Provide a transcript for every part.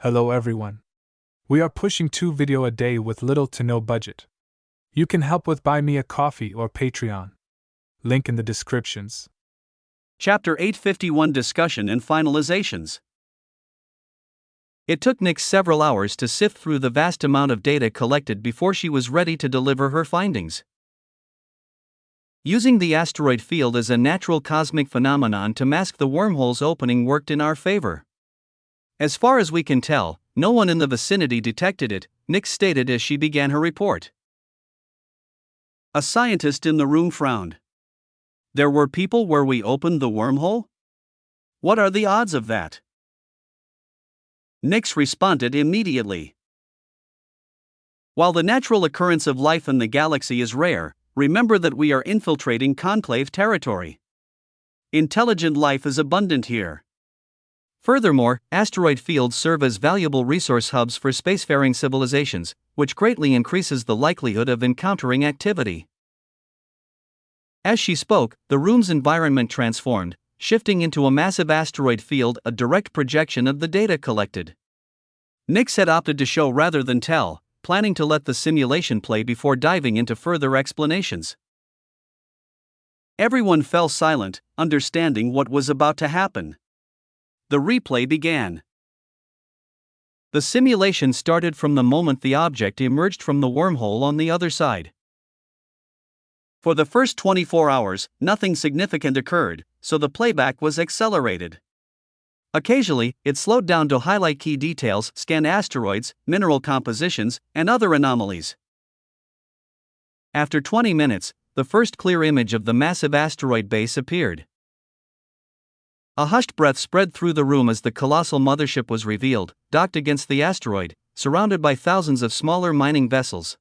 Hello everyone. We are pushing 2 videos a day with little to no budget. You can help with Buy Me a Coffee or Patreon. Link in the descriptions. Chapter 851 Discussion and Finalizations. It took Nyx several hours to sift through the vast amount of data collected before she was ready to deliver her findings. Using the asteroid field as a natural cosmic phenomenon to mask the wormhole's opening worked in our favor. As far as we can tell, no one in the vicinity detected it, Nyx stated as she began her report. A scientist in the room frowned. There were people where we opened the wormhole? What are the odds of that? Nyx responded immediately. While the natural occurrence of life in the galaxy is rare, remember that we are infiltrating conclave territory. Intelligent life is abundant here. Furthermore, asteroid fields serve as valuable resource hubs for spacefaring civilizations, which greatly increases the likelihood of encountering activity. As she spoke, the room's environment transformed, shifting into a massive asteroid field, a direct projection of the data collected. Nyx had opted to show rather than tell, planning to let the simulation play before diving into further explanations. Everyone fell silent, understanding what was about to happen. The replay began. The simulation started from the moment the object emerged from the wormhole on the other side. For the first 24 hours, nothing significant occurred, so the playback was accelerated. Occasionally, it slowed down to highlight key details, scan asteroids, mineral compositions, and other anomalies. After 20 minutes, the first clear image of the massive asteroid base appeared. A hushed breath spread through the room as the colossal mothership was revealed, docked against the asteroid, surrounded by thousands of smaller mining vessels.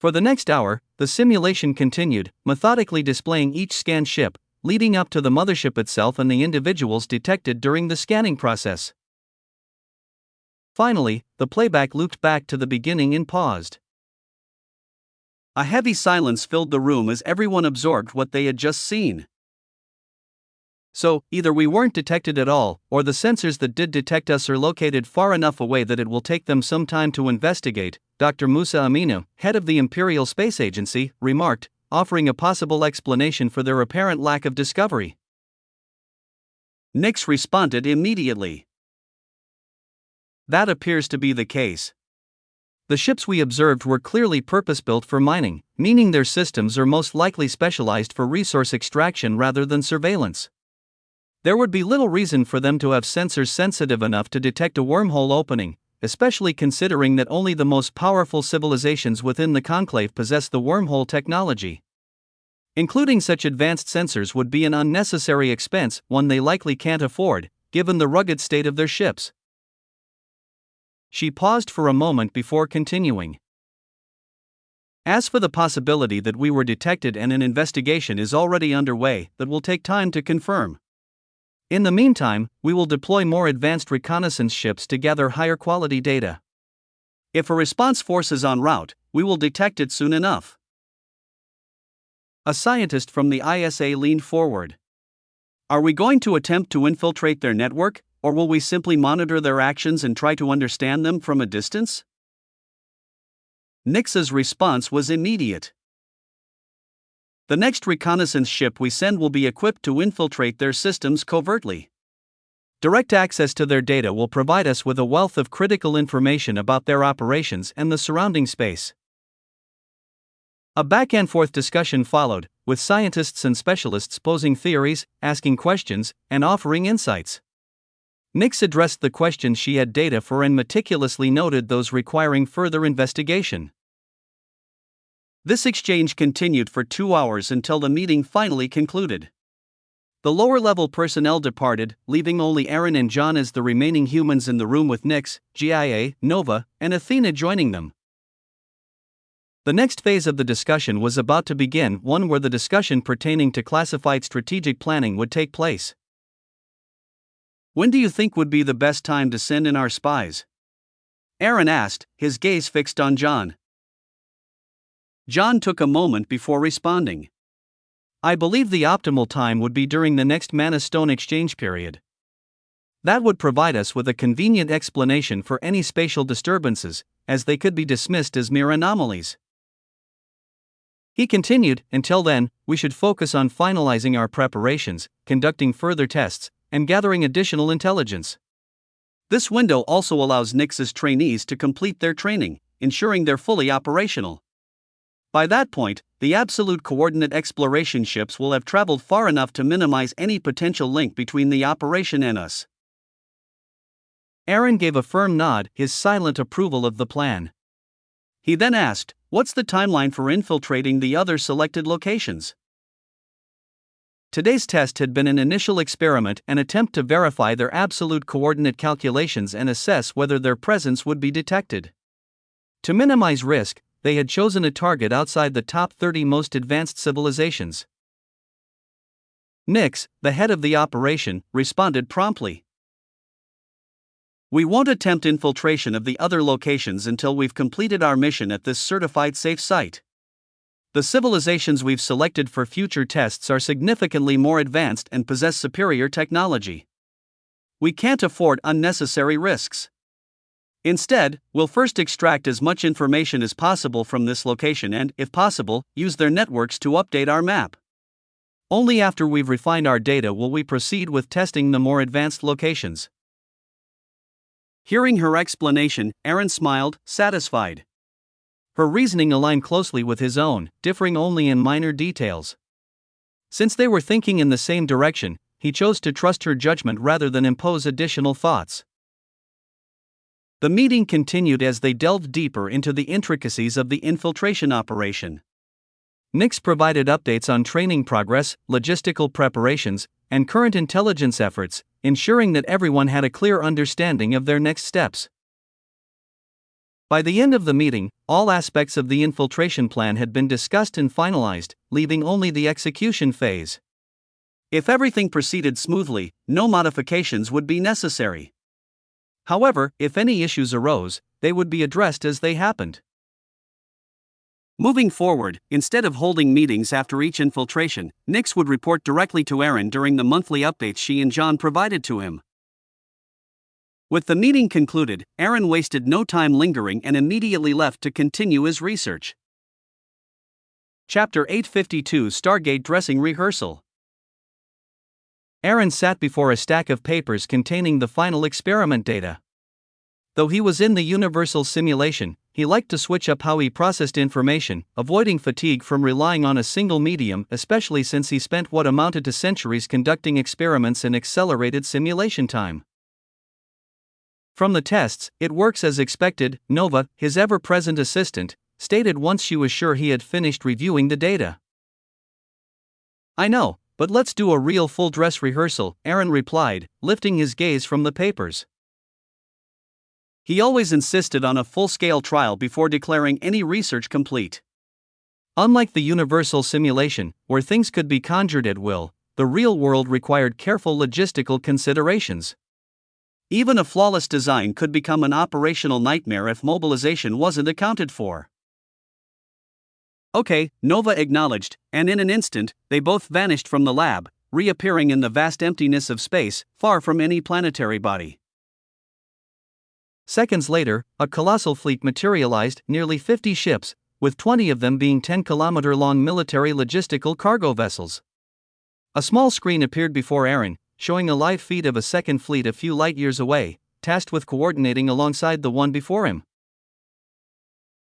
For the next hour, the simulation continued, methodically displaying each scanned ship, leading up to the mothership itself and the individuals detected during the scanning process. Finally, the playback looped back to the beginning and paused. A heavy silence filled the room as everyone absorbed what they had just seen. So, either we weren't detected at all, or the sensors that did detect us are located far enough away that it will take them some time to investigate, Dr. Musa Aminu, head of the Imperial Space Agency, remarked, offering a possible explanation for their apparent lack of discovery. Nyx responded immediately. That appears to be the case. The ships we observed were clearly purpose-built for mining, meaning their systems are most likely specialized for resource extraction rather than surveillance. There would be little reason for them to have sensors sensitive enough to detect a wormhole opening, especially considering that only the most powerful civilizations within the conclave possess the wormhole technology. Including such advanced sensors would be an unnecessary expense, one they likely can't afford, given the rugged state of their ships. She paused for a moment before continuing. As for the possibility that we were detected and an investigation is already underway that will take time to confirm. In the meantime, we will deploy more advanced reconnaissance ships to gather higher quality data. If a response force is en route, we will detect it soon enough. A scientist from the ISA leaned forward. Are we going to attempt to infiltrate their network, or will we simply monitor their actions and try to understand them from a distance? Nyx's response was immediate. The next reconnaissance ship we send will be equipped to infiltrate their systems covertly. Direct access to their data will provide us with a wealth of critical information about their operations and the surrounding space. A back-and-forth discussion followed, with scientists and specialists posing theories, asking questions, and offering insights. Nyx addressed the questions she had data for and meticulously noted those requiring further investigation. This exchange continued for 2 hours until the meeting finally concluded. The lower-level personnel departed, leaving only Aaron and John as the remaining humans in the room with Nyx, GIA, Nova, and Athena joining them. The next phase of the discussion was about to begin, one where the discussion pertaining to classified strategic planning would take place. When do you think would be the best time to send in our spies? Aaron asked, his gaze fixed on John. John took a moment before responding. I believe the optimal time would be during the next Mana Stone exchange period. That would provide us with a convenient explanation for any spatial disturbances, as they could be dismissed as mere anomalies. He continued, until then, we should focus on finalizing our preparations, conducting further tests, and gathering additional intelligence. This window also allows Nix's trainees to complete their training, ensuring they're fully operational. By that point, the absolute coordinate exploration ships will have traveled far enough to minimize any potential link between the operation and us. Aaron gave a firm nod, his silent approval of the plan. He then asked, "What's the timeline for infiltrating the other selected locations?" Today's test had been an initial experiment, an attempt to verify their absolute coordinate calculations and assess whether their presence would be detected. To minimize risk, they had chosen a target outside the top 30 most advanced civilizations. Nix, the head of the operation, responded promptly. "We won't attempt infiltration of the other locations until we've completed our mission at this certified safe site. The civilizations we've selected for future tests are significantly more advanced and possess superior technology. We can't afford unnecessary risks. Instead, we'll first extract as much information as possible from this location and, if possible, use their networks to update our map. Only after we've refined our data will we proceed with testing the more advanced locations." Hearing her explanation, Aaron smiled, satisfied. Her reasoning aligned closely with his own, differing only in minor details. Since they were thinking in the same direction, he chose to trust her judgment rather than impose additional thoughts. The meeting continued as they delved deeper into the intricacies of the infiltration operation. Nix provided updates on training progress, logistical preparations, and current intelligence efforts, ensuring that everyone had a clear understanding of their next steps. By the end of the meeting, all aspects of the infiltration plan had been discussed and finalized, leaving only the execution phase. If everything proceeded smoothly, no modifications would be necessary. However, if any issues arose, they would be addressed as they happened. Moving forward, instead of holding meetings after each infiltration, Nix would report directly to Aaron during the monthly updates she and John provided to him. With the meeting concluded, Aaron wasted no time lingering and immediately left to continue his research. Chapter 852 Stargate Dressing Rehearsal. Aaron sat before a stack of papers containing the final experiment data. Though he was in the universal simulation, he liked to switch up how he processed information, avoiding fatigue from relying on a single medium, especially since he spent what amounted to centuries conducting experiments in accelerated simulation time. From the tests, it works as expected, Nova, his ever-present assistant, stated once she was sure he had finished reviewing the data. "I know, but let's do a real full-dress rehearsal," Aaron replied, lifting his gaze from the papers. He always insisted on a full-scale trial before declaring any research complete. Unlike the universal simulation, where things could be conjured at will, the real world required careful logistical considerations. Even a flawless design could become an operational nightmare if mobilization wasn't accounted for. "Okay," Nova acknowledged, and in an instant, they both vanished from the lab, reappearing in the vast emptiness of space, far from any planetary body. Seconds later, a colossal fleet materialized, nearly 50 ships, with 20 of them being 10-kilometer-long military logistical cargo vessels. A small screen appeared before Aaron, showing a live feed of a second fleet a few light-years away, tasked with coordinating alongside the one before him.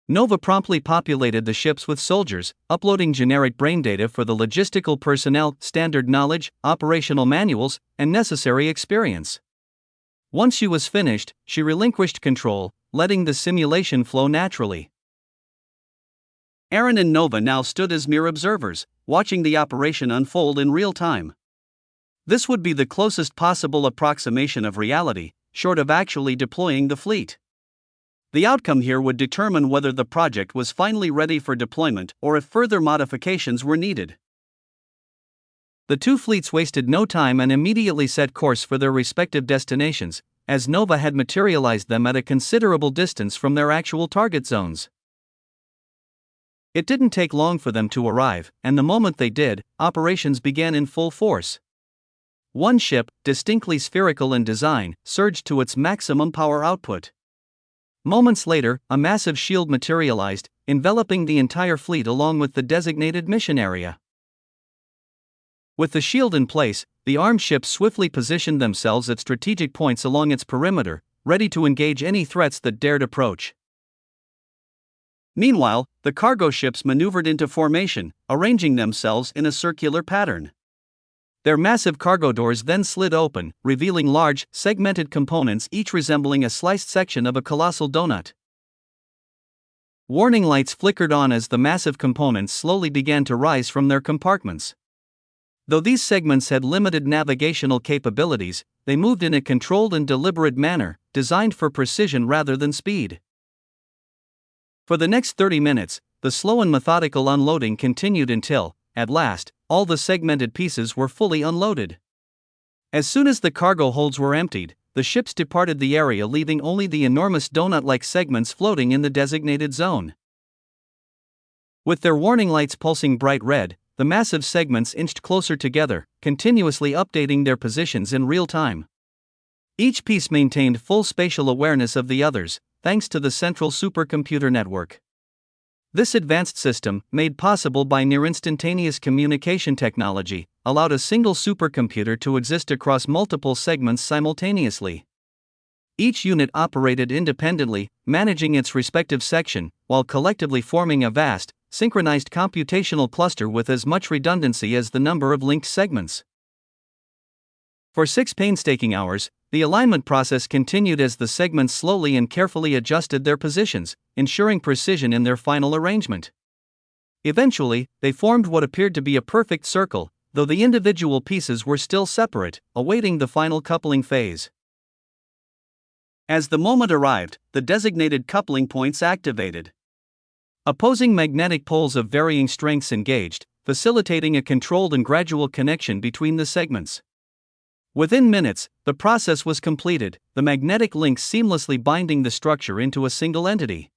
Nova promptly populated the ships with soldiers, uploading generic brain data for the logistical personnel, standard knowledge, operational manuals, and necessary experience. Once she was finished, she relinquished control, letting the simulation flow naturally. Aaron and Nova now stood as mere observers, watching the operation unfold in real time. This would be the closest possible approximation of reality, short of actually deploying the fleet. The outcome here would determine whether the project was finally ready for deployment or if further modifications were needed. The two fleets wasted no time and immediately set course for their respective destinations, as Nova had materialized them at a considerable distance from their actual target zones. It didn't take long for them to arrive, and the moment they did, operations began in full force. one ship, distinctly spherical in design, surged to its maximum power output. Moments later, a massive shield materialized, enveloping the entire fleet along with the designated mission area. With the shield in place, the armed ships swiftly positioned themselves at strategic points along its perimeter, ready to engage any threats that dared approach. Meanwhile, the cargo ships maneuvered into formation, arranging themselves in a circular pattern. Their massive cargo doors then slid open, revealing large, segmented components each resembling a sliced section of a colossal donut. Warning lights flickered on as the massive components slowly began to rise from their compartments. Though these segments had limited navigational capabilities, they moved in a controlled and deliberate manner, designed for precision rather than speed. For the next 30 minutes, the slow and methodical unloading continued until, at last, all the segmented pieces were fully unloaded. As soon as the cargo holds were emptied, the ships departed the area, leaving only the enormous donut-like segments floating in the designated zone. With their warning lights pulsing bright red, the massive segments inched closer together, continuously updating their positions in real time. Each piece maintained full spatial awareness of the others, thanks to the central supercomputer network. This advanced system, made possible by near-instantaneous communication technology, allowed a single supercomputer to exist across multiple segments simultaneously. Each unit operated independently, managing its respective section, while collectively forming a vast, synchronized computational cluster with as much redundancy as the number of linked segments. For 6 painstaking hours, the alignment process continued as the segments slowly and carefully adjusted their positions, ensuring precision in their final arrangement. Eventually, they formed what appeared to be a perfect circle, though the individual pieces were still separate, awaiting the final coupling phase. As the moment arrived, the designated coupling points activated. Opposing magnetic poles of varying strengths engaged, facilitating a controlled and gradual connection between the segments. Within minutes, the process was completed, the magnetic links seamlessly binding the structure into a single entity.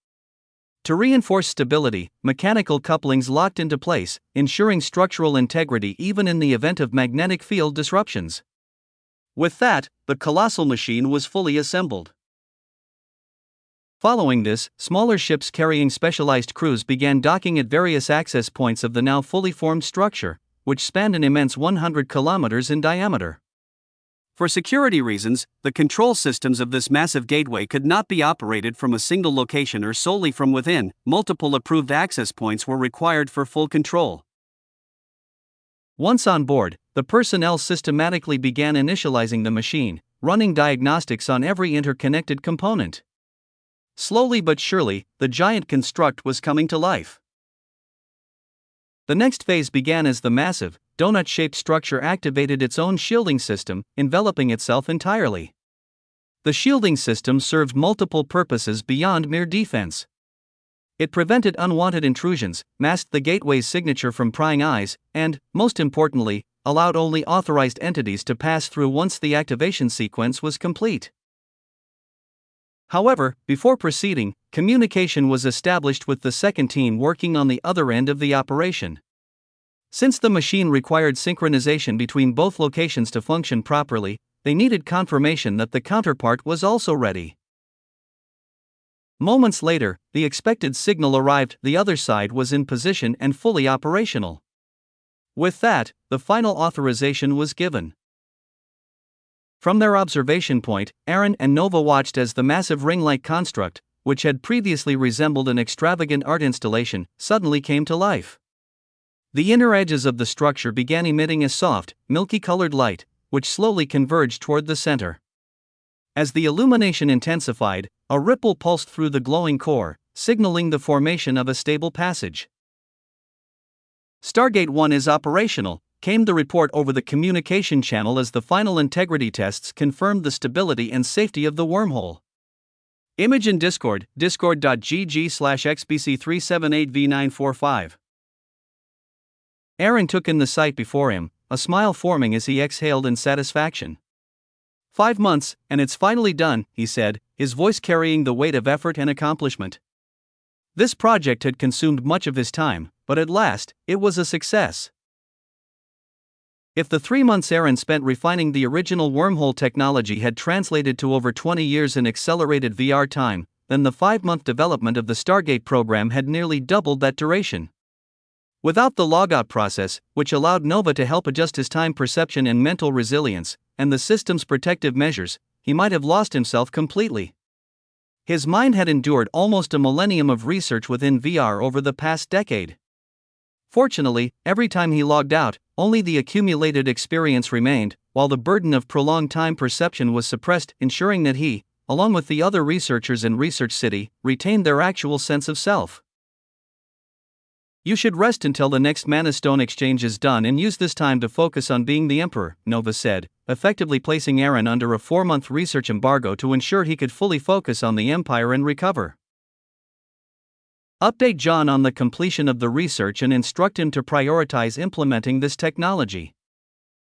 To reinforce stability, mechanical couplings locked into place, ensuring structural integrity even in the event of magnetic field disruptions. With that, the colossal machine was fully assembled. Following this, smaller ships carrying specialized crews began docking at various access points of the now fully formed structure, which spanned an immense 100 kilometers in diameter. For security reasons, the control systems of this massive gateway could not be operated from a single location or solely from within. Multiple approved access points were required for full control. Once on board, the personnel systematically began initializing the machine, running diagnostics on every interconnected component. Slowly but surely, the giant construct was coming to life. The next phase began as the massive, donut-shaped structure activated its own shielding system, enveloping itself entirely. The shielding system served multiple purposes beyond mere defense. It prevented unwanted intrusions, masked the gateway's signature from prying eyes, and, most importantly, allowed only authorized entities to pass through once the activation sequence was complete. However, before proceeding, communication was established with the second team working on the other end of the operation. Since the machine required synchronization between both locations to function properly, they needed confirmation that the counterpart was also ready. Moments later, the expected signal arrived, the other side was in position and fully operational. With that, the final authorization was given. From their observation point, Aaron and Nova watched as the massive ring-like construct, which had previously resembled an extravagant art installation, suddenly came to life. The inner edges of the structure began emitting a soft, milky-colored light, which slowly converged toward the center. As the illumination intensified, a ripple pulsed through the glowing core, signaling the formation of a stable passage. Stargate 1 is operational, came the report over the communication channel as the final integrity tests confirmed the stability and safety of the wormhole. Image in Discord, discord.gg/xbc378v945. Aaron took in the sight before him, a smile forming as he exhaled in satisfaction. 5 months, and it's finally done, he said, his voice carrying the weight of effort and accomplishment. This project had consumed much of his time, but at last, it was a success. If the 3 months Aaron spent refining the original wormhole technology had translated to over 20 years in accelerated VR time, then the 5-month development of the Stargate program had nearly doubled that duration. Without the logout process, which allowed Nova to help adjust his time perception and mental resilience, and the system's protective measures, he might have lost himself completely. His mind had endured almost a millennium of research within VR over the past decade. Fortunately, every time he logged out, only the accumulated experience remained, while the burden of prolonged time perception was suppressed, ensuring that he, along with the other researchers in Research City, retained their actual sense of self. You should rest until the next Mana Stone exchange is done and use this time to focus on being the Emperor, Nova said, effectively placing Aaron under a 4-month research embargo to ensure he could fully focus on the Empire and recover. Update John on the completion of the research and instruct him to prioritize implementing this technology.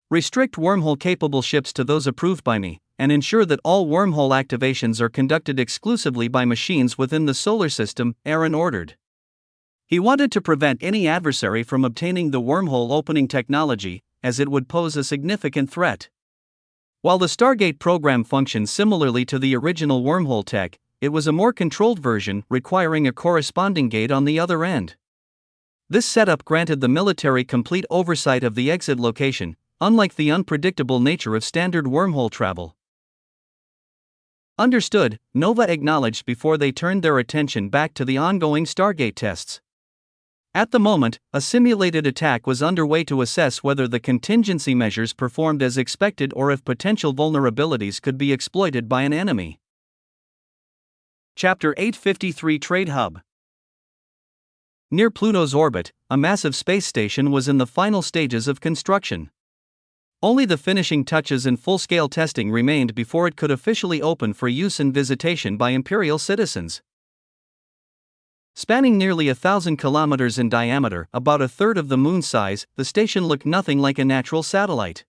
Restrict wormhole-capable ships to those approved by me, and ensure that all wormhole activations are conducted exclusively by machines within the solar system, Aaron ordered. He wanted to prevent any adversary from obtaining the wormhole opening technology, as it would pose a significant threat. While the Stargate program functioned similarly to the original wormhole tech, it was a more controlled version requiring a corresponding gate on the other end. This setup granted the military complete oversight of the exit location, unlike the unpredictable nature of standard wormhole travel. Understood, Nova acknowledged before they turned their attention back to the ongoing Stargate tests. At the moment, a simulated attack was underway to assess whether the contingency measures performed as expected or if potential vulnerabilities could be exploited by an enemy. Chapter 853 Trade Hub. Near Pluto's orbit, a massive space station was in the final stages of construction. Only the finishing touches and full-scale testing remained before it could officially open for use and visitation by Imperial citizens. Spanning nearly 1,000 kilometers in diameter, about a third of the Moon's size, the station looked nothing like a natural satellite.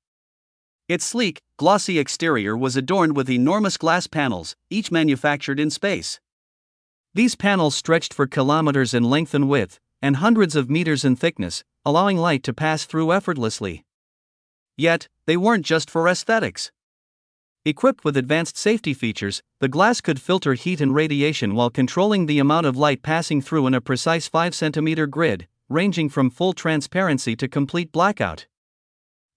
Its sleek, glossy exterior was adorned with enormous glass panels, each manufactured in space. These panels stretched for kilometers in length and width, and hundreds of meters in thickness, allowing light to pass through effortlessly. Yet, they weren't just for aesthetics. Equipped with advanced safety features, the glass could filter heat and radiation while controlling the amount of light passing through in a precise 5-centimeter grid, ranging from full transparency to complete blackout.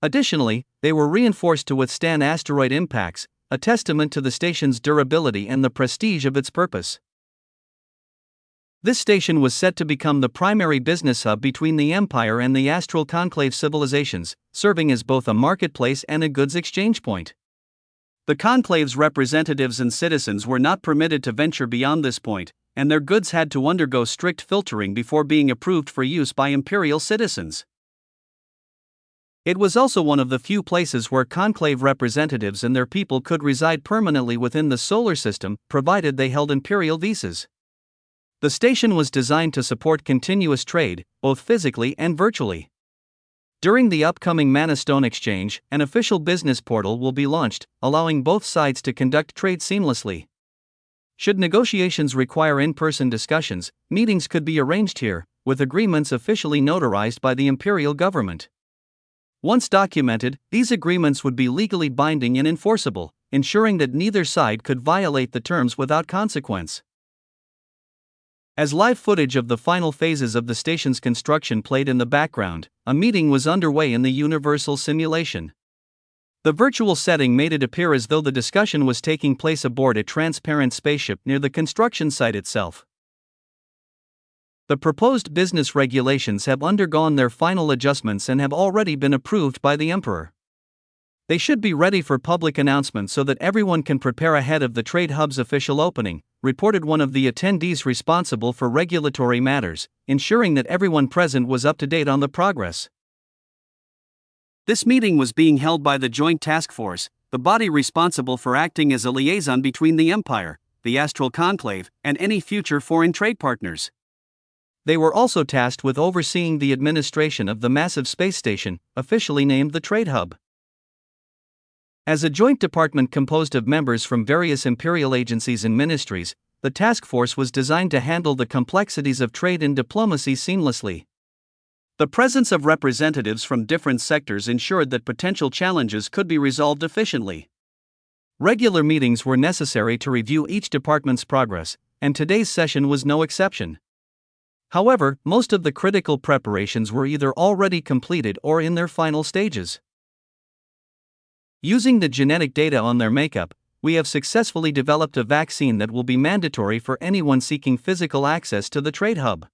Additionally, they were reinforced to withstand asteroid impacts, a testament to the station's durability and the prestige of its purpose. This station was set to become the primary business hub between the Empire and the Astral Conclave civilizations, serving as both a marketplace and a goods exchange point. The Conclave's representatives and citizens were not permitted to venture beyond this point, and their goods had to undergo strict filtering before being approved for use by Imperial citizens. It was also one of the few places where Conclave representatives and their people could reside permanently within the solar system, provided they held Imperial visas. The station was designed to support continuous trade, both physically and virtually. During the upcoming Mana Stone exchange, an official business portal will be launched, allowing both sides to conduct trade seamlessly. Should negotiations require in-person discussions, meetings could be arranged here, with agreements officially notarized by the Imperial government. Once documented, these agreements would be legally binding and enforceable, ensuring that neither side could violate the terms without consequence. As live footage of the final phases of the station's construction played in the background, a meeting was underway in the Universal simulation. The virtual setting made it appear as though the discussion was taking place aboard a transparent spaceship near the construction site itself. The proposed business regulations have undergone their final adjustments and have already been approved by the Emperor. They should be ready for public announcement so that everyone can prepare ahead of the Trade Hub's official opening, reported one of the attendees responsible for regulatory matters, ensuring that everyone present was up to date on the progress. This meeting was being held by the Joint Task Force, the body responsible for acting as a liaison between the Empire, the Astral Conclave, and any future foreign trade partners. They were also tasked with overseeing the administration of the massive space station, officially named the Trade Hub. As a joint department composed of members from various imperial agencies and ministries, the task force was designed to handle the complexities of trade and diplomacy seamlessly. The presence of representatives from different sectors ensured that potential challenges could be resolved efficiently. Regular meetings were necessary to review each department's progress, and today's session was no exception. However, most of the critical preparations were either already completed or in their final stages. Using the genetic data on their makeup, we have successfully developed a vaccine that will be mandatory for anyone seeking physical access to the trade hub.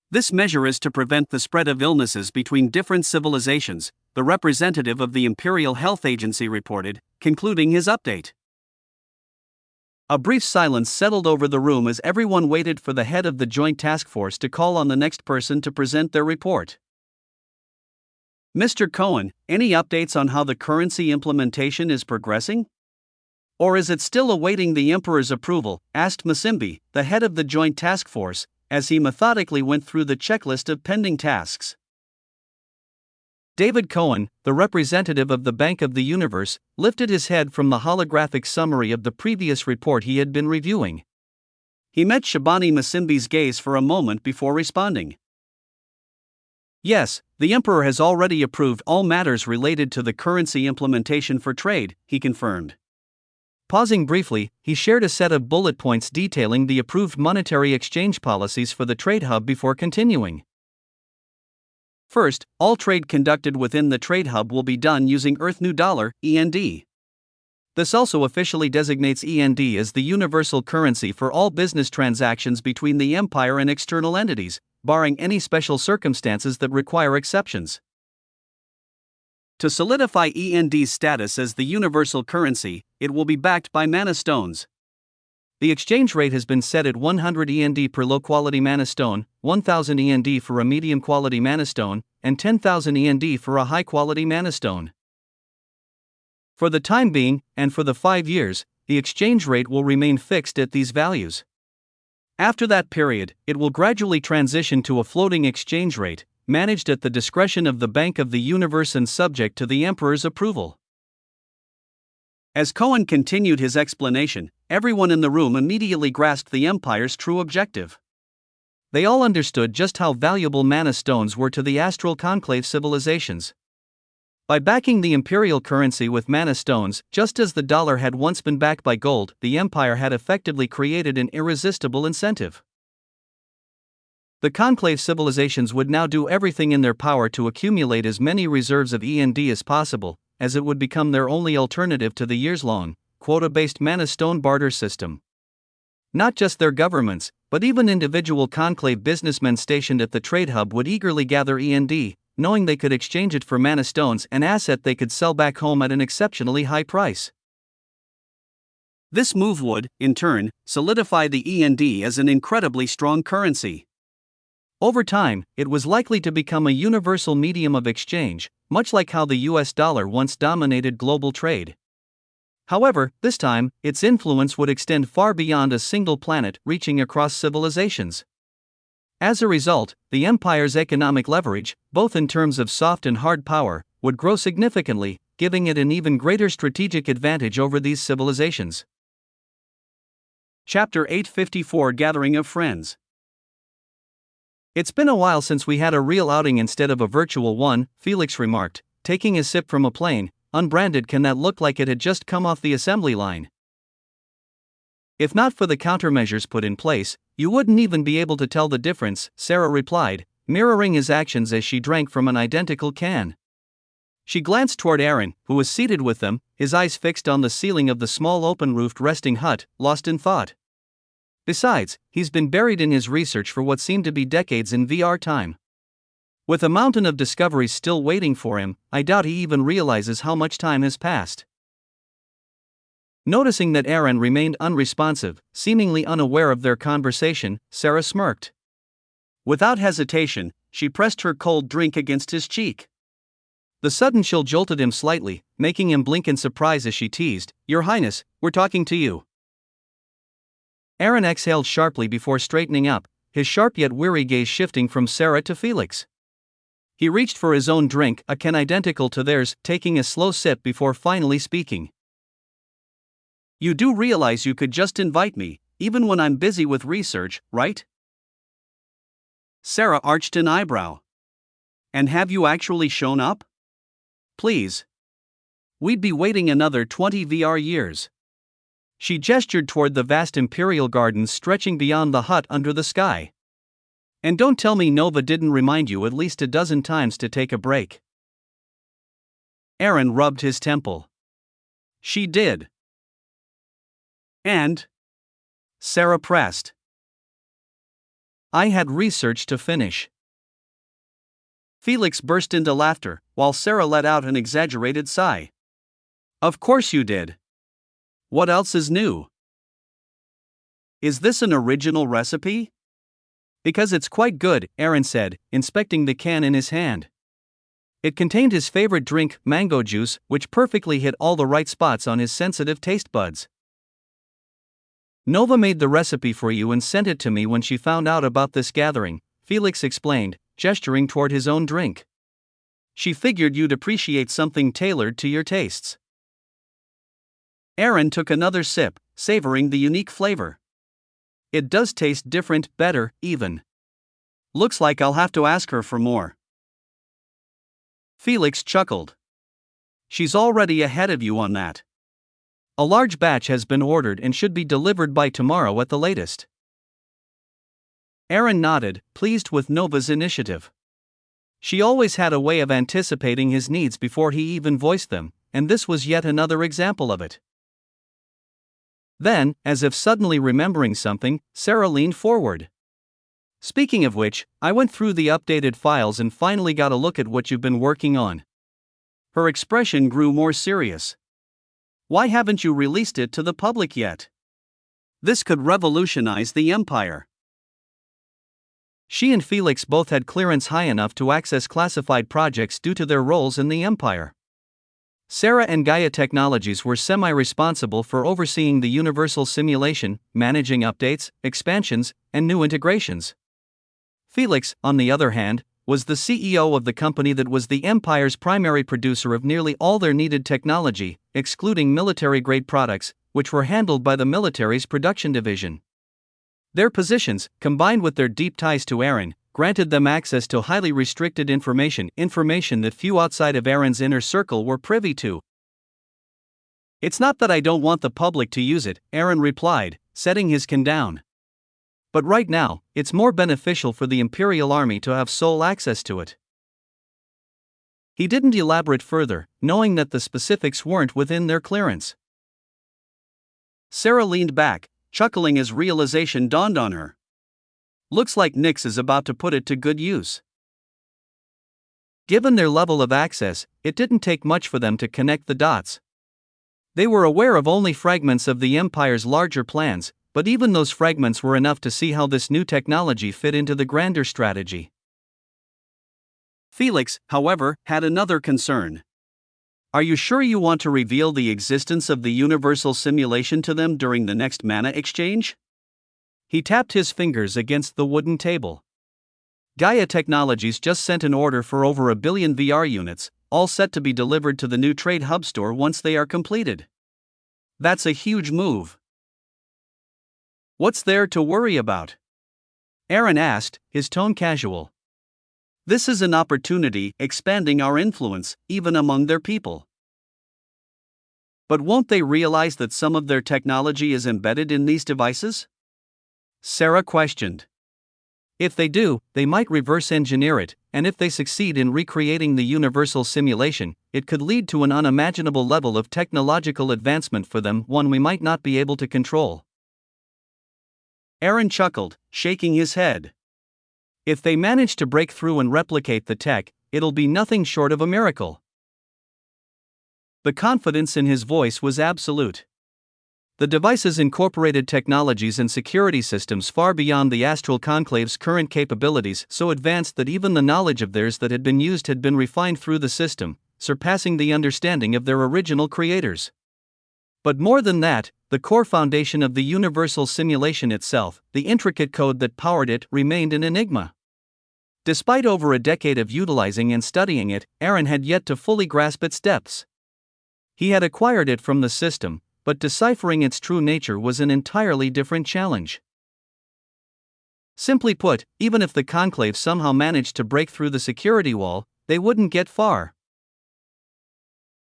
This measure is to prevent the spread of illnesses between different civilizations, the representative of the Imperial Health Agency reported, concluding his update. A brief silence settled over the room as everyone waited for the head of the Joint Task Force to call on the next person to present their report. Mr. Cohen, any updates on how the currency implementation is progressing? Or is it still awaiting the Emperor's approval? Asked Masimbi, the head of the Joint Task Force, as he methodically went through the checklist of pending tasks. David Cohen, the representative of the Bank of the Universe, lifted his head from the holographic summary of the previous report he had been reviewing. He met Shabani Masimbi's gaze for a moment before responding. Yes, the Emperor has already approved all matters related to the currency implementation for trade, he confirmed. Pausing briefly, he shared a set of bullet points detailing the approved monetary exchange policies for the trade hub before continuing. First, all trade conducted within the trade hub will be done using Earth New Dollar, END. This also officially designates END as the universal currency for all business transactions between the Empire and external entities, barring any special circumstances that require exceptions. To solidify END's status as the universal currency, it will be backed by mana stones. The exchange rate has been set at 100 END per low-quality mana stone, 1000 END for a medium-quality mana stone, and 10,000 END for a high-quality mana stone. For the time being, and for the 5 years, the exchange rate will remain fixed at these values. After that period, it will gradually transition to a floating exchange rate, managed at the discretion of the Bank of the Universe and subject to the Emperor's approval. As Cohen continued his explanation, everyone in the room immediately grasped the Empire's true objective. They all understood just how valuable mana stones were to the astral conclave civilizations. By backing the imperial currency with mana stones, just as the dollar had once been backed by gold, the Empire had effectively created an irresistible incentive. The conclave civilizations would now do everything in their power to accumulate as many reserves of END as possible, as it would become their only alternative to the years-long, quota-based mana stone barter system. Not just their governments, but even individual conclave businessmen stationed at the trade hub would eagerly gather END, knowing they could exchange it for mana stones, an asset they could sell back home at an exceptionally high price. This move would, in turn, solidify the END as an incredibly strong currency. Over time, it was likely to become a universal medium of exchange, much like how the US dollar once dominated global trade. However, this time, its influence would extend far beyond a single planet, reaching across civilizations. As a result, the Empire's economic leverage, both in terms of soft and hard power, would grow significantly, giving it an even greater strategic advantage over these civilizations. Chapter 854 Gathering of Friends. It's been a while since we had a real outing instead of a virtual one, Felix remarked, taking a sip from a plain, unbranded can that look like it had just come off the assembly line. If not for the countermeasures put in place, you wouldn't even be able to tell the difference, Sarah replied, mirroring his actions as she drank from an identical can. She glanced toward Aaron, who was seated with them, his eyes fixed on the ceiling of the small open-roofed resting hut, lost in thought. Besides, he's been buried in his research for what seemed to be decades in VR time. With a mountain of discoveries still waiting for him, I doubt he even realizes how much time has passed. Noticing that Aaron remained unresponsive, seemingly unaware of their conversation, Sarah smirked. Without hesitation, she pressed her cold drink against his cheek. The sudden chill jolted him slightly, making him blink in surprise as she teased, "Your Highness, we're talking to you." Aaron exhaled sharply before straightening up, his sharp yet weary gaze shifting from Sarah to Felix. He reached for his own drink, a can identical to theirs, taking a slow sip before finally speaking. "You do realize you could just invite me, even when I'm busy with research, right?" Sarah arched an eyebrow. And have you actually shown up? Please. We'd be waiting another 20 VR years. She gestured toward the vast imperial gardens stretching beyond the hut under the sky. And don't tell me Nova didn't remind you at least a dozen times to take a break. Aaron rubbed his temple. She did. And? Sarah pressed. I had research to finish. Felix burst into laughter, while Sarah let out an exaggerated sigh. Of course you did. What else is new? Is this an original recipe? Because it's quite good, Aaron said, inspecting the can in his hand. It contained his favorite drink, mango juice, which perfectly hit all the right spots on his sensitive taste buds. Nova made the recipe for you and sent it to me when she found out about this gathering, Felix explained, gesturing toward his own drink. She figured you'd appreciate something tailored to your tastes. Aaron took another sip, savoring the unique flavor. It does taste different, better, even. Looks like I'll have to ask her for more. Felix chuckled. She's already ahead of you on that. A large batch has been ordered and should be delivered by tomorrow at the latest. Aaron nodded, pleased with Nova's initiative. She always had a way of anticipating his needs before he even voiced them, and this was yet another example of it. Then, as if suddenly remembering something, Sarah leaned forward. Speaking of which, I went through the updated files and finally got a look at what you've been working on. Her expression grew more serious. Why haven't you released it to the public yet? This could revolutionize the Empire. She and Felix both had clearance high enough to access classified projects due to their roles in the Empire. Sarah and Gaia Technologies were semi-responsible for overseeing the universal simulation, managing updates, expansions, and new integrations. Felix, on the other hand, was the CEO of the company that was the Empire's primary producer of nearly all their needed technology, excluding military-grade products, which were handled by the military's production division. Their positions, combined with their deep ties to Aaron, granted them access to highly restricted information that few outside of Aaron's inner circle were privy to. It's not that I don't want the public to use it, Aaron replied, setting his can down. But right now, it's more beneficial for the Imperial Army to have sole access to it. He didn't elaborate further, knowing that the specifics weren't within their clearance. Sarah leaned back, chuckling as realization dawned on her. Looks like Nyx is about to put it to good use. Given their level of access, it didn't take much for them to connect the dots. They were aware of only fragments of the Empire's larger plans, but even those fragments were enough to see how this new technology fit into the grander strategy. Felix, however, had another concern. Are you sure you want to reveal the existence of the universal simulation to them during the next mana exchange? He tapped his fingers against the wooden table. Gaia Technologies just sent an order for over 1 billion VR units, all set to be delivered to the new Trade Hub store once they are completed. That's a huge move. What's there to worry about? Aaron asked, his tone casual. This is an opportunity, expanding our influence, even among their people. But won't they realize that some of their technology is embedded in these devices? Sarah questioned. If they do, they might reverse engineer it, and if they succeed in recreating the universal simulation, it could lead to an unimaginable level of technological advancement for them, one we might not be able to control. Aaron chuckled, shaking his head. If they manage to break through and replicate the tech, it'll be nothing short of a miracle. The confidence in his voice was absolute. The devices incorporated technologies and security systems far beyond the Astral Conclave's current capabilities, so advanced that even the knowledge of theirs that had been used had been refined through the system, surpassing the understanding of their original creators. But more than that, the core foundation of the universal simulation itself, the intricate code that powered it, remained an enigma. Despite over a decade of utilizing and studying it, Aaron had yet to fully grasp its depths. He had acquired it from the system, but deciphering its true nature was an entirely different challenge. Simply put, even if the conclave somehow managed to break through the security wall, they wouldn't get far.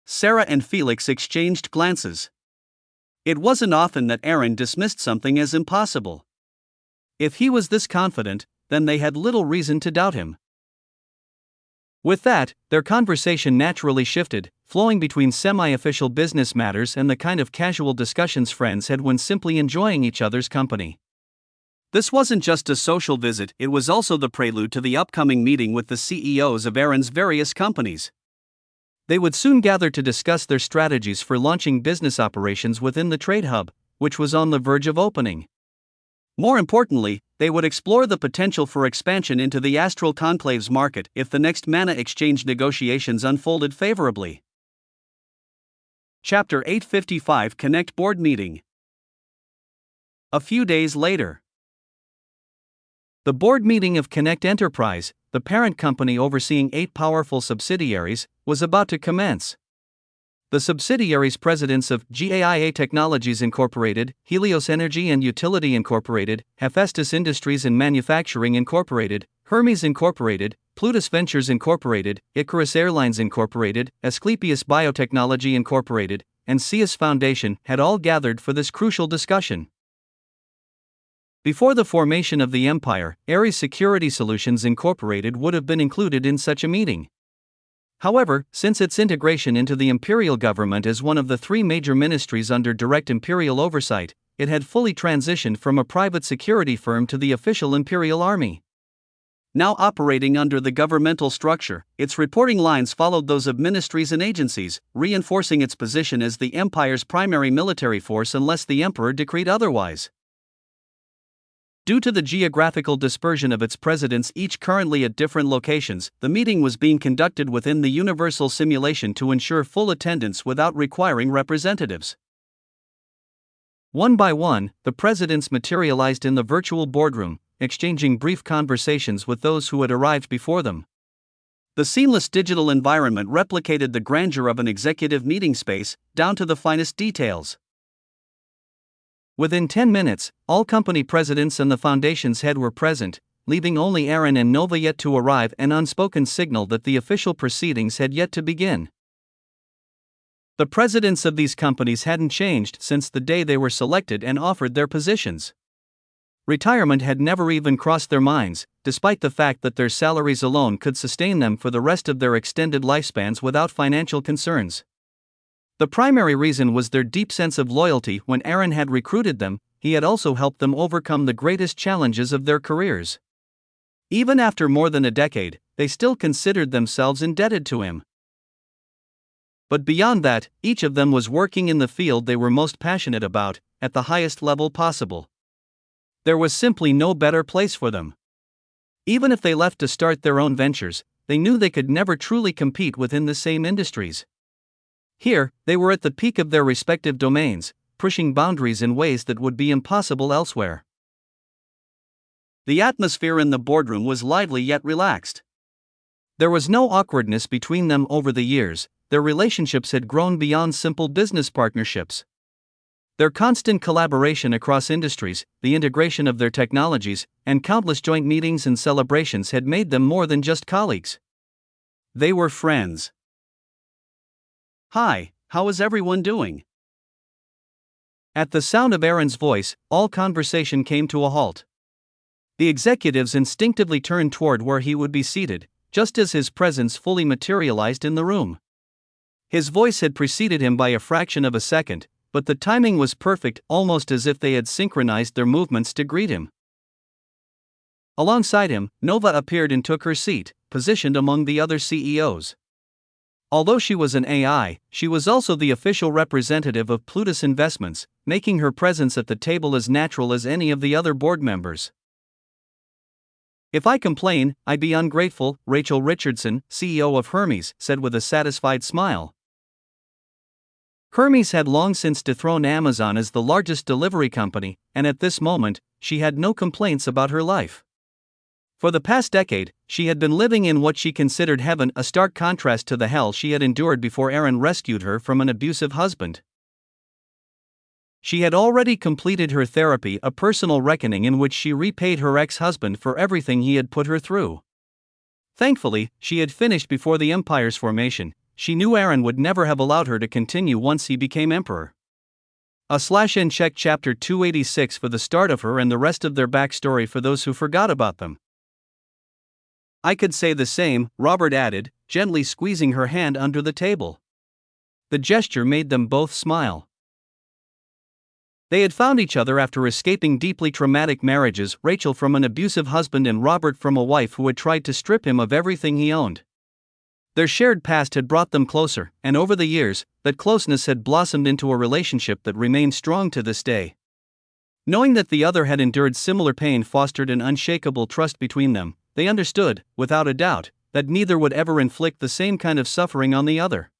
Sarah and Felix exchanged glances. It wasn't often that Aaron dismissed something as impossible. If he was this confident, then they had little reason to doubt him. With that, their conversation naturally shifted, flowing between semi-official business matters and the kind of casual discussions friends had when simply enjoying each other's company. This wasn't just a social visit, it was also the prelude to the upcoming meeting with the CEOs of Aaron's various companies. They would soon gather to discuss their strategies for launching business operations within the trade hub, which was on the verge of opening. More importantly, they would explore the potential for expansion into the Astral Conclave's market if the next mana exchange negotiations unfolded favorably. Chapter 855 Connect Board Meeting. A few days later. The board meeting of Connect Enterprise, the parent company overseeing 8 powerful subsidiaries, was about to commence. The subsidiaries presidents of GAIA Technologies Incorporated, Helios Energy and Utility Incorporated, Hephaestus Industries and Manufacturing Incorporated, Hermes Incorporated, Plutus Ventures Incorporated, Icarus Airlines Incorporated, Asclepius Biotechnology Incorporated, and Ceus Foundation had all gathered for this crucial discussion. Before the formation of the empire, Ares Security Solutions Incorporated would have been included in such a meeting. However, since its integration into the imperial government as one of the 3 major ministries under direct imperial oversight, it had fully transitioned from a private security firm to the official imperial army. Now operating under the governmental structure, its reporting lines followed those of ministries and agencies, reinforcing its position as the empire's primary military force unless the emperor decreed otherwise. Due to the geographical dispersion of its presidents, each currently at different locations, the meeting was being conducted within the universal simulation to ensure full attendance without requiring representatives. One by one, the presidents materialized in the virtual boardroom, exchanging brief conversations with those who had arrived before them. The seamless digital environment replicated the grandeur of an executive meeting space, down to the finest details. Within 10 minutes, all company presidents and the foundation's head were present, leaving only Aaron and Nova yet to arrive, an unspoken signal that the official proceedings had yet to begin. The presidents of these companies hadn't changed since the day they were selected and offered their positions. Retirement had never even crossed their minds, despite the fact that their salaries alone could sustain them for the rest of their extended lifespans without financial concerns. The primary reason was their deep sense of loyalty. When Aaron had recruited them, he had also helped them overcome the greatest challenges of their careers. Even after more than a decade, they still considered themselves indebted to him. But beyond that, each of them was working in the field they were most passionate about, at the highest level possible. There was simply no better place for them. Even if they left to start their own ventures, they knew they could never truly compete within the same industries. Here, they were at the peak of their respective domains, pushing boundaries in ways that would be impossible elsewhere. The atmosphere in the boardroom was lively yet relaxed. There was no awkwardness between them over the years. Their relationships had grown beyond simple business partnerships. Their constant collaboration across industries, the integration of their technologies, and countless joint meetings and celebrations had made them more than just colleagues. They were friends. "Hi, how is everyone doing?" At the sound of Aaron's voice, all conversation came to a halt. The executives instinctively turned toward where he would be seated, just as his presence fully materialized in the room. His voice had preceded him by a fraction of a second, but the timing was perfect, almost as if they had synchronized their movements to greet him. Alongside him, Nova appeared and took her seat, positioned among the other CEOs. Although she was an AI, she was also the official representative of Plutus Investments, making her presence at the table as natural as any of the other board members. "If I complain, I'd be ungrateful," Rachel Richardson, CEO of Hermes, said with a satisfied smile. Hermes had long since dethroned Amazon as the largest delivery company, and at this moment, she had no complaints about her life. For the past decade, she had been living in what she considered heaven, a stark contrast to the hell she had endured before Aaron rescued her from an abusive husband. She had already completed her therapy, a personal reckoning in which she repaid her ex-husband for everything he had put her through. Thankfully, she had finished before the empire's formation. She knew Aaron would never have allowed her to continue once he became emperor. /n check chapter 286 for the start of her and the rest of their backstory for those who forgot about them. I could say the same, Robert added, gently squeezing her hand under the table. The gesture made them both smile. They had found each other after escaping deeply traumatic marriages, Rachel from an abusive husband and Robert from a wife who had tried to strip him of everything he owned. Their shared past had brought them closer, and over the years, that closeness had blossomed into a relationship that remained strong to this day. Knowing that the other had endured similar pain fostered an unshakable trust between them. They understood, without a doubt, that neither would ever inflict the same kind of suffering on the other.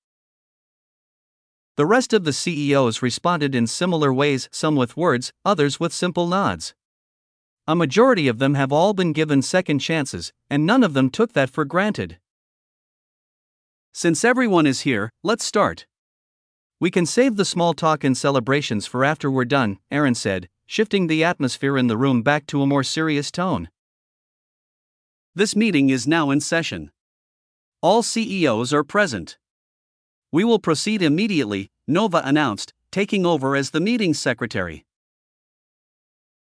The rest of the CEOs responded in similar ways, some with words, others with simple nods. A majority of them have all been given second chances, and none of them took that for granted. Since everyone is here, let's start. We can save the small talk and celebrations for after we're done, Aaron said, shifting the atmosphere in the room back to a more serious tone. This meeting is now in session. All CEOs are present. We will proceed immediately, Nova announced, taking over as the meeting's secretary.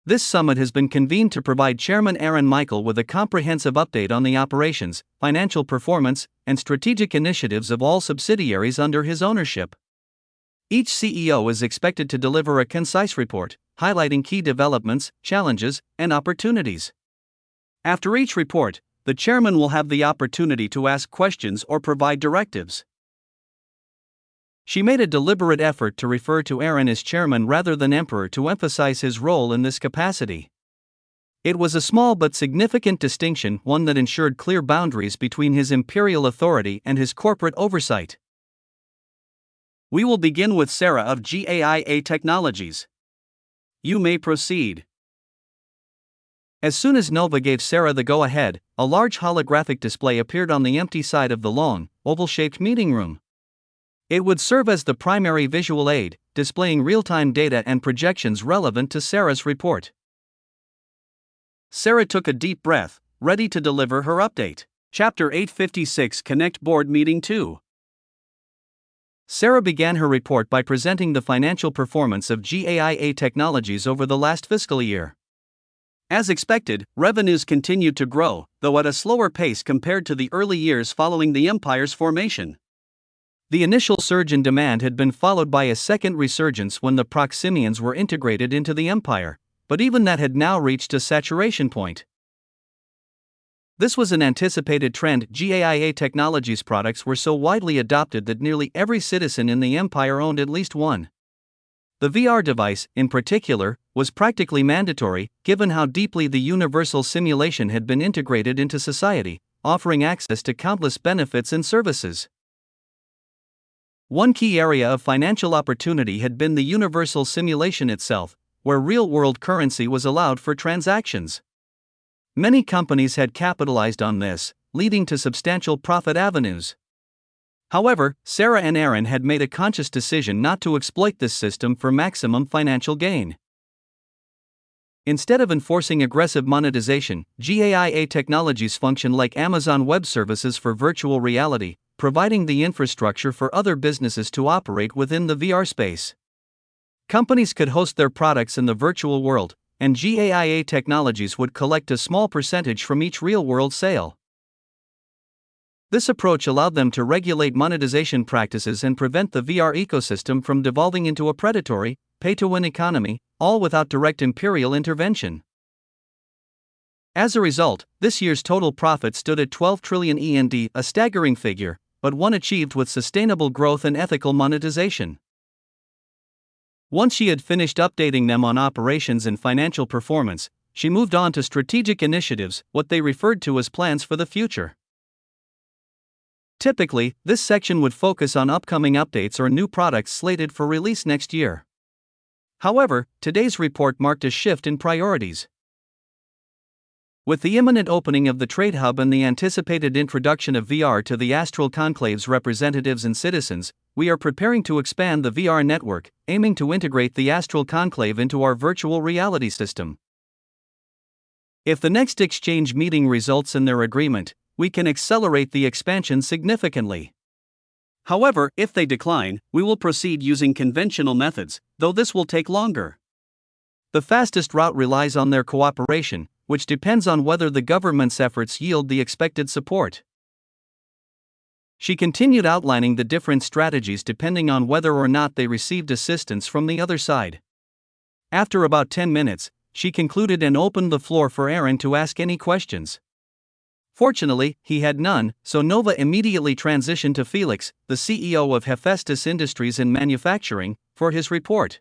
This summit has been convened to provide Chairman Aaron Michael with a comprehensive update on the operations, financial performance, and strategic initiatives of all subsidiaries under his ownership. Each CEO is expected to deliver a concise report, highlighting key developments, challenges, and opportunities. After each report, the chairman will have the opportunity to ask questions or provide directives. She made a deliberate effort to refer to Aaron as chairman rather than emperor to emphasize his role in this capacity. It was a small but significant distinction, one that ensured clear boundaries between his imperial authority and his corporate oversight. We will begin with Sarah of GAIA Technologies. You may proceed. As soon as Nova gave Sarah the go-ahead, a large holographic display appeared on the empty side of the long, oval-shaped meeting room. It would serve as the primary visual aid, displaying real-time data and projections relevant to Sarah's report. Sarah took a deep breath, ready to deliver her update. Chapter 856 Connect Board Meeting 2. Sarah began her report by presenting the financial performance of GAIA Technologies over the last fiscal year. As expected, revenues continued to grow, though at a slower pace compared to the early years following the empire's formation. The initial surge in demand had been followed by a second resurgence when the Proximians were integrated into the empire, but even that had now reached a saturation point. This was an anticipated trend. GAIA Technologies products were so widely adopted that nearly every citizen in the empire owned at least one. The VR device, in particular, was practically mandatory, given how deeply the universal simulation had been integrated into society, offering access to countless benefits and services. One key area of financial opportunity had been the universal simulation itself, where real-world currency was allowed for transactions. Many companies had capitalized on this, leading to substantial profit avenues. However, Sarah and Aaron had made a conscious decision not to exploit this system for maximum financial gain. Instead of enforcing aggressive monetization, GAIA Technologies function like Amazon Web Services for virtual reality, providing the infrastructure for other businesses to operate within the VR space. Companies could host their products in the virtual world, and GAIA Technologies would collect a small percentage from each real-world sale. This approach allowed them to regulate monetization practices and prevent the VR ecosystem from devolving into a predatory, pay-to-win economy, all without direct imperial intervention. As a result, this year's total profit stood at 12 trillion END, a staggering figure, but one achieved with sustainable growth and ethical monetization. Once she had finished updating them on operations and financial performance, she moved on to strategic initiatives, what they referred to as plans for the future. Typically, this section would focus on upcoming updates or new products slated for release next year. However, today's report marked a shift in priorities. With the imminent opening of the Trade Hub and the anticipated introduction of VR to the Astral Conclave's representatives and citizens, we are preparing to expand the VR network, aiming to integrate the Astral Conclave into our virtual reality system. If the next exchange meeting results in their agreement, we can accelerate the expansion significantly. However, if they decline, we will proceed using conventional methods, though this will take longer. The fastest route relies on their cooperation, which depends on whether the government's efforts yield the expected support. She continued outlining the different strategies depending on whether or not they received assistance from the other side. After about 10 minutes, she concluded and opened the floor for Aaron to ask any questions. Fortunately, he had none, so Nova immediately transitioned to Felix, the CEO of Hephaestus Industries in Manufacturing, for his report.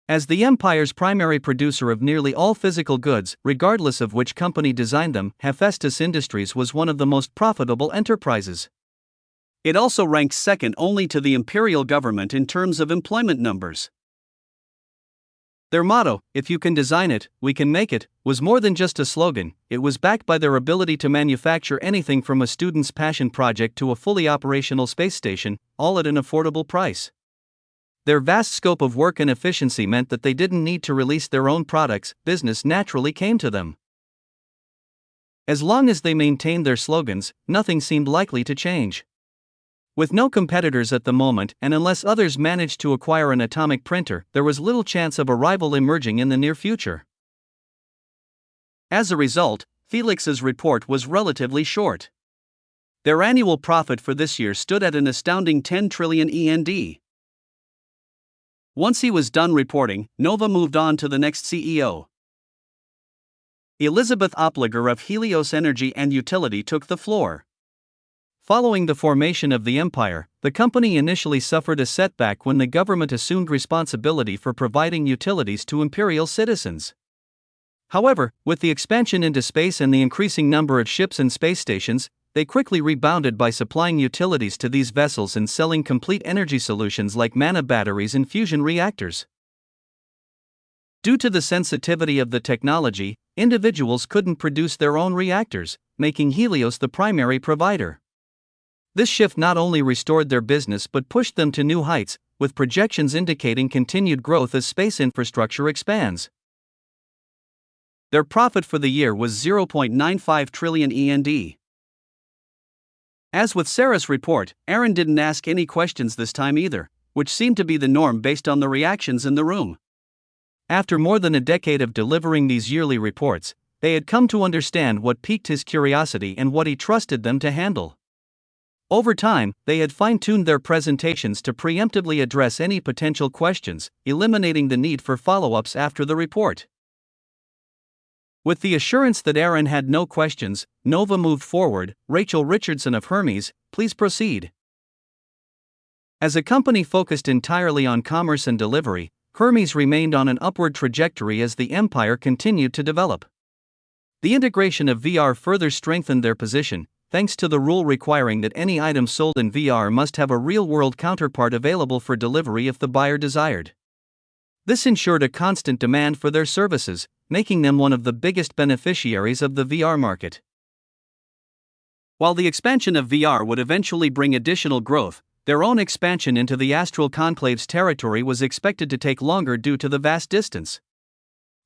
As the Empire's primary producer of nearly all physical goods, regardless of which company designed them, Hephaestus Industries was one of the most profitable enterprises. It also ranks second only to the imperial government in terms of employment numbers. Their motto, "If you can design it, we can make it," was more than just a slogan. It was backed by their ability to manufacture anything from a student's passion project to a fully operational space station, all at an affordable price. Their vast scope of work and efficiency meant that they didn't need to release their own products, business naturally came to them. As long as they maintained their slogans, nothing seemed likely to change. With no competitors at the moment, and unless others managed to acquire an atomic printer, there was little chance of a rival emerging in the near future. As a result, Felix's report was relatively short. Their annual profit for this year stood at an astounding 10 trillion END. Once he was done reporting, Nova moved on to the next CEO. Elizabeth Opliger of Helios Energy and Utility took the floor. Following the formation of the Empire, the company initially suffered a setback when the government assumed responsibility for providing utilities to imperial citizens. However, with the expansion into space and the increasing number of ships and space stations, they quickly rebounded by supplying utilities to these vessels and selling complete energy solutions like mana batteries and fusion reactors. Due to the sensitivity of the technology, individuals couldn't produce their own reactors, making Helios the primary provider. This shift not only restored their business but pushed them to new heights, with projections indicating continued growth as space infrastructure expands. Their profit for the year was 0.95 trillion END. As with Sarah's report, Aaron didn't ask any questions this time either, which seemed to be the norm based on the reactions in the room. After more than a decade of delivering these yearly reports, they had come to understand what piqued his curiosity and what he trusted them to handle. Over time, they had fine-tuned their presentations to preemptively address any potential questions, eliminating the need for follow-ups after the report. With the assurance that Aaron had no questions, Nova moved forward. Rachel Richardson of Hermes, please proceed. As a company focused entirely on commerce and delivery, Hermes remained on an upward trajectory as the empire continued to develop. The integration of VR further strengthened their position, thanks to the rule requiring that any item sold in VR must have a real-world counterpart available for delivery if the buyer desired. This ensured a constant demand for their services, making them one of the biggest beneficiaries of the VR market. While the expansion of VR would eventually bring additional growth, their own expansion into the Astral Conclave's territory was expected to take longer due to the vast distance.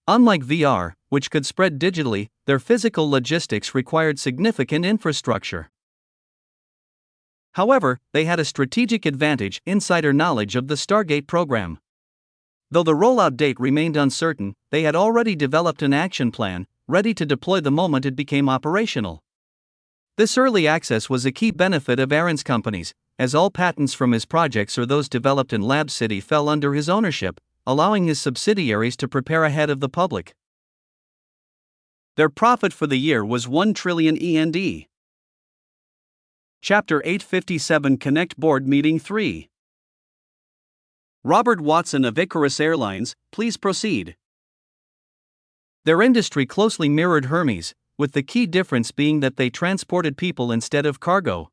Unlike VR, which could spread digitally, their physical logistics required significant infrastructure. However, they had a strategic advantage: insider knowledge of the Stargate program. Though the rollout date remained uncertain, they had already developed an action plan, ready to deploy the moment it became operational. This early access was a key benefit of Aaron's companies, as all patents from his projects or those developed in Lab City fell under his ownership, allowing his subsidiaries to prepare ahead of the public. Their profit for the year was 1 trillion END. Chapter 857 Connect Board Meeting 3. Robert Watson of Icarus Airlines, please proceed. Their industry closely mirrored Hermes, with the key difference being that they transported people instead of cargo.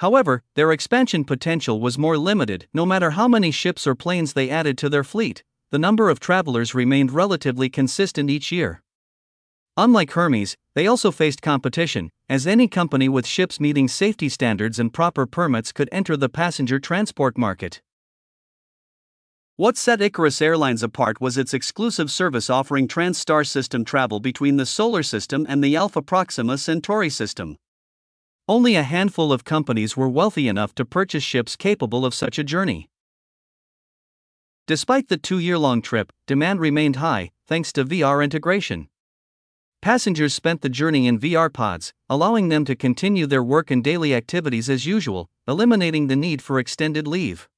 However, their expansion potential was more limited. No matter how many ships or planes they added to their fleet, the number of travelers remained relatively consistent each year. Unlike Hermes, they also faced competition, as any company with ships meeting safety standards and proper permits could enter the passenger transport market. What set Icarus Airlines apart was its exclusive service offering trans-star system travel between the Solar System and the Alpha Proxima Centauri system. Only a handful of companies were wealthy enough to purchase ships capable of such a journey. Despite the 2-year-long trip, demand remained high, thanks to VR integration. Passengers spent the journey in VR pods, allowing them to continue their work and daily activities as usual, eliminating the need for extended leave.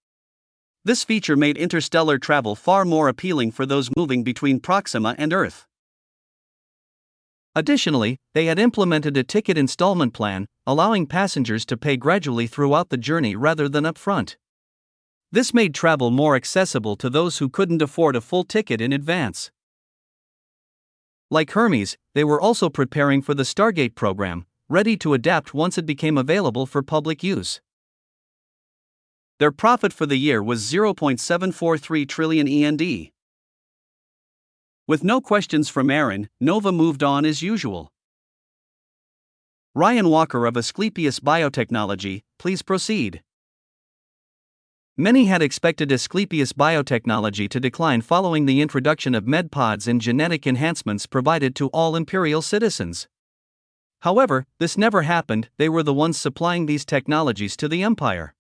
This feature made interstellar travel far more appealing for those moving between Proxima and Earth. Additionally, they had implemented a ticket installment plan, allowing passengers to pay gradually throughout the journey rather than upfront. This made travel more accessible to those who couldn't afford a full ticket in advance. Like Hermes, they were also preparing for the Stargate program, ready to adapt once it became available for public use. Their profit for the year was 0.743 trillion END. With no questions from Aaron, Nova moved on as usual. Ryan Walker of Asclepius Biotechnology, please proceed. Many had expected Asclepius Biotechnology to decline following the introduction of medpods and genetic enhancements provided to all imperial citizens. However, this never happened. They were the ones supplying these technologies to the empire.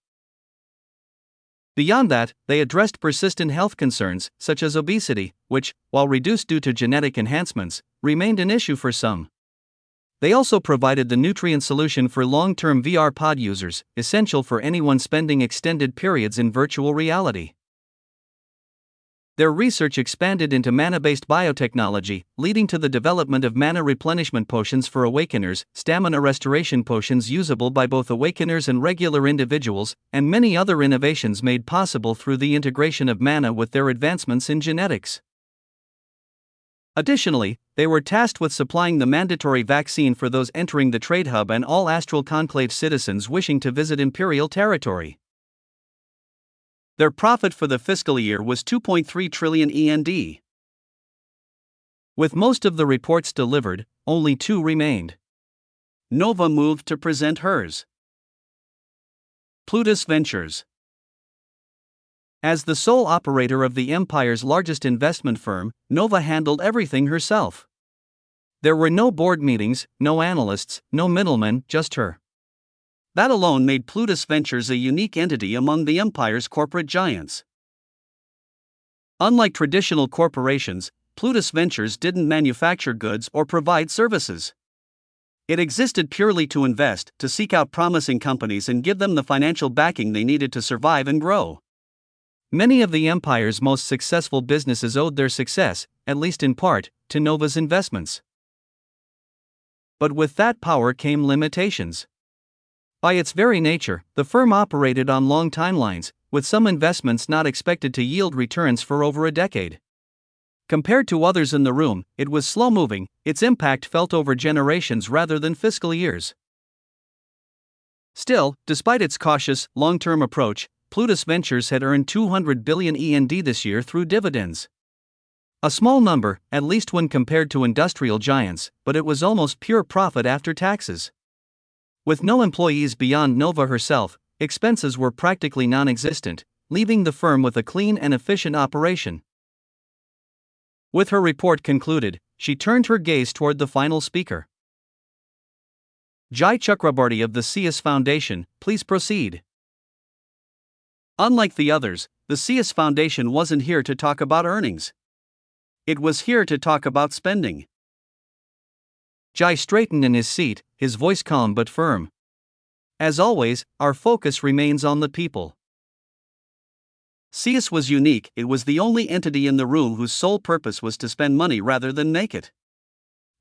Beyond that, they addressed persistent health concerns, such as obesity, which, while reduced due to genetic enhancements, remained an issue for some. They also provided the nutrient solution for long-term VR pod users, essential for anyone spending extended periods in virtual reality. Their research expanded into mana-based biotechnology, leading to the development of mana replenishment potions for awakeners, stamina restoration potions usable by both awakeners and regular individuals, and many other innovations made possible through the integration of mana with their advancements in genetics. Additionally, they were tasked with supplying the mandatory vaccine for those entering the trade hub and all Astral Conclave citizens wishing to visit Imperial territory. Their profit for the fiscal year was 2.3 trillion END. With most of the reports delivered, only 2 remained. Nova moved to present hers. Plutus Ventures. As the sole operator of the empire's largest investment firm, Nova handled everything herself. There were no board meetings, no analysts, no middlemen, just her. That alone made Plutus Ventures a unique entity among the empire's corporate giants. Unlike traditional corporations, Plutus Ventures didn't manufacture goods or provide services. It existed purely to invest, to seek out promising companies and give them the financial backing they needed to survive and grow. Many of the empire's most successful businesses owed their success, at least in part, to Nova's investments. But with that power came limitations. By its very nature, the firm operated on long timelines, with some investments not expected to yield returns for over a decade. Compared to others in the room, it was slow-moving, its impact felt over generations rather than fiscal years. Still, despite its cautious, long-term approach, Plutus Ventures had earned 200 billion END this year through dividends. A small number, at least when compared to industrial giants, but it was almost pure profit after taxes. With no employees beyond Nova herself, expenses were practically non-existent, leaving the firm with a clean and efficient operation. With her report concluded, she turned her gaze toward the final speaker. Jai Chakrabarty of the CS Foundation, please proceed. Unlike the others, the CS Foundation wasn't here to talk about earnings. It was here to talk about spending. Jai straightened in his seat, his voice calm but firm. As always, our focus remains on the people. CS was unique, it was the only entity in the room whose sole purpose was to spend money rather than make it.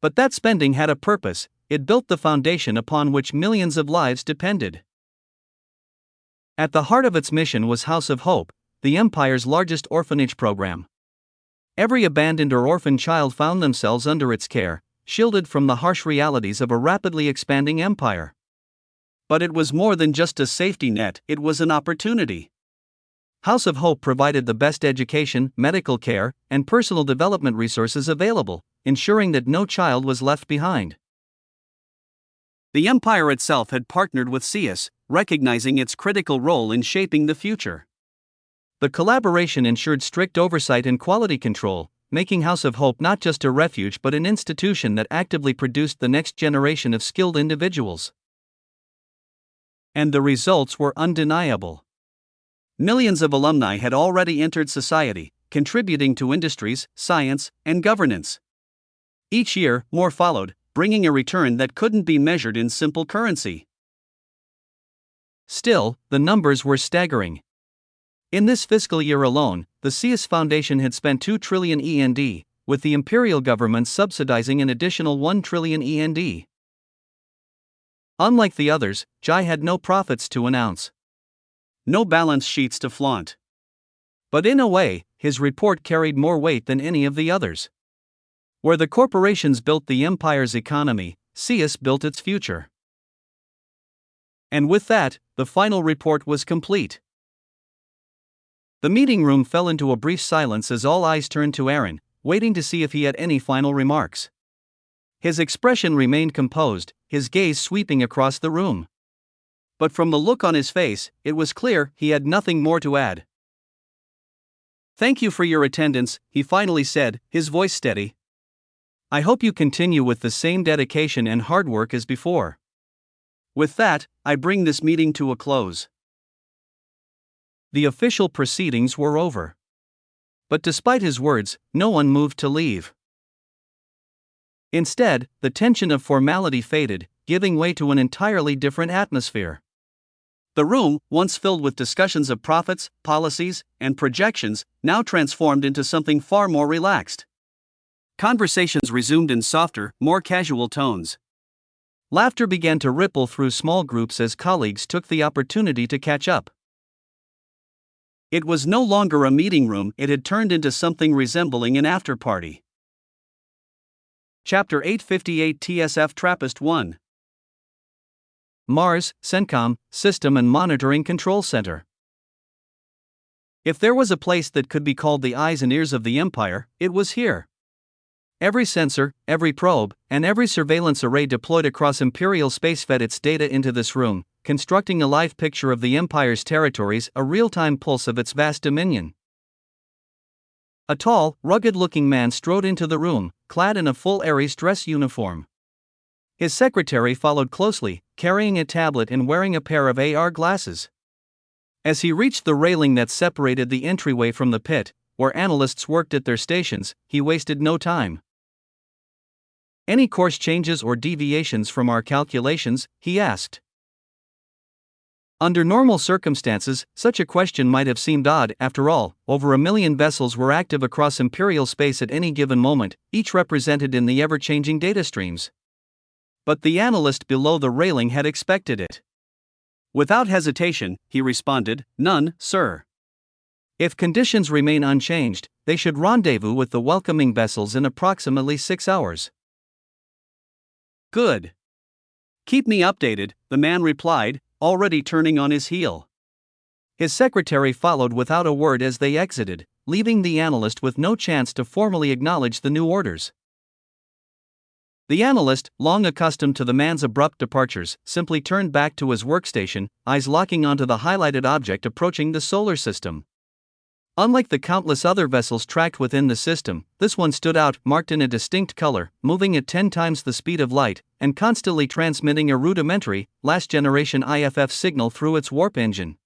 But that spending had a purpose, it built the foundation upon which millions of lives depended. At the heart of its mission was House of Hope, the empire's largest orphanage program. Every abandoned or orphaned child found themselves under its care, shielded from the harsh realities of a rapidly expanding empire. But it was more than just a safety net, it was an opportunity. House of Hope provided the best education, medical care, and personal development resources available, ensuring that no child was left behind. The Empire itself had partnered with CIUS, recognizing its critical role in shaping the future. The collaboration ensured strict oversight and quality control, making House of Hope not just a refuge but an institution that actively produced the next generation of skilled individuals. And the results were undeniable. Millions of alumni had already entered society, contributing to industries, science, and governance. Each year, more followed, bringing a return that couldn't be measured in simple currency. Still, the numbers were staggering. In this fiscal year alone, the CIUS Foundation had spent 2 trillion END, with the imperial government subsidizing an additional 1 trillion END. Unlike the others, Jai had no profits to announce. No balance sheets to flaunt. But in a way, his report carried more weight than any of the others. Where the corporations built the empire's economy, CIUS built its future. And with that, the final report was complete. The meeting room fell into a brief silence as all eyes turned to Aaron, waiting to see if he had any final remarks. His expression remained composed, his gaze sweeping across the room. But from the look on his face, it was clear he had nothing more to add. "Thank you for your attendance," he finally said, his voice steady. "I hope you continue with the same dedication and hard work as before. With that, I bring this meeting to a close." The official proceedings were over. But despite his words, no one moved to leave. Instead, the tension of formality faded, giving way to an entirely different atmosphere. The room, once filled with discussions of profits, policies, and projections, now transformed into something far more relaxed. Conversations resumed in softer, more casual tones. Laughter began to ripple through small groups as colleagues took the opportunity to catch up. It was no longer a meeting room, it had turned into something resembling an after-party. Chapter 858 TSF Trappist 1. Mars, CENTCOM, System and Monitoring Control Center. If there was a place that could be called the eyes and ears of the Empire, it was here. Every sensor, every probe, and every surveillance array deployed across Imperial space fed its data into this room, constructing a live picture of the Empire's territories, a real-time pulse of its vast dominion. A tall, rugged-looking man strode into the room, clad in a full Ares dress uniform. His secretary followed closely, carrying a tablet and wearing a pair of AR glasses. As he reached the railing that separated the entryway from the pit, where analysts worked at their stations, he wasted no time. "Any course changes or deviations from our calculations?" he asked. Under normal circumstances, such a question might have seemed odd. After all, over 1 million vessels were active across Imperial space at any given moment, each represented in the ever-changing data streams. But the analyst below the railing had expected it. Without hesitation, he responded, "None, sir. If conditions remain unchanged, they should rendezvous with the welcoming vessels in approximately 6 hours." "Good. Keep me updated," the man replied, already turning on his heel. His secretary followed without a word as they exited, leaving the analyst with no chance to formally acknowledge the new orders. The analyst, long accustomed to the man's abrupt departures, simply turned back to his workstation, eyes locking onto the highlighted object approaching the solar system. Unlike the countless other vessels tracked within the system, this one stood out, marked in a distinct color, moving at 10 times the speed of light, and constantly transmitting a rudimentary, last-generation IFF signal through its warp engine.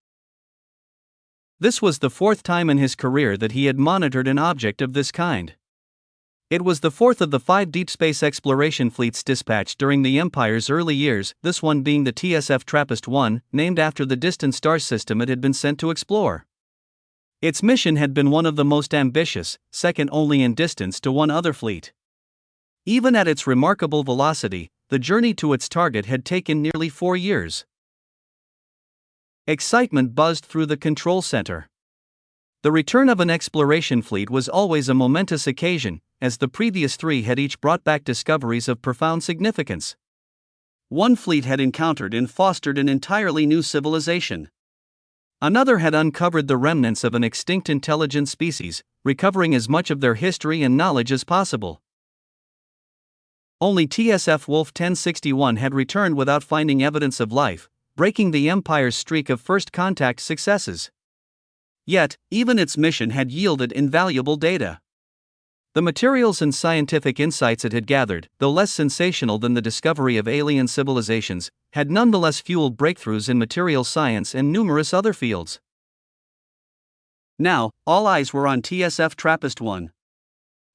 This was the 4th time in his career that he had monitored an object of this kind. It was the 4th of the 5 deep space exploration fleets dispatched during the Empire's early years, this one being the TSF TRAPPIST-1, named after the distant star system it had been sent to explore. Its mission had been one of the most ambitious, second only in distance to one other fleet. Even at its remarkable velocity, the journey to its target had taken nearly 4 years. Excitement buzzed through the control center. The return of an exploration fleet was always a momentous occasion, as the previous 3 had each brought back discoveries of profound significance. One fleet had encountered and fostered an entirely new civilization. Another had uncovered the remnants of an extinct intelligent species, recovering as much of their history and knowledge as possible. Only TSF Wolf 1061 had returned without finding evidence of life, breaking the Empire's streak of first contact successes. Yet, even its mission had yielded invaluable data. The materials and scientific insights it had gathered, though less sensational than the discovery of alien civilizations, had nonetheless fueled breakthroughs in material science and numerous other fields. Now, all eyes were on TSF TRAPPIST-1.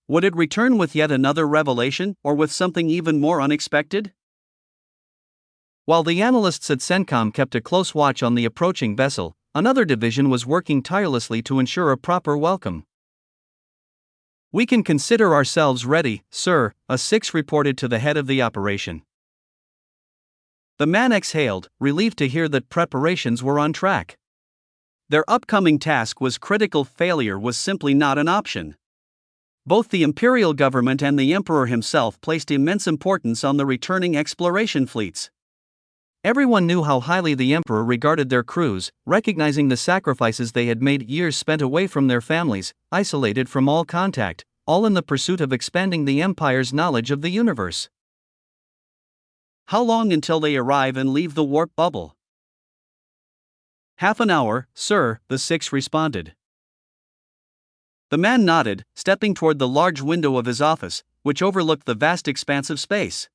Would it return with yet another revelation, or with something even more unexpected? While the analysts at CENTCOM kept a close watch on the approaching vessel, another division was working tirelessly to ensure a proper welcome. "We can consider ourselves ready, sir," a 6 reported to the head of the operation. The man exhaled, relieved to hear that preparations were on track. Their upcoming task was critical. Failure was simply not an option. Both the imperial government and the emperor himself placed immense importance on the returning exploration fleets. Everyone knew how highly the emperor regarded their crews, recognizing the sacrifices they had made, years spent away from their families, isolated from all contact, all in the pursuit of expanding the Empire's knowledge of the universe. "How long until they arrive and leave the warp bubble?" "Half an hour, sir," the 6 responded. The man nodded, stepping toward the large window of his office, which overlooked the vast expanse of space.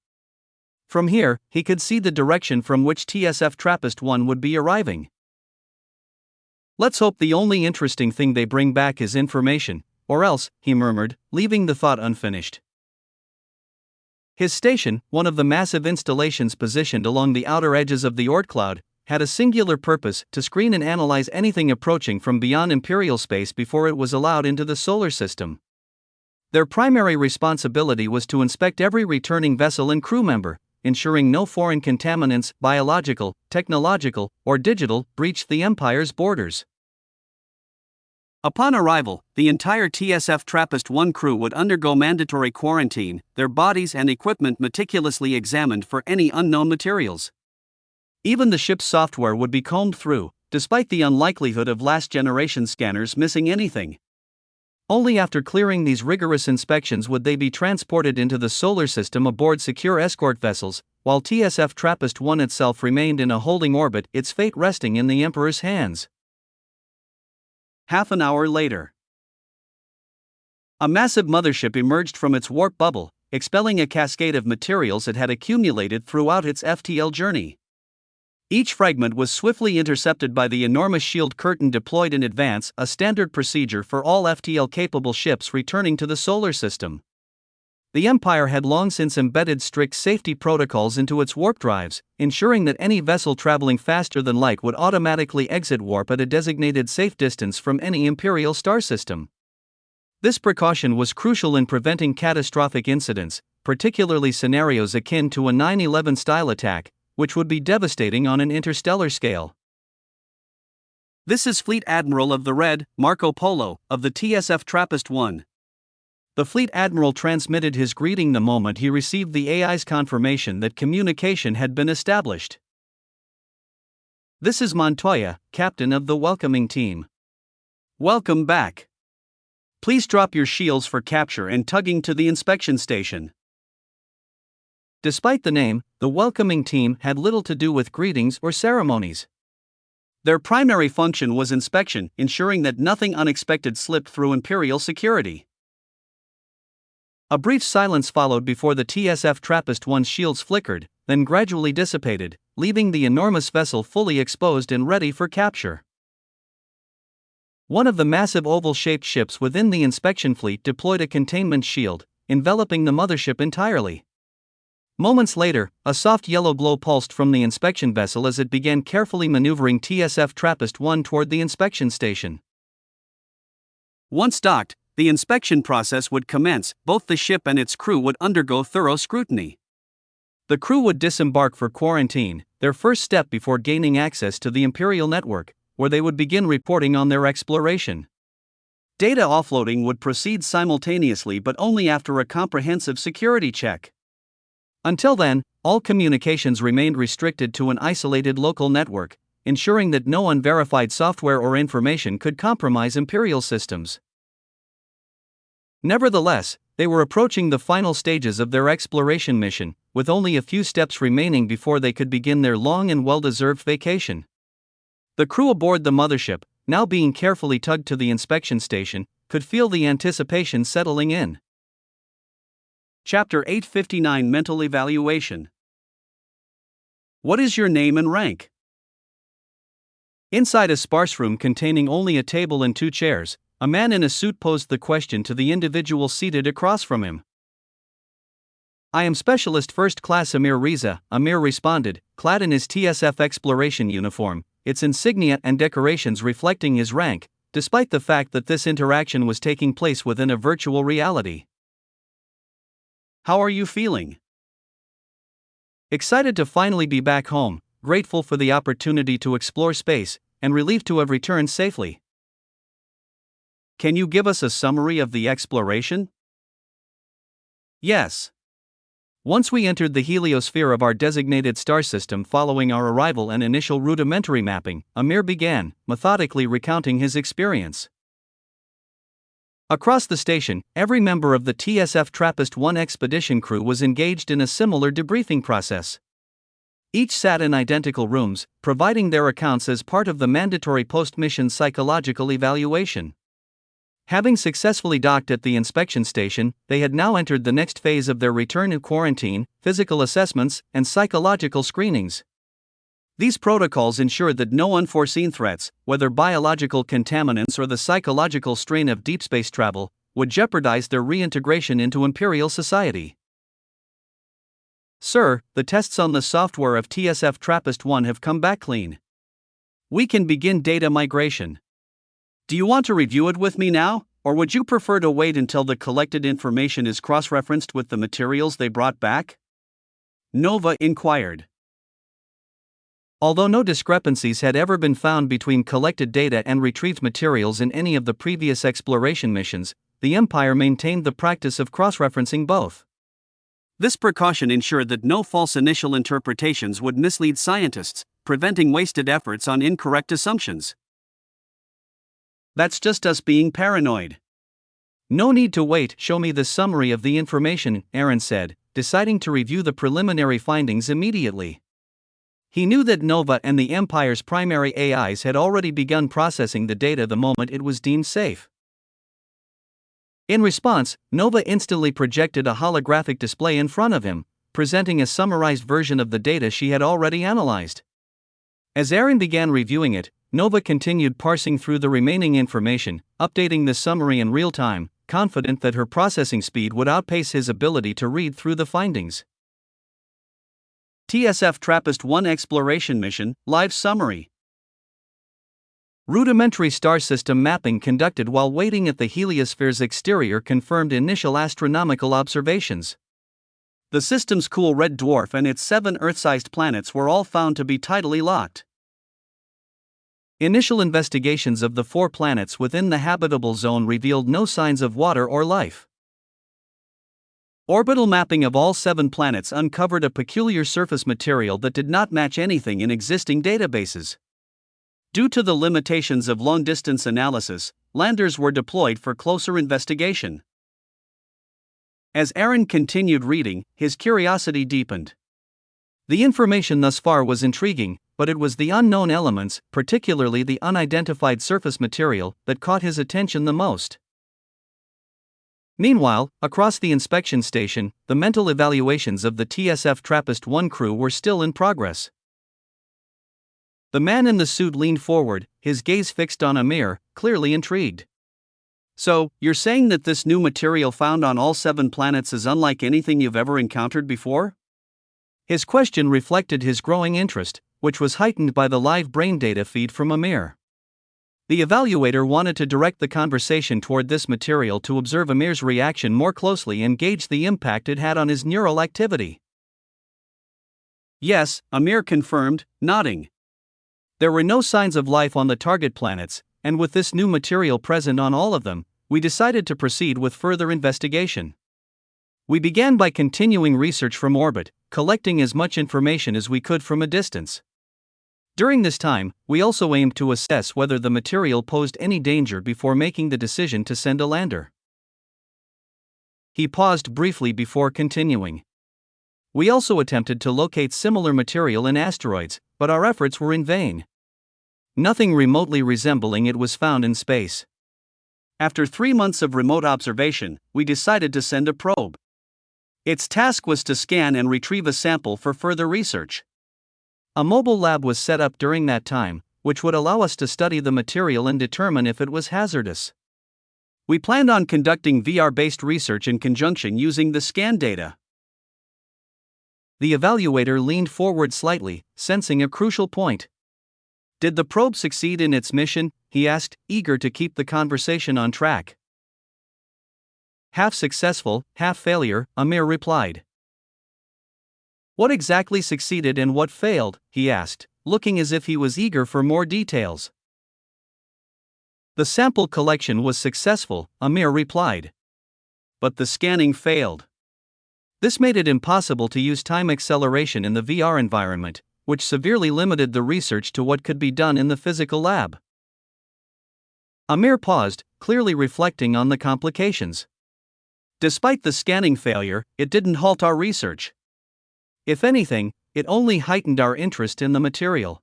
From here, he could see the direction from which TSF TRAPPIST-1 would be arriving. "Let's hope the only interesting thing they bring back is information, or else," he murmured, leaving the thought unfinished. His station, one of the massive installations positioned along the outer edges of the Oort cloud, had a singular purpose: to screen and analyze anything approaching from beyond imperial space before it was allowed into the solar system. Their primary responsibility was to inspect every returning vessel and crew member, ensuring no foreign contaminants, biological, technological, or digital, breached the Empire's borders. Upon arrival, the entire TSF TRAPPIST-1 crew would undergo mandatory quarantine, their bodies and equipment meticulously examined for any unknown materials. Even the ship's software would be combed through, despite the unlikelihood of last-generation scanners missing anything. Only after clearing these rigorous inspections would they be transported into the solar system aboard secure escort vessels, while TSF TRAPPIST-1 itself remained in a holding orbit, its fate resting in the Emperor's hands. Half an hour later, a massive mothership emerged from its warp bubble, expelling a cascade of materials it had accumulated throughout its FTL journey. Each fragment was swiftly intercepted by the enormous shield curtain deployed in advance, a standard procedure for all FTL-capable ships returning to the solar system. The Empire had long since embedded strict safety protocols into its warp drives, ensuring that any vessel traveling faster than light would automatically exit warp at a designated safe distance from any Imperial star system. This precaution was crucial in preventing catastrophic incidents, particularly scenarios akin to a 9/11-style attack, which would be devastating on an interstellar scale. "This is Fleet Admiral of the Red, Marco Polo, of the TSF TRAPPIST-1. The Fleet Admiral transmitted his greeting the moment he received the AI's confirmation that communication had been established. "This is Montoya, Captain of the welcoming team. Welcome back. Please drop your shields for capture and tugging to the inspection station." Despite the name, the welcoming team had little to do with greetings or ceremonies. Their primary function was inspection, ensuring that nothing unexpected slipped through Imperial security. A brief silence followed before the TSF TRAPPIST-1's shields flickered, then gradually dissipated, leaving the enormous vessel fully exposed and ready for capture. One of the massive oval-shaped ships within the inspection fleet deployed a containment shield, enveloping the mothership entirely. Moments later, a soft yellow glow pulsed from the inspection vessel as it began carefully maneuvering TSF TRAPPIST-1 toward the inspection station. Once docked, the inspection process would commence. Both the ship and its crew would undergo thorough scrutiny. The crew would disembark for quarantine, their first step before gaining access to the Imperial network, where they would begin reporting on their exploration. Data offloading would proceed simultaneously but only after a comprehensive security check. Until then, all communications remained restricted to an isolated local network, ensuring that no unverified software or information could compromise Imperial systems. Nevertheless, they were approaching the final stages of their exploration mission, with only a few steps remaining before they could begin their long and well-deserved vacation. The crew aboard the mothership, now being carefully tugged to the inspection station, could feel the anticipation settling in. Chapter 859 Mental Evaluation. What is your name and rank? Inside a sparse room containing only a table and 2 chairs, a man in a suit posed the question to the individual seated across from him. I am Specialist First Class Amir Riza, Amir responded, clad in his TSF exploration uniform, its insignia and decorations reflecting his rank, despite the fact that this interaction was taking place within a virtual reality. How are you feeling? Excited to finally be back home, grateful for the opportunity to explore space, and relieved to have returned safely. Can you give us a summary of the exploration? Yes. Once we entered the heliosphere of our designated star system following our arrival and initial rudimentary mapping, Amir began, methodically recounting his experience. Across the station, every member of the TSF TRAPPIST-1 expedition crew was engaged in a similar debriefing process. Each sat in identical rooms, providing their accounts as part of the mandatory post-mission psychological evaluation. Having successfully docked at the inspection station, they had now entered the next phase of their return to quarantine, physical assessments, and psychological screenings. These protocols ensured that no unforeseen threats, whether biological contaminants or the psychological strain of deep space travel, would jeopardize their reintegration into Imperial society. Sir, the tests on the software of TSF TRAPPIST-1 have come back clean. We can begin data migration. Do you want to review it with me now, or would you prefer to wait until the collected information is cross-referenced with the materials they brought back? Nova inquired. Although no discrepancies had ever been found between collected data and retrieved materials in any of the previous exploration missions, the Empire maintained the practice of cross-referencing both. This precaution ensured that no false initial interpretations would mislead scientists, preventing wasted efforts on incorrect assumptions. That's just us being paranoid. No need to wait, show me the summary of the information, Aaron said, deciding to review the preliminary findings immediately. He knew that Nova and the Empire's primary AIs had already begun processing the data the moment it was deemed safe. In response, Nova instantly projected a holographic display in front of him, presenting a summarized version of the data she had already analyzed. As Aaron began reviewing it, Nova continued parsing through the remaining information, updating the summary in real time, confident that her processing speed would outpace his ability to read through the findings. TSF TRAPPIST-1 Exploration Mission, Live Summary. Rudimentary star system mapping conducted while waiting at the heliosphere's exterior confirmed initial astronomical observations. The system's cool red dwarf and its 7 Earth-sized planets were all found to be tidally locked. Initial investigations of the 4 planets within the habitable zone revealed no signs of water or life. Orbital mapping of all 7 planets uncovered a peculiar surface material that did not match anything in existing databases. Due to the limitations of long-distance analysis, landers were deployed for closer investigation. As Aaron continued reading, his curiosity deepened. The information thus far was intriguing, but it was the unknown elements, particularly the unidentified surface material, that caught his attention the most. Meanwhile, across the inspection station, the mental evaluations of the TSF TRAPPIST-1 crew were still in progress. The man in the suit leaned forward, his gaze fixed on Amir, clearly intrigued. So, you're saying that this new material found on all 7 planets is unlike anything you've ever encountered before? His question reflected his growing interest, which was heightened by the live brain data feed from Amir. The evaluator wanted to direct the conversation toward this material to observe Amir's reaction more closely and gauge the impact it had on his neural activity. Yes, Amir confirmed, nodding. There were no signs of life on the target planets, and with this new material present on all of them, we decided to proceed with further investigation. We began by continuing research from orbit, collecting as much information as we could from a distance. During this time, we also aimed to assess whether the material posed any danger before making the decision to send a lander. he paused briefly before continuing. We also attempted to locate similar material in asteroids, but our efforts were in vain. Nothing remotely resembling it was found in space. After 3 months of remote observation, we decided to send a probe. Its task was to scan and retrieve a sample for further research. A mobile lab was set up during that time, which would allow us to study the material and determine if it was hazardous. We planned on conducting VR-based research in conjunction using the scan data. The evaluator leaned forward slightly, sensing a crucial point. Did the probe succeed in its mission? He asked, eager to keep the conversation on track. Half successful, half failure, Amir replied. What exactly succeeded and what failed? He asked, looking as if he was eager for more details. The sample collection was successful, Amir replied. But the scanning failed. This made it impossible to use time acceleration in the VR environment, which severely limited the research to what could be done in the physical lab. Amir paused, clearly reflecting on the complications. Despite the scanning failure, it didn't halt our research. If anything, it only heightened our interest in the material.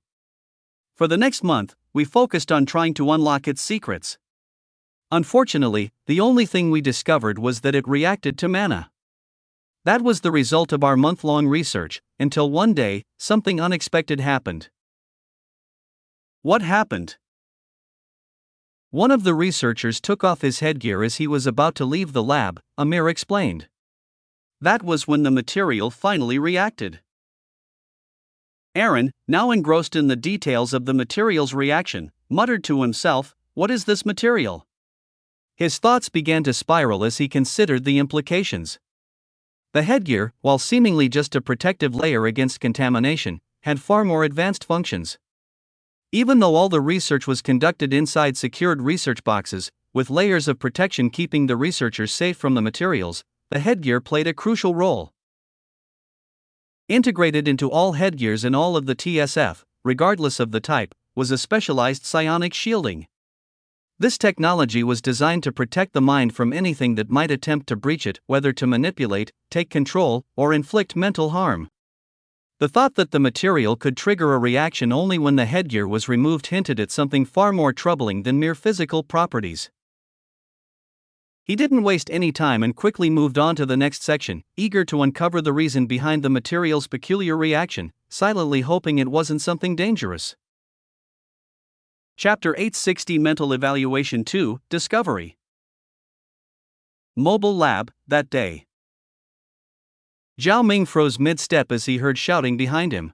For the next month, we focused on trying to unlock its secrets. Unfortunately, the only thing we discovered was that it reacted to mana. That was the result of our month-long research, until one day, something unexpected happened. What happened? One of the researchers took off his headgear as he was about to leave the lab, Amir explained. That was when the material finally reacted. Aaron, now engrossed in the details of the material's reaction, muttered to himself, "What is this material?" His thoughts began to spiral as he considered the implications. The headgear, while seemingly just a protective layer against contamination, had far more advanced functions. Even though all the research was conducted inside secured research boxes, with layers of protection keeping the researchers safe from the materials, the headgear played a crucial role. Integrated into all headgears in all of the TSF, regardless of the type, was a specialized psionic shielding. This technology was designed to protect the mind from anything that might attempt to breach it, whether to manipulate, take control, or inflict mental harm. The thought that the material could trigger a reaction only when the headgear was removed hinted at something far more troubling than mere physical properties. He didn't waste any time and quickly moved on to the next section, eager to uncover the reason behind the material's peculiar reaction, silently hoping it wasn't something dangerous. Chapter 860 Mental Evaluation 2, Discovery. Mobile Lab, that day. Zhao Ming froze mid-step as he heard shouting behind him.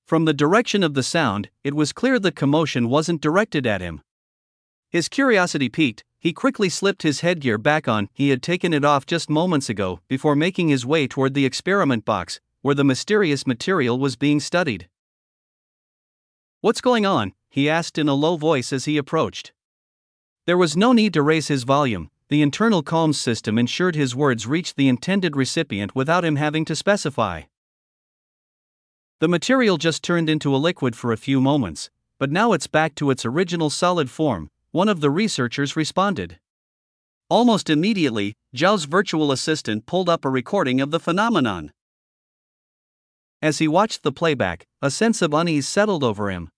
From the direction of the sound, it was clear the commotion wasn't directed at him. His curiosity piqued, he quickly slipped his headgear back on. He had taken it off just moments ago, before making his way toward the experiment box, where the mysterious material was being studied. "What's going on?" he asked in a low voice as he approached. There was no need to raise his volume. The internal comms system ensured his words reached the intended recipient without him having to specify. The material just turned into a liquid for a few moments, but now it's back to its original solid form, one of the researchers responded. Almost immediately, Zhao's virtual assistant pulled up a recording of the phenomenon. As he watched the playback, a sense of unease settled over him.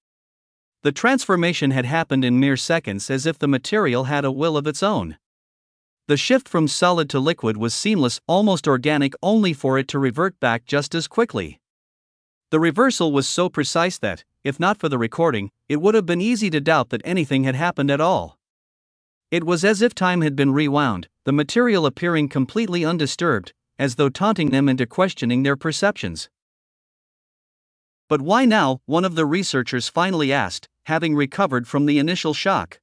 The transformation had happened in mere seconds, as if the material had a will of its own. The shift from solid to liquid was seamless, almost organic, only for it to revert back just as quickly. The reversal was so precise that, if not for the recording, it would have been easy to doubt that anything had happened at all. It was as if time had been rewound, the material appearing completely undisturbed, as though taunting them into questioning their perceptions. "But why now?" one of the researchers finally asked, having recovered from the initial shock.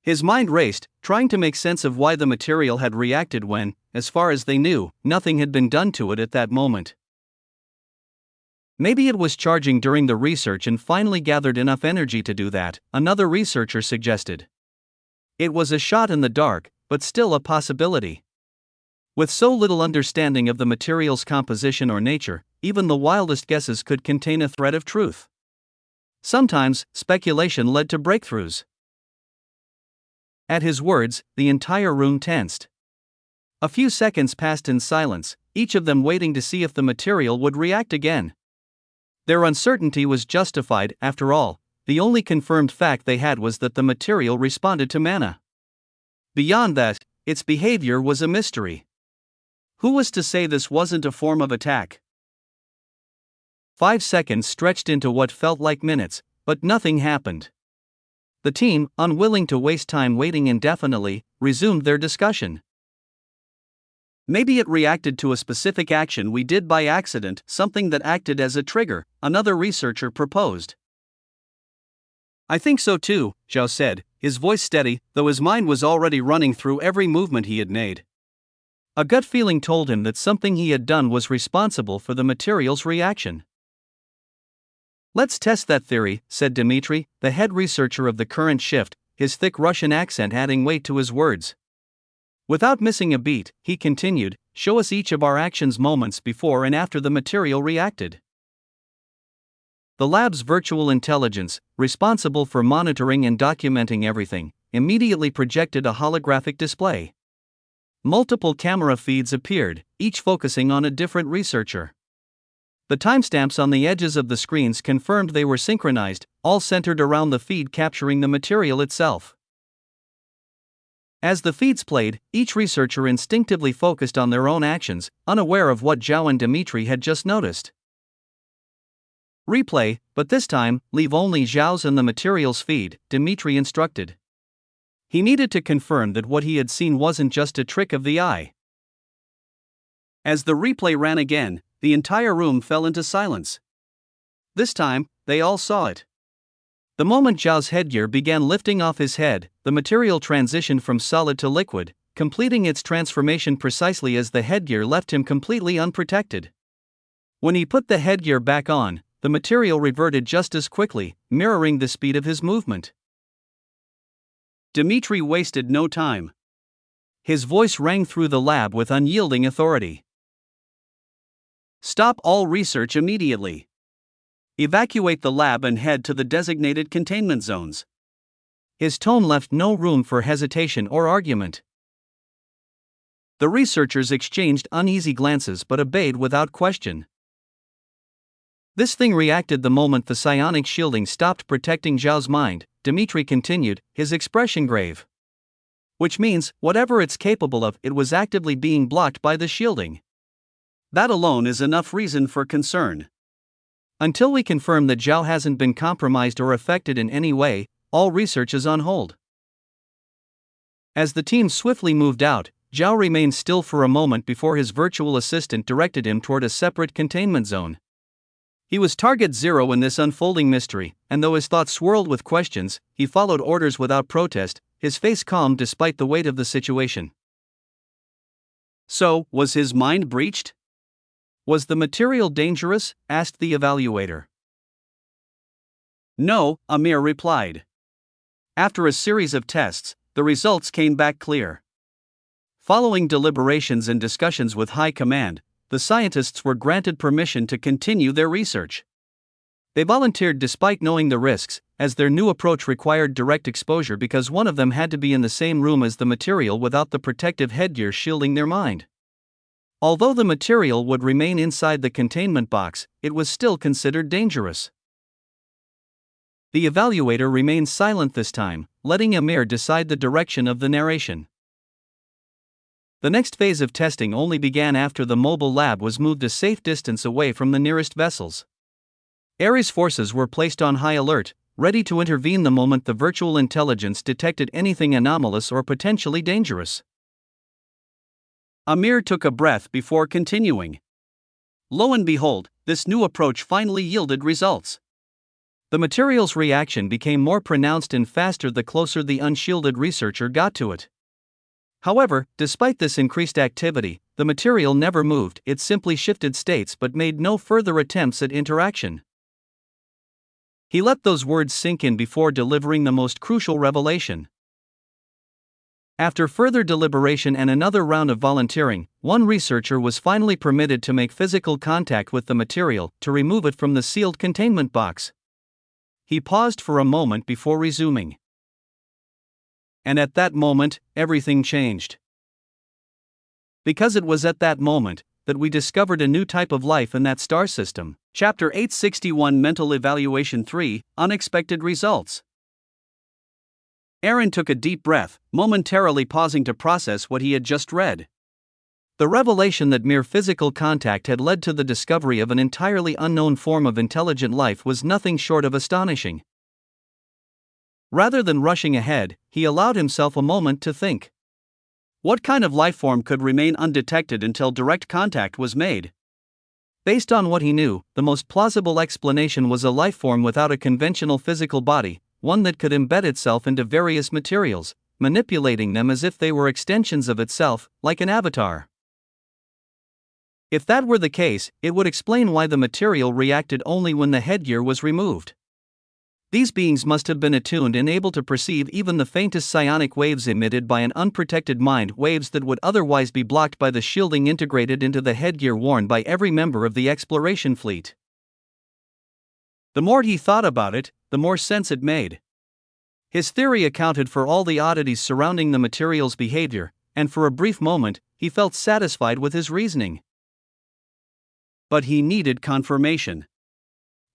His mind raced, trying to make sense of why the material had reacted when, as far as they knew, nothing had been done to it at that moment. Maybe it was charging during the research and finally gathered enough energy to do that, another researcher suggested. It was a shot in the dark, but still a possibility. With so little understanding of the material's composition or nature, even the wildest guesses could contain a thread of truth. Sometimes, speculation led to breakthroughs. At his words, the entire room tensed. A few seconds passed in silence, each of them waiting to see if the material would react again. Their uncertainty was justified, after all. The only confirmed fact they had was that the material responded to mana. Beyond that, its behavior was a mystery. Who was to say this wasn't a form of attack? 5 seconds stretched into what felt like minutes, but nothing happened. The team, unwilling to waste time waiting indefinitely, resumed their discussion. Maybe it reacted to a specific action we did by accident, something that acted as a trigger, another researcher proposed. I think so too, Zhao said, his voice steady, though his mind was already running through every movement he had made. A gut feeling told him that something he had done was responsible for the material's reaction. Let's test that theory, said Dmitri, the head researcher of the current shift, his thick Russian accent adding weight to his words. Without missing a beat, he continued, show us each of our actions moments before and after the material reacted. The lab's virtual intelligence, responsible for monitoring and documenting everything, immediately projected a holographic display. Multiple camera feeds appeared, each focusing on a different researcher. The timestamps on the edges of the screens confirmed they were synchronized, all centered around the feed capturing the material itself. As the feeds played, each researcher instinctively focused on their own actions, unaware of what Zhao and Dmitri had just noticed. Replay, but this time, leave only Zhao's and the material's feed, Dmitri instructed. He needed to confirm that what he had seen wasn't just a trick of the eye. As the replay ran again, the entire room fell into silence. This time, they all saw it. The moment Zhao's headgear began lifting off his head, the material transitioned from solid to liquid, completing its transformation precisely as the headgear left him completely unprotected. When he put the headgear back on, the material reverted just as quickly, mirroring the speed of his movement. Dmitri wasted no time. His voice rang through the lab with unyielding authority. Stop all research immediately. Evacuate the lab and head to the designated containment zones. His tone left no room for hesitation or argument. The researchers exchanged uneasy glances but obeyed without question. This thing reacted the moment the psionic shielding stopped protecting Zhao's mind, Dmitri continued, his expression grave. Which means, whatever it's capable of, it was actively being blocked by the shielding. That alone is enough reason for concern. Until we confirm that Zhao hasn't been compromised or affected in any way, all research is on hold. As the team swiftly moved out, Zhao remained still for a moment before his virtual assistant directed him toward a separate containment zone. He was target zero in this unfolding mystery, and though his thoughts swirled with questions, he followed orders without protest, his face calm despite the weight of the situation. So, was his mind breached? Was the material dangerous? Asked the evaluator. No, Amir replied. After a series of tests, the results came back clear. Following deliberations and discussions with high command, the scientists were granted permission to continue their research. They volunteered despite knowing the risks, as their new approach required direct exposure because one of them had to be in the same room as the material without the protective headgear shielding their mind. Although the material would remain inside the containment box, it was still considered dangerous. The evaluator remained silent this time, letting Amir decide the direction of the narration. The next phase of testing only began after the mobile lab was moved a safe distance away from the nearest vessels. Ares forces were placed on high alert, ready to intervene the moment the virtual intelligence detected anything anomalous or potentially dangerous. Amir took a breath before continuing. Lo and behold, this new approach finally yielded results. The material's reaction became more pronounced and faster the closer the unshielded researcher got to it. However, despite this increased activity, the material never moved, it simply shifted states but made no further attempts at interaction. He let those words sink in before delivering the most crucial revelation. After further deliberation and another round of volunteering, one researcher was finally permitted to make physical contact with the material to remove it from the sealed containment box. He paused for a moment before resuming. And at that moment, everything changed. Because it was at that moment that we discovered a new type of life in that star system. Chapter 861 Mental Evaluation 3 Unexpected Results. Aaron took a deep breath, momentarily pausing to process what he had just read. The revelation that mere physical contact had led to the discovery of an entirely unknown form of intelligent life was nothing short of astonishing. Rather than rushing ahead, he allowed himself a moment to think. What kind of life form could remain undetected until direct contact was made? Based on what he knew, the most plausible explanation was a life form without a conventional physical body, one that could embed itself into various materials, manipulating them as if they were extensions of itself, like an avatar. If that were the case, it would explain why the material reacted only when the headgear was removed. These beings must have been attuned and able to perceive even the faintest psionic waves emitted by an unprotected mind, waves that would otherwise be blocked by the shielding integrated into the headgear worn by every member of the exploration fleet. The more he thought about it, the more sense it made. His theory accounted for all the oddities surrounding the material's behavior, and for a brief moment, he felt satisfied with his reasoning. But he needed confirmation.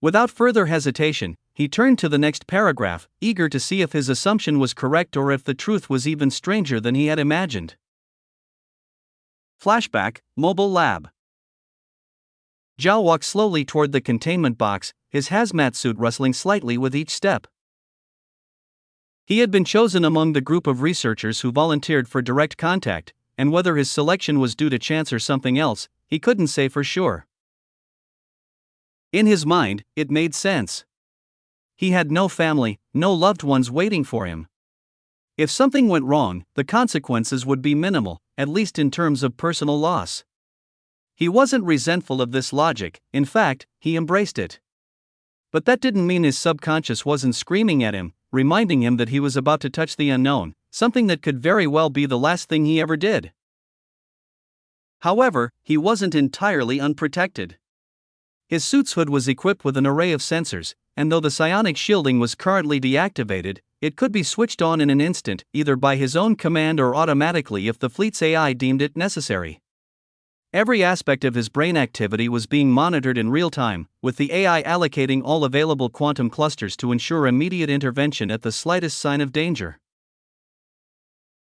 Without further hesitation, he turned to the next paragraph, eager to see if his assumption was correct or if the truth was even stranger than he had imagined. Flashback, Mobile Lab. Zhao walked slowly toward the containment box, his hazmat suit rustling slightly with each step. He had been chosen among the group of researchers who volunteered for direct contact, and whether his selection was due to chance or something else, he couldn't say for sure. In his mind, it made sense. He had no family, no loved ones waiting for him. If something went wrong, the consequences would be minimal, at least in terms of personal loss. He wasn't resentful of this logic, in fact, he embraced it. But that didn't mean his subconscious wasn't screaming at him, reminding him that he was about to touch the unknown, something that could very well be the last thing he ever did. However, he wasn't entirely unprotected. His suit's hood was equipped with an array of sensors, and though the psionic shielding was currently deactivated, it could be switched on in an instant, either by his own command or automatically if the fleet's AI deemed it necessary. Every aspect of his brain activity was being monitored in real time, with the AI allocating all available quantum clusters to ensure immediate intervention at the slightest sign of danger.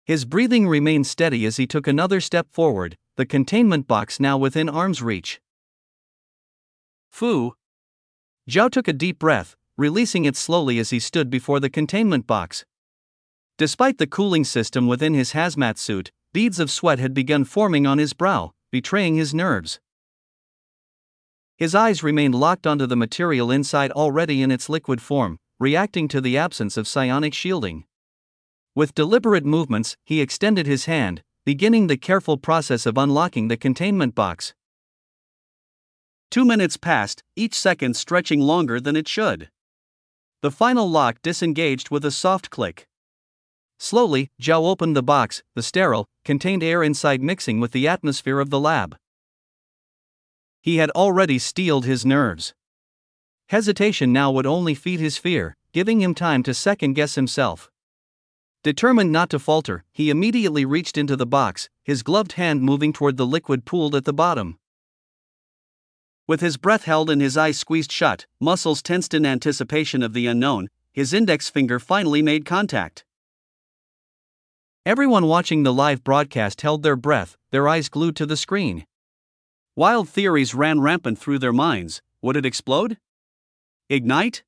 His breathing remained steady as he took another step forward, the containment box now within arm's reach. Fu. Zhao took a deep breath, releasing it slowly as he stood before the containment box. Despite the cooling system within his hazmat suit, beads of sweat had begun forming on his brow, betraying his nerves. His eyes remained locked onto the material inside already in its liquid form, reacting to the absence of psionic shielding. With deliberate movements, he extended his hand, beginning the careful process of unlocking the containment box. 2 minutes passed, each second stretching longer than it should. The final lock disengaged with a soft click. Slowly, Zhao opened the box, the sterile, contained air inside mixing with the atmosphere of the lab. He had already steeled his nerves. Hesitation now would only feed his fear, giving him time to second-guess himself. Determined not to falter, he immediately reached into the box, his gloved hand moving toward the liquid pooled at the bottom. With his breath held and his eyes squeezed shut, muscles tensed in anticipation of the unknown, his index finger finally made contact. Everyone watching the live broadcast held their breath, their eyes glued to the screen. Wild theories ran rampant through their minds. Would it explode? Ignite?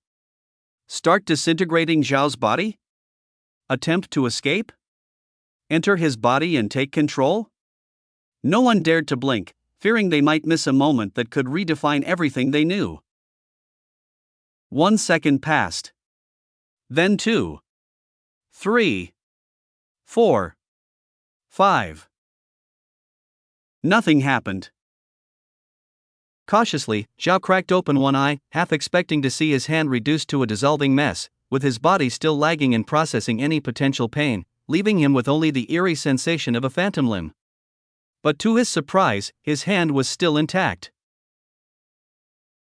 Start disintegrating Zhao's body? Attempt to escape? Enter his body and take control? No one dared to blink, fearing they might miss a moment that could redefine everything they knew. 1 second passed. Then 2. 3. 4. 5. Nothing happened. Cautiously, Zhao cracked open one eye, half expecting to see his hand reduced to a dissolving mess, with his body still lagging in processing any potential pain, leaving him with only the eerie sensation of a phantom limb. But to his surprise, his hand was still intact.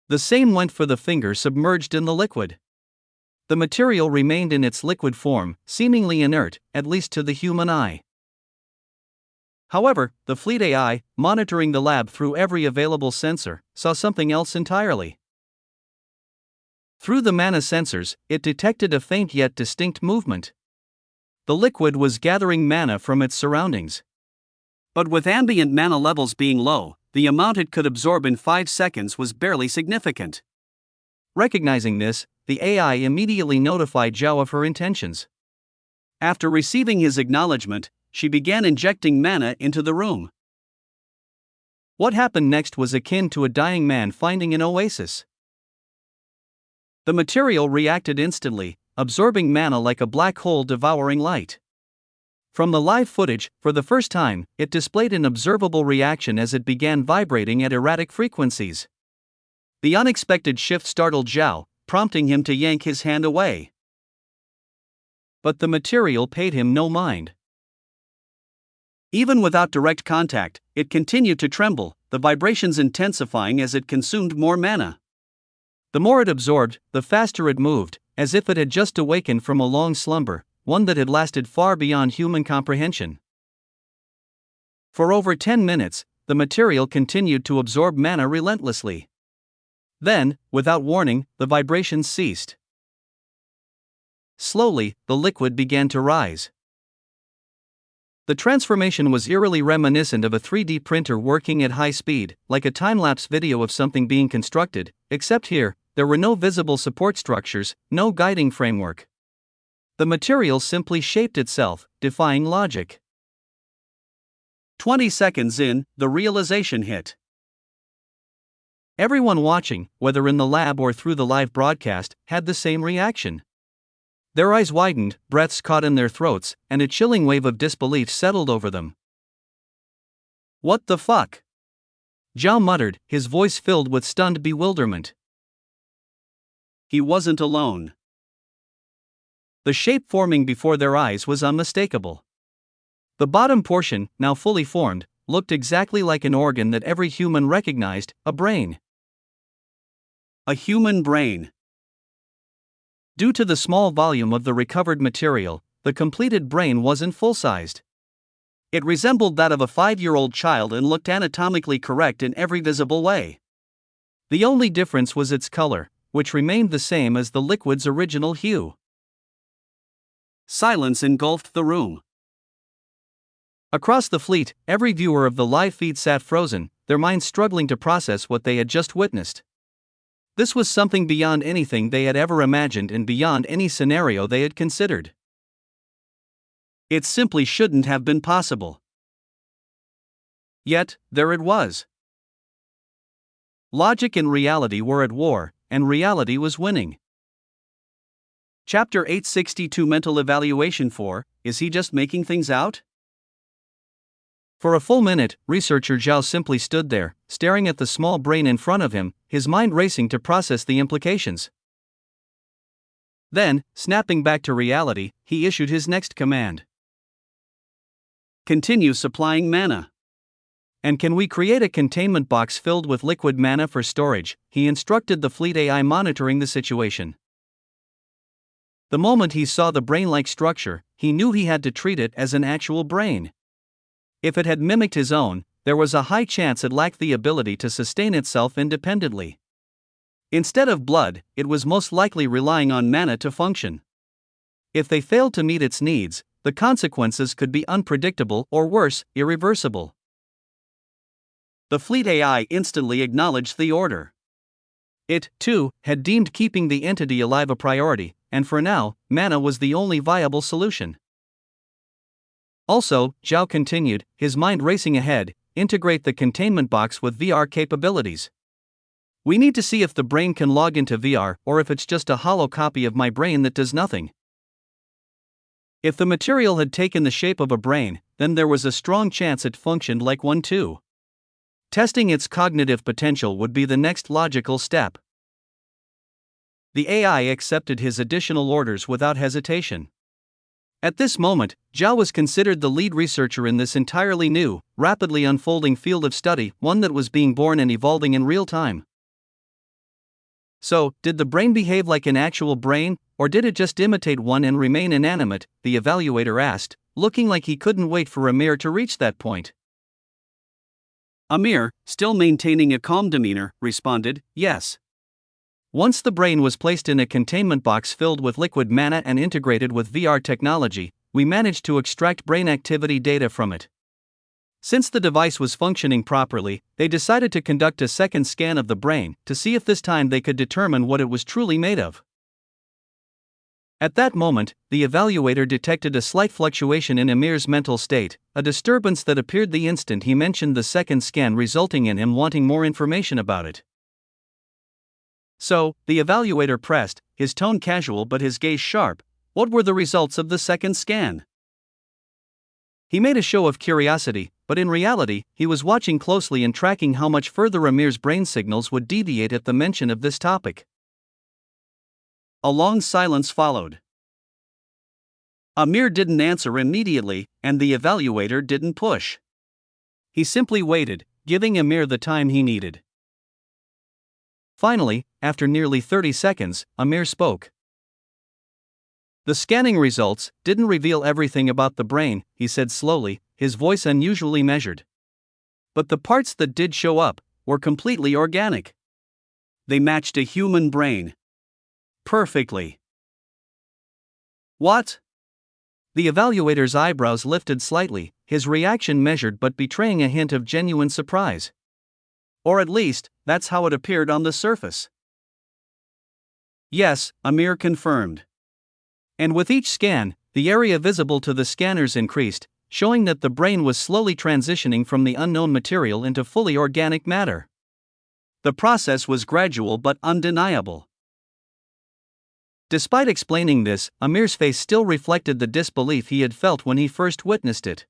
The same went for the finger submerged in the liquid. The material remained in its liquid form, seemingly inert, at least to the human eye. However, the fleet AI, monitoring the lab through every available sensor, saw something else entirely. Through the mana sensors, it detected a faint yet distinct movement. The liquid was gathering mana from its surroundings. But with ambient mana levels being low, the amount it could absorb in 5 seconds was barely significant. Recognizing this, the AI immediately notified Zhao of her intentions. After receiving his acknowledgement, she began injecting mana into the room. What happened next was akin to a dying man finding an oasis. The material reacted instantly, absorbing mana like a black hole devouring light. From the live footage, for the first time, it displayed an observable reaction as it began vibrating at erratic frequencies. The unexpected shift startled Zhao, prompting him to yank his hand away. But the material paid him no mind. Even without direct contact, it continued to tremble, the vibrations intensifying as it consumed more mana. The more it absorbed, the faster it moved, as if it had just awakened from a long slumber, one that had lasted far beyond human comprehension. For over 10 minutes, the material continued to absorb mana relentlessly. Then, without warning, the vibrations ceased. Slowly, the liquid began to rise. The transformation was eerily reminiscent of a 3D printer working at high speed, like a time-lapse video of something being constructed, except here, there were no visible support structures, no guiding framework. The material simply shaped itself, defying logic. 20 seconds in, the realization hit. Everyone watching, whether in the lab or through the live broadcast, had the same reaction. Their eyes widened, breaths caught in their throats, and a chilling wave of disbelief settled over them. "What the fuck?" Zhao muttered, his voice filled with stunned bewilderment. He wasn't alone. The shape forming before their eyes was unmistakable. The bottom portion, now fully formed, looked exactly like an organ that every human recognized, a brain. A human brain. Due to the small volume of the recovered material, the completed brain wasn't full-sized. It resembled that of a 5-year-old child and looked anatomically correct in every visible way. The only difference was its color, which remained the same as the liquid's original hue. Silence engulfed the room. Across the fleet, every viewer of the live feed sat frozen, their minds struggling to process what they had just witnessed. This was something beyond anything they had ever imagined and beyond any scenario they had considered. It simply shouldn't have been possible. Yet, there it was. Logic and reality were at war, and reality was winning. Chapter 862 Mental Evaluation 4, Is he just making things out? For a full minute, researcher Zhao simply stood there, staring at the small brain in front of him, his mind racing to process the implications. Then, snapping back to reality, he issued his next command. Continue supplying mana. And can we create a containment box filled with liquid mana for storage? He instructed the fleet AI monitoring the situation. The moment he saw the brain-like structure, he knew he had to treat it as an actual brain. If it had mimicked his own, there was a high chance it lacked the ability to sustain itself independently. Instead of blood, it was most likely relying on mana to function. If they failed to meet its needs, the consequences could be unpredictable or worse, irreversible. The fleet AI instantly acknowledged the order. It, too, had deemed keeping the entity alive a priority, and for now, mana was the only viable solution. Also, Zhao continued, his mind racing ahead, integrate the containment box with VR capabilities. We need to see if the brain can log into VR or if it's just a hollow copy of my brain that does nothing. If the material had taken the shape of a brain, then there was a strong chance it functioned like one too. Testing its cognitive potential would be the next logical step. The AI accepted his additional orders without hesitation. At this moment, Zhao was considered the lead researcher in this entirely new, rapidly unfolding field of study, one that was being born and evolving in real time. So, did the brain behave like an actual brain, or did it just imitate one and remain inanimate? The evaluator asked, looking like he couldn't wait for Amir to reach that point. Amir, still maintaining a calm demeanor, responded, yes. Once the brain was placed in a containment box filled with liquid manna and integrated with VR technology, we managed to extract brain activity data from it. Since the device was functioning properly, they decided to conduct a second scan of the brain to see if this time they could determine what it was truly made of. At that moment, the evaluator detected a slight fluctuation in Amir's mental state, a disturbance that appeared the instant he mentioned the second scan, resulting in him wanting more information about it. So, the evaluator pressed, his tone casual but his gaze sharp, what were the results of the second scan? He made a show of curiosity, but in reality, he was watching closely and tracking how much further Amir's brain signals would deviate at the mention of this topic. A long silence followed. Amir didn't answer immediately, and the evaluator didn't push. He simply waited, giving Amir the time he needed. Finally, after nearly 30 seconds, Amir spoke. The scanning results didn't reveal everything about the brain, he said slowly, his voice unusually measured. But the parts that did show up were completely organic. They matched a human brain perfectly. What? The evaluator's eyebrows lifted slightly, his reaction measured but betraying a hint of genuine surprise. Or at least, that's how it appeared on the surface. Yes, Amir confirmed. And with each scan, the area visible to the scanners increased, showing that the brain was slowly transitioning from the unknown material into fully organic matter. The process was gradual but undeniable. Despite explaining this, Amir's face still reflected the disbelief he had felt when he first witnessed it.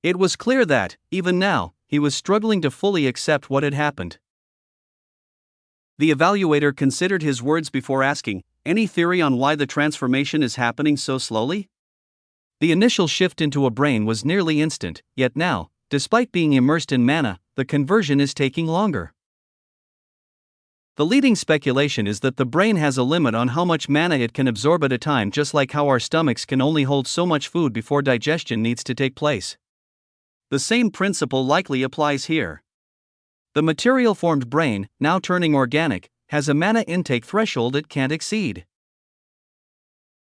It was clear that, even now, he was struggling to fully accept what had happened. The evaluator considered his words before asking, any theory on why the transformation is happening so slowly? The initial shift into a brain was nearly instant, yet now, despite being immersed in manna, the conversion is taking longer. The leading speculation is that the brain has a limit on how much manna it can absorb at a time, just like how our stomachs can only hold so much food before digestion needs to take place. The same principle likely applies here. The material-formed brain, now turning organic, has a manna intake threshold it can't exceed.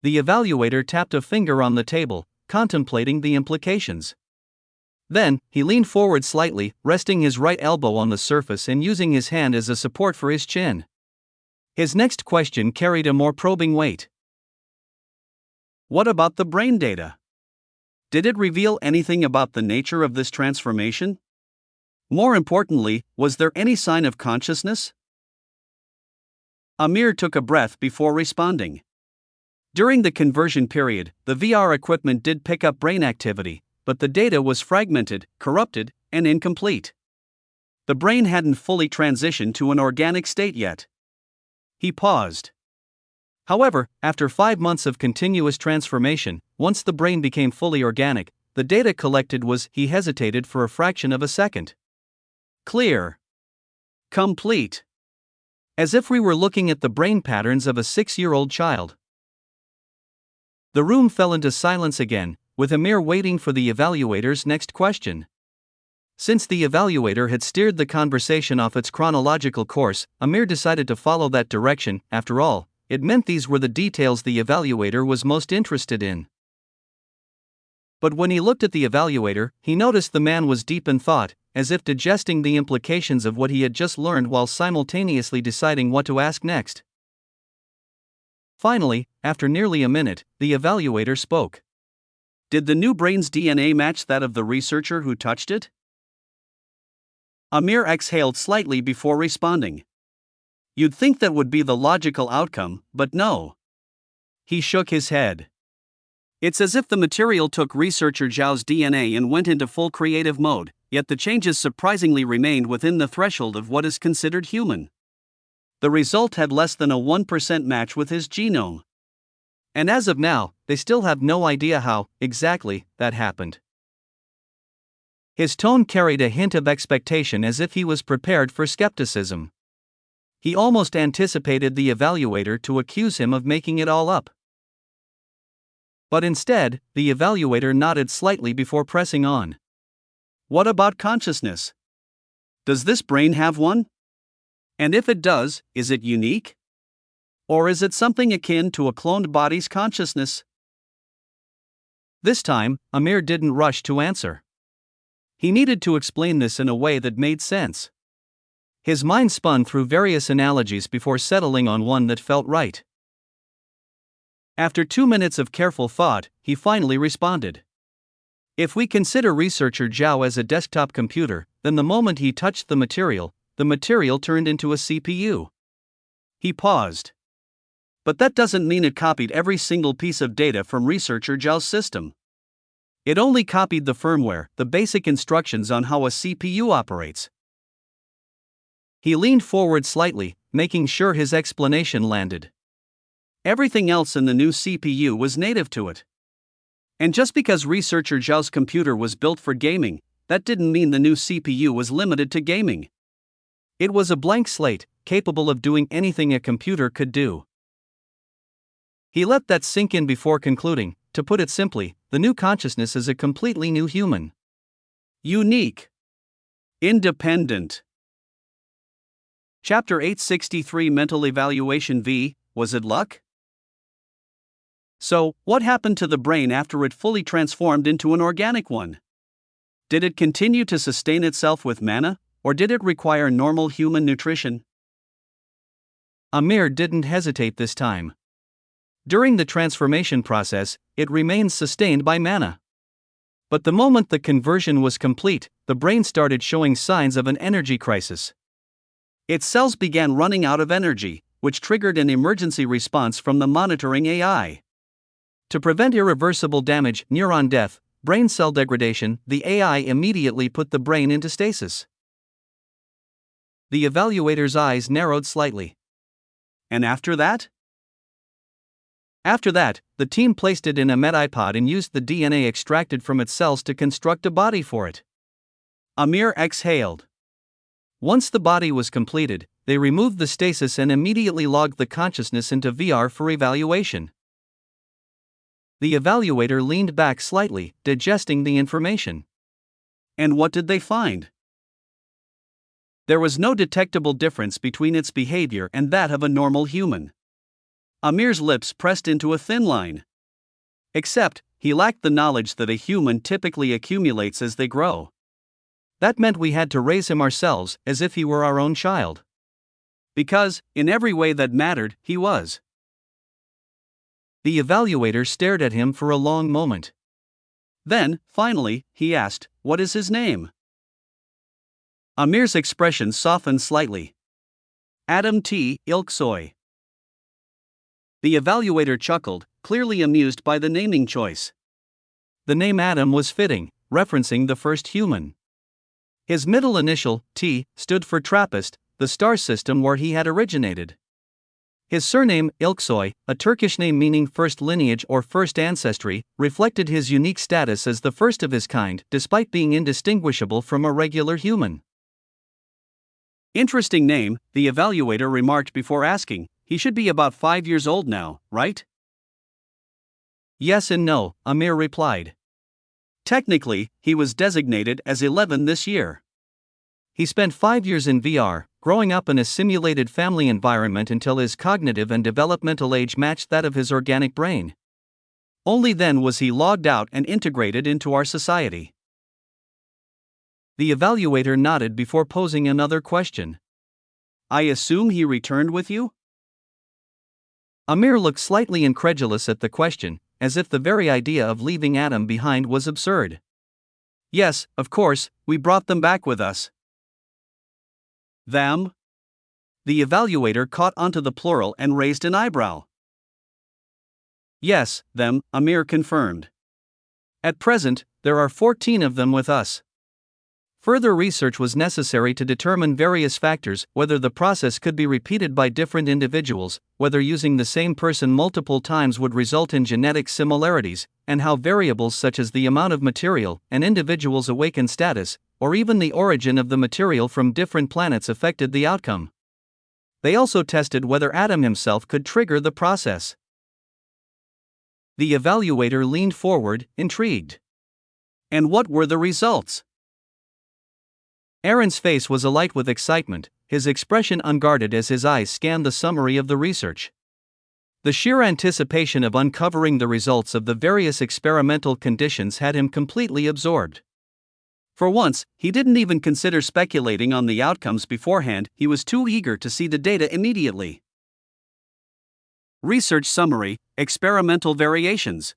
The evaluator tapped a finger on the table, contemplating the implications. Then, he leaned forward slightly, resting his right elbow on the surface and using his hand as a support for his chin. His next question carried a more probing weight. What about the brain data? Did it reveal anything about the nature of this transformation? More importantly, was there any sign of consciousness? Amir took a breath before responding. During the conversion period, the VR equipment did pick up brain activity, but the data was fragmented, corrupted, and incomplete. The brain hadn't fully transitioned to an organic state yet. He paused. However, after 5 months of continuous transformation, once the brain became fully organic, the data collected was, he hesitated for a fraction of a second. Clear. Complete. As if we were looking at the brain patterns of a 6-year-old child. The room fell into silence again, with Amir waiting for the evaluator's next question. Since the evaluator had steered the conversation off its chronological course, Amir decided to follow that direction. After all, it meant these were the details the evaluator was most interested in. But when he looked at the evaluator, he noticed the man was deep in thought, as if digesting the implications of what he had just learned while simultaneously deciding what to ask next. Finally, after nearly a minute, the evaluator spoke. Did the new brain's DNA match that of the researcher who touched it? Amir exhaled slightly before responding. You'd think that would be the logical outcome, but no. He shook his head. It's as if the material took researcher Zhao's DNA and went into full creative mode, yet the changes surprisingly remained within the threshold of what is considered human. The result had less than a 1% match with his genome. And as of now, they still have no idea how, exactly, that happened. His tone carried a hint of expectation, as if he was prepared for skepticism. He almost anticipated the evaluator to accuse him of making it all up. But instead, the evaluator nodded slightly before pressing on. What about consciousness? Does this brain have one? And if it does, is it unique? Or is it something akin to a cloned body's consciousness? This time, Amir didn't rush to answer. He needed to explain this in a way that made sense. His mind spun through various analogies before settling on one that felt right. After 2 minutes of careful thought, he finally responded. If we consider researcher Zhao as a desktop computer, then the moment he touched the material turned into a CPU. He paused. But that doesn't mean it copied every single piece of data from researcher Zhao's system. It only copied the firmware, the basic instructions on how a CPU operates. He leaned forward slightly, making sure his explanation landed. Everything else in the new CPU was native to it. And just because researcher Zhao's computer was built for gaming, that didn't mean the new CPU was limited to gaming. It was a blank slate, capable of doing anything a computer could do. He let that sink in before concluding. To put it simply, the new consciousness is a completely new human. Unique. Independent. Chapter 863 Mental Evaluation V. Was it luck? So, what happened to the brain after it fully transformed into an organic one? Did it continue to sustain itself with mana, or did it require normal human nutrition? Amir didn't hesitate this time. During the transformation process, it remained sustained by mana. But the moment the conversion was complete, the brain started showing signs of an energy crisis. Its cells began running out of energy, which triggered an emergency response from the monitoring AI. To prevent irreversible damage, neuron death, brain cell degradation, the AI immediately put the brain into stasis. The evaluator's eyes narrowed slightly. And after that? After that, the team placed it in a medipod and used the DNA extracted from its cells to construct a body for it. Amir exhaled. Once the body was completed, they removed the stasis and immediately logged the consciousness into VR for evaluation. The evaluator leaned back slightly, digesting the information. And what did they find? There was no detectable difference between its behavior and that of a normal human. Amir's lips pressed into a thin line. Except, he lacked the knowledge that a human typically accumulates as they grow. That meant we had to raise him ourselves, as if he were our own child. Because, in every way that mattered, he was. The evaluator stared at him for a long moment. Then, finally, he asked, "What is his name?" Amir's expression softened slightly. Adam T. Ilksoy. The evaluator chuckled, clearly amused by the naming choice. The name Adam was fitting, referencing the first human. His middle initial, T, stood for Trappist, the star system where he had originated. His surname, Ilksoy, a Turkish name meaning first lineage or first ancestry, reflected his unique status as the first of his kind, despite being indistinguishable from a regular human. Interesting name, the evaluator remarked before asking. He should be about 5 years old now, right? Yes and no, Amir replied. Technically, he was designated as 11 this year. He spent 5 years in VR, growing up in a simulated family environment until his cognitive and developmental age matched that of his organic brain. Only then was he logged out and integrated into our society. The evaluator nodded before posing another question. I assume he returned with you? Amir looked slightly incredulous at the question, as if the very idea of leaving Adam behind was absurd. Yes, of course, we brought them back with us. Them? The evaluator caught onto the plural and raised an eyebrow. Yes, them, Amir confirmed. At present, there are 14 of them with us. Further research was necessary to determine various factors, whether the process could be repeated by different individuals, whether using the same person multiple times would result in genetic similarities, and how variables such as the amount of material, an individual's awakened status, or even the origin of the material from different planets affected the outcome. They also tested whether Adam himself could trigger the process. The evaluator leaned forward, intrigued. And what were the results? Aaron's face was alight with excitement, his expression unguarded as his eyes scanned the summary of the research. The sheer anticipation of uncovering the results of the various experimental conditions had him completely absorbed. For once, he didn't even consider speculating on the outcomes beforehand, he was too eager to see the data immediately. Research summary: experimental variations.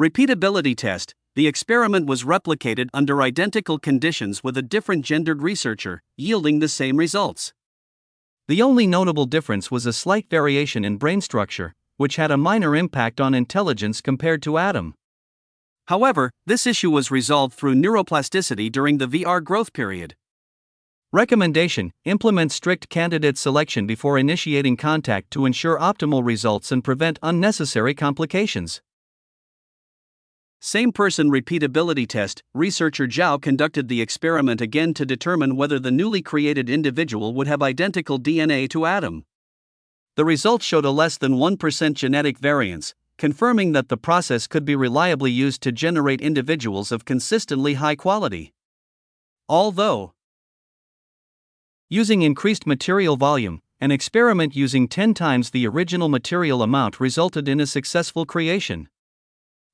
Repeatability test: the experiment was replicated under identical conditions with a different gendered researcher, yielding the same results. The only notable difference was a slight variation in brain structure, which had a minor impact on intelligence compared to Adam. However, this issue was resolved through neuroplasticity during the VR growth period. Recommendation: implement strict candidate selection before initiating contact to ensure optimal results and prevent unnecessary complications. Same person repeatability test: researcher Zhao conducted the experiment again to determine whether the newly created individual would have identical DNA to Adam. The results showed a less than 1% genetic variance, confirming that the process could be reliably used to generate individuals of consistently high quality. Although, using increased material volume, an experiment using 10 times the original material amount resulted in a successful creation.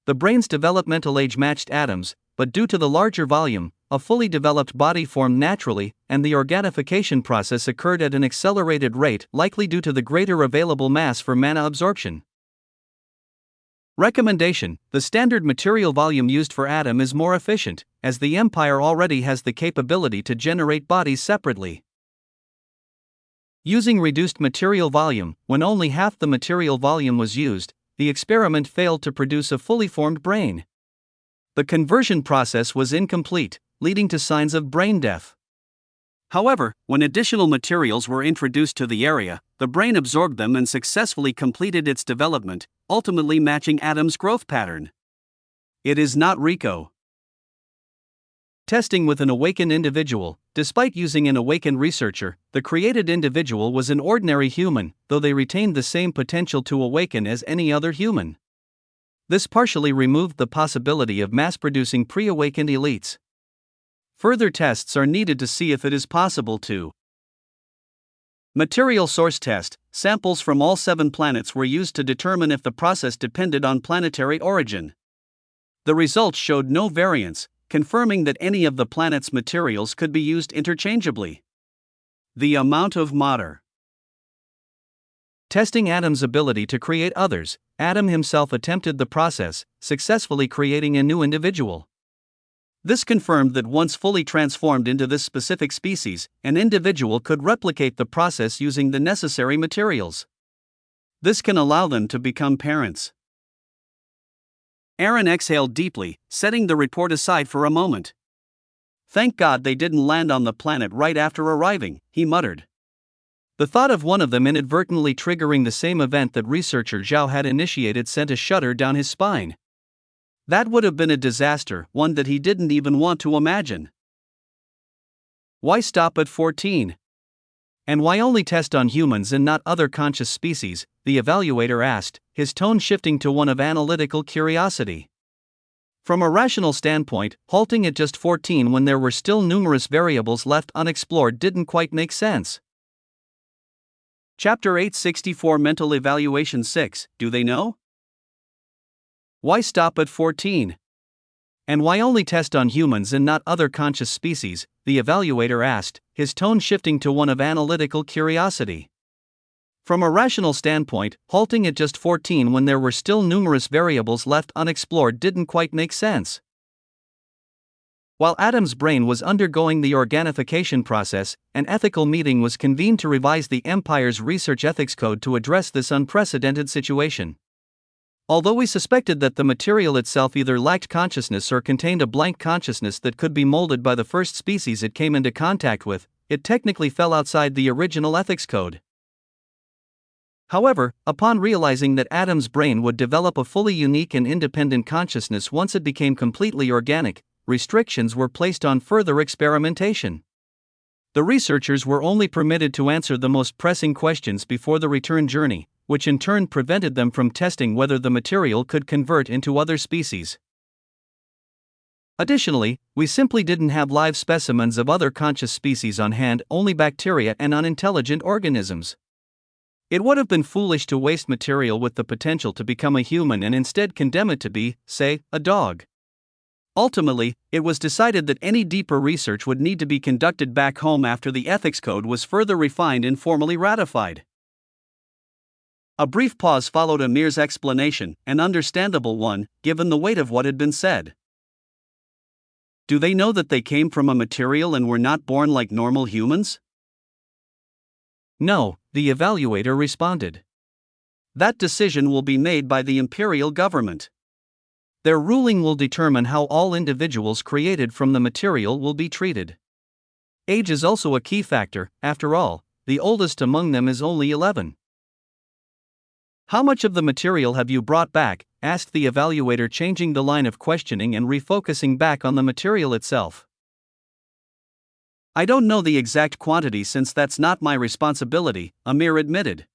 The brain's developmental age matched Adam's, but due to the larger volume, a fully developed body formed naturally, and the organification process occurred at an accelerated rate, likely due to the greater available mass for mana absorption. Recommendation: the standard material volume used for Adam is more efficient, as the Empire already has the capability to generate bodies separately. Using reduced material volume, when only half the material volume was used, the experiment failed to produce a fully formed brain. The conversion process was incomplete, leading to signs of brain death. However, when additional materials were introduced to the area, the brain absorbed them and successfully completed its development, ultimately matching Adam's growth pattern. It is not Rico. Testing with an awakened individual: despite using an awakened researcher, the created individual was an ordinary human, though they retained the same potential to awaken as any other human. This partially removed the possibility of mass-producing pre-awakened elites. Further tests are needed to see if it is possible to. Material source test: samples from all 7 planets were used to determine if the process depended on planetary origin. The results showed no variance, confirming that any of the planet's materials could be used interchangeably. The amount of matter. Testing Adam's ability to create others, Adam himself attempted the process, successfully creating a new individual. This confirmed that once fully transformed into this specific species, an individual could replicate the process using the necessary materials. This can allow them to become parents. Aaron exhaled deeply, setting the report aside for a moment. "Thank God they didn't land on the planet right after arriving," he muttered. The thought of one of them inadvertently triggering the same event that researcher Zhao had initiated sent a shudder down his spine. That would have been a disaster, one that he didn't even want to imagine. Why stop at 14? And why only test on humans and not other conscious species? The evaluator asked, his tone shifting to one of analytical curiosity. From a rational standpoint, halting at just 14 when there were still numerous variables left unexplored didn't quite make sense. Chapter 864 Mental Evaluation 6, Do They Know? Why stop at 14? And why only test on humans and not other conscious species? The evaluator asked, his tone shifting to one of analytical curiosity. From a rational standpoint, halting at just 14 when there were still numerous variables left unexplored didn't quite make sense. While Adam's brain was undergoing the organification process, an ethical meeting was convened to revise the Empire's research ethics code to address this unprecedented situation. Although we suspected that the material itself either lacked consciousness or contained a blank consciousness that could be molded by the first species it came into contact with, it technically fell outside the original ethics code. However, upon realizing that Adam's brain would develop a fully unique and independent consciousness once it became completely organic, restrictions were placed on further experimentation. The researchers were only permitted to answer the most pressing questions before the return journey, which in turn prevented them from testing whether the material could convert into other species. Additionally, we simply didn't have live specimens of other conscious species on hand, only bacteria and unintelligent organisms. It would have been foolish to waste material with the potential to become a human and instead condemn it to be, say, a dog. Ultimately, it was decided that any deeper research would need to be conducted back home after the ethics code was further refined and formally ratified. A brief pause followed Amir's explanation, an understandable one, given the weight of what had been said. Do they know that they came from a material and were not born like normal humans? No, the evaluator responded. That decision will be made by the imperial government. Their ruling will determine how all individuals created from the material will be treated. Age is also a key factor, after all, the oldest among them is only 11. How much of the material have you brought back? Asked the evaluator, changing the line of questioning and refocusing back on the material itself. I don't know the exact quantity since that's not my responsibility, Amir admitted.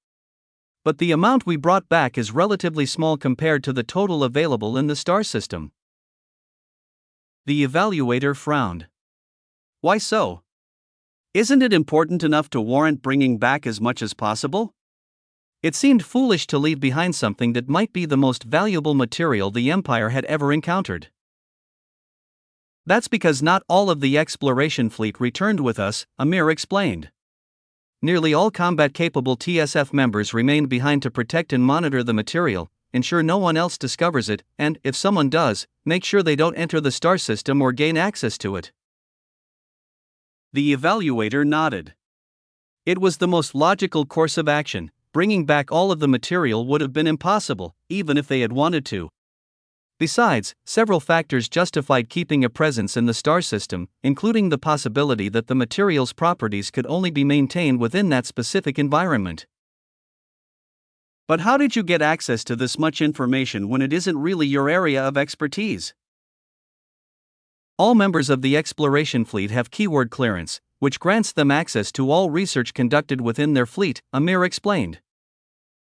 But the amount we brought back is relatively small compared to the total available in the star system. The evaluator frowned. Why so? Isn't it important enough to warrant bringing back as much as possible? It seemed foolish to leave behind something that might be the most valuable material the Empire had ever encountered. That's because not all of the exploration fleet returned with us, Amir explained. Nearly all combat-capable TSF members remained behind to protect and monitor the material, ensure no one else discovers it, and, if someone does, make sure they don't enter the star system or gain access to it. The evaluator nodded. It was the most logical course of action. Bringing back all of the material would have been impossible, even if they had wanted to. Besides, several factors justified keeping a presence in the star system, including the possibility that the material's properties could only be maintained within that specific environment. But how did you get access to this much information when it isn't really your area of expertise? All members of the exploration fleet have keyword clearance, which grants them access to all research conducted within their fleet, Amir explained.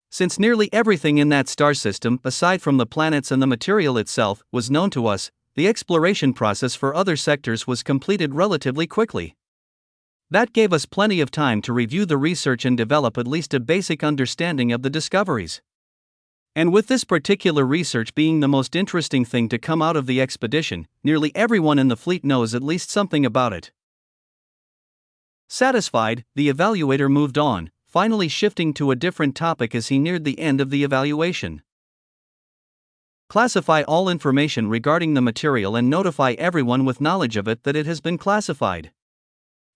Since nearly everything in that star system, aside from the planets and the material itself, was known to us, the exploration process for other sectors was completed relatively quickly. That gave us plenty of time to review the research and develop at least a basic understanding of the discoveries. And with this particular research being the most interesting thing to come out of the expedition, nearly everyone in the fleet knows at least something about it. Satisfied, the evaluator moved on, finally shifting to a different topic as he neared the end of the evaluation. Classify all information regarding the material and notify everyone with knowledge of it that it has been classified.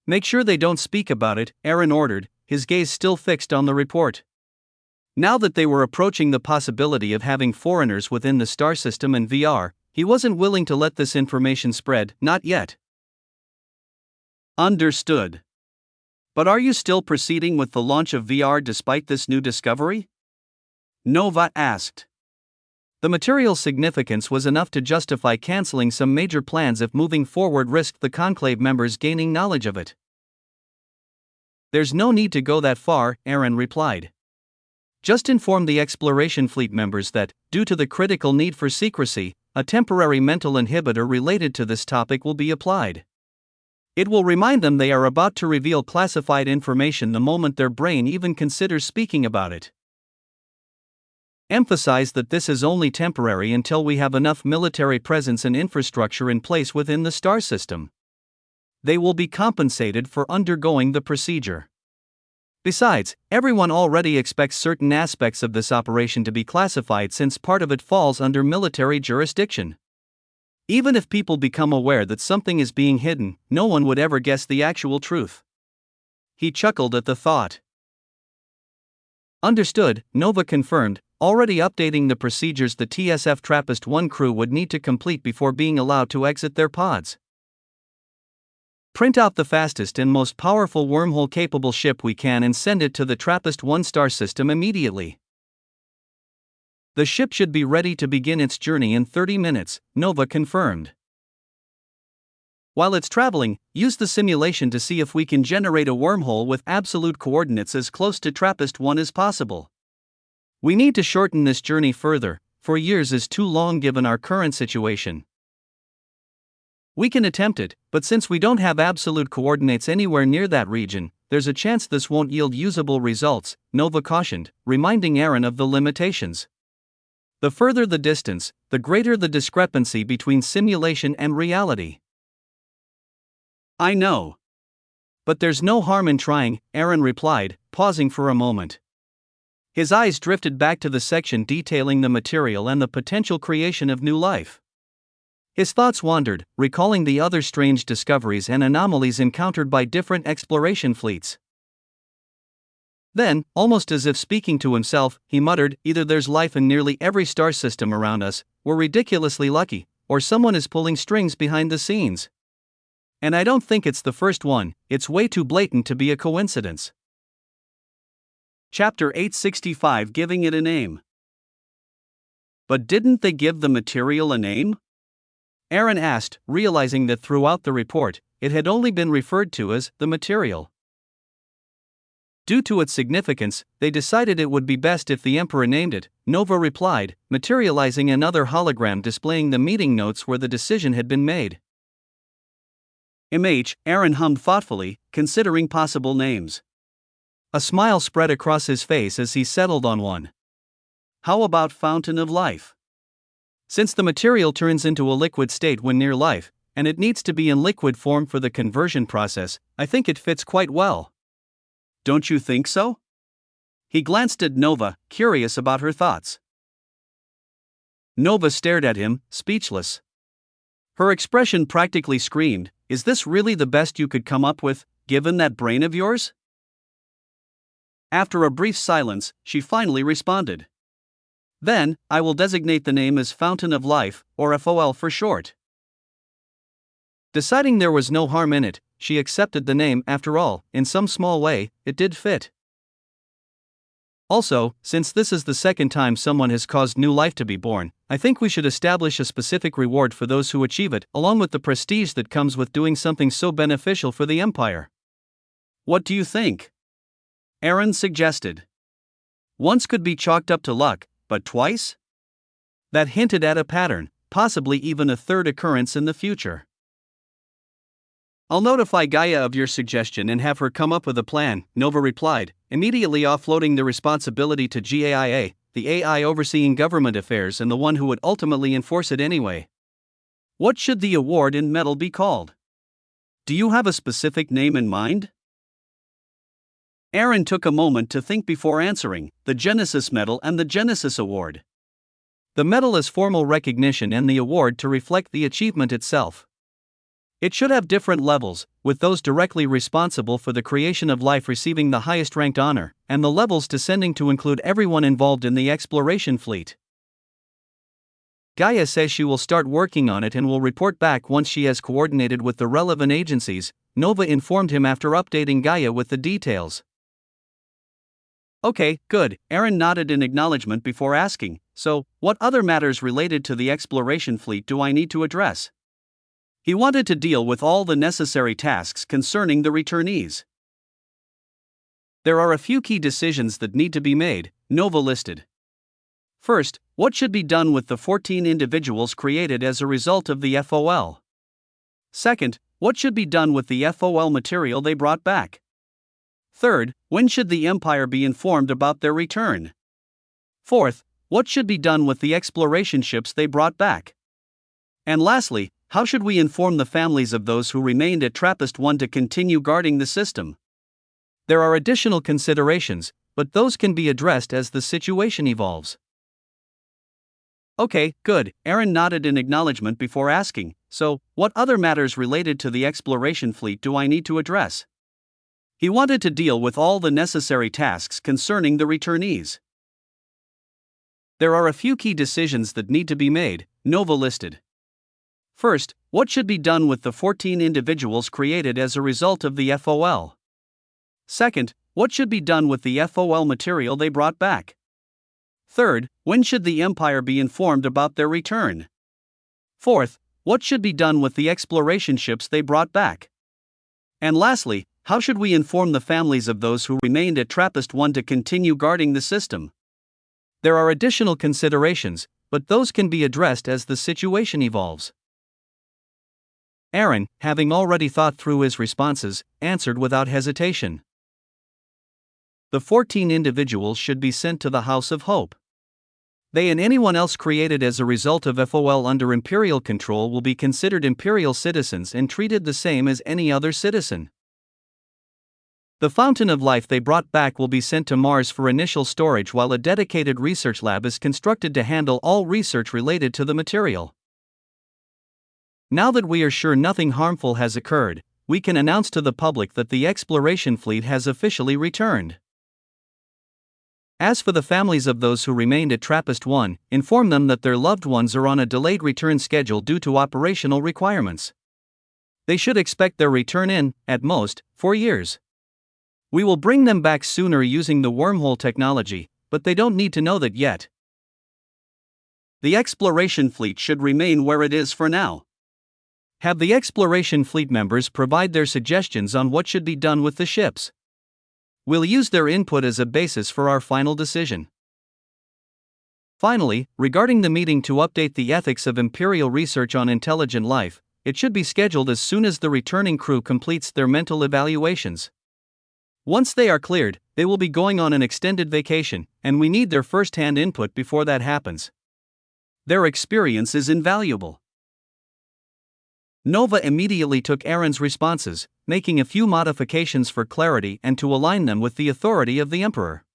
Make sure they don't speak about it, Aaron ordered, his gaze still fixed on the report. Now that they were approaching the possibility of having foreigners within the star system and VR, he wasn't willing to let this information spread, not yet. Understood. But are you still proceeding with the launch of VR despite this new discovery? Nova asked. The material's significance was enough to justify canceling some major plans if moving forward risked the Conclave members gaining knowledge of it. There's no need to go that far, Aaron replied. Just inform the exploration fleet members that, due to the critical need for secrecy, a temporary mental inhibitor related to this topic will be applied. It will remind them they are about to reveal classified information the moment their brain even considers speaking about it. Emphasize that this is only temporary until we have enough military presence and infrastructure in place within the star system. They will be compensated for undergoing the procedure. Besides, everyone already expects certain aspects of this operation to be classified since part of it falls under military jurisdiction. Even if people become aware that something is being hidden, no one would ever guess the actual truth. He chuckled at the thought. Understood, Nova confirmed, already updating the procedures the TSF TRAPPIST-1 crew would need to complete before being allowed to exit their pods. Print out the fastest and most powerful wormhole-capable ship we can and send it to the TRAPPIST-1 star system immediately. The ship should be ready to begin its journey in 30 minutes, Nova confirmed. While it's traveling, use the simulation to see if we can generate a wormhole with absolute coordinates as close to TRAPPIST-1 as possible. We need to shorten this journey further, 4 years is too long given our current situation. We can attempt it, but since we don't have absolute coordinates anywhere near that region, there's a chance this won't yield usable results, Nova cautioned, reminding Aaron of the limitations. The further the distance, the greater the discrepancy between simulation and reality. I know. But there's no harm in trying, Aaron replied, pausing for a moment. His eyes drifted back to the section detailing the material and the potential creation of new life. His thoughts wandered, recalling the other strange discoveries and anomalies encountered by different exploration fleets. Then, almost as if speaking to himself, he muttered, either there's life in nearly every star system around us, we're ridiculously lucky, or someone is pulling strings behind the scenes. And I don't think it's the first one, it's way too blatant to be a coincidence. Chapter 865, Giving it a name. But didn't they give the material a name? Aaron asked, realizing that throughout the report, it had only been referred to as the material. Due to its significance, they decided it would be best if the Emperor named it, Nova replied, materializing another hologram displaying the meeting notes where the decision had been made. Aaron hummed thoughtfully, considering possible names. A smile spread across his face as he settled on one. How about Fountain of Life? Since the material turns into a liquid state when near life, and it needs to be in liquid form for the conversion process, I think it fits quite well. Don't you think so? He glanced at Nova, curious about her thoughts. Nova stared at him, speechless. Her expression practically screamed, is this really the best you could come up with, given that brain of yours? After a brief silence, she finally responded. Then, I will designate the name as Fountain of Life, or FOL for short. Deciding there was no harm in it, she accepted the name. After all, in some small way, it did fit. Also, since this is the second time someone has caused new life to be born, I think we should establish a specific reward for those who achieve it, along with the prestige that comes with doing something so beneficial for the Empire. What do you think? Aaron suggested. Once could be chalked up to luck, but twice? That hinted at a pattern, possibly even a third occurrence in the future. I'll notify Gaia of your suggestion and have her come up with a plan, Nova replied, immediately offloading the responsibility to GAIA, the AI overseeing government affairs and the one who would ultimately enforce it anyway. What should the award and medal be called? Do you have a specific name in mind? Aaron took a moment to think before answering, the Genesis Medal and the Genesis Award. The medal is formal recognition and the award to reflect the achievement itself. It should have different levels, with those directly responsible for the creation of life receiving the highest ranked honor, and the levels descending to include everyone involved in the exploration fleet. Gaia says she will start working on it and will report back once she has coordinated with the relevant agencies, Nova informed him after updating Gaia with the details. Okay, good, Aaron nodded in acknowledgement before asking, so, what other matters related to the exploration fleet do I need to address? He wanted to deal with all the necessary tasks concerning the returnees. There are a few key decisions that need to be made, Nova listed. First, what should be done with the 14 individuals created as a result of the FOL? Second, what should be done with the FOL material they brought back? Third, when should the Empire be informed about their return? Fourth, what should be done with the exploration ships they brought back? And lastly, how should we inform the families of those who remained at TRAPPIST-1 to continue guarding the system? There are additional considerations, but those can be addressed as the situation evolves. Okay, good, Aaron nodded in acknowledgement before asking, so, what other matters related to the exploration fleet do I need to address? He wanted to deal with all the necessary tasks concerning the returnees. There are a few key decisions that need to be made, Nova listed. First, what should be done with the 14 individuals created as a result of the FOL? Second, what should be done with the FOL material they brought back? Third, when should the Empire be informed about their return? Fourth, what should be done with the exploration ships they brought back? And lastly, how should we inform the families of those who remained at TRAPPIST-1 to continue guarding the system? There are additional considerations, but those can be addressed as the situation evolves. Aaron, having already thought through his responses, answered without hesitation. The 14 individuals should be sent to the House of Hope. They and anyone else created as a result of FOL under imperial control will be considered imperial citizens and treated the same as any other citizen. The fountain of life they brought back will be sent to Mars for initial storage while a dedicated research lab is constructed to handle all research related to the material. Now that we are sure nothing harmful has occurred, we can announce to the public that the exploration fleet has officially returned. As for the families of those who remained at TRAPPIST-1, inform them that their loved ones are on a delayed return schedule due to operational requirements. They should expect their return in, at most, 4 years. We will bring them back sooner using the wormhole technology, but they don't need to know that yet. The exploration fleet should remain where it is for now. Have the exploration fleet members provide their suggestions on what should be done with the ships. We'll use their input as a basis for our final decision. Finally, regarding the meeting to update the ethics of Imperial research on intelligent life, it should be scheduled as soon as the returning crew completes their mental evaluations. Once they are cleared, they will be going on an extended vacation, and we need their first-hand input before that happens. Their experience is invaluable. Nova immediately took Aaron's responses, making a few modifications for clarity and to align them with the authority of the Emperor.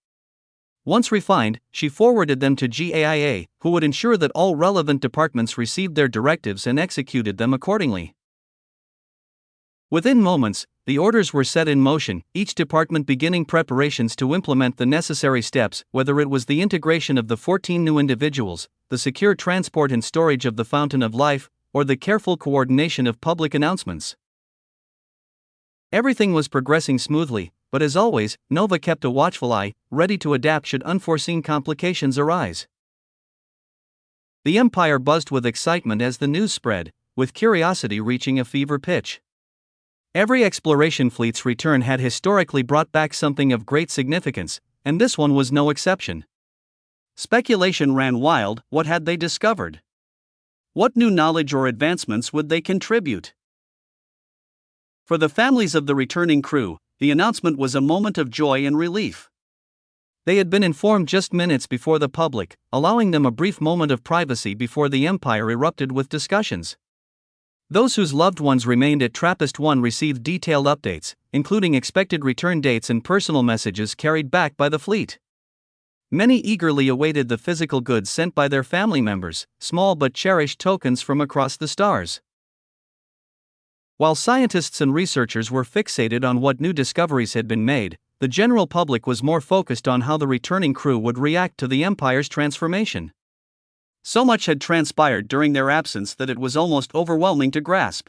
Once refined, she forwarded them to GAIA, who would ensure that all relevant departments received their directives and executed them accordingly. Within moments, the orders were set in motion, each department beginning preparations to implement the necessary steps, whether it was the integration of the 14 new individuals, the secure transport and storage of the Fountain of Life, or the careful coordination of public announcements. Everything was progressing smoothly, but as always, Nova kept a watchful eye, ready to adapt should unforeseen complications arise. The Empire buzzed with excitement as the news spread, with curiosity reaching a fever pitch. Every exploration fleet's return had historically brought back something of great significance, and this one was no exception. Speculation ran wild. What had they discovered? What new knowledge or advancements would they contribute? For the families of the returning crew, the announcement was a moment of joy and relief. They had been informed just minutes before the public, allowing them a brief moment of privacy before the Empire erupted with discussions. Those whose loved ones remained at TRAPPIST-1 received detailed updates, including expected return dates and personal messages carried back by the fleet. Many eagerly awaited the physical goods sent by their family members, small but cherished tokens from across the stars. While scientists and researchers were fixated on what new discoveries had been made, the general public was more focused on how the returning crew would react to the Empire's transformation. So much had transpired during their absence that it was almost overwhelming to grasp.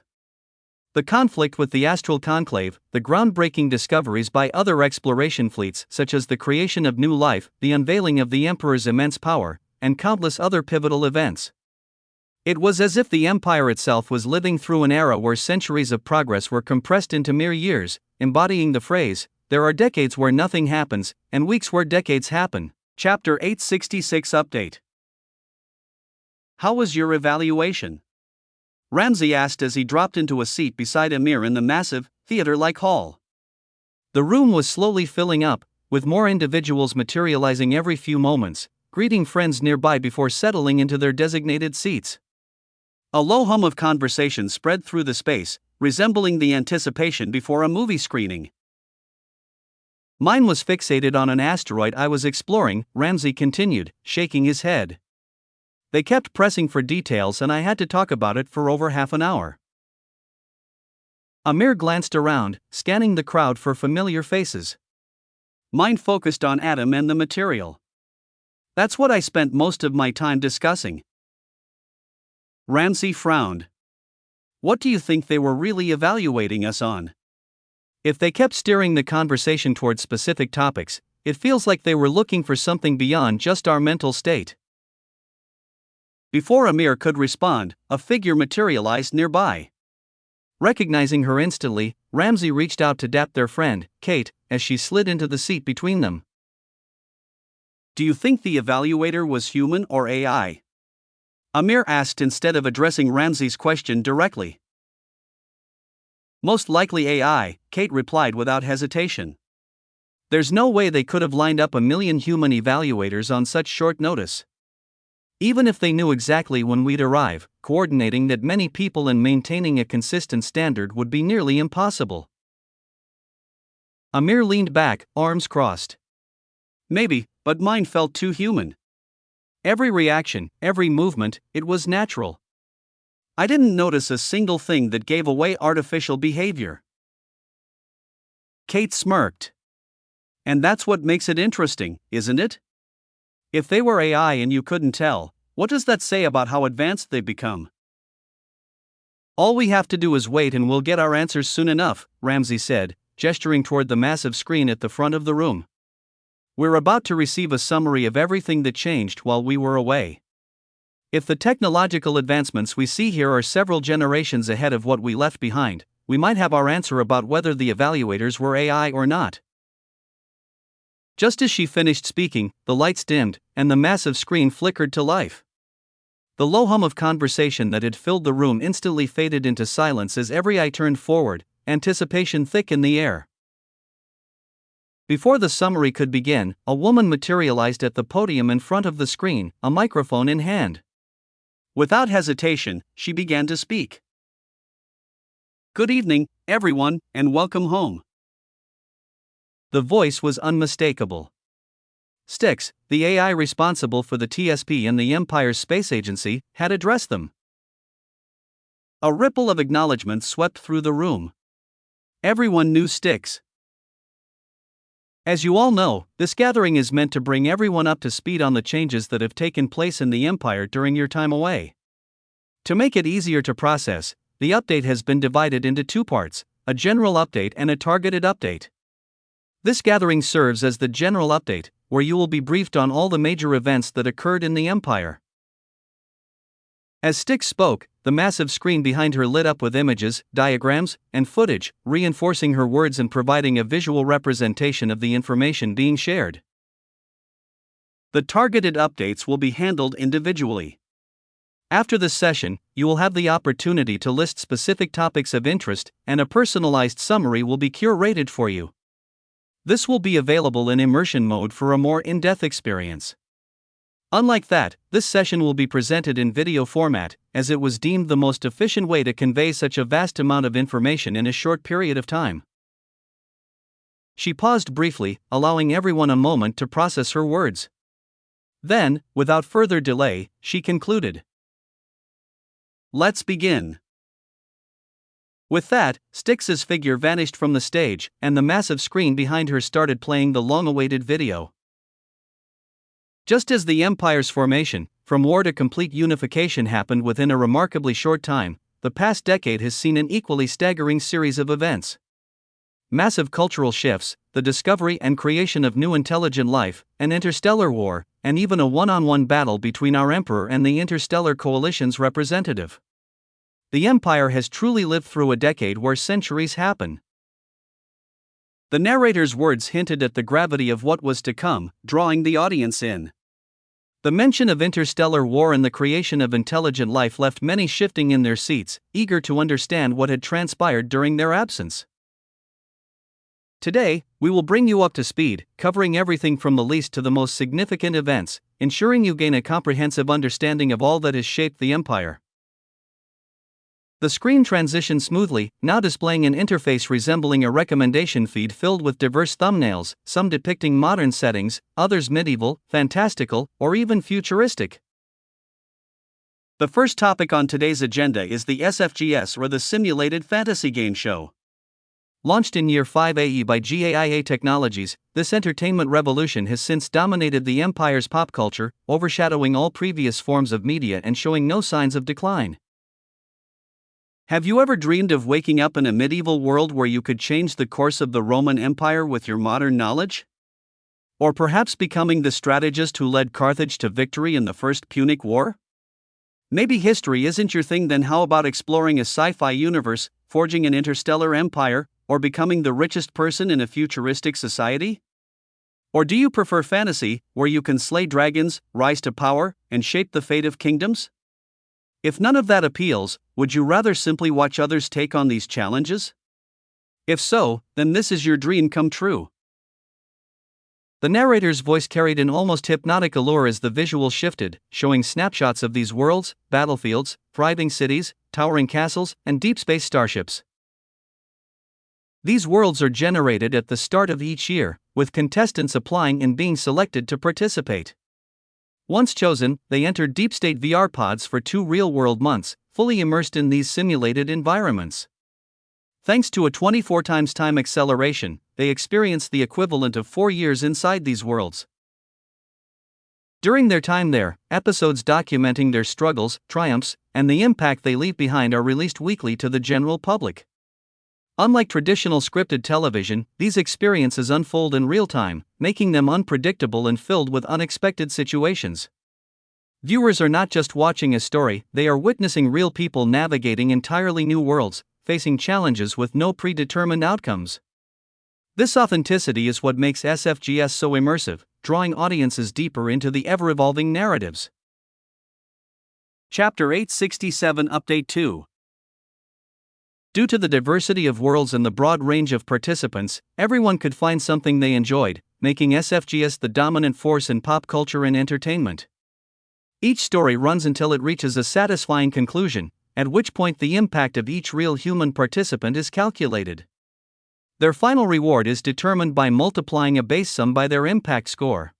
The conflict with the Astral Conclave, the groundbreaking discoveries by other exploration fleets such as the creation of new life, the unveiling of the Emperor's immense power, and countless other pivotal events. It was as if the Empire itself was living through an era where centuries of progress were compressed into mere years, embodying the phrase, "There are decades where nothing happens, and weeks where decades happen." Chapter 866 Update. How was your evaluation? Ramsey asked as he dropped into a seat beside Amir in the massive, theater-like hall. The room was slowly filling up, with more individuals materializing every few moments, greeting friends nearby before settling into their designated seats. A low hum of conversation spread through the space, resembling the anticipation before a movie screening. Mine was fixated on an asteroid I was exploring, Ramsey continued, shaking his head. They kept pressing for details and I had to talk about it for over half an hour. Amir glanced around, scanning the crowd for familiar faces. Mine focused on Adam and the material. That's what I spent most of my time discussing. Ramsey frowned. What do you think they were really evaluating us on? If they kept steering the conversation towards specific topics, it feels like they were looking for something beyond just our mental state. Before Amir could respond, a figure materialized nearby. Recognizing her instantly, Ramsey reached out to dap their friend, Kate, as she slid into the seat between them. Do you think the evaluator was human or AI? Amir asked instead of addressing Ramsey's question directly. Most likely AI, Kate replied without hesitation. There's no way they could have lined up 1 million human evaluators on such short notice. Even if they knew exactly when we'd arrive, coordinating that many people and maintaining a consistent standard would be nearly impossible. Amir leaned back, arms crossed. Maybe, but mine felt too human. Every reaction, every movement, it was natural. I didn't notice a single thing that gave away artificial behavior. Kate smirked. And that's what makes it interesting, isn't it? If they were AI and you couldn't tell, what does that say about how advanced they've become? All we have to do is wait and we'll get our answers soon enough, Ramsey said, gesturing toward the massive screen at the front of the room. We're about to receive a summary of everything that changed while we were away. If the technological advancements we see here are several generations ahead of what we left behind, we might have our answer about whether the evaluators were AI or not. Just as she finished speaking, the lights dimmed, and the massive screen flickered to life. The low hum of conversation that had filled the room instantly faded into silence as every eye turned forward, anticipation thick in the air. Before the summary could begin, a woman materialized at the podium in front of the screen, a microphone in hand. Without hesitation, she began to speak. Good evening, everyone, and welcome home. The voice was unmistakable. Styx, the AI responsible for the TSP and the Empire's space agency, had addressed them. A ripple of acknowledgement swept through the room. Everyone knew Styx. As you all know, this gathering is meant to bring everyone up to speed on the changes that have taken place in the Empire during your time away. To make it easier to process, the update has been divided into 2 parts, a general update and a targeted update. This gathering serves as the general update, where you will be briefed on all the major events that occurred in the Empire. As Styx spoke, the massive screen behind her lit up with images, diagrams, and footage, reinforcing her words and providing a visual representation of the information being shared. The targeted updates will be handled individually. After this session, you will have the opportunity to list specific topics of interest, and a personalized summary will be curated for you. This will be available in immersion mode for a more in-depth experience. Unlike that, this session will be presented in video format, as it was deemed the most efficient way to convey such a vast amount of information in a short period of time. She paused briefly, allowing everyone a moment to process her words. Then, without further delay, she concluded. Let's begin. With that, Styx's figure vanished from the stage, and the massive screen behind her started playing the long-awaited video. Just as the Empire's formation, from war to complete unification happened within a remarkably short time, the past decade has seen an equally staggering series of events. Massive cultural shifts, the discovery and creation of new intelligent life, an interstellar war, and even a one-on-one battle between our Emperor and the Interstellar Coalition's representative. The Empire has truly lived through a decade where centuries happen. The narrator's words hinted at the gravity of what was to come, drawing the audience in. The mention of interstellar war and the creation of intelligent life left many shifting in their seats, eager to understand what had transpired during their absence. Today, we will bring you up to speed, covering everything from the least to the most significant events, ensuring you gain a comprehensive understanding of all that has shaped the Empire. The screen transitioned smoothly, now displaying an interface resembling a recommendation feed filled with diverse thumbnails, some depicting modern settings, others medieval, fantastical, or even futuristic. The first topic on today's agenda is the SFGS, or the Simulated Fantasy Game Show. Launched in year 5 AE by GAIA Technologies, this entertainment revolution has since dominated the Empire's pop culture, overshadowing all previous forms of media and showing no signs of decline. Have you ever dreamed of waking up in a medieval world where you could change the course of the Roman Empire with your modern knowledge? Or perhaps becoming the strategist who led Carthage to victory in the First Punic War? Maybe history isn't your thing, then how about exploring a sci-fi universe, forging an interstellar empire, or becoming the richest person in a futuristic society? Or do you prefer fantasy, where you can slay dragons, rise to power, and shape the fate of kingdoms? If none of that appeals, would you rather simply watch others take on these challenges? If so, then this is your dream come true. The narrator's voice carried an almost hypnotic allure as the visual shifted, showing snapshots of these worlds, battlefields, thriving cities, towering castles, and deep space starships. These worlds are generated at the start of each year, with contestants applying and being selected to participate. Once chosen, they enter deep state VR pods for 2 real-world months, fully immersed in these simulated environments. Thanks to a 24 times time acceleration, they experience the equivalent of 4 years inside these worlds. During their time there, episodes documenting their struggles, triumphs, and the impact they leave behind are released weekly to the general public. Unlike traditional scripted television, these experiences unfold in real time, making them unpredictable and filled with unexpected situations. Viewers are not just watching a story, they are witnessing real people navigating entirely new worlds, facing challenges with no predetermined outcomes. This authenticity is what makes SFGS so immersive, drawing audiences deeper into the ever-evolving narratives. Chapter 867 Update 2. Due to the diversity of worlds and the broad range of participants, everyone could find something they enjoyed, making SFGS the dominant force in pop culture and entertainment. Each story runs until it reaches a satisfying conclusion, at which point the impact of each real human participant is calculated. Their final reward is determined by multiplying a base sum by their impact score.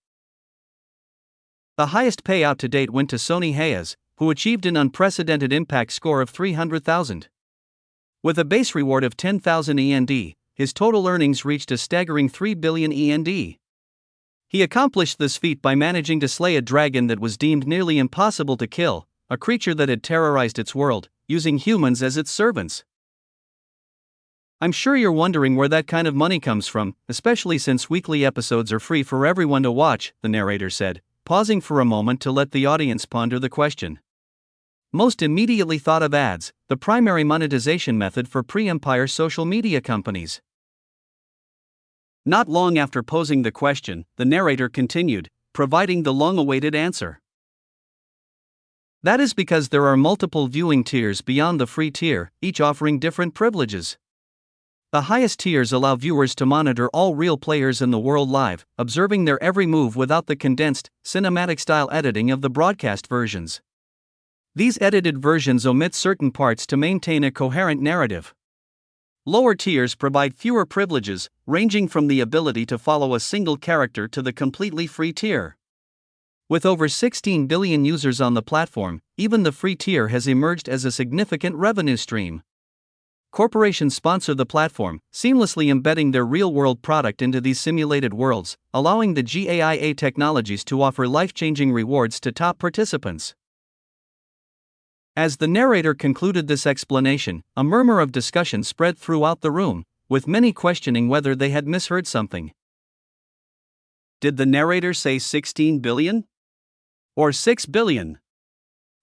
The highest payout to date went to Sony Hayes, who achieved an unprecedented impact score of 300,000. With a base reward of 10,000 END, his total earnings reached a staggering 3 billion END. He accomplished this feat by managing to slay a dragon that was deemed nearly impossible to kill, a creature that had terrorized its world, using humans as its servants. I'm sure you're wondering where that kind of money comes from, especially since weekly episodes are free for everyone to watch, the narrator said, pausing for a moment to let the audience ponder the question. Most immediately thought of ads, the primary monetization method for pre-Empire social media companies. Not long after posing the question, the narrator continued, providing the long-awaited answer. That is because there are multiple viewing tiers beyond the free tier, each offering different privileges. The highest tiers allow viewers to monitor all real players in the world live, observing their every move without the condensed, cinematic-style editing of the broadcast versions. These edited versions omit certain parts to maintain a coherent narrative. Lower tiers provide fewer privileges, ranging from the ability to follow a single character to the completely free tier. With over 16 billion users on the platform, even the free tier has emerged as a significant revenue stream. Corporations sponsor the platform, seamlessly embedding their real-world product into these simulated worlds, allowing the GAIA technologies to offer life-changing rewards to top participants. As the narrator concluded this explanation, a murmur of discussion spread throughout the room, with many questioning whether they had misheard something. Did the narrator say 16 billion? Or 6 billion?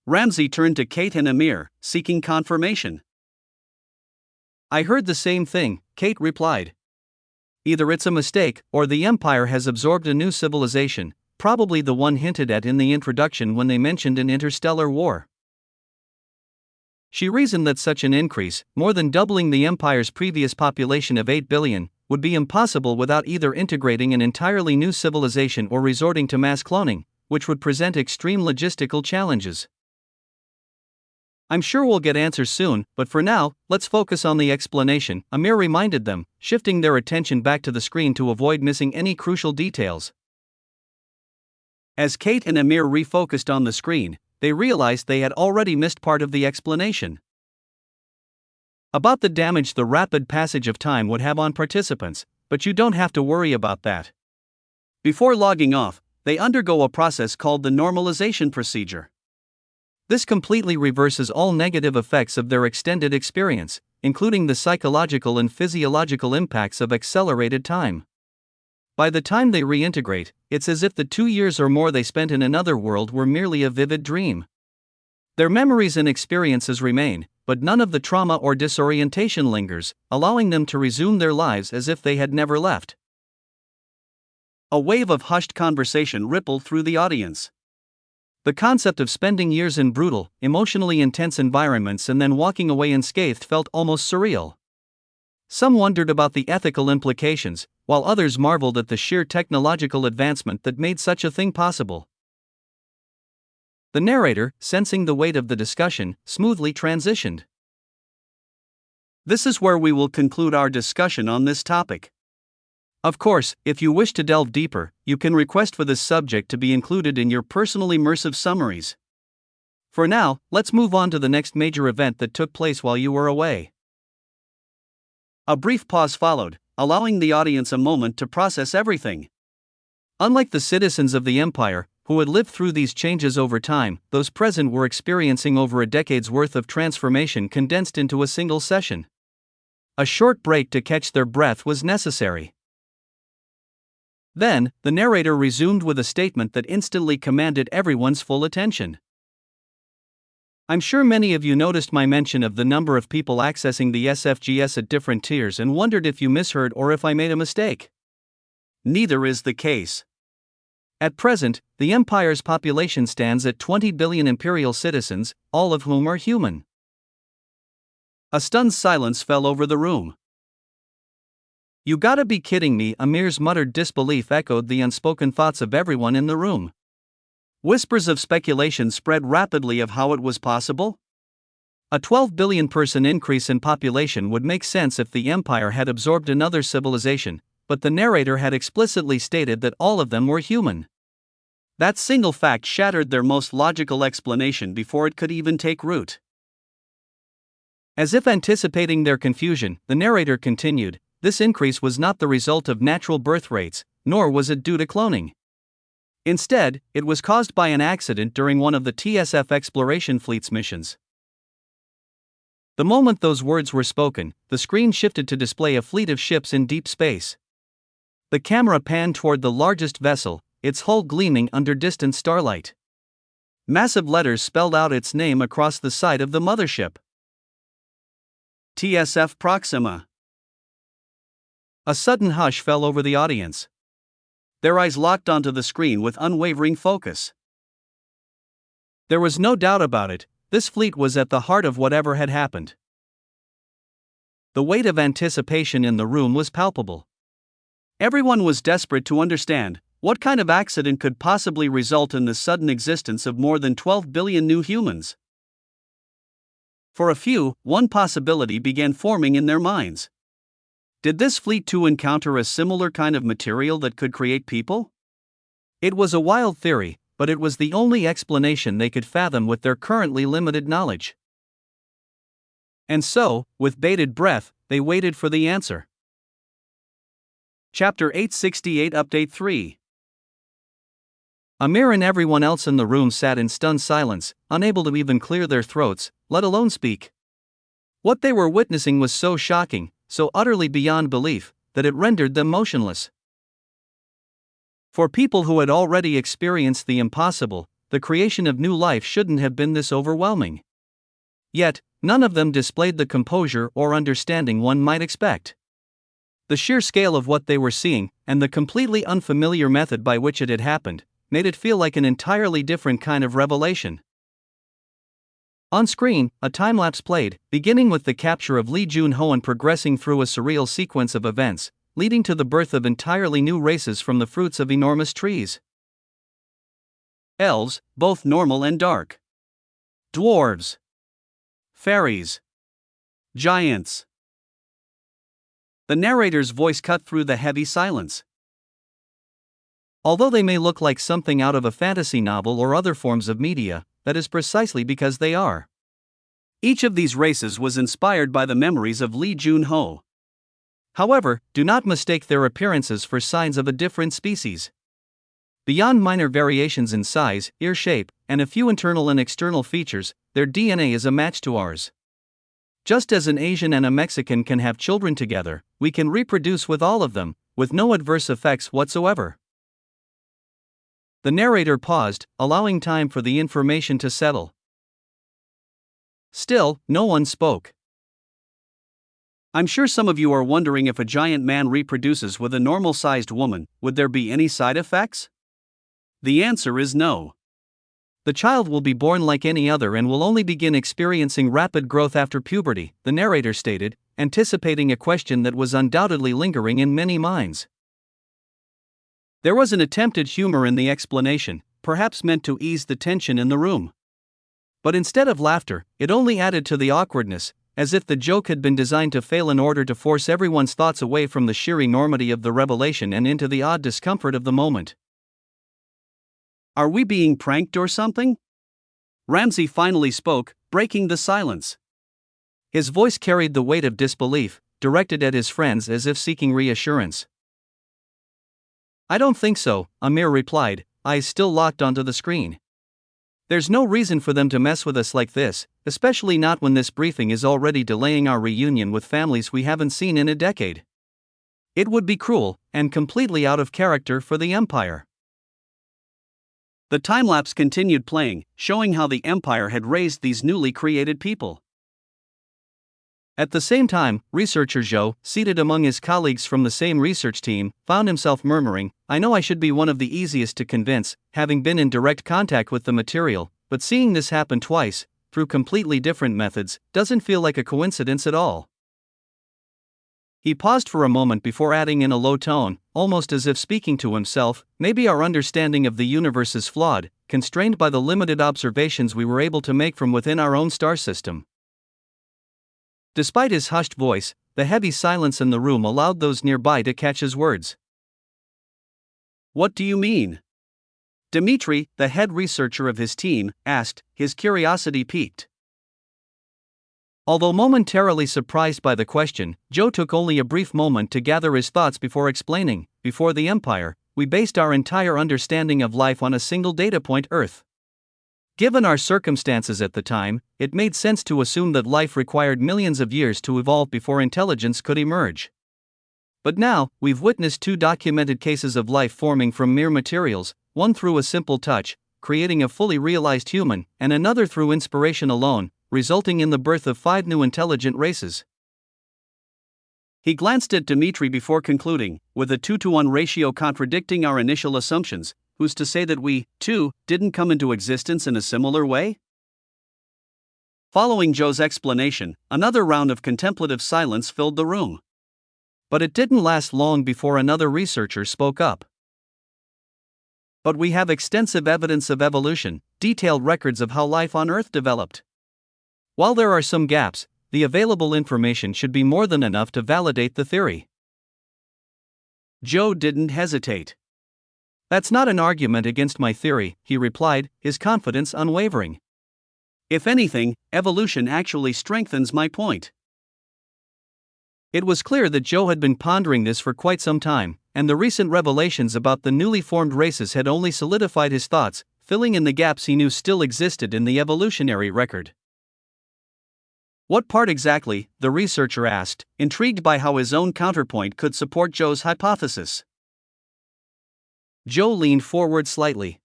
Ramsey turned to Kate and Amir, seeking confirmation. I heard the same thing, Kate replied. Either it's a mistake, or the Empire has absorbed a new civilization, probably the one hinted at in the introduction when they mentioned an interstellar war. She reasoned that such an increase, more than doubling the Empire's previous population of 8 billion, would be impossible without either integrating an entirely new civilization or resorting to mass cloning, which would present extreme logistical challenges. I'm sure we'll get answers soon, but for now, let's focus on the explanation, Amir reminded them, shifting their attention back to the screen to avoid missing any crucial details. As Kate and Amir refocused on the screen, they realized they had already missed part of the explanation. About the damage the rapid passage of time would have on participants, but you don't have to worry about that. Before logging off, they undergo a process called the normalization procedure. This completely reverses all negative effects of their extended experience, including the psychological and physiological impacts of accelerated time. By the time they reintegrate, it's as if the 2 years or more they spent in another world were merely a vivid dream. Their memories and experiences remain, but none of the trauma or disorientation lingers, allowing them to resume their lives as if they had never left. A wave of hushed conversation rippled through the audience. The concept of spending years in brutal, emotionally intense environments and then walking away unscathed felt almost surreal. Some wondered about the ethical implications, while others marveled at the sheer technological advancement that made such a thing possible. The narrator, sensing the weight of the discussion, smoothly transitioned. This is where we will conclude our discussion on this topic. Of course, if you wish to delve deeper, you can request for this subject to be included in your personal immersive summaries. For now, let's move on to the next major event that took place while you were away. A brief pause followed, allowing the audience a moment to process everything. Unlike the citizens of the empire, who had lived through these changes over time, those present were experiencing over a decade's worth of transformation condensed into a single session. A short break to catch their breath was necessary. Then, the narrator resumed with a statement that instantly commanded everyone's full attention. I'm sure many of you noticed my mention of the number of people accessing the SFGS at different tiers and wondered if you misheard or if I made a mistake. Neither is the case. At present, the Empire's population stands at 20 billion imperial citizens, all of whom are human. A stunned silence fell over the room. You gotta be kidding me, Amir's muttered disbelief echoed the unspoken thoughts of everyone in the room. Whispers of speculation spread rapidly of how it was possible. A 12 billion person increase in population would make sense if the Empire had absorbed another civilization, but the narrator had explicitly stated that all of them were human. That single fact shattered their most logical explanation before it could even take root. As if anticipating their confusion, the narrator continued, this increase was not the result of natural birth rates, nor was it due to cloning. Instead, it was caused by an accident during one of the TSF exploration fleet's missions. The moment those words were spoken, the screen shifted to display a fleet of ships in deep space. The camera panned toward the largest vessel, its hull gleaming under distant starlight. Massive letters spelled out its name across the side of the mothership. TSF Proxima. A sudden hush fell over the audience. Their eyes locked onto the screen with unwavering focus. There was no doubt about it, this fleet was at the heart of whatever had happened. The weight of anticipation in the room was palpable. Everyone was desperate to understand what kind of accident could possibly result in the sudden existence of more than 12 billion new humans. For a few, one possibility began forming in their minds. Did this fleet too encounter a similar kind of material that could create people? It was a wild theory, but it was the only explanation they could fathom with their currently limited knowledge. And so, with bated breath, they waited for the answer. Chapter 868 Update 3. Amir and everyone else in the room sat in stunned silence, unable to even clear their throats, let alone speak. What they were witnessing was so shocking, so utterly beyond belief, that it rendered them motionless. For people who had already experienced the impossible, the creation of new life shouldn't have been this overwhelming. Yet, none of them displayed the composure or understanding one might expect. The sheer scale of what they were seeing, and the completely unfamiliar method by which it had happened, made it feel like an entirely different kind of revelation. On screen, a time-lapse played, beginning with the capture of Li Junho and progressing through a surreal sequence of events, leading to the birth of entirely new races from the fruits of enormous trees. Elves, both normal and dark. Dwarves. Fairies. Giants. The narrator's voice cut through the heavy silence. Although they may look like something out of a fantasy novel or other forms of media, that is precisely because they are. Each of these races was inspired by the memories of Li Junho. However, do not mistake their appearances for signs of a different species. Beyond minor variations in size, ear shape, and a few internal and external features, their DNA is a match to ours. Just as an Asian and a Mexican can have children together, we can reproduce with all of them, with no adverse effects whatsoever. The narrator paused, allowing time for the information to settle. Still, no one spoke. I'm sure some of you are wondering if a giant man reproduces with a normal-sized woman, would there be any side effects? The answer is no. The child will be born like any other and will only begin experiencing rapid growth after puberty, the narrator stated, anticipating a question that was undoubtedly lingering in many minds. There was an attempted humor in the explanation, perhaps meant to ease the tension in the room. But instead of laughter, it only added to the awkwardness, as if the joke had been designed to fail in order to force everyone's thoughts away from the sheer enormity of the revelation and into the odd discomfort of the moment. "Are we being pranked or something?" Ramsay finally spoke, breaking the silence. His voice carried the weight of disbelief, directed at his friends as if seeking reassurance. "I don't think so," Amir replied, eyes still locked onto the screen. "There's no reason for them to mess with us like this, especially not when this briefing is already delaying our reunion with families we haven't seen in a decade. It would be cruel, and completely out of character for the Empire." The time-lapse continued playing, showing how the Empire had raised these newly created people. At the same time, researcher Zhou, seated among his colleagues from the same research team, found himself murmuring, "I know I should be one of the easiest to convince, having been in direct contact with the material, but seeing this happen twice, through completely different methods, doesn't feel like a coincidence at all." He paused for a moment before adding in a low tone, almost as if speaking to himself, "Maybe our understanding of the universe is flawed, constrained by the limited observations we were able to make from within our own star system." Despite his hushed voice, the heavy silence in the room allowed those nearby to catch his words. "What do you mean?" Dmitri, the head researcher of his team, asked, his curiosity piqued. Although momentarily surprised by the question, Joe took only a brief moment to gather his thoughts before explaining, "Before the Empire, we based our entire understanding of life on a single data point, Earth. Given our circumstances at the time, it made sense to assume that life required millions of years to evolve before intelligence could emerge. But now, we've witnessed two documented cases of life forming from mere materials, one through a simple touch, creating a fully realized human, and another through inspiration alone, resulting in the birth of 5 new intelligent races." He glanced at Dmitri before concluding, "With a 2-to-1 ratio contradicting our initial assumptions, who's to say that we, too, didn't come into existence in a similar way?" Following Joe's explanation, another round of contemplative silence filled the room. But it didn't last long before another researcher spoke up. "But we have extensive evidence of evolution, detailed records of how life on Earth developed. While there are some gaps, the available information should be more than enough to validate the theory." Joe didn't hesitate. "That's not an argument against my theory," he replied, his confidence unwavering. "If anything, evolution actually strengthens my point." It was clear that Joe had been pondering this for quite some time, and the recent revelations about the newly formed races had only solidified his thoughts, filling in the gaps he knew still existed in the evolutionary record. "What part exactly?" the researcher asked, intrigued by how his own counterpoint could support Joe's hypothesis. Joe leaned forward slightly.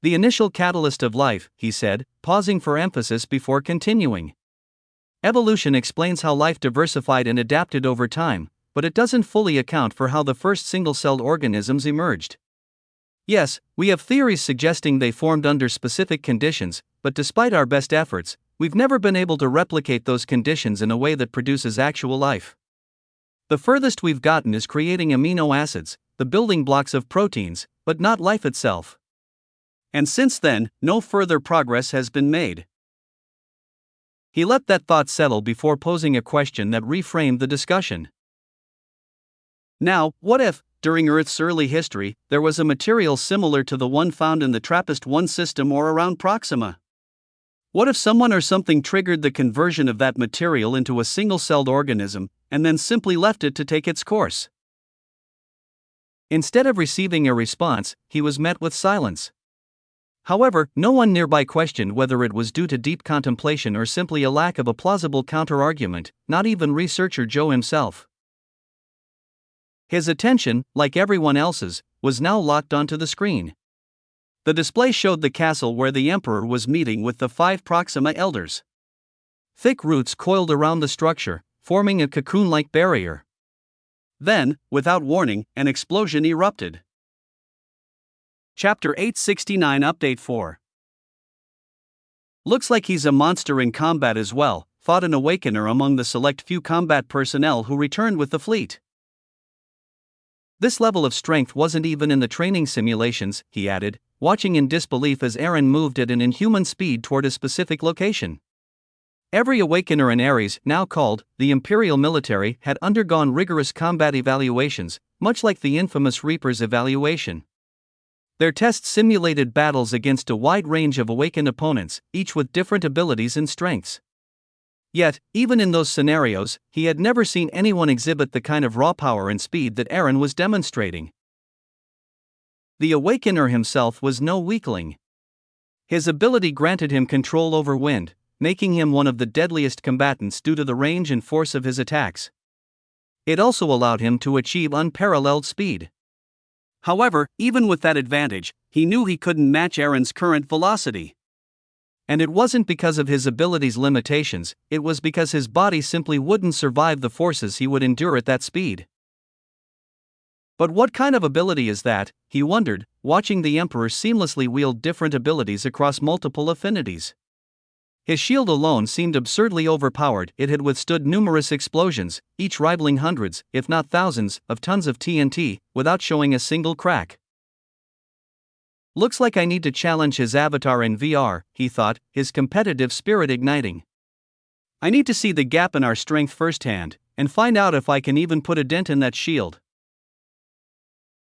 "The initial catalyst of life," he said, pausing for emphasis before continuing. "Evolution explains how life diversified and adapted over time, but it doesn't fully account for how the first single-celled organisms emerged. Yes, we have theories suggesting they formed under specific conditions, but despite our best efforts, we've never been able to replicate those conditions in a way that produces actual life. The furthest we've gotten is creating amino acids, the building blocks of proteins, but not life itself. And since then, no further progress has been made." He let that thought settle before posing a question that reframed the discussion. "Now, what if, during Earth's early history, there was a material similar to the one found in the TRAPPIST-1 system or around Proxima? What if someone or something triggered the conversion of that material into a single-celled organism, and then simply left it to take its course?" Instead of receiving a response, he was met with silence. However, no one nearby questioned whether it was due to deep contemplation or simply a lack of a plausible counter-argument, not even researcher Joe himself. His attention, like everyone else's, was now locked onto the screen. The display showed the castle where the Emperor was meeting with the 5 Proxima elders. Thick roots coiled around the structure, forming a cocoon-like barrier. Then, without warning, an explosion erupted. Chapter 869 Update 4. "Looks like he's a monster in combat as well," fought an awakener among the select few combat personnel who returned with the fleet. This level of strength wasn't even in the training simulations, he added, watching in disbelief as Aaron moved at an inhuman speed toward a specific location. Every awakener in Ares, now called the Imperial Military, had undergone rigorous combat evaluations, much like the infamous Reaper's evaluation. Their tests simulated battles against a wide range of awakened opponents, each with different abilities and strengths. Yet, even in those scenarios, he had never seen anyone exhibit the kind of raw power and speed that Aaron was demonstrating. The Awakener himself was no weakling. His ability granted him control over wind, making him one of the deadliest combatants due to the range and force of his attacks. It also allowed him to achieve unparalleled speed. However, even with that advantage, he knew he couldn't match Aaron's current velocity. And it wasn't because of his ability's limitations, it was because his body simply wouldn't survive the forces he would endure at that speed. But what kind of ability is that, he wondered, watching the Emperor seamlessly wield different abilities across multiple affinities. His shield alone seemed absurdly overpowered. It had withstood numerous explosions, each rivaling hundreds, if not thousands, of tons of TNT, without showing a single crack. Looks like I need to challenge his avatar in VR, he thought, his competitive spirit igniting. I need to see the gap in our strength firsthand, and find out if I can even put a dent in that shield.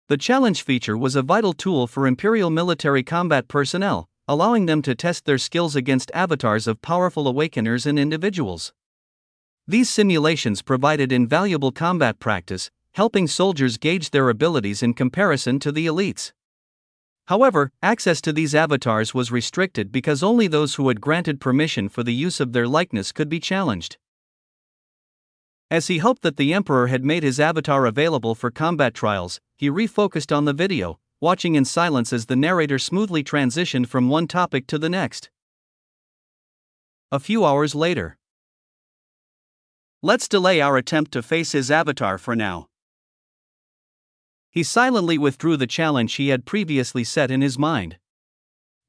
The challenge feature was a vital tool for Imperial military combat personnel, allowing them to test their skills against avatars of powerful awakeners and individuals. These simulations provided invaluable combat practice, helping soldiers gauge their abilities in comparison to the elites. However, access to these avatars was restricted because only those who had granted permission for the use of their likeness could be challenged. As he hoped that the Emperor had made his avatar available for combat trials, he refocused on the video, watching in silence as the narrator smoothly transitioned from one topic to the next. A few hours later. Let's delay our attempt to face his avatar for now. He silently withdrew the challenge he had previously set in his mind.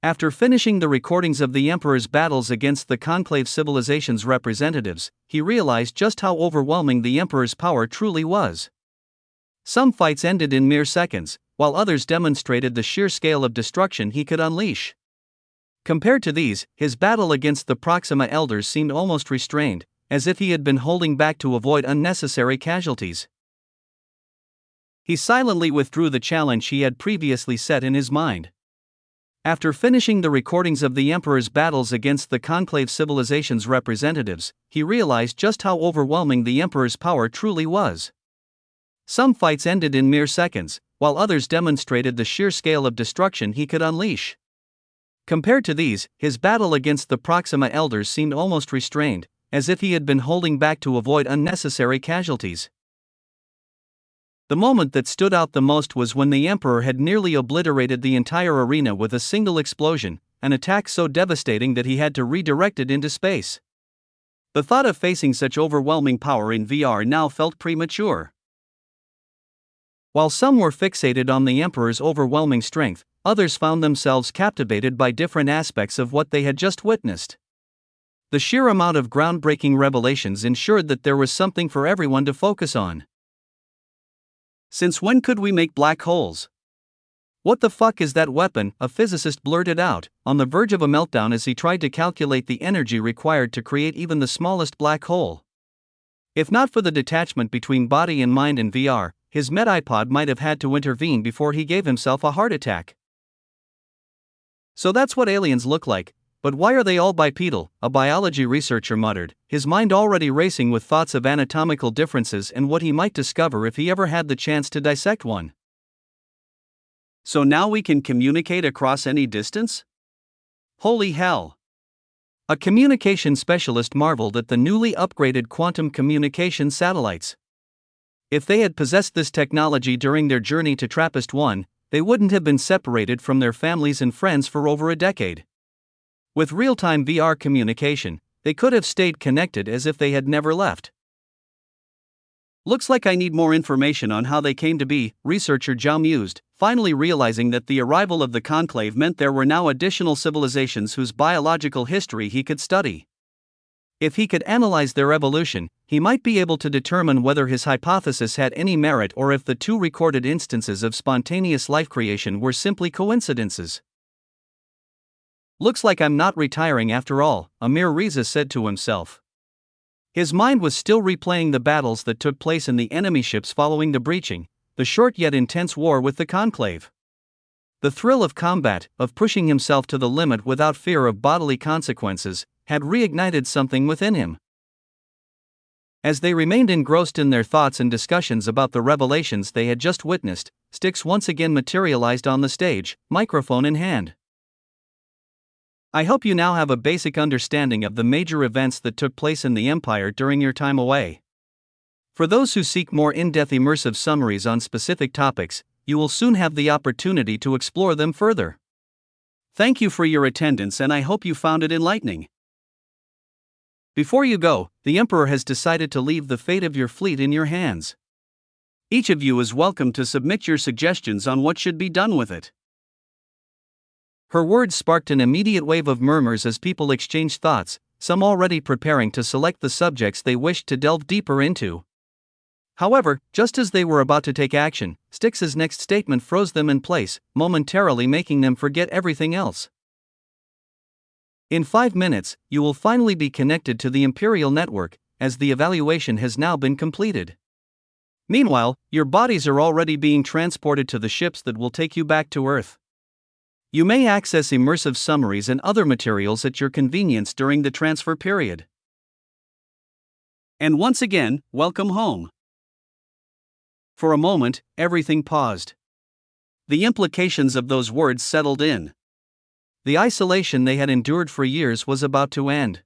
After finishing the recordings of the Emperor's battles against the Conclave civilization's representatives, he realized just how overwhelming the Emperor's power truly was. Some fights ended in mere seconds, while others demonstrated the sheer scale of destruction he could unleash. Compared to these, his battle against the Proxima Elders seemed almost restrained, as if he had been holding back to avoid unnecessary casualties. He silently withdrew the challenge he had previously set in his mind. After finishing the recordings of the Emperor's battles against the Conclave civilization's representatives, he realized just how overwhelming the Emperor's power truly was. Some fights ended in mere seconds, while others demonstrated the sheer scale of destruction he could unleash. Compared to these, his battle against the Proxima Elders seemed almost restrained, as if he had been holding back to avoid unnecessary casualties. The moment that stood out the most was when the Emperor had nearly obliterated the entire arena with a single explosion, an attack so devastating that he had to redirect it into space. The thought of facing such overwhelming power in VR now felt premature. While some were fixated on the Emperor's overwhelming strength, others found themselves captivated by different aspects of what they had just witnessed. The sheer amount of groundbreaking revelations ensured that there was something for everyone to focus on. Since when could we make black holes? What the fuck is that weapon? A physicist blurted out, on the verge of a meltdown as he tried to calculate the energy required to create even the smallest black hole. If not for the detachment between body and mind in VR, his MedIPod might have had to intervene before he gave himself a heart attack. So that's what aliens look like, but why are they all bipedal? A biology researcher muttered, his mind already racing with thoughts of anatomical differences and what he might discover if he ever had the chance to dissect one. So now we can communicate across any distance? Holy hell! A communication specialist marveled at the newly upgraded quantum communication satellites. If they had possessed this technology during their journey to TRAPPIST-1, they wouldn't have been separated from their families and friends for over a decade. With real-time VR communication, they could have stayed connected as if they had never left. Looks like I need more information on how they came to be, researcher Zhao mused, finally realizing that the arrival of the Conclave meant there were now additional civilizations whose biological history he could study. If he could analyze their evolution, he might be able to determine whether his hypothesis had any merit or if the two recorded instances of spontaneous life creation were simply coincidences. Looks like I'm not retiring after all, Amir Reza said to himself. His mind was still replaying the battles that took place in the enemy ships following the breaching, the short yet intense war with the Conclave. The thrill of combat, of pushing himself to the limit without fear of bodily consequences, had reignited something within him. As they remained engrossed in their thoughts and discussions about the revelations they had just witnessed, Styx once again materialized on the stage, microphone in hand. I hope you now have a basic understanding of the major events that took place in the Empire during your time away. For those who seek more in-depth immersive summaries on specific topics, you will soon have the opportunity to explore them further. Thank you for your attendance and I hope you found it enlightening. Before you go, the Emperor has decided to leave the fate of your fleet in your hands. Each of you is welcome to submit your suggestions on what should be done with it. Her words sparked an immediate wave of murmurs as people exchanged thoughts, some already preparing to select the subjects they wished to delve deeper into. However, just as they were about to take action, Styx's next statement froze them in place, momentarily making them forget everything else. In 5 minutes, you will finally be connected to the Imperial network, as the evaluation has now been completed. Meanwhile, your bodies are already being transported to the ships that will take you back to Earth. You may access immersive summaries and other materials at your convenience during the transfer period. And once again, welcome home. For a moment, everything paused. The implications of those words settled in. The isolation they had endured for years was about to end.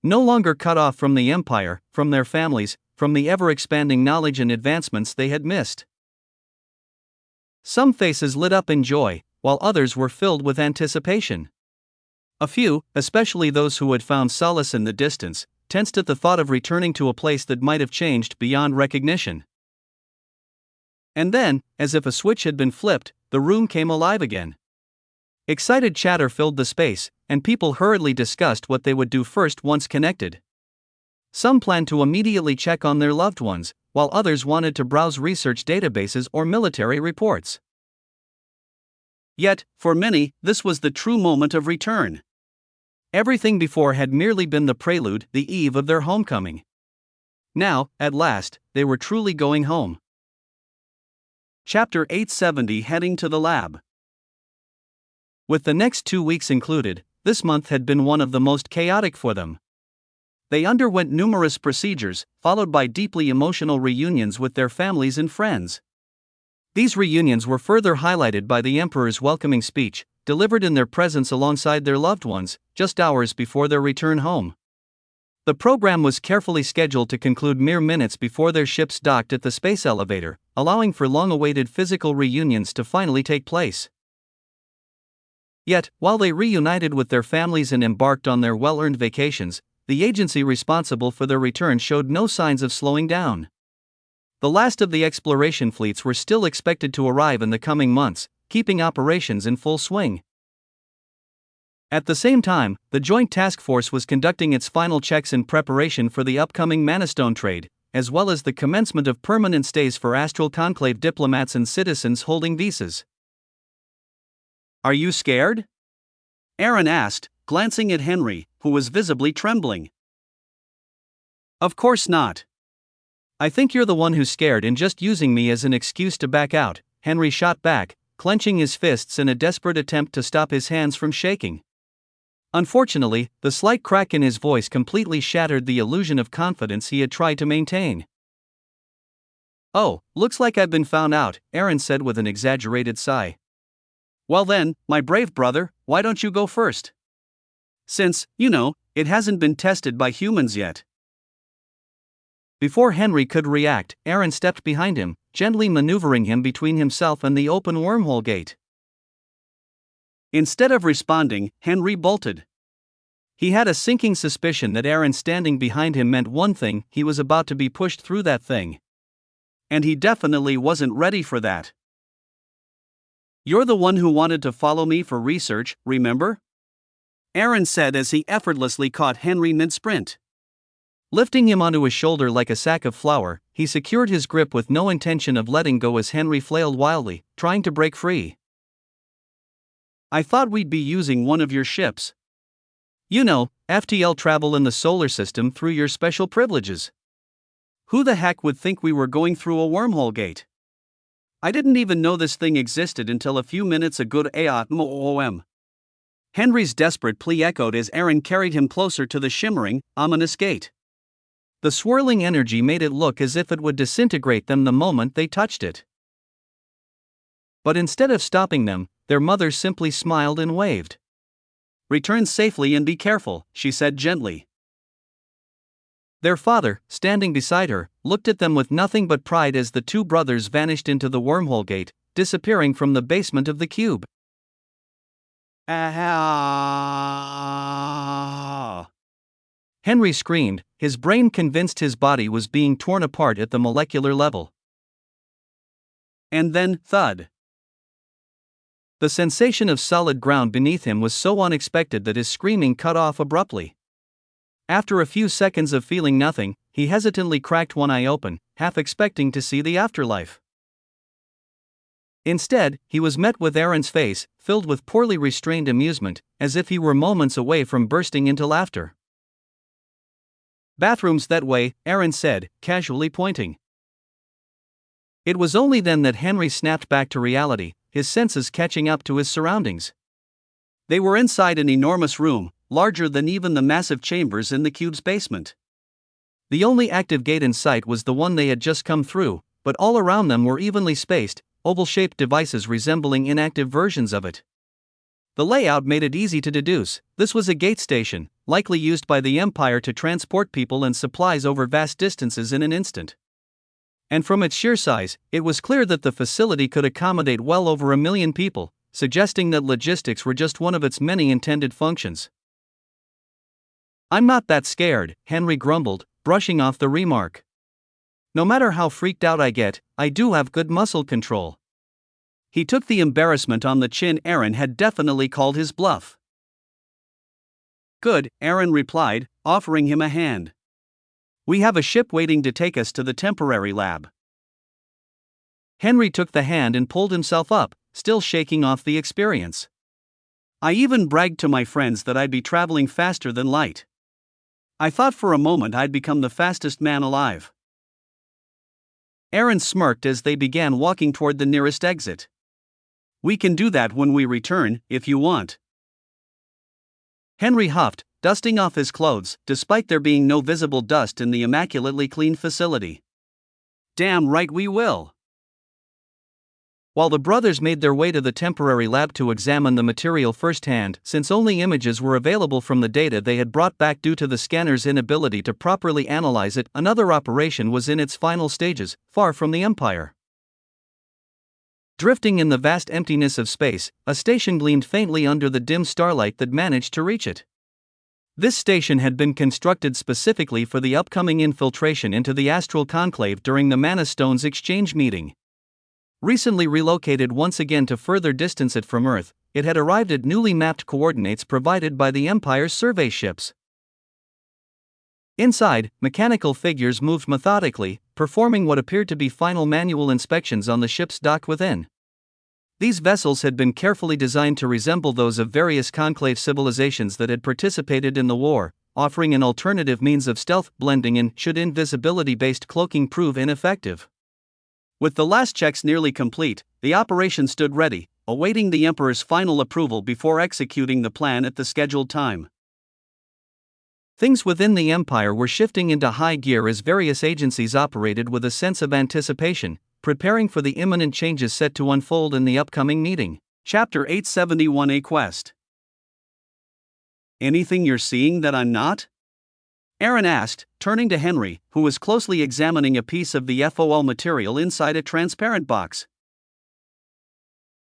No longer cut off from the Empire, from their families, from the ever-expanding knowledge and advancements they had missed. Some faces lit up in joy, while others were filled with anticipation. A few, especially those who had found solace in the distance, tensed at the thought of returning to a place that might have changed beyond recognition. And then, as if a switch had been flipped, the room came alive again. Excited chatter filled the space, and people hurriedly discussed what they would do first once connected. Some planned to immediately check on their loved ones, while others wanted to browse research databases or military reports. Yet, for many, this was the true moment of return. Everything before had merely been the prelude, the eve of their homecoming. Now, at last, they were truly going home. Chapter 870 Heading to the Lab. With the next 2 weeks included, this month had been one of the most chaotic for them. They underwent numerous procedures, followed by deeply emotional reunions with their families and friends. These reunions were further highlighted by the Emperor's welcoming speech, delivered in their presence alongside their loved ones, just hours before their return home. The program was carefully scheduled to conclude mere minutes before their ships docked at the space elevator, allowing for long-awaited physical reunions to finally take place. Yet, while they reunited with their families and embarked on their well-earned vacations, the agency responsible for their return showed no signs of slowing down. The last of the exploration fleets were still expected to arrive in the coming months, keeping operations in full swing. At the same time, the Joint Task Force was conducting its final checks in preparation for the upcoming Manastone trade, as well as the commencement of permanent stays for Astral Conclave diplomats and citizens holding visas. "Are you scared?" Aaron asked, glancing at Henry, who was visibly trembling. "Of course not. I think you're the one who's scared and just using me as an excuse to back out," Henry shot back, clenching his fists in a desperate attempt to stop his hands from shaking. Unfortunately, the slight crack in his voice completely shattered the illusion of confidence he had tried to maintain. "Oh, looks like I've been found out," Aaron said with an exaggerated sigh. "Well then, my brave brother, why don't you go first? Since, it hasn't been tested by humans yet." Before Henry could react, Aaron stepped behind him, gently maneuvering him between himself and the open wormhole gate. Instead of responding, Henry bolted. He had a sinking suspicion that Aaron standing behind him meant one thing: he was about to be pushed through that thing. And he definitely wasn't ready for that. "You're the one who wanted to follow me for research, remember?" Aaron said as he effortlessly caught Henry mid-sprint. Lifting him onto his shoulder like a sack of flour, he secured his grip with no intention of letting go as Henry flailed wildly, trying to break free. I thought we'd be using one of your ships. You know, FTL travel in the solar system through your special privileges. Who the heck would think we were going through a wormhole gate? I didn't even know this thing existed until a few minutes ago. Henry's desperate plea echoed as Aaron carried him closer to the shimmering, ominous gate. The swirling energy made it look as if it would disintegrate them the moment they touched it. But instead of stopping them, their mother simply smiled and waved. Return safely and be careful, she said gently. Their father, standing beside her, looked at them with nothing but pride as the two brothers vanished into the wormhole gate, disappearing from the basement of the cube. Ah! Henry screamed, his brain convinced his body was being torn apart at the molecular level. And then, thud. The sensation of solid ground beneath him was so unexpected that his screaming cut off abruptly. After a few seconds of feeling nothing, he hesitantly cracked one eye open, half expecting to see the afterlife. Instead, he was met with Aaron's face, filled with poorly restrained amusement, as if he were moments away from bursting into laughter. Bathrooms that way, Aaron said, casually pointing. It was only then that Henry snapped back to reality, his senses catching up to his surroundings. They were inside an enormous room, larger than even the massive chambers in the cube's basement. The only active gate in sight was the one they had just come through, but all around them were evenly spaced, oval-shaped devices resembling inactive versions of it. The layout made it easy to deduce this was a gate station, likely used by the Empire to transport people and supplies over vast distances in an instant. And from its sheer size, it was clear that the facility could accommodate well over 1 million people, suggesting that logistics were just one of its many intended functions. I'm not that scared, Henry grumbled, brushing off the remark. No matter how freaked out I get, I do have good muscle control. He took the embarrassment on the chin. Aaron had definitely called his bluff. Good, Aaron replied, offering him a hand. We have a ship waiting to take us to the temporary lab. Henry took the hand and pulled himself up, still shaking off the experience. I even bragged to my friends that I'd be traveling faster than light. I thought for a moment I'd become the fastest man alive. Aaron smirked as they began walking toward the nearest exit. We can do that when we return, if you want. Henry huffed, dusting off his clothes, despite there being no visible dust in the immaculately clean facility. Damn right we will. While the brothers made their way to the temporary lab to examine the material firsthand, since only images were available from the data they had brought back due to the scanner's inability to properly analyze it, another operation was in its final stages, far from the Empire. Drifting in the vast emptiness of space, a station gleamed faintly under the dim starlight that managed to reach it. This station had been constructed specifically for the upcoming infiltration into the Astral Conclave during the Mana Stones exchange meeting. Recently relocated once again to further distance it from Earth, it had arrived at newly mapped coordinates provided by the Empire's survey ships. Inside, mechanical figures moved methodically, performing what appeared to be final manual inspections on the ships docked within. These vessels had been carefully designed to resemble those of various conclave civilizations that had participated in the war, offering an alternative means of stealth blending in should invisibility-based cloaking prove ineffective. With the last checks nearly complete, the operation stood ready, awaiting the Emperor's final approval before executing the plan at the scheduled time. Things within the Empire were shifting into high gear as various agencies operated with a sense of anticipation, preparing for the imminent changes set to unfold in the upcoming meeting. Chapter 871, A Quest. Anything you're seeing that I'm not? Aaron asked, turning to Henry, who was closely examining a piece of the FOL material inside a transparent box.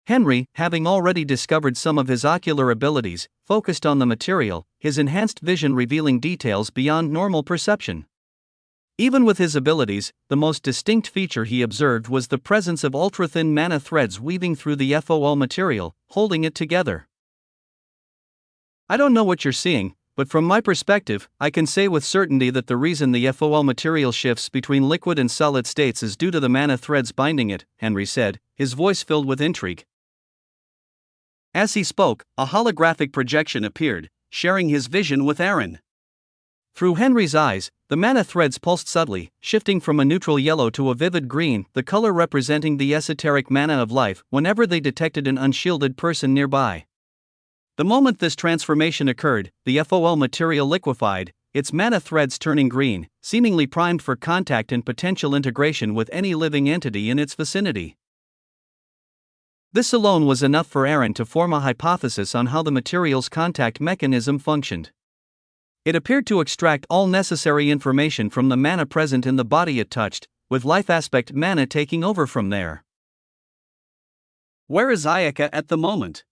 Henry, having already discovered some of his ocular abilities, focused on the material, his enhanced vision revealing details beyond normal perception. Even with his abilities, the most distinct feature he observed was the presence of ultra-thin mana threads weaving through the FOL material, holding it together. I don't know what you're seeing, but from my perspective, I can say with certainty that the reason the FOL material shifts between liquid and solid states is due to the mana threads binding it, Henry said, his voice filled with intrigue. As he spoke, a holographic projection appeared, sharing his vision with Aaron. Through Henry's eyes, the mana threads pulsed subtly, shifting from a neutral yellow to a vivid green, the color representing the esoteric mana of life, whenever they detected an unshielded person nearby. The moment this transformation occurred, the FOL material liquefied, its mana threads turning green, seemingly primed for contact and potential integration with any living entity in its vicinity. This alone was enough for Aaron to form a hypothesis on how the material's contact mechanism functioned. It appeared to extract all necessary information from the mana present in the body it touched, with life aspect mana taking over from there. Where is Ayaka at the moment?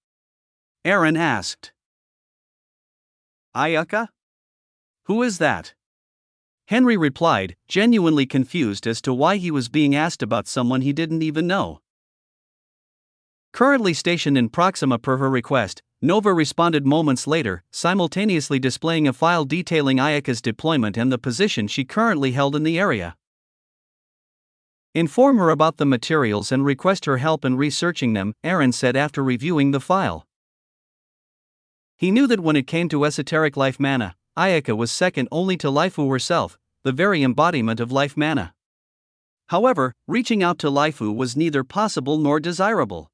Aaron asked. Ayaka? Who is that? Henry replied, genuinely confused as to why he was being asked about someone he didn't even know. Currently stationed in Proxima per her request, Nova responded moments later, simultaneously displaying a file detailing Ayaka's deployment and the position she currently held in the area. Inform her about the materials and request her help in researching them, Aaron said after reviewing the file. He knew that when it came to esoteric life mana, Ayaka was second only to Lifu herself, the very embodiment of life mana. However, reaching out to Lifu was neither possible nor desirable.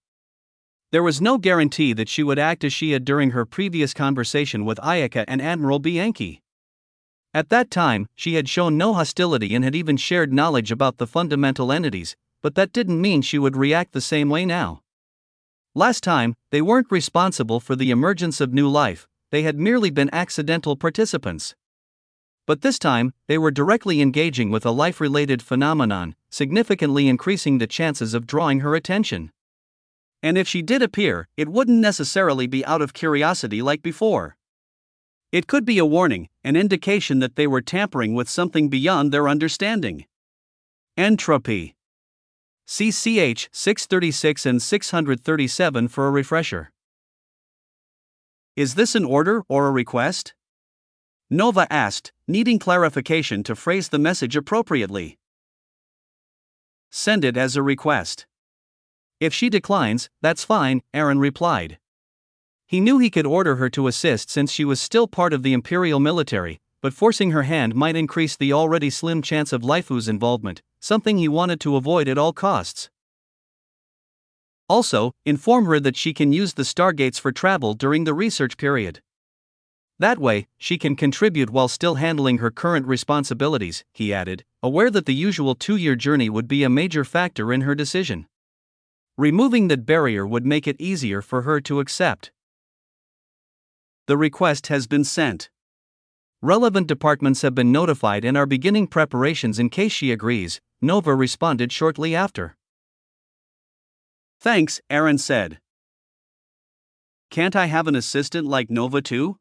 There was no guarantee that she would act as she had during her previous conversation with Ayaka and Admiral Bianchi. At that time, she had shown no hostility and had even shared knowledge about the fundamental entities, but that didn't mean she would react the same way now. Last time, they weren't responsible for the emergence of new life, they had merely been accidental participants. But this time, they were directly engaging with a life-related phenomenon, significantly increasing the chances of drawing her attention. And if she did appear, it wouldn't necessarily be out of curiosity like before. It could be a warning, an indication that they were tampering with something beyond their understanding. Entropy. See CH 636 and 637 for a refresher. Is this an order or a request? Nova asked, needing clarification to phrase the message appropriately. Send it as a request. If she declines, that's fine, Aaron replied. He knew he could order her to assist since she was still part of the Imperial military, but forcing her hand might increase the already slim chance of Lifu's involvement, something he wanted to avoid at all costs. Also, inform her that she can use the stargates for travel during the research period. That way, she can contribute while still handling her current responsibilities, he added, aware that the usual 2-year journey would be a major factor in her decision. Removing that barrier would make it easier for her to accept. The request has been sent. Relevant departments have been notified and are beginning preparations in case she agrees, Nova responded shortly after. Thanks, Aaron said. Can't I have an assistant like Nova too?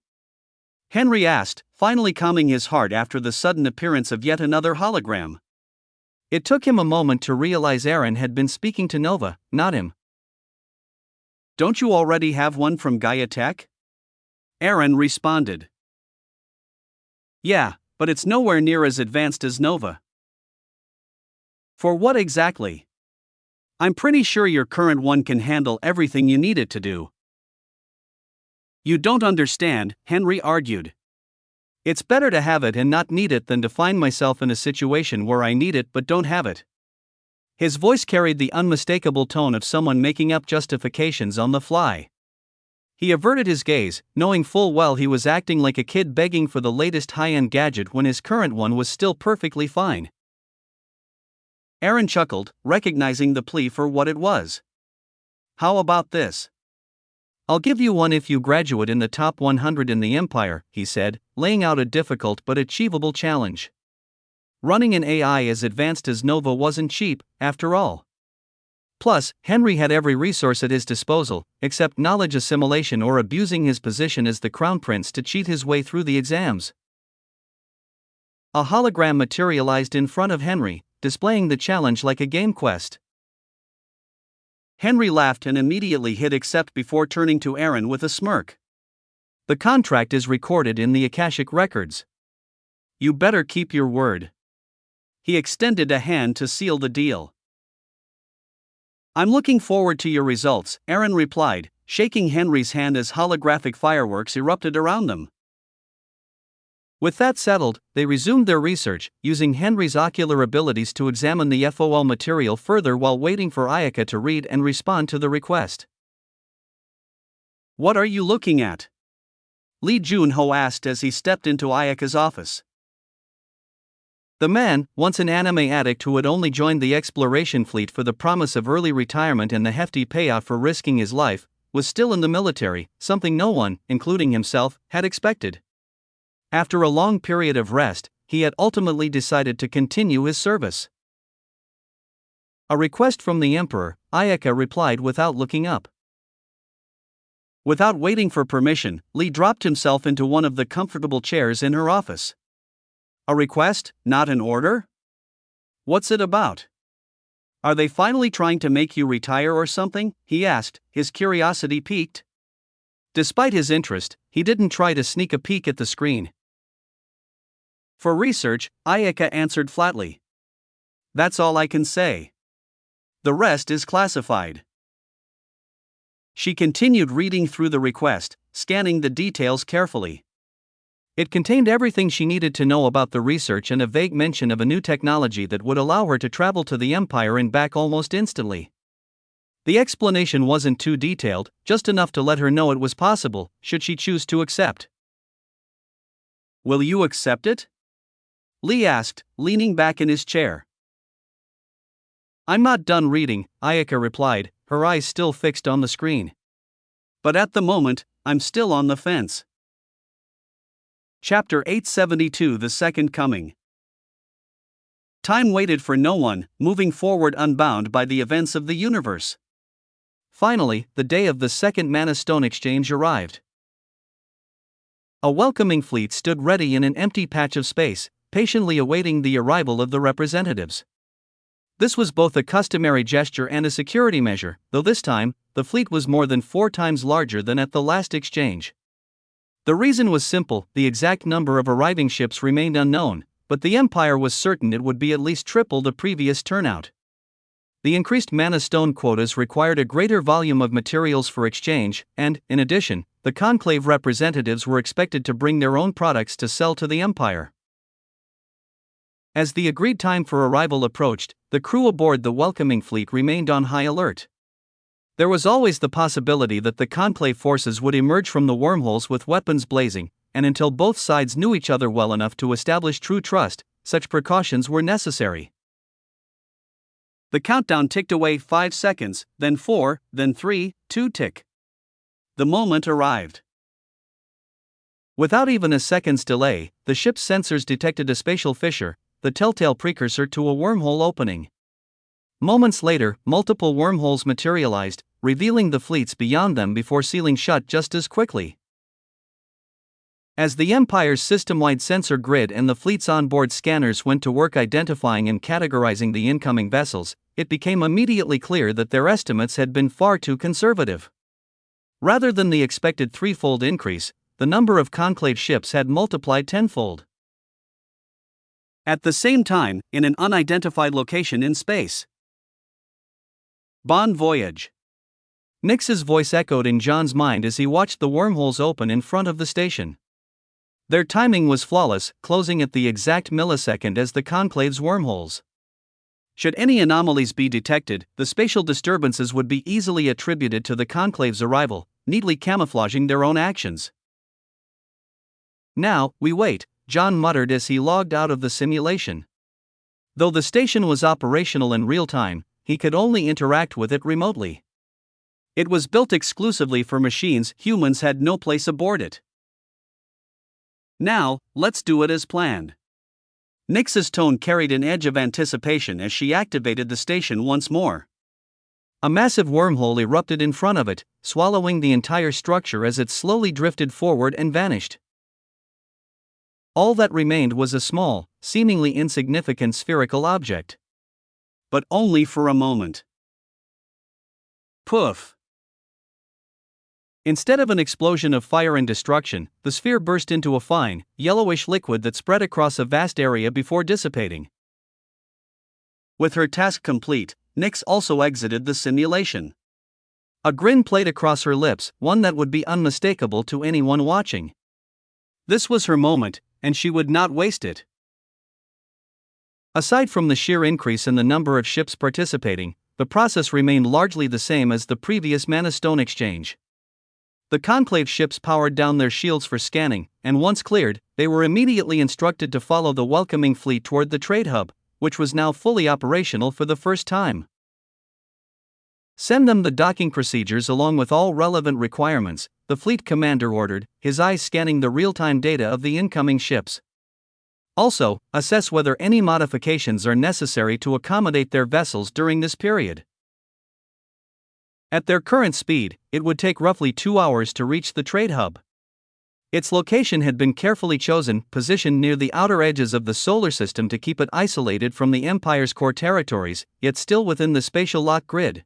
Henry asked, finally calming his heart after the sudden appearance of yet another hologram. It took him a moment to realize Aaron had been speaking to Nova, not him. Don't you already have one from Gaia Tech? Aaron responded. Yeah, but it's nowhere near as advanced as Nova. For what exactly? I'm pretty sure your current one can handle everything you need it to do. You don't understand, Henry argued. It's better to have it and not need it than to find myself in a situation where I need it but don't have it. His voice carried the unmistakable tone of someone making up justifications on the fly. He averted his gaze, knowing full well he was acting like a kid begging for the latest high-end gadget when his current one was still perfectly fine. Aaron chuckled, recognizing the plea for what it was. How about this? I'll give you one if you graduate in the top 100 in the Empire, he said, laying out a difficult but achievable challenge. Running an AI as advanced as Nova wasn't cheap, after all. Plus, Henry had every resource at his disposal, except knowledge assimilation or abusing his position as the Crown Prince to cheat his way through the exams. A hologram materialized in front of Henry, displaying the challenge like a game quest. Henry laughed and immediately hit accept before turning to Aaron with a smirk. The contract is recorded in the Akashic records. You better keep your word. He extended a hand to seal the deal. I'm looking forward to your results, Aaron replied, shaking Henry's hand as holographic fireworks erupted around them. With that settled, they resumed their research, using Henry's ocular abilities to examine the FOL material further while waiting for Ayaka to read and respond to the request. What are you looking at? Lee Junho asked as he stepped into Ayaka's office. The man, once an anime addict who had only joined the exploration fleet for the promise of early retirement and the hefty payout for risking his life, was still in the military, something no one, including himself, had expected. After a long period of rest, he had ultimately decided to continue his service. A request from the Emperor, Ayaka replied without looking up. Without waiting for permission, Lee dropped himself into one of the comfortable chairs in her office. A request, not an order? What's it about? Are they finally trying to make you retire or something? He asked, his curiosity piqued. Despite his interest, he didn't try to sneak a peek at the screen. For research, Ayaka answered flatly. That's all I can say. The rest is classified. She continued reading through the request, scanning the details carefully. It contained everything she needed to know about the research and a vague mention of a new technology that would allow her to travel to the Empire and back almost instantly. The explanation wasn't too detailed, just enough to let her know it was possible, should she choose to accept. Will you accept it? Lee asked, leaning back in his chair. I'm not done reading, Ayaka replied, her eyes still fixed on the screen. But at the moment, I'm still on the fence. Chapter 872 The Second Coming. Time waited for no one, moving forward unbound by the events of the universe. Finally, the day of the second Mana Stone exchange arrived. A welcoming fleet stood ready in an empty patch of space, patiently awaiting the arrival of the representatives. This was both a customary gesture and a security measure, though this time, the fleet was more than 4 times larger than at the last exchange. The reason was simple: the exact number of arriving ships remained unknown, but the Empire was certain it would be at least triple the previous turnout. The increased Mana Stone quotas required a greater volume of materials for exchange, and, in addition, the Conclave representatives were expected to bring their own products to sell to the Empire. As the agreed time for arrival approached, the crew aboard the welcoming fleet remained on high alert. There was always the possibility that the Conclave forces would emerge from the wormholes with weapons blazing, and until both sides knew each other well enough to establish true trust, such precautions were necessary. The countdown ticked away 5 seconds, then 4, then 3, 2 tick. The moment arrived. Without even a second's delay, the ship's sensors detected a spatial fissure, the telltale precursor to a wormhole opening. Moments later, multiple wormholes materialized, revealing the fleets beyond them before sealing shut just as quickly. As the Empire's system-wide sensor grid and the fleet's onboard scanners went to work identifying and categorizing the incoming vessels, it became immediately clear that their estimates had been far too conservative. Rather than the expected 3-fold increase, the number of Conclave ships had multiplied 10-fold. At the same time, in an unidentified location in space. Bon voyage. Nix's voice echoed in John's mind as he watched the wormholes open in front of the station. Their timing was flawless, closing at the exact millisecond as the Conclave's wormholes. Should any anomalies be detected, the spatial disturbances would be easily attributed to the Conclave's arrival, neatly camouflaging their own actions. Now, we wait, John muttered as he logged out of the simulation. Though the station was operational in real time, he could only interact with it remotely. It was built exclusively for machines, humans had no place aboard it. Now, let's do it as planned. Nix's tone carried an edge of anticipation as she activated the station once more. A massive wormhole erupted in front of it, swallowing the entire structure as it slowly drifted forward and vanished. All that remained was a small, seemingly insignificant spherical object. But only for a moment. Poof! Instead of an explosion of fire and destruction, the sphere burst into a fine, yellowish liquid that spread across a vast area before dissipating. With her task complete, Nyx also exited the simulation. A grin played across her lips, one that would be unmistakable to anyone watching. This was her moment, and she would not waste it. Aside from the sheer increase in the number of ships participating, the process remained largely the same as the previous Mana Stone exchange. The Conclave ships powered down their shields for scanning, and once cleared, they were immediately instructed to follow the welcoming fleet toward the trade hub, which was now fully operational for the first time. Send them the docking procedures along with all relevant requirements, the fleet commander ordered, his eyes scanning the real-time data of the incoming ships. Also, assess whether any modifications are necessary to accommodate their vessels during this period. At their current speed, it would take roughly 2 hours to reach the trade hub. Its location had been carefully chosen, positioned near the outer edges of the solar system to keep it isolated from the Empire's core territories, yet still within the spatial lock grid.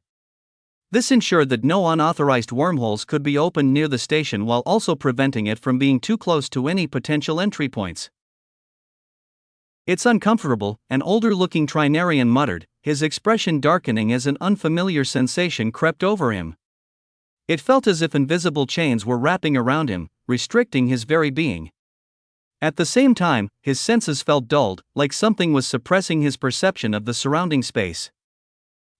This ensured that no unauthorized wormholes could be opened near the station while also preventing it from being too close to any potential entry points. "It's uncomfortable," an older-looking Trinarian muttered, his expression darkening as an unfamiliar sensation crept over him. It felt as if invisible chains were wrapping around him, restricting his very being. At the same time, his senses felt dulled, like something was suppressing his perception of the surrounding space.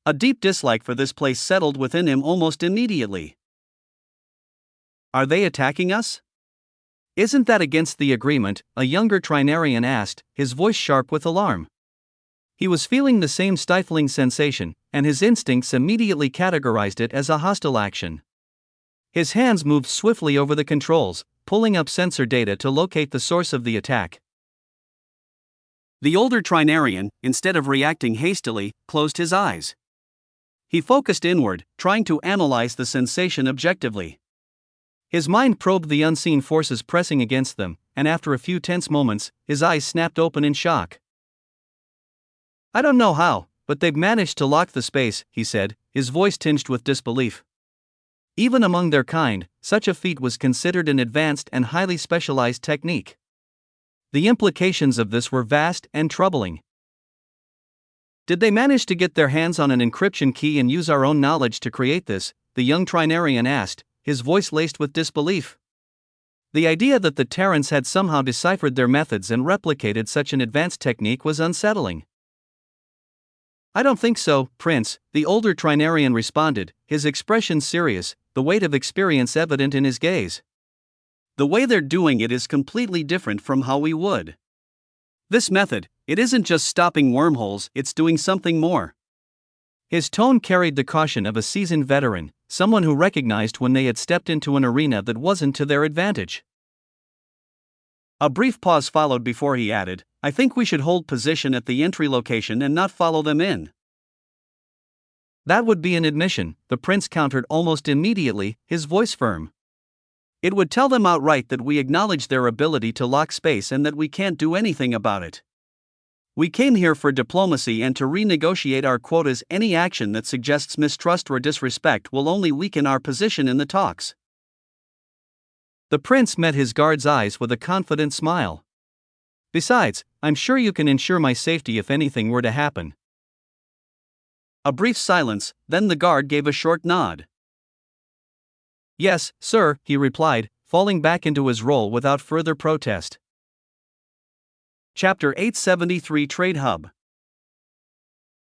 A deep dislike for this place settled within him almost immediately. "Are they attacking us?" "Isn't that against the agreement?" a younger Trinarian asked, his voice sharp with alarm. He was feeling the same stifling sensation, and his instincts immediately categorized it as a hostile action. His hands moved swiftly over the controls, pulling up sensor data to locate the source of the attack. The older Trinarian, instead of reacting hastily, closed his eyes. He focused inward, trying to analyze the sensation objectively. His mind probed the unseen forces pressing against them, and after a few tense moments, his eyes snapped open in shock. "I don't know how, but they've managed to lock the space," he said, his voice tinged with disbelief. Even among their kind, such a feat was considered an advanced and highly specialized technique. The implications of this were vast and troubling. "Did they manage to get their hands on an encryption key and use our own knowledge to create this?" the young Trinarian asked, his voice laced with disbelief. The idea that the Terrans had somehow deciphered their methods and replicated such an advanced technique was unsettling. "I don't think so, Prince," the older Trinarian responded, his expression serious, the weight of experience evident in his gaze. "The way they're doing it is completely different from how we would. This method, it isn't just stopping wormholes, it's doing something more." His tone carried the caution of a seasoned veteran, someone who recognized when they had stepped into an arena that wasn't to their advantage. A brief pause followed before he added, "I think we should hold position at the entry location and not follow them in." "That would be an admission," the prince countered almost immediately, his voice firm. "It would tell them outright that we acknowledge their ability to lock space and that we can't do anything about it. We came here for diplomacy and to renegotiate our quotas. Any action that suggests mistrust or disrespect will only weaken our position in the talks." The prince met his guard's eyes with a confident smile. "Besides, I'm sure you can ensure my safety if anything were to happen." A brief silence, then the guard gave a short nod. "Yes, sir," he replied, falling back into his role without further protest. Chapter 873 Trade Hub.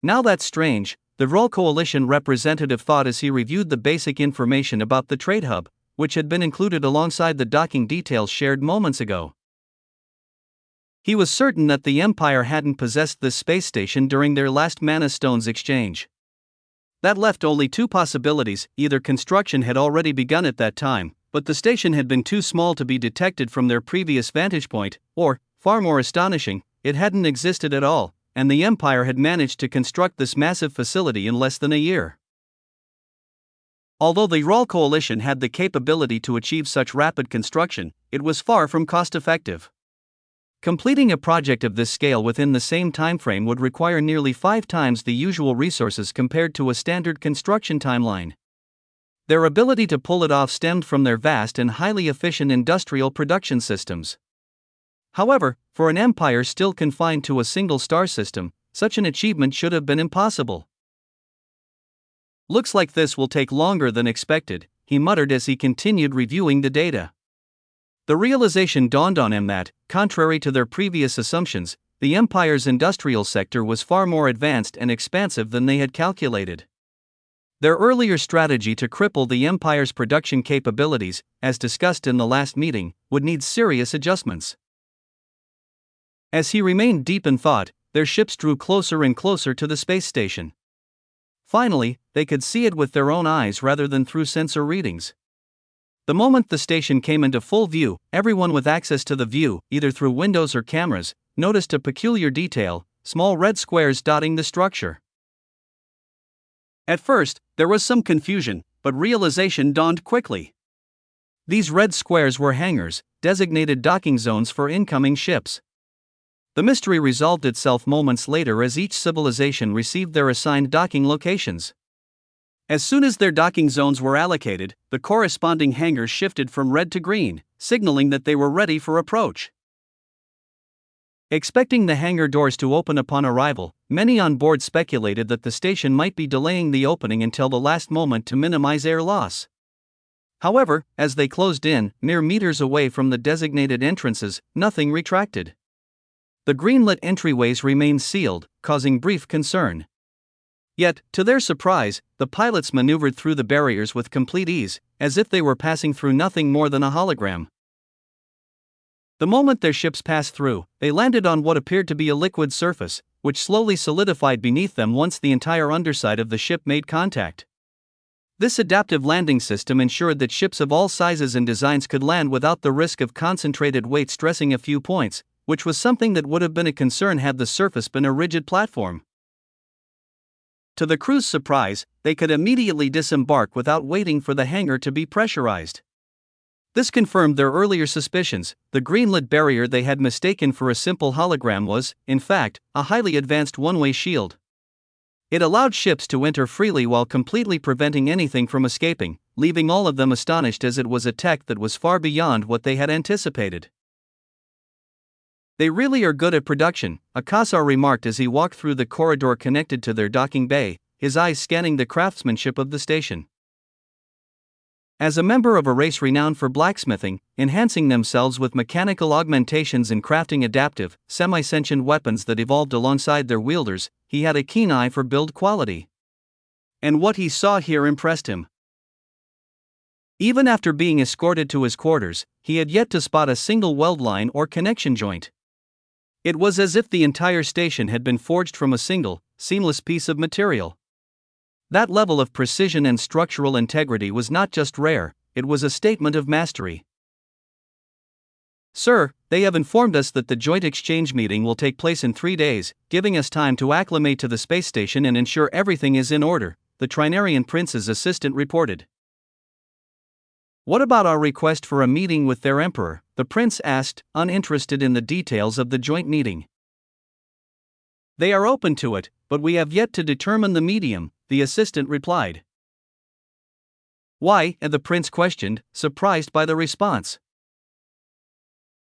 "Now that's strange," the Vrol Coalition representative thought as he reviewed the basic information about the trade hub, which had been included alongside the docking details shared moments ago. He was certain that the Empire hadn't possessed this space station during their last Mana Stones exchange. That left only two possibilities: either construction had already begun at that time, but the station had been too small to be detected from their previous vantage point, or, far more astonishing, it hadn't existed at all, and the Empire had managed to construct this massive facility in less than a year. Although the Vrol Coalition had the capability to achieve such rapid construction, it was far from cost-effective. Completing a project of this scale within the same timeframe would require nearly 5 times the usual resources compared to a standard construction timeline. Their ability to pull it off stemmed from their vast and highly efficient industrial production systems. However, for an empire still confined to a single star system, such an achievement should have been impossible. "Looks like this will take longer than expected," he muttered as he continued reviewing the data. The realization dawned on him that, contrary to their previous assumptions, the Empire's industrial sector was far more advanced and expansive than they had calculated. Their earlier strategy to cripple the Empire's production capabilities, as discussed in the last meeting, would need serious adjustments. As he remained deep in thought, their ships drew closer and closer to the space station. Finally, they could see it with their own eyes rather than through sensor readings. The moment the station came into full view, everyone with access to the view, either through windows or cameras, noticed a peculiar detail: small red squares dotting the structure. At first, there was some confusion, but realization dawned quickly. These red squares were hangars, designated docking zones for incoming ships. The mystery resolved itself moments later as each civilization received their assigned docking locations. As soon as their docking zones were allocated, the corresponding hangars shifted from red to green, signaling that they were ready for approach. Expecting the hangar doors to open upon arrival, many on board speculated that the station might be delaying the opening until the last moment to minimize air loss. However, as they closed in, mere meters away from the designated entrances, nothing retracted. The green-lit entryways remained sealed, causing brief concern. Yet, to their surprise, the pilots maneuvered through the barriers with complete ease, as if they were passing through nothing more than a hologram. The moment their ships passed through, they landed on what appeared to be a liquid surface, which slowly solidified beneath them once the entire underside of the ship made contact. This adaptive landing system ensured that ships of all sizes and designs could land without the risk of concentrated weight stressing a few points, which was something that would have been a concern had the surface been a rigid platform. To the crew's surprise, they could immediately disembark without waiting for the hangar to be pressurized. This confirmed their earlier suspicions. The green-lit barrier they had mistaken for a simple hologram was, in fact, a highly advanced one-way shield. It allowed ships to enter freely while completely preventing anything from escaping, leaving all of them astonished as it was a tech that was far beyond what they had anticipated. "They really are good at production," Akasar remarked as he walked through the corridor connected to their docking bay, his eyes scanning the craftsmanship of the station. As a member of a race renowned for blacksmithing, enhancing themselves with mechanical augmentations and crafting adaptive, semi-sentient weapons that evolved alongside their wielders, he had a keen eye for build quality. And what he saw here impressed him. Even after being escorted to his quarters, he had yet to spot a single weld line or connection joint. It was as if the entire station had been forged from a single, seamless piece of material. That level of precision and structural integrity was not just rare, it was a statement of mastery. "Sir, they have informed us that the joint exchange meeting will take place in 3 days, giving us time to acclimate to the space station and ensure everything is in order," the Trinarian prince's assistant reported. "What about our request for a meeting with their emperor?" the prince asked, uninterested in the details of the joint meeting. "They are open to it, but we have yet to determine the medium," the assistant replied. "Why?" the prince questioned, surprised by the response.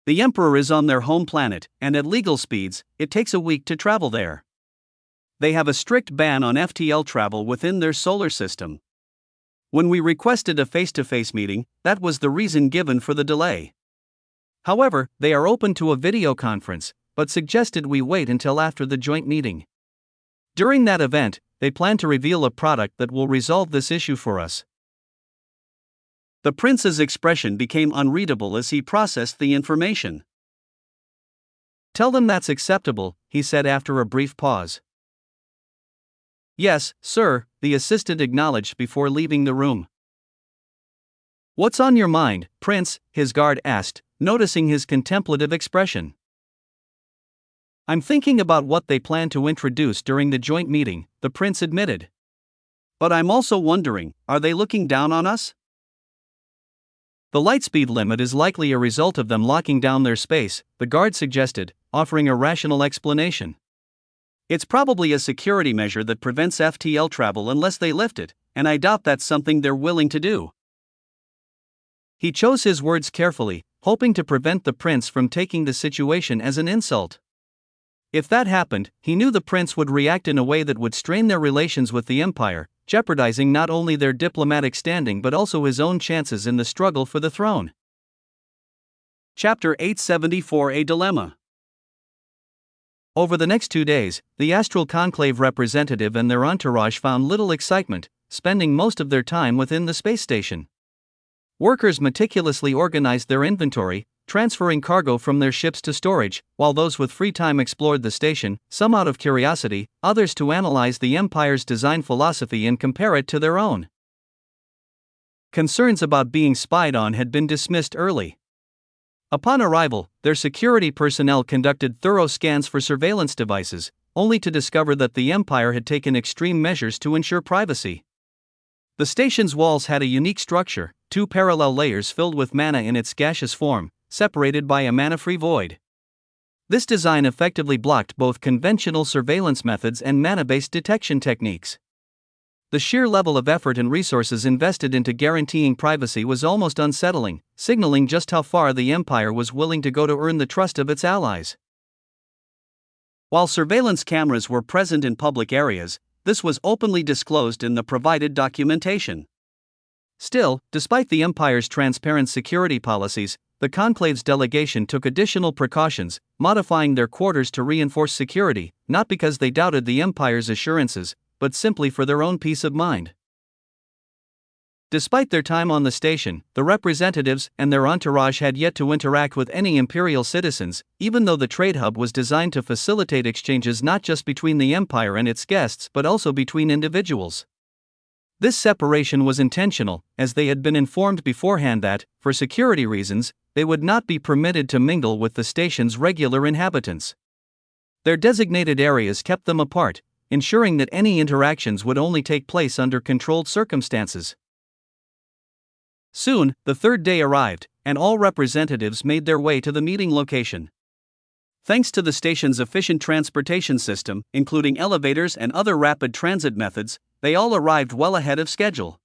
"The emperor is on their home planet, and at legal speeds, it takes a week to travel there. They have a strict ban on FTL travel within their solar system. When we requested a face-to-face meeting, that was the reason given for the delay. However, they are open to a video conference, but suggested we wait until after the joint meeting. During that event, they plan to reveal a product that will resolve this issue for us." The prince's expression became unreadable as he processed the information. "Tell them that's acceptable," he said after a brief pause. "Yes, sir," the assistant acknowledged before leaving the room. "What's on your mind, Prince?" his guard asked, noticing his contemplative expression. "I'm thinking about what they plan to introduce during the joint meeting," the prince admitted. "But I'm also wondering, are they looking down on us? The lightspeed limit is likely a result of them locking down their space," the guard suggested, offering a rational explanation. "It's probably a security measure that prevents FTL travel unless they lift it," and I doubt that's something they're willing to do. He chose his words carefully, hoping to prevent the prince from taking the situation as an insult. If that happened, he knew the prince would react in a way that would strain their relations with the empire, jeopardizing not only their diplomatic standing but also his own chances in the struggle for the throne. Chapter 874: A Dilemma. Over the next 2 days, the Astral Conclave representative and their entourage found little excitement, spending most of their time within the space station. Workers meticulously organized their inventory, transferring cargo from their ships to storage, while those with free time explored the station, some out of curiosity, others to analyze the Empire's design philosophy and compare it to their own. Concerns about being spied on had been dismissed early. Upon arrival, their security personnel conducted thorough scans for surveillance devices, only to discover that the Empire had taken extreme measures to ensure privacy. The station's walls had a unique structure, 2 parallel layers filled with mana in its gaseous form, separated by a mana-free void. This design effectively blocked both conventional surveillance methods and mana-based detection techniques. The sheer level of effort and resources invested into guaranteeing privacy was almost unsettling, signaling just how far the Empire was willing to go to earn the trust of its allies. While surveillance cameras were present in public areas, this was openly disclosed in the provided documentation. Still, despite the Empire's transparent security policies, the Conclave's delegation took additional precautions, modifying their quarters to reinforce security, not because they doubted the Empire's assurances, but simply for their own peace of mind. Despite their time on the station, the representatives and their entourage had yet to interact with any Imperial citizens, even though the trade hub was designed to facilitate exchanges not just between the Empire and its guests but also between individuals. This separation was intentional, as they had been informed beforehand that, for security reasons, they would not be permitted to mingle with the station's regular inhabitants. Their designated areas kept them apart, ensuring that any interactions would only take place under controlled circumstances. Soon, the third day arrived, and all representatives made their way to the meeting location. Thanks to the station's efficient transportation system, including elevators and other rapid transit methods, they all arrived well ahead of schedule.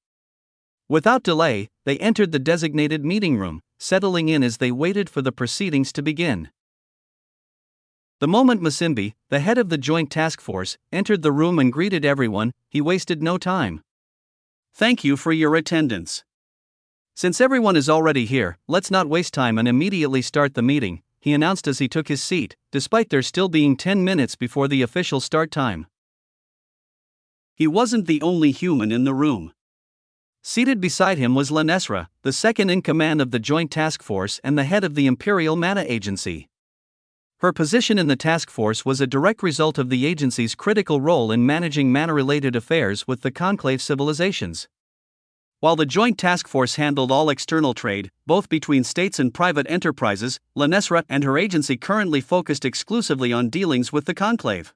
Without delay, they entered the designated meeting room, settling in as they waited for the proceedings to begin. The moment Masimbi, the head of the Joint Task Force, entered the room and greeted everyone, he wasted no time. "Thank you for your attendance. Since everyone is already here, let's not waste time and immediately start the meeting," he announced as he took his seat, despite there still being 10 minutes before the official start time. He wasn't the only human in the room. Seated beside him was Lanesra, the second in command of the Joint Task Force and the head of the Imperial Mana Agency. Her position in the task force was a direct result of the agency's critical role in managing mana-related affairs with the Conclave civilizations. While the Joint Task Force handled all external trade, both between states and private enterprises, Lanesra and her agency currently focused exclusively on dealings with the Conclave.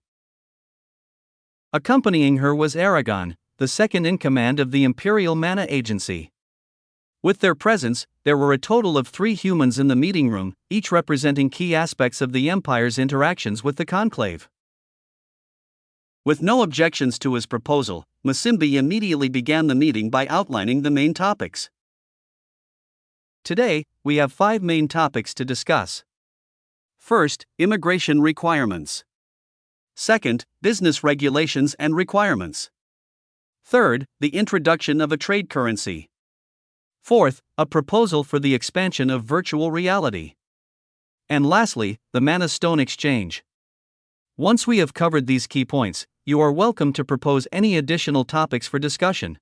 Accompanying her was Aragon, the second in command of the Imperial Mana Agency. With their presence, there were a total of 3 humans in the meeting room, each representing key aspects of the Empire's interactions with the Conclave. With no objections to his proposal, Masimbi immediately began the meeting by outlining the main topics. Today, we have 5 main topics to discuss. First, immigration requirements. Second, business regulations and requirements. Third, the introduction of a trade currency. Fourth, a proposal for the expansion of virtual reality. And lastly, the Mana Stone exchange. Once we have covered these key points, you are welcome to propose any additional topics for discussion.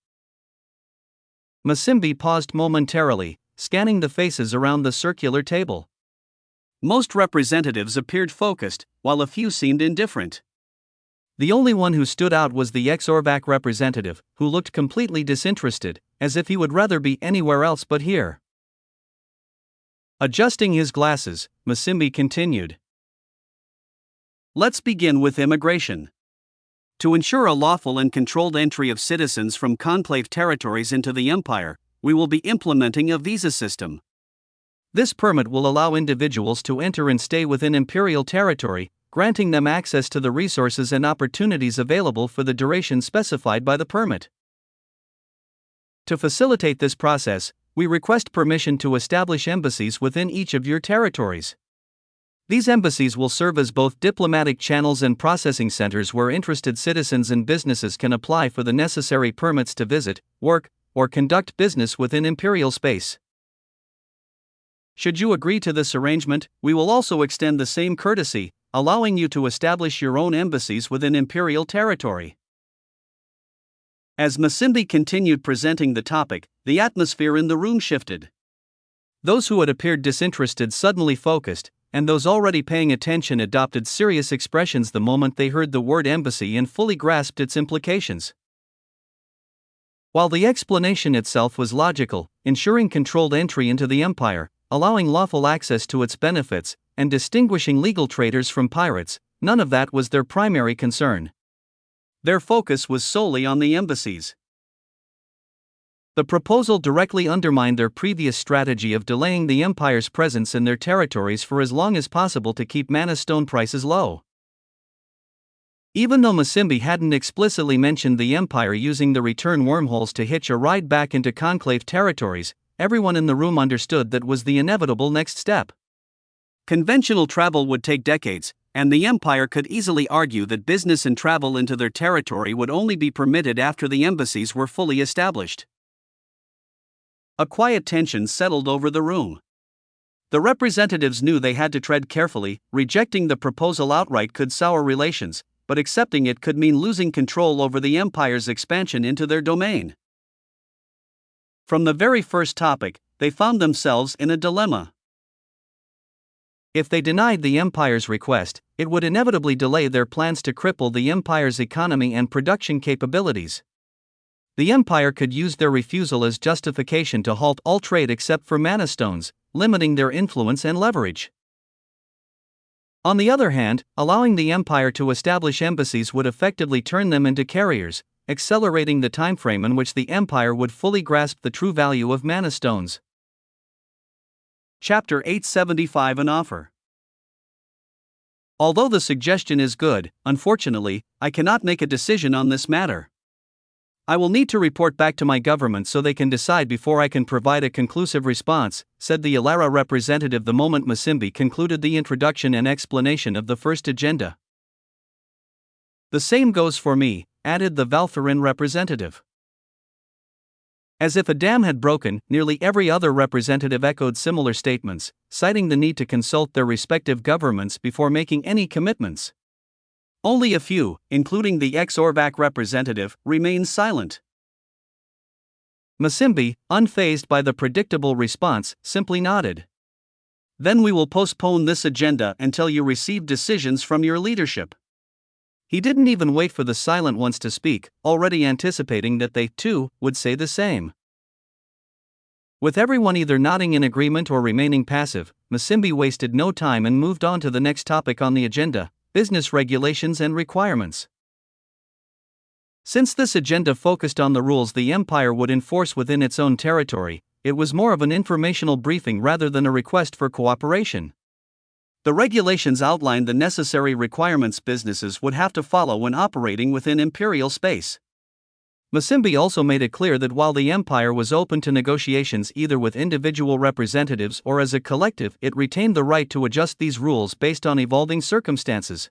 Masimbi paused momentarily, scanning the faces around the circular table. Most representatives appeared focused, while a few seemed indifferent. The only one who stood out was the ex-Orvac representative, who looked completely disinterested, as if he would rather be anywhere else but here. Adjusting his glasses, Masimbi continued. Let's begin with immigration. To ensure a lawful and controlled entry of citizens from Conclave territories into the Empire, we will be implementing a visa system. This permit will allow individuals to enter and stay within Imperial territory, granting them access to the resources and opportunities available for the duration specified by the permit. To facilitate this process, we request permission to establish embassies within each of your territories. These embassies will serve as both diplomatic channels and processing centers where interested citizens and businesses can apply for the necessary permits to visit, work, or conduct business within imperial space. Should you agree to this arrangement, we will also extend the same courtesy, allowing you to establish your own embassies within imperial territory. As Masimbi continued presenting the topic, the atmosphere in the room shifted. Those who had appeared disinterested suddenly focused, and those already paying attention adopted serious expressions the moment they heard the word embassy and fully grasped its implications. While the explanation itself was logical, ensuring controlled entry into the empire, allowing lawful access to its benefits, and distinguishing legal traders from pirates, none of that was their primary concern. Their focus was solely on the embassies. The proposal directly undermined their previous strategy of delaying the empire's presence in their territories for as long as possible to keep mana stone prices low. Even though Masimbi hadn't explicitly mentioned the empire using the return wormholes to hitch a ride back into conclave territories, everyone in the room understood that was the inevitable next step. Conventional travel would take decades, and the empire could easily argue that business and travel into their territory would only be permitted after the embassies were fully established. A quiet tension settled over the room. The representatives knew they had to tread carefully. Rejecting the proposal outright could sour relations, but accepting it could mean losing control over the empire's expansion into their domain. From the very first topic, they found themselves in a dilemma. If they denied the empire's request, it would inevitably delay their plans to cripple the empire's economy and production capabilities. The empire could use their refusal as justification to halt all trade except for mana stones, limiting their influence and leverage. On the other hand, allowing the empire to establish embassies would effectively turn them into carriers, accelerating the timeframe in which the empire would fully grasp the true value of mana stones. Chapter 875 An Offer. Although the suggestion is good, unfortunately, I cannot make a decision on this matter. I will need to report back to my government so they can decide before I can provide a conclusive response, said the Ilara representative the moment Masimbi concluded the introduction and explanation of the first agenda. The same goes for me, added the Valtharin representative. As if a dam had broken, nearly every other representative echoed similar statements, citing the need to consult their respective governments before making any commitments. Only a few, including the ex-Orvac representative, remained silent. Masimbi, unfazed by the predictable response, simply nodded. Then we will postpone this agenda until you receive decisions from your leadership. He didn't even wait for the silent ones to speak, already anticipating that they, too, would say the same. With everyone either nodding in agreement or remaining passive, Masimbi wasted no time and moved on to the next topic on the agenda: business regulations and requirements. Since this agenda focused on the rules the empire would enforce within its own territory, it was more of an informational briefing rather than a request for cooperation. The regulations outlined the necessary requirements businesses would have to follow when operating within imperial space. Masimbi also made it clear that while the empire was open to negotiations either with individual representatives or as a collective, it retained the right to adjust these rules based on evolving circumstances.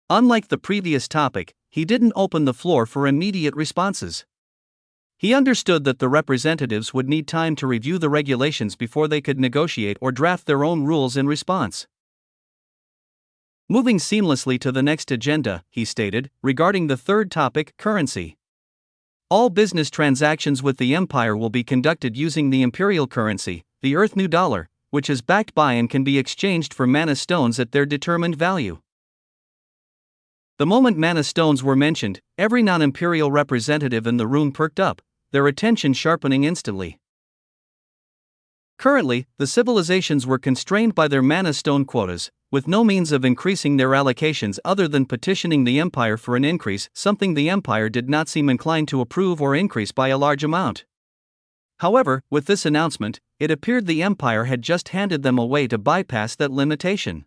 Unlike the previous topic, he didn't open the floor for immediate responses. He understood that the representatives would need time to review the regulations before they could negotiate or draft their own rules in response. Moving seamlessly to the next agenda, he stated, regarding the third topic, currency. All business transactions with the empire will be conducted using the imperial currency, the Earth New Dollar, which is backed by and can be exchanged for mana stones at their determined value. The moment mana stones were mentioned, every non-imperial representative in the room perked up, their attention sharpening instantly. Currently, the civilizations were constrained by their mana stone quotas, with no means of increasing their allocations other than petitioning the empire for an increase, something the empire did not seem inclined to approve or increase by a large amount. However, with this announcement, it appeared the empire had just handed them a way to bypass that limitation.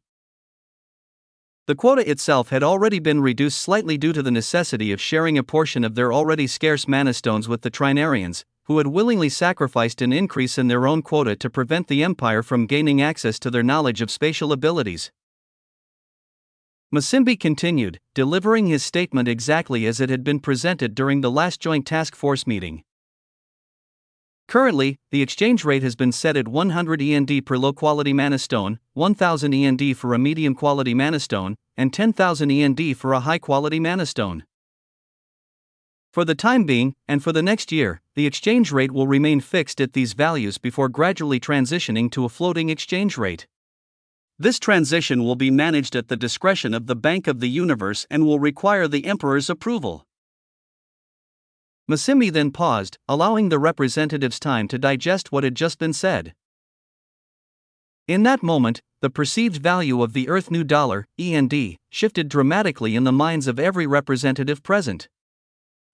The quota itself had already been reduced slightly due to the necessity of sharing a portion of their already scarce mana stones with the Trinarians, who had willingly sacrificed an increase in their own quota to prevent the Empire from gaining access to their knowledge of spatial abilities. Masimbi continued, delivering his statement exactly as it had been presented during the last Joint Task Force meeting. Currently, the exchange rate has been set at 100 END per low-quality mana stone, 1000 END for a medium-quality mana stone, and 10,000 END for a high-quality mana stone. For the time being, and for the next year, the exchange rate will remain fixed at these values before gradually transitioning to a floating exchange rate. This transition will be managed at the discretion of the Bank of the Universe and will require the Emperor's approval. Masimbi then paused, allowing the representatives time to digest what had just been said. In that moment, the perceived value of the Earth New Dollar, END, shifted dramatically in the minds of every representative present.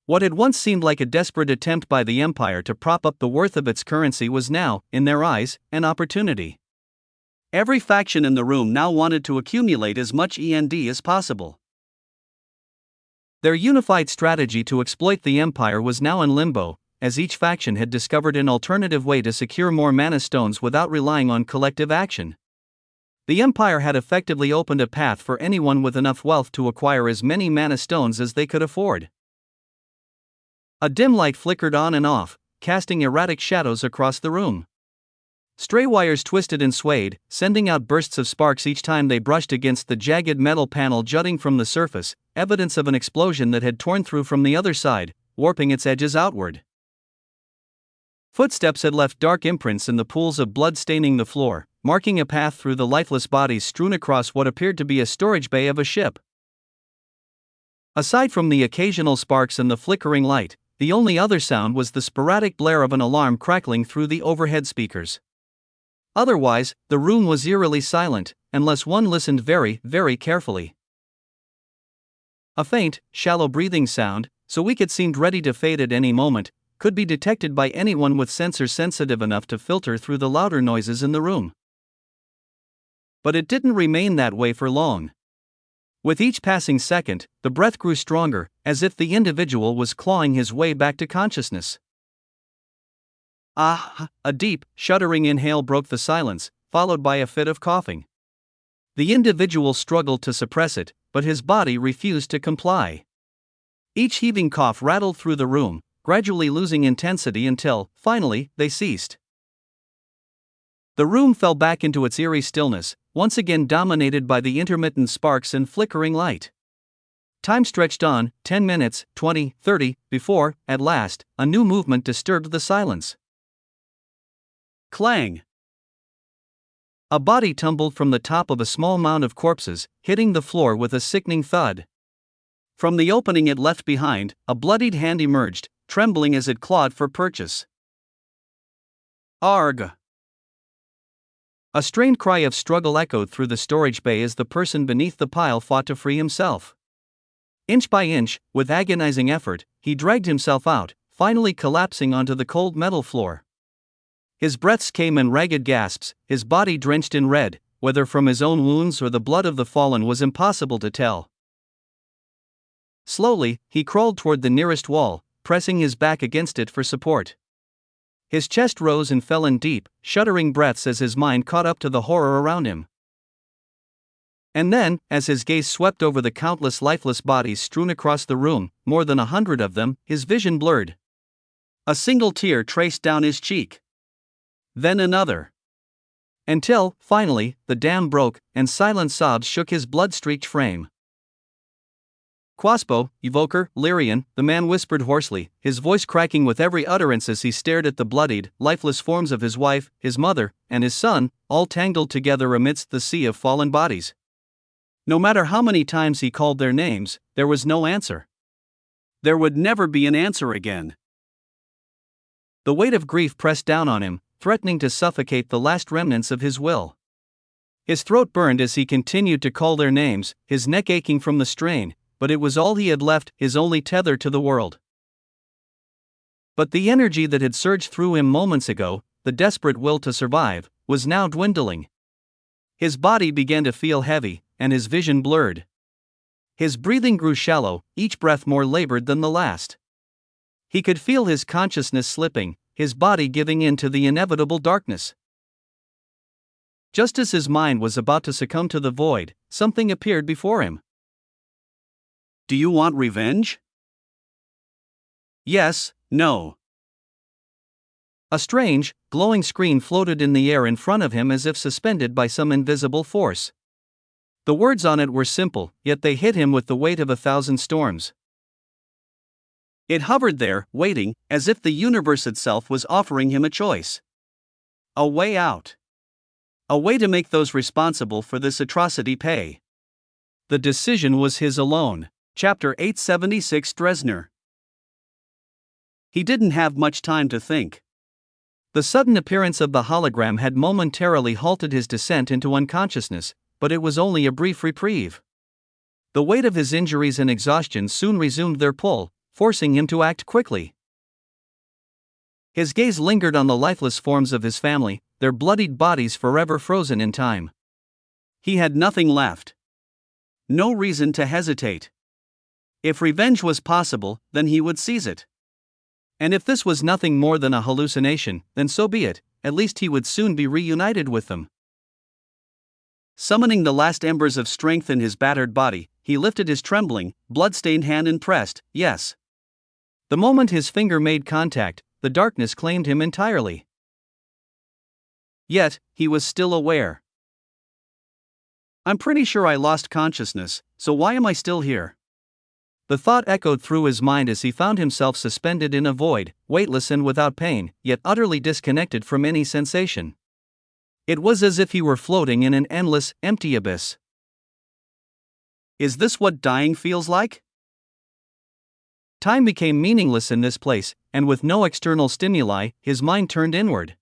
What had once seemed like a desperate attempt by the Empire to prop up the worth of its currency was now, in their eyes, an opportunity. Every faction in the room now wanted to accumulate as much END as possible. Their unified strategy to exploit the Empire was now in limbo, as each faction had discovered an alternative way to secure more mana stones without relying on collective action. The Empire had effectively opened a path for anyone with enough wealth to acquire as many mana stones as they could afford. A dim light flickered on and off, casting erratic shadows across the room. Stray wires twisted and swayed, sending out bursts of sparks each time they brushed against the jagged metal panel jutting from the surface, evidence of an explosion that had torn through from the other side, warping its edges outward. Footsteps had left dark imprints in the pools of blood staining the floor, marking a path through the lifeless bodies strewn across what appeared to be a storage bay of a ship. Aside from the occasional sparks and the flickering light, the only other sound was the sporadic blare of an alarm crackling through the overhead speakers. Otherwise, the room was eerily silent, unless one listened very, very carefully. A faint, shallow breathing sound, so weak it seemed ready to fade at any moment, could be detected by anyone with sensors sensitive enough to filter through the louder noises in the room. But it didn't remain that way for long. With each passing second, the breath grew stronger, as if the individual was clawing his way back to consciousness. A deep, shuddering inhale broke the silence, followed by a fit of coughing. The individual struggled to suppress it, but his body refused to comply. Each heaving cough rattled through the room, gradually losing intensity until, finally, they ceased. The room fell back into its eerie stillness, once again dominated by the intermittent sparks and flickering light. Time stretched on, 10 minutes, 20, 30, before, at last, a new movement disturbed the silence. Clang! A body tumbled from the top of a small mound of corpses, hitting the floor with a sickening thud. From the opening it left behind, a bloodied hand emerged, trembling as it clawed for purchase. Arg! A strained cry of struggle echoed through the storage bay as the person beneath the pile fought to free himself. Inch by inch, with agonizing effort, he dragged himself out, finally collapsing onto the cold metal floor. His breaths came in ragged gasps, his body drenched in red, whether from his own wounds or the blood of the fallen was impossible to tell. Slowly, he crawled toward the nearest wall, pressing his back against it for support. His chest rose and fell in deep, shuddering breaths as his mind caught up to the horror around him. And then, as his gaze swept over the countless lifeless bodies strewn across the room, more than 100 of them, his vision blurred. A single tear traced down his cheek. Then another. Until, finally, the dam broke, and silent sobs shook his blood-streaked frame. Quaspo, Evoker, Lyrian, the man whispered hoarsely, his voice cracking with every utterance as he stared at the bloodied, lifeless forms of his wife, his mother, and his son, all tangled together amidst the sea of fallen bodies. No matter how many times he called their names, there was no answer. There would never be an answer again. The weight of grief pressed down on him, threatening to suffocate the last remnants of his will. His throat burned as he continued to call their names, his neck aching from the strain, but it was all he had left, his only tether to the world. But the energy that had surged through him moments ago, the desperate will to survive, was now dwindling. His body began to feel heavy, and his vision blurred. His breathing grew shallow, each breath more labored than the last. He could feel his consciousness slipping, his body giving in to the inevitable darkness. Just as his mind was about to succumb to the void, something appeared before him. Do you want revenge? Yes, no. A strange, glowing screen floated in the air in front of him as if suspended by some invisible force. The words on it were simple, yet they hit him with the weight of 1,000 storms. It hovered there, waiting, as if the universe itself was offering him a choice. A way out. A way to make those responsible for this atrocity pay. The decision was his alone. Chapter 876 Dresner. He didn't have much time to think. The sudden appearance of the hologram had momentarily halted his descent into unconsciousness, but it was only a brief reprieve. The weight of his injuries and exhaustion soon resumed their pull, forcing him to act quickly. His gaze lingered on the lifeless forms of his family, their bloodied bodies forever frozen in time. He had nothing left. No reason to hesitate. If revenge was possible, then he would seize it. And if this was nothing more than a hallucination, then so be it, at least he would soon be reunited with them. Summoning the last embers of strength in his battered body, he lifted his trembling, blood-stained hand and pressed, yes. The moment his finger made contact, the darkness claimed him entirely. Yet, he was still aware. I'm pretty sure I lost consciousness, so why am I still here? The thought echoed through his mind as he found himself suspended in a void, weightless and without pain, yet utterly disconnected from any sensation. It was as if he were floating in an endless, empty abyss. Is this what dying feels like? Time became meaningless in this place, and with no external stimuli, his mind turned inward.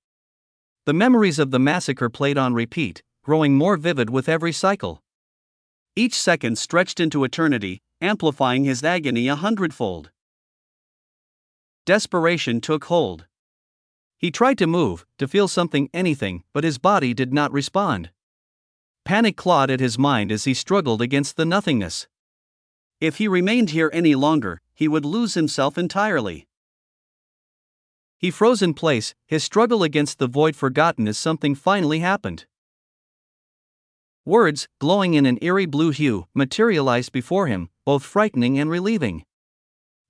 The memories of the massacre played on repeat, growing more vivid with every cycle. Each second stretched into eternity, amplifying his agony 100-fold. Desperation took hold. He tried to move, to feel something, anything, but his body did not respond. Panic clawed at his mind as he struggled against the nothingness. If he remained here any longer, he would lose himself entirely. He froze in place, his struggle against the void forgotten as something finally happened. Words, glowing in an eerie blue hue, materialized before him, both frightening and relieving.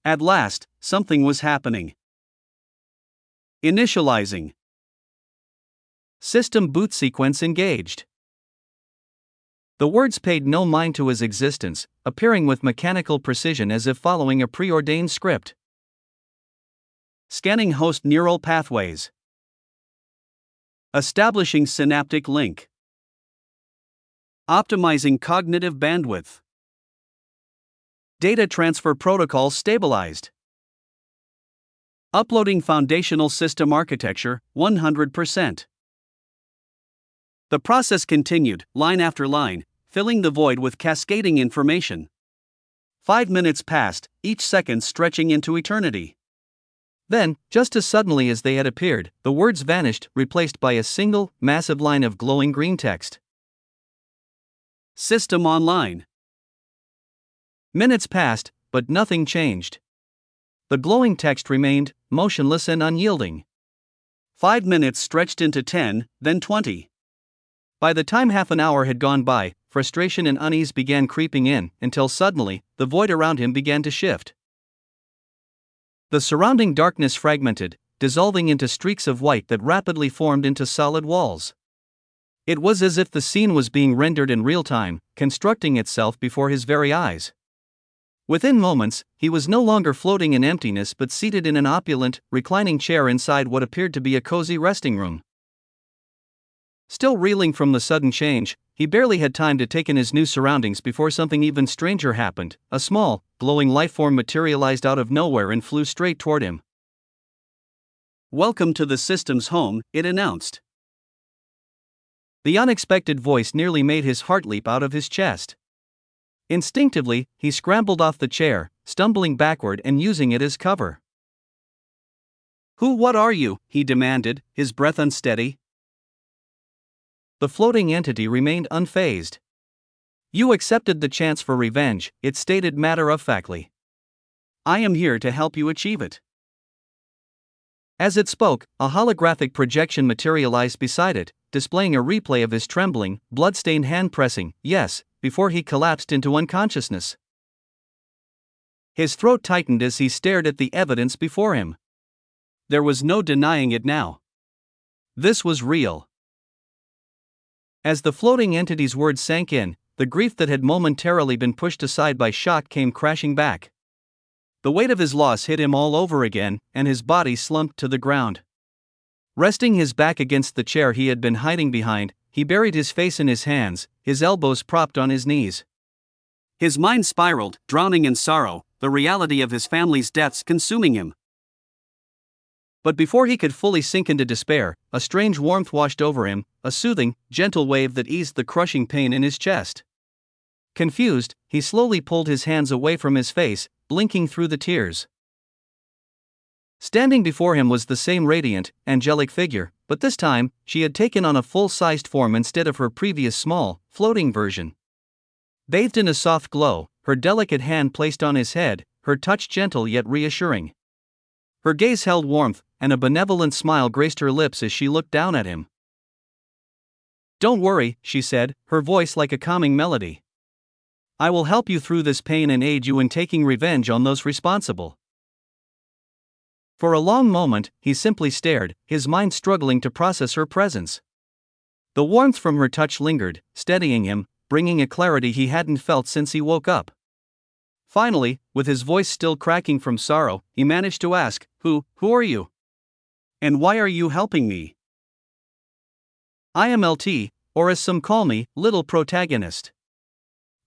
At last, something was happening. Initializing. System boot sequence engaged. The words paid no mind to his existence, appearing with mechanical precision as if following a preordained script. Scanning host neural pathways. Establishing synaptic link. Optimizing cognitive bandwidth. Data transfer protocol stabilized. Uploading foundational system architecture, 100%. The process continued, line after line, filling the void with cascading information. 5 minutes passed, each second stretching into eternity. Then, just as suddenly as they had appeared, the words vanished, replaced by a single, massive line of glowing green text. System online. Minutes passed, but nothing changed. The glowing text remained, motionless and unyielding. 5 minutes stretched into 10, then 20. By the time half an hour had gone by, frustration and unease began creeping in, until suddenly, the void around him began to shift. The surrounding darkness fragmented, dissolving into streaks of white that rapidly formed into solid walls. It was as if the scene was being rendered in real time, constructing itself before his very eyes. Within moments, he was no longer floating in emptiness but seated in an opulent, reclining chair inside what appeared to be a cozy resting room. Still reeling from the sudden change, he barely had time to take in his new surroundings before something even stranger happened. A small, glowing lifeform materialized out of nowhere and flew straight toward him. "Welcome to the system's home," it announced. The unexpected voice nearly made his heart leap out of his chest. Instinctively, he scrambled off the chair, stumbling backward and using it as cover. What are you?" he demanded, his breath unsteady. The floating entity remained unfazed. You accepted the chance for revenge, it stated matter-of-factly. I am here to help you achieve it. As it spoke, a holographic projection materialized beside it, displaying a replay of his trembling, blood-stained hand pressing yes before he collapsed into unconsciousness. His throat tightened as he stared at the evidence before him. There was no denying it now. This was real. As the floating entity's words sank in, the grief that had momentarily been pushed aside by shock came crashing back. The weight of his loss hit him all over again, and his body slumped to the ground. Resting his back against the chair he had been hiding behind, he buried his face in his hands, his elbows propped on his knees. His mind spiraled, drowning in sorrow, the reality of his family's deaths consuming him. But before he could fully sink into despair, a strange warmth washed over him, a soothing, gentle wave that eased the crushing pain in his chest. Confused, he slowly pulled his hands away from his face, blinking through the tears. Standing before him was the same radiant, angelic figure, but this time, she had taken on a full-sized form instead of her previous small, floating version. Bathed in a soft glow, her delicate hand placed on his head, her touch gentle yet reassuring. Her gaze held warmth, and a benevolent smile graced her lips as she looked down at him. "Don't worry," she said, her voice like a calming melody. "I will help you through this pain and aid you in taking revenge on those responsible." For a long moment, he simply stared, his mind struggling to process her presence. The warmth from her touch lingered, steadying him, bringing a clarity he hadn't felt since he woke up. Finally, with his voice still cracking from sorrow, he managed to ask, Who are you? And why are you helping me?" "I am LT, or as some call me, Little Protagonist.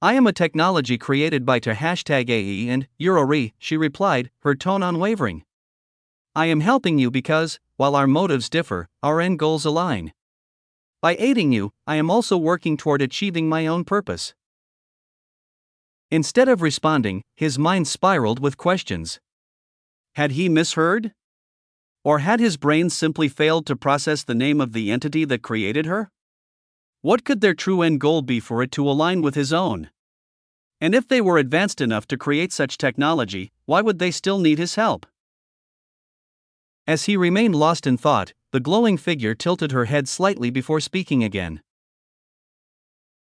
I am a technology created by #AE and Eurori," she replied, her tone unwavering. "I am helping you because, while our motives differ, our end goals align. By aiding you, I am also working toward achieving my own purpose." Instead of responding, his mind spiraled with questions. Had he misheard? Or had his brain simply failed to process the name of the entity that created her? What could their true end goal be for it to align with his own? And if they were advanced enough to create such technology, why would they still need his help? As he remained lost in thought, the glowing figure tilted her head slightly before speaking again.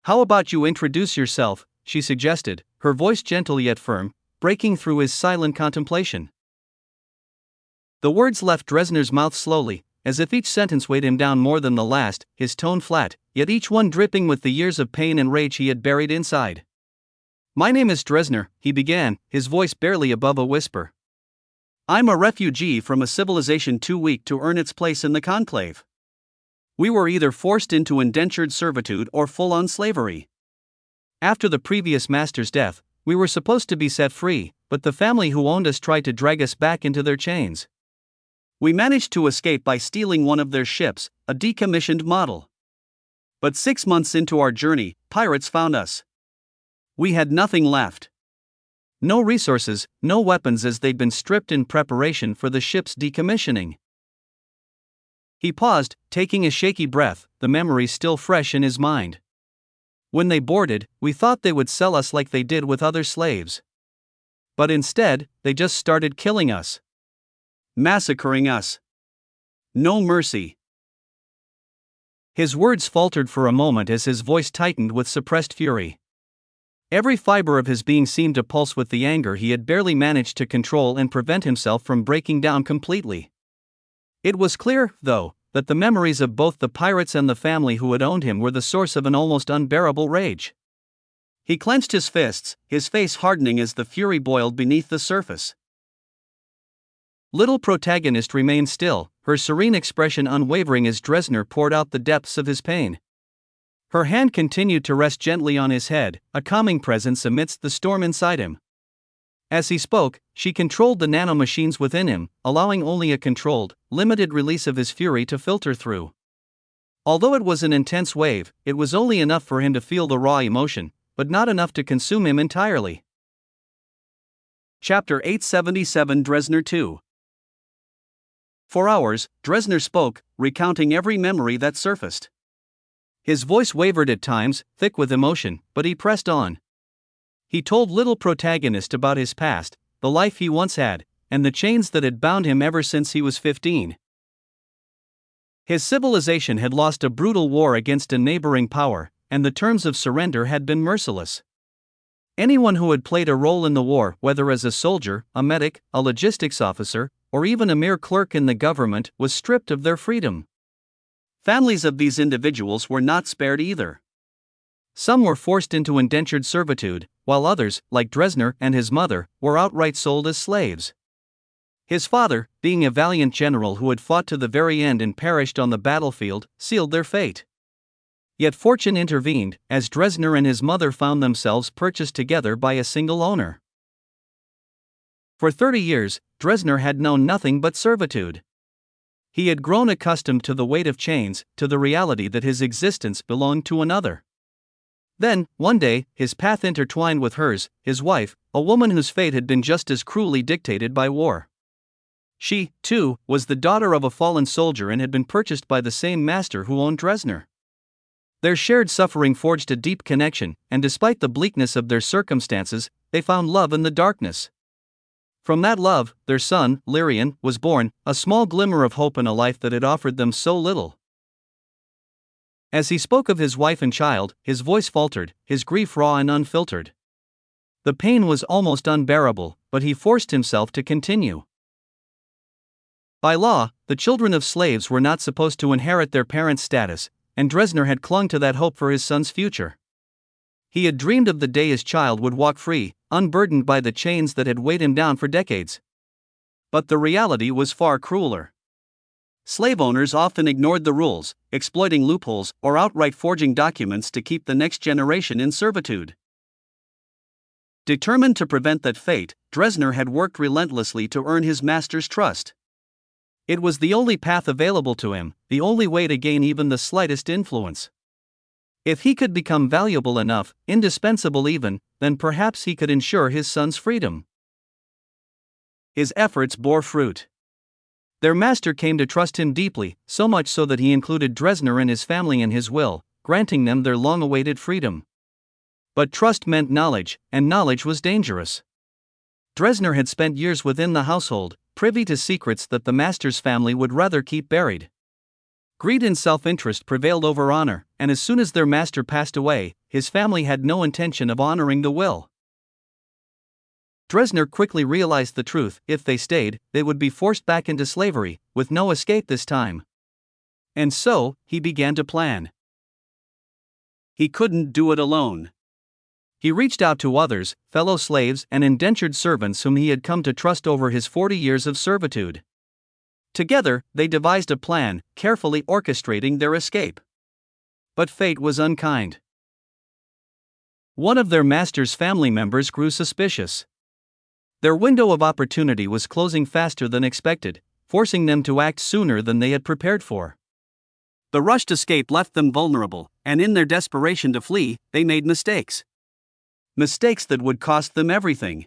"How about you introduce yourself?" she suggested, her voice gentle yet firm, breaking through his silent contemplation. The words left Dresner's mouth slowly, as if each sentence weighed him down more than the last, his tone flat, yet each one dripping with the years of pain and rage he had buried inside. "My name is Dresner," he began, his voice barely above a whisper. "I'm a refugee from a civilization too weak to earn its place in the conclave. We were either forced into indentured servitude or full-on slavery. After the previous master's death, we were supposed to be set free, but the family who owned us tried to drag us back into their chains. We managed to escape by stealing one of their ships, a decommissioned model. But 6 months into our journey, pirates found us. We had nothing left. No resources, no weapons, as they'd been stripped in preparation for the ship's decommissioning." He paused, taking a shaky breath, the memories still fresh in his mind. "When they boarded, we thought they would sell us like they did with other slaves. But instead, they just started killing us. Massacring us. No mercy." His words faltered for a moment as his voice tightened with suppressed fury. Every fiber of his being seemed to pulse with the anger he had barely managed to control and prevent himself from breaking down completely. It was clear, though, that the memories of both the pirates and the family who had owned him were the source of an almost unbearable rage. He clenched his fists, his face hardening as the fury boiled beneath the surface. Little Protagonist remained still, her serene expression unwavering as Dresner poured out the depths of his pain. Her hand continued to rest gently on his head, a calming presence amidst the storm inside him. As he spoke, she controlled the nanomachines within him, allowing only a controlled, limited release of his fury to filter through. Although it was an intense wave, it was only enough for him to feel the raw emotion, but not enough to consume him entirely. Chapter 877 Dresner 2. For hours, Dresner spoke, recounting every memory that surfaced. His voice wavered at times, thick with emotion, but he pressed on. He told little protagonist about his past, the life he once had, and the chains that had bound him ever since he was 15. His civilization had lost a brutal war against a neighboring power, and the terms of surrender had been merciless. Anyone who had played a role in the war, whether as a soldier, a medic, a logistics officer, or even a mere clerk in the government, was stripped of their freedom. Families of these individuals were not spared either. Some were forced into indentured servitude, while others, like Dresner and his mother, were outright sold as slaves. His father, being a valiant general who had fought to the very end and perished on the battlefield, sealed their fate. Yet fortune intervened, as Dresner and his mother found themselves purchased together by a single owner. For 30 years, Dresner had known nothing but servitude. He had grown accustomed to the weight of chains, to the reality that his existence belonged to another. Then, one day, his path intertwined with hers, his wife, a woman whose fate had been just as cruelly dictated by war. She, too, was the daughter of a fallen soldier and had been purchased by the same master who owned Dresner. Their shared suffering forged a deep connection, and despite the bleakness of their circumstances, they found love in the darkness. From that love, their son, Lyrian, was born, a small glimmer of hope in a life that had offered them so little. As he spoke of his wife and child, his voice faltered, his grief raw and unfiltered. The pain was almost unbearable, but he forced himself to continue. By law, the children of slaves were not supposed to inherit their parents' status, and Dresner had clung to that hope for his son's future. He had dreamed of the day his child would walk free, unburdened by the chains that had weighed him down for decades. But the reality was far crueler. Slave owners often ignored the rules, exploiting loopholes or outright forging documents to keep the next generation in servitude. Determined to prevent that fate, Dresner had worked relentlessly to earn his master's trust. It was the only path available to him, the only way to gain even the slightest influence. If he could become valuable enough, indispensable even, then perhaps he could ensure his son's freedom. His efforts bore fruit. Their master came to trust him deeply, so much so that he included Dresner and his family in his will, granting them their long-awaited freedom. But trust meant knowledge, and knowledge was dangerous. Dresner had spent years within the household, privy to secrets that the master's family would rather keep buried. Greed and self-interest prevailed over honor, and as soon as their master passed away, his family had no intention of honoring the will. Dresner quickly realized the truth: if they stayed, they would be forced back into slavery, with no escape this time. And so, he began to plan. He couldn't do it alone. He reached out to others, fellow slaves and indentured servants whom he had come to trust over his 40 years of servitude. Together, they devised a plan, carefully orchestrating their escape. But fate was unkind. One of their master's family members grew suspicious. Their window of opportunity was closing faster than expected, forcing them to act sooner than they had prepared for. The rushed escape left them vulnerable, and in their desperation to flee, they made mistakes. Mistakes that would cost them everything.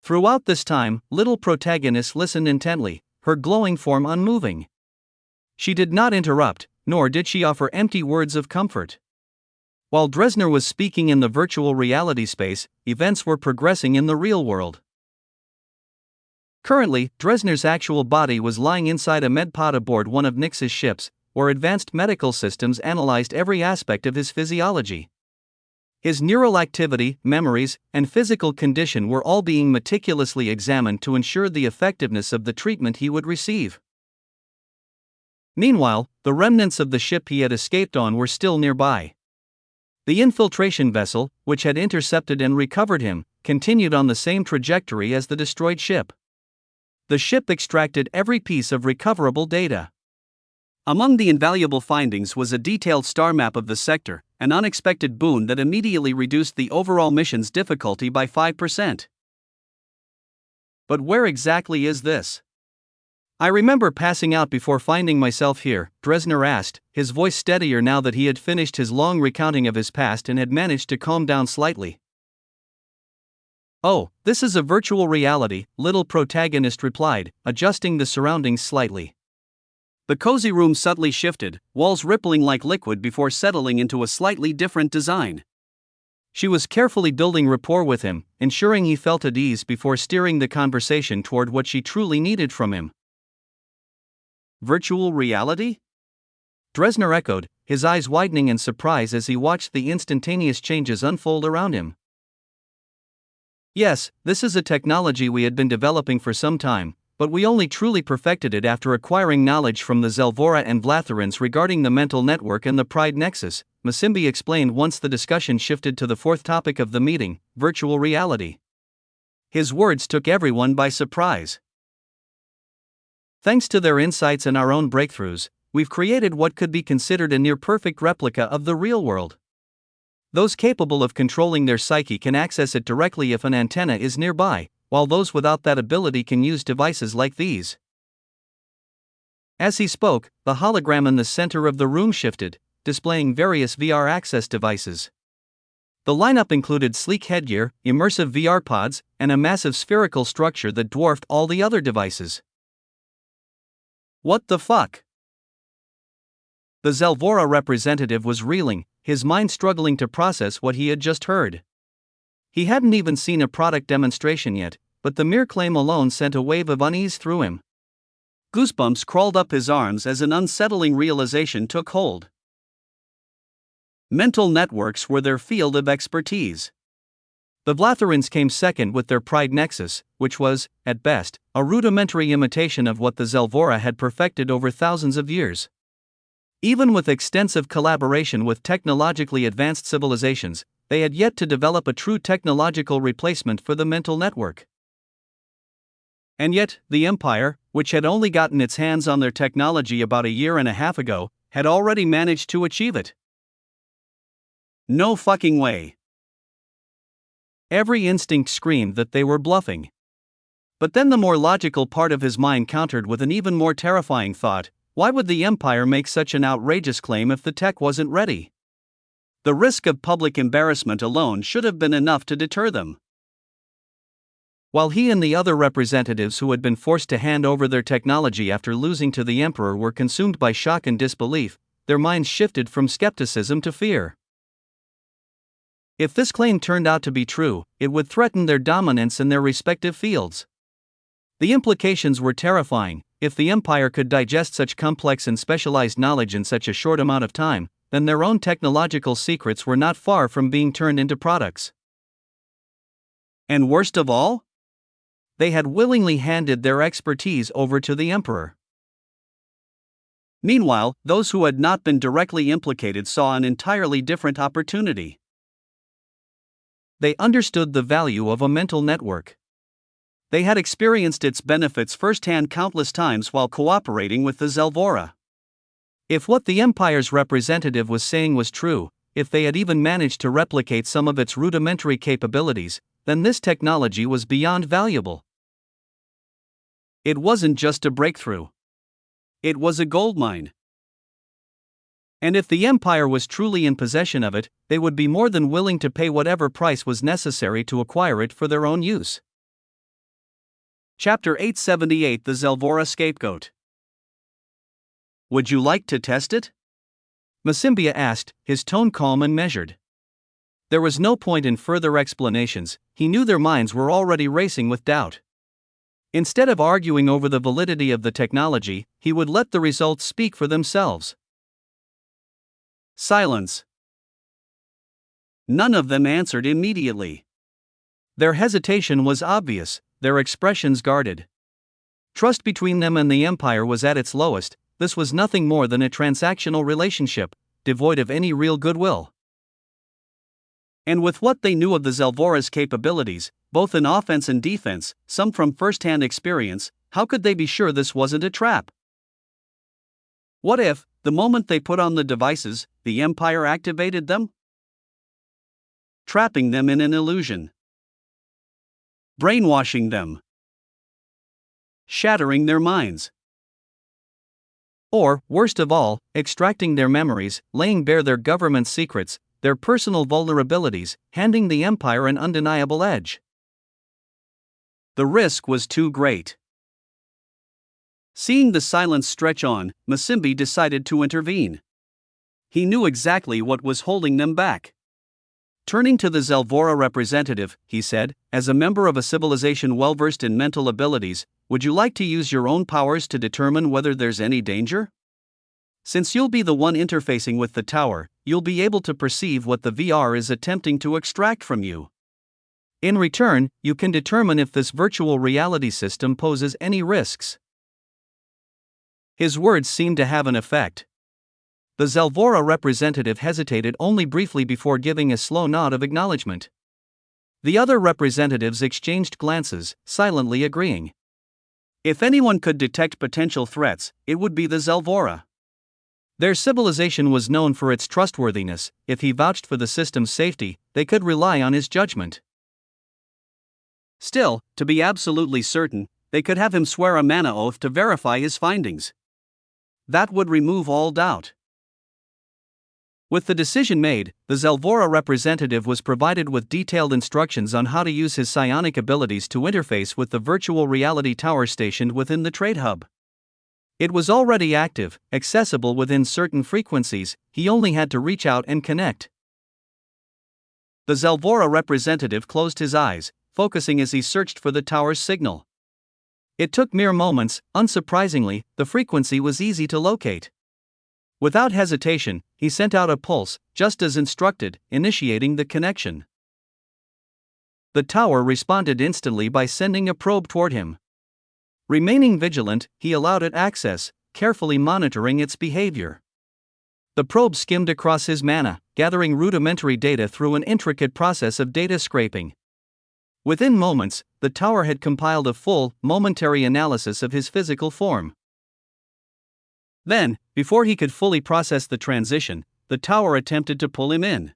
Throughout this time, little protagonist listened intently, her glowing form unmoving. She did not interrupt, nor did she offer empty words of comfort. While Dresner was speaking in the virtual reality space, events were progressing in the real world. Currently, Dresner's actual body was lying inside a medpod aboard one of Nix's ships, where advanced medical systems analyzed every aspect of his physiology. His neural activity, memories, and physical condition were all being meticulously examined to ensure the effectiveness of the treatment he would receive. Meanwhile, the remnants of the ship he had escaped on were still nearby. The infiltration vessel, which had intercepted and recovered him, continued on the same trajectory as the destroyed ship. The ship extracted every piece of recoverable data. Among the invaluable findings was a detailed star map of the sector, an unexpected boon that immediately reduced the overall mission's difficulty by 5%. But where exactly is this? I remember passing out before finding myself here, Dresner asked, his voice steadier now that he had finished his long recounting of his past and had managed to calm down slightly. Oh, this is a virtual reality, little protagonist replied, adjusting the surroundings slightly. The cozy room subtly shifted, walls rippling like liquid before settling into a slightly different design. She was carefully building rapport with him, ensuring he felt at ease before steering the conversation toward what she truly needed from him. Virtual reality? Dresner echoed, his eyes widening in surprise as he watched the instantaneous changes unfold around him. Yes, this is a technology we had been developing for some time, but we only truly perfected it after acquiring knowledge from the Zelvora and Vlatherans regarding the mental network and the Pride Nexus, Masimbi explained once the discussion shifted to the fourth topic of the meeting, virtual reality. His words took everyone by surprise. Thanks to their insights and our own breakthroughs, we've created what could be considered a near-perfect replica of the real world. Those capable of controlling their psyche can access it directly if an antenna is nearby, while those without that ability can use devices like these. As he spoke, the hologram in the center of the room shifted, displaying various VR access devices. The lineup included sleek headgear, immersive VR pods, and a massive spherical structure that dwarfed all the other devices. What the fuck? The Zelvora representative was reeling, his mind struggling to process what he had just heard. He hadn't even seen a product demonstration yet, but the mere claim alone sent a wave of unease through him. Goosebumps crawled up his arms as an unsettling realization took hold. Mental networks were their field of expertise. The Vlatherans came second with their Pride Nexus, which was, at best, a rudimentary imitation of what the Zelvora had perfected over thousands of years. Even with extensive collaboration with technologically advanced civilizations, they had yet to develop a true technological replacement for the mental network. And yet, the Empire, which had only gotten its hands on their technology about a year and a half ago, had already managed to achieve it. No fucking way. Every instinct screamed that they were bluffing. But then the more logical part of his mind countered with an even more terrifying thought: why would the Empire make such an outrageous claim if the tech wasn't ready? The risk of public embarrassment alone should have been enough to deter them. While he and the other representatives who had been forced to hand over their technology after losing to the Emperor were consumed by shock and disbelief, their minds shifted from skepticism to fear. If this claim turned out to be true, it would threaten their dominance in their respective fields. The implications were terrifying. If the Empire could digest such complex and specialized knowledge in such a short amount of time, then their own technological secrets were not far from being turned into products. And worst of all, they had willingly handed their expertise over to the Emperor. Meanwhile, those who had not been directly implicated saw an entirely different opportunity. They understood the value of a mental network. They had experienced its benefits firsthand countless times while cooperating with the Zelvora. If what the Empire's representative was saying was true, if they had even managed to replicate some of its rudimentary capabilities, then this technology was beyond valuable. It wasn't just a breakthrough. It was a goldmine. And if the Empire was truly in possession of it, they would be more than willing to pay whatever price was necessary to acquire it for their own use. Chapter 878: The Zelvora Scapegoat. Would you like to test it? Masimbia asked, his tone calm and measured. There was no point in further explanations, he knew their minds were already racing with doubt. Instead of arguing over the validity of the technology, he would let the results speak for themselves. Silence. None of them answered immediately. Their hesitation was obvious, their expressions guarded. Trust between them and the Empire was at its lowest. This was nothing more than a transactional relationship, devoid of any real goodwill. And with what they knew of the Zelvora's capabilities, both in offense and defense, some from first-hand experience, how could they be sure this wasn't a trap? What if, the moment they put on the devices, the Empire activated them? Trapping them in an illusion. Brainwashing them. Shattering their minds. Or, worst of all, extracting their memories, laying bare their government secrets, their personal vulnerabilities, handing the Empire an undeniable edge. The risk was too great. Seeing the silence stretch on, Masimbi decided to intervene. He knew exactly what was holding them back. Turning to the Zelvora representative, he said, as a member of a civilization well versed in mental abilities, would you like to use your own powers to determine whether there's any danger? Since you'll be the one interfacing with the tower, you'll be able to perceive what the VR is attempting to extract from you. In return, you can determine if this virtual reality system poses any risks. His words seemed to have an effect. The Zelvora representative hesitated only briefly before giving a slow nod of acknowledgement. The other representatives exchanged glances, silently agreeing. If anyone could detect potential threats, it would be the Zelvora. Their civilization was known for its trustworthiness. If he vouched for the system's safety, they could rely on his judgment. Still, to be absolutely certain, they could have him swear a mana oath to verify his findings. That would remove all doubt. With the decision made, the Zelvora representative was provided with detailed instructions on how to use his psionic abilities to interface with the virtual reality tower stationed within the trade hub. It was already active, accessible within certain frequencies, he only had to reach out and connect. The Zelvora representative closed his eyes, focusing as he searched for the tower's signal. It took mere moments. Unsurprisingly, the frequency was easy to locate. Without hesitation, he sent out a pulse, just as instructed, initiating the connection. The tower responded instantly by sending a probe toward him. Remaining vigilant, he allowed it access, carefully monitoring its behavior. The probe skimmed across his mana, gathering rudimentary data through an intricate process of data scraping. Within moments, the tower had compiled a full, momentary analysis of his physical form. Then, before he could fully process the transition, the tower attempted to pull him in.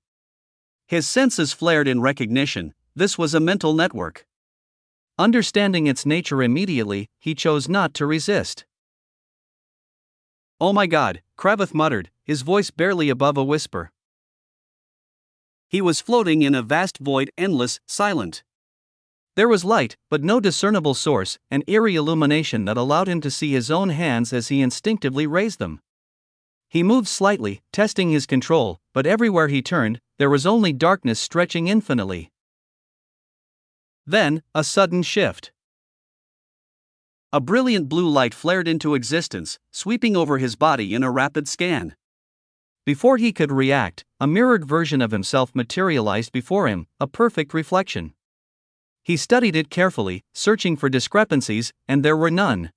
His senses flared in recognition. This was a mental network. Understanding its nature immediately, he chose not to resist. "Oh my God," Kravith muttered, his voice barely above a whisper. He was floating in a vast void, endless, silent. There was light, but no discernible source, an eerie illumination that allowed him to see his own hands as he instinctively raised them. He moved slightly, testing his control, but everywhere he turned, there was only darkness stretching infinitely. Then, a sudden shift. A brilliant blue light flared into existence, sweeping over his body in a rapid scan. Before he could react, a mirrored version of himself materialized before him, a perfect reflection. He studied it carefully, searching for discrepancies, and there were none.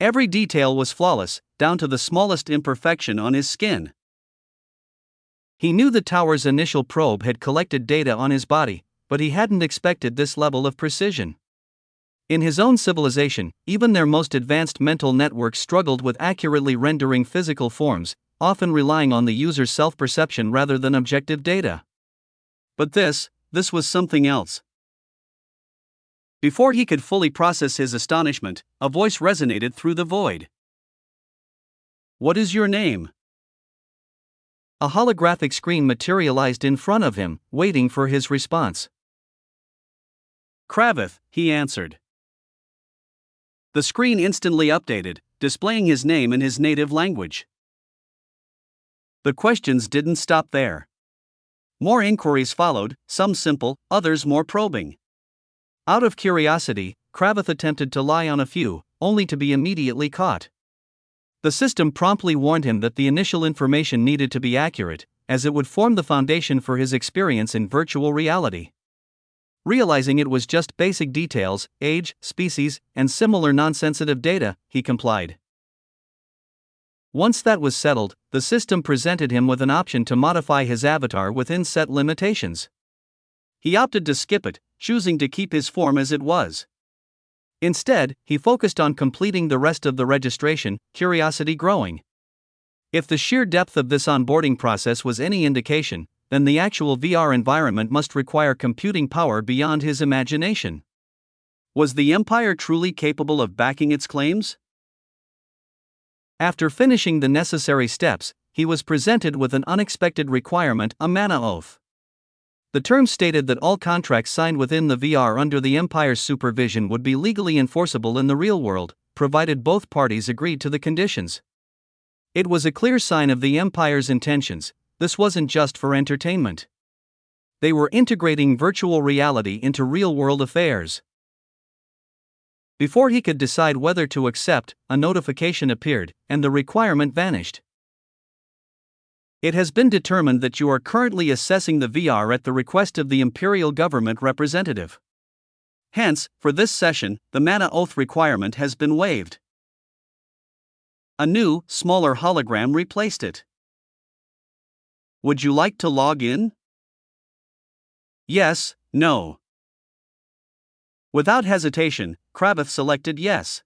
Every detail was flawless, down to the smallest imperfection on his skin. He knew the tower's initial probe had collected data on his body, but he hadn't expected this level of precision. In his own civilization, even their most advanced mental networks struggled with accurately rendering physical forms, often relying on the user's self-perception rather than objective data. But this was something else. Before he could fully process his astonishment, a voice resonated through the void. "What is your name?" A holographic screen materialized in front of him, waiting for his response. "Kravith," he answered. The screen instantly updated, displaying his name in his native language. The questions didn't stop there. More inquiries followed, some simple, others more probing. Out of curiosity, Kravith attempted to lie on a few, only to be immediately caught. The system promptly warned him that the initial information needed to be accurate, as it would form the foundation for his experience in virtual reality. Realizing it was just basic details, age, species, and similar non-sensitive data, he complied. Once that was settled, the system presented him with an option to modify his avatar within set limitations. He opted to skip it, choosing to keep his form as it was. Instead, he focused on completing the rest of the registration, curiosity growing. If the sheer depth of this onboarding process was any indication, then the actual VR environment must require computing power beyond his imagination. Was the Empire truly capable of backing its claims? After finishing the necessary steps, he was presented with an unexpected requirement, a mana oath. The terms stated that all contracts signed within the VR under the Empire's supervision would be legally enforceable in the real world, provided both parties agreed to the conditions. It was a clear sign of the Empire's intentions. This wasn't just for entertainment. They were integrating virtual reality into real-world affairs. Before he could decide whether to accept, a notification appeared, and the requirement vanished. It has been determined that you are currently assessing the VR at the request of the Imperial Government representative. Hence, for this session, the mana oath requirement has been waived. A new, smaller hologram replaced it. Would you like to log in? Yes, no. Without hesitation, Kravith selected yes.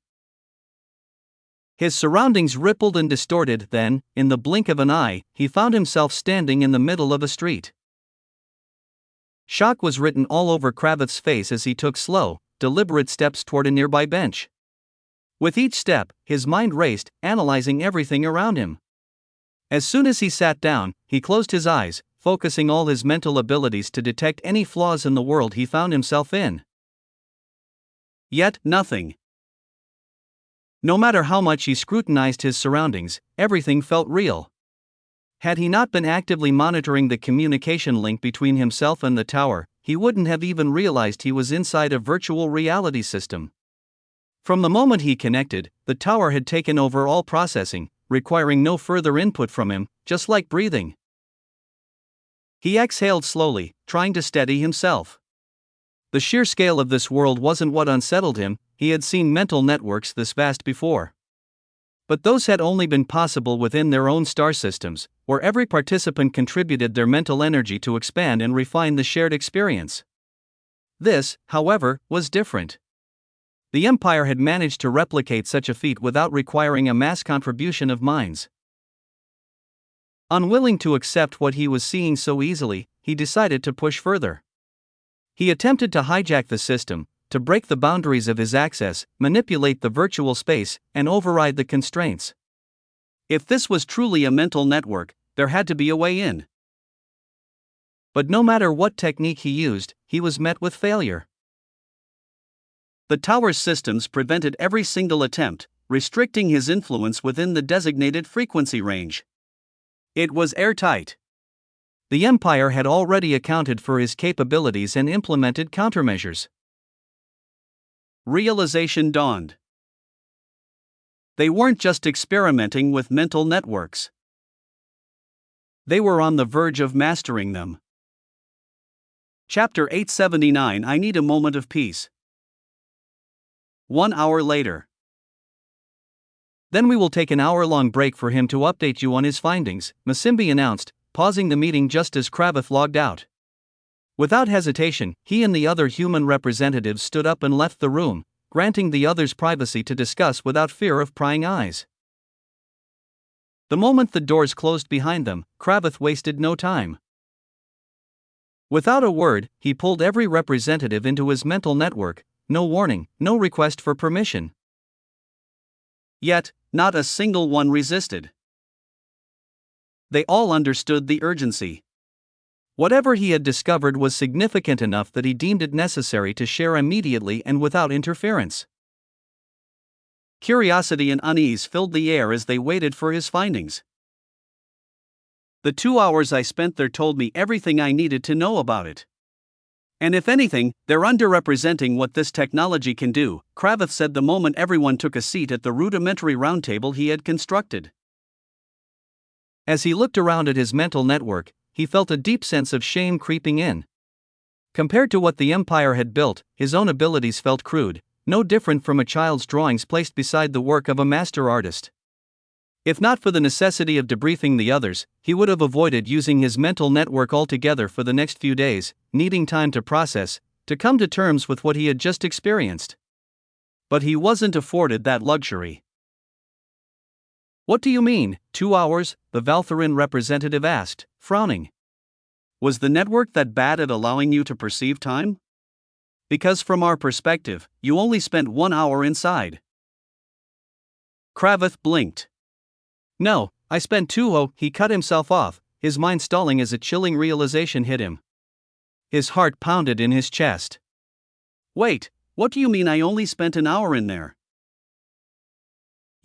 His surroundings rippled and distorted, then, in the blink of an eye, he found himself standing in the middle of a street. Shock was written all over Kravith's face as he took slow, deliberate steps toward a nearby bench. With each step, his mind raced, analyzing everything around him. As soon as he sat down, he closed his eyes, focusing all his mental abilities to detect any flaws in the world he found himself in. Yet, nothing. No matter how much he scrutinized his surroundings, everything felt real. Had he not been actively monitoring the communication link between himself and the tower, he wouldn't have even realized he was inside a virtual reality system. From the moment he connected, the tower had taken over all processing, requiring no further input from him, just like breathing. He exhaled slowly, trying to steady himself. The sheer scale of this world wasn't what unsettled him. He had seen mental networks this vast before. But those had only been possible within their own star systems, where every participant contributed their mental energy to expand and refine the shared experience. This, however, was different. The Empire had managed to replicate such a feat without requiring a mass contribution of minds. Unwilling to accept what he was seeing so easily, he decided to push further. He attempted to hijack the system, to break the boundaries of his access, manipulate the virtual space, and override the constraints. If this was truly a mental network, there had to be a way in. But no matter what technique he used, he was met with failure. The tower's systems prevented every single attempt, restricting his influence within the designated frequency range. It was airtight. The Empire had already accounted for his capabilities and implemented countermeasures. Realization dawned. They weren't just experimenting with mental networks. They were on the verge of mastering them. Chapter 879 I Need a Moment of Peace. 1 hour later. Then we will take an hour-long break for him to update you on his findings, Masimbi announced, pausing the meeting just as Kravith logged out. Without hesitation, he and the other human representatives stood up and left the room, granting the others privacy to discuss without fear of prying eyes. The moment the doors closed behind them, Kravith wasted no time. Without a word, he pulled every representative into his mental network, no warning, no request for permission. Yet, not a single one resisted. They all understood the urgency. Whatever he had discovered was significant enough that he deemed it necessary to share immediately and without interference. Curiosity and unease filled the air as they waited for his findings. The 2 hours I spent there told me everything I needed to know about it. And if anything, they're underrepresenting what this technology can do, Kravith said the moment everyone took a seat at the rudimentary roundtable he had constructed. As he looked around at his mental network, he felt a deep sense of shame creeping in. Compared to what the Empire had built, his own abilities felt crude, no different from a child's drawings placed beside the work of a master artist. If not for the necessity of debriefing the others, he would have avoided using his mental network altogether for the next few days, needing time to process, to come to terms with what he had just experienced. But he wasn't afforded that luxury. "What do you mean, 2 hours?" the Valtharin representative asked, frowning. "Was the network that bad at allowing you to perceive time? Because from our perspective, you only spent 1 hour inside." Kravith blinked. "No, I spent 2 hours." He cut himself off, his mind stalling as a chilling realization hit him. His heart pounded in his chest. "Wait, what do you mean I only spent an hour in there?"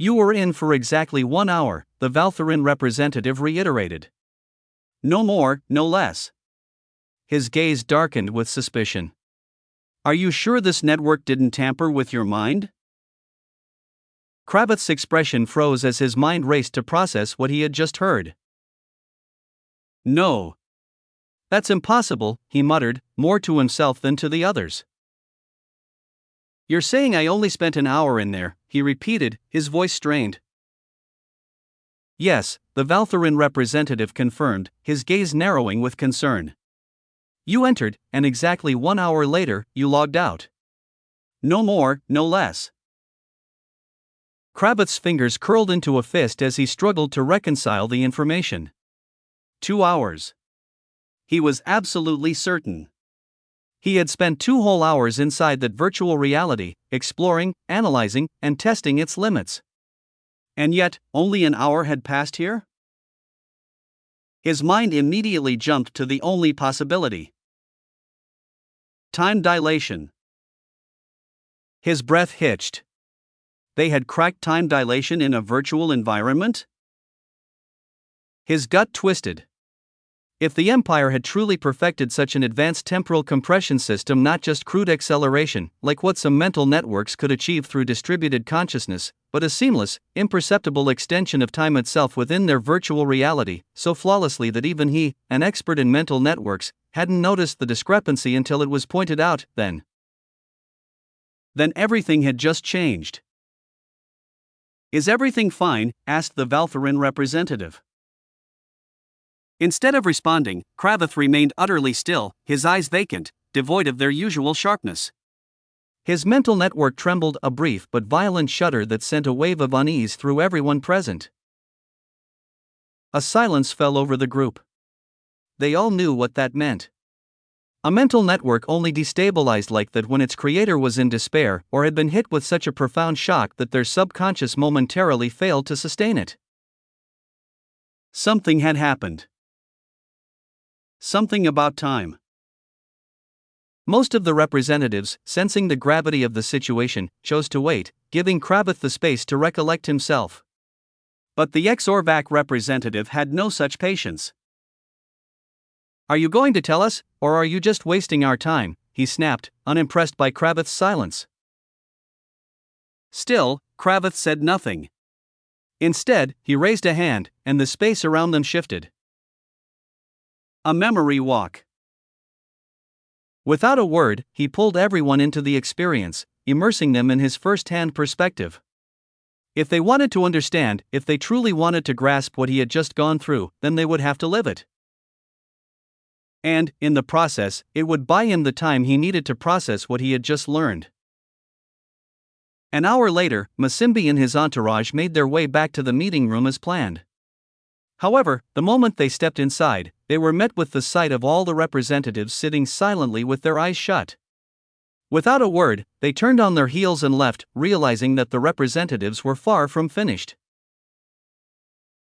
You were in for exactly 1 hour, the Valthurin representative reiterated. No more, no less. His gaze darkened with suspicion. Are you sure this network didn't tamper with your mind? Kravith's expression froze as his mind raced to process what he had just heard. No. That's impossible, he muttered, more to himself than to the others. You're saying I only spent an hour in there, he repeated, his voice strained. Yes, the Valthurin representative confirmed, his gaze narrowing with concern. You entered, and exactly 1 hour later, you logged out. No more, no less. Kravith's fingers curled into a fist as he struggled to reconcile the information. 2 hours. He was absolutely certain. He had spent 2 whole hours inside that virtual reality, exploring, analyzing, and testing its limits. And yet, only an hour had passed here? His mind immediately jumped to the only possibility. Time dilation. His breath hitched. They had cracked time dilation in a virtual environment? His gut twisted. If the Empire had truly perfected such an advanced temporal compression system, not just crude acceleration, like what some mental networks could achieve through distributed consciousness, but a seamless, imperceptible extension of time itself within their virtual reality, so flawlessly that even he, an expert in mental networks, hadn't noticed the discrepancy until it was pointed out, then everything had just changed. Is everything fine? Asked the Valthurin representative. Instead of responding, Kravith remained utterly still, his eyes vacant, devoid of their usual sharpness. His mental network trembled, a brief but violent shudder that sent a wave of unease through everyone present. A silence fell over the group. They all knew what that meant. A mental network only destabilized like that when its creator was in despair or had been hit with such a profound shock that their subconscious momentarily failed to sustain it. Something had happened. Something about time. Most of the representatives, sensing the gravity of the situation, chose to wait, giving Kravith the space to recollect himself. But the ex-Orvac representative had no such patience. Are you going to tell us, or are you just wasting our time? He snapped, unimpressed by Kravith's silence. Still, Kravith said nothing. Instead, he raised a hand, and the space around them shifted. A memory walk. Without a word, he pulled everyone into the experience, immersing them in his first-hand perspective. If they wanted to understand, if they truly wanted to grasp what he had just gone through, then they would have to live it. And, in the process, it would buy him the time he needed to process what he had just learned. An hour later, Masimbi and his entourage made their way back to the meeting room as planned. However, the moment they stepped inside, they were met with the sight of all the representatives sitting silently with their eyes shut. Without a word, they turned on their heels and left, realizing that the representatives were far from finished.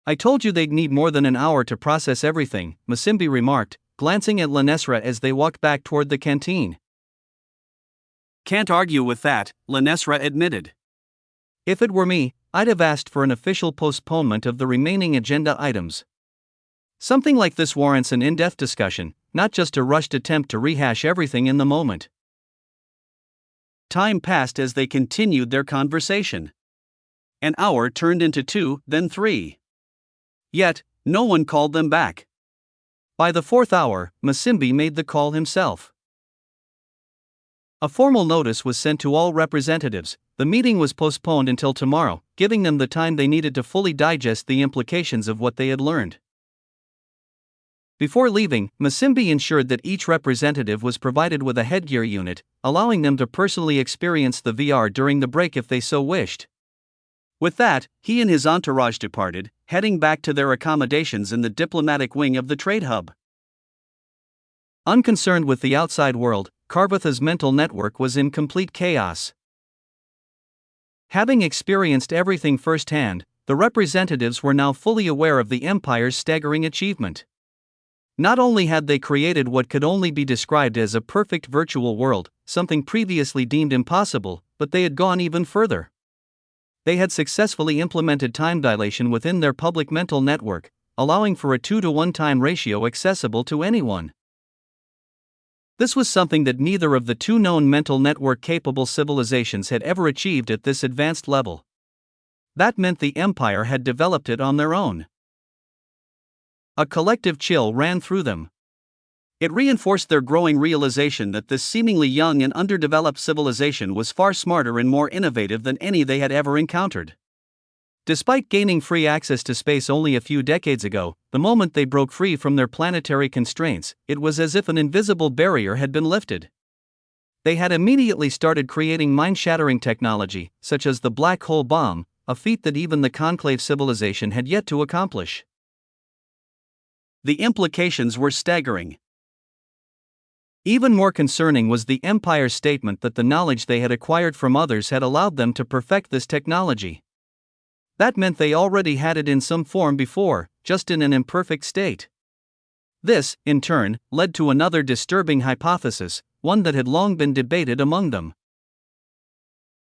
I told you they'd need more than an hour to process everything, Masimbi remarked, glancing at Lanesra as they walked back toward the canteen. Can't argue with that, Lanesra admitted. If it were me, I'd have asked for an official postponement of the remaining agenda items. Something like this warrants an in-depth discussion, not just a rushed attempt to rehash everything in the moment. Time passed as they continued their conversation. An hour turned into 2, then 3. Yet, no one called them back. By the 4th hour, Masimbi made the call himself. A formal notice was sent to all representatives. The meeting was postponed until tomorrow, giving them the time they needed to fully digest the implications of what they had learned. Before leaving, Masimbi ensured that each representative was provided with a headgear unit, allowing them to personally experience the VR during the break if they so wished. With that, he and his entourage departed, heading back to their accommodations in the diplomatic wing of the trade hub. Unconcerned with the outside world, Karvatha's mental network was in complete chaos. Having experienced everything firsthand, the representatives were now fully aware of the Empire's staggering achievement. Not only had they created what could only be described as a perfect virtual world, something previously deemed impossible, but they had gone even further. They had successfully implemented time dilation within their public mental network, allowing for a 2-to-1 time ratio accessible to anyone. This was something that neither of the two known mental network-capable civilizations had ever achieved at this advanced level. That meant the Empire had developed it on their own. A collective chill ran through them. It reinforced their growing realization that this seemingly young and underdeveloped civilization was far smarter and more innovative than any they had ever encountered. Despite gaining free access to space only a few decades ago, the moment they broke free from their planetary constraints, it was as if an invisible barrier had been lifted. They had immediately started creating mind-shattering technology, such as the black hole bomb, a feat that even the Conclave civilization had yet to accomplish. The implications were staggering. Even more concerning was the Empire's statement that the knowledge they had acquired from others had allowed them to perfect this technology. That meant they already had it in some form before, just in an imperfect state. This, in turn, led to another disturbing hypothesis, one that had long been debated among them.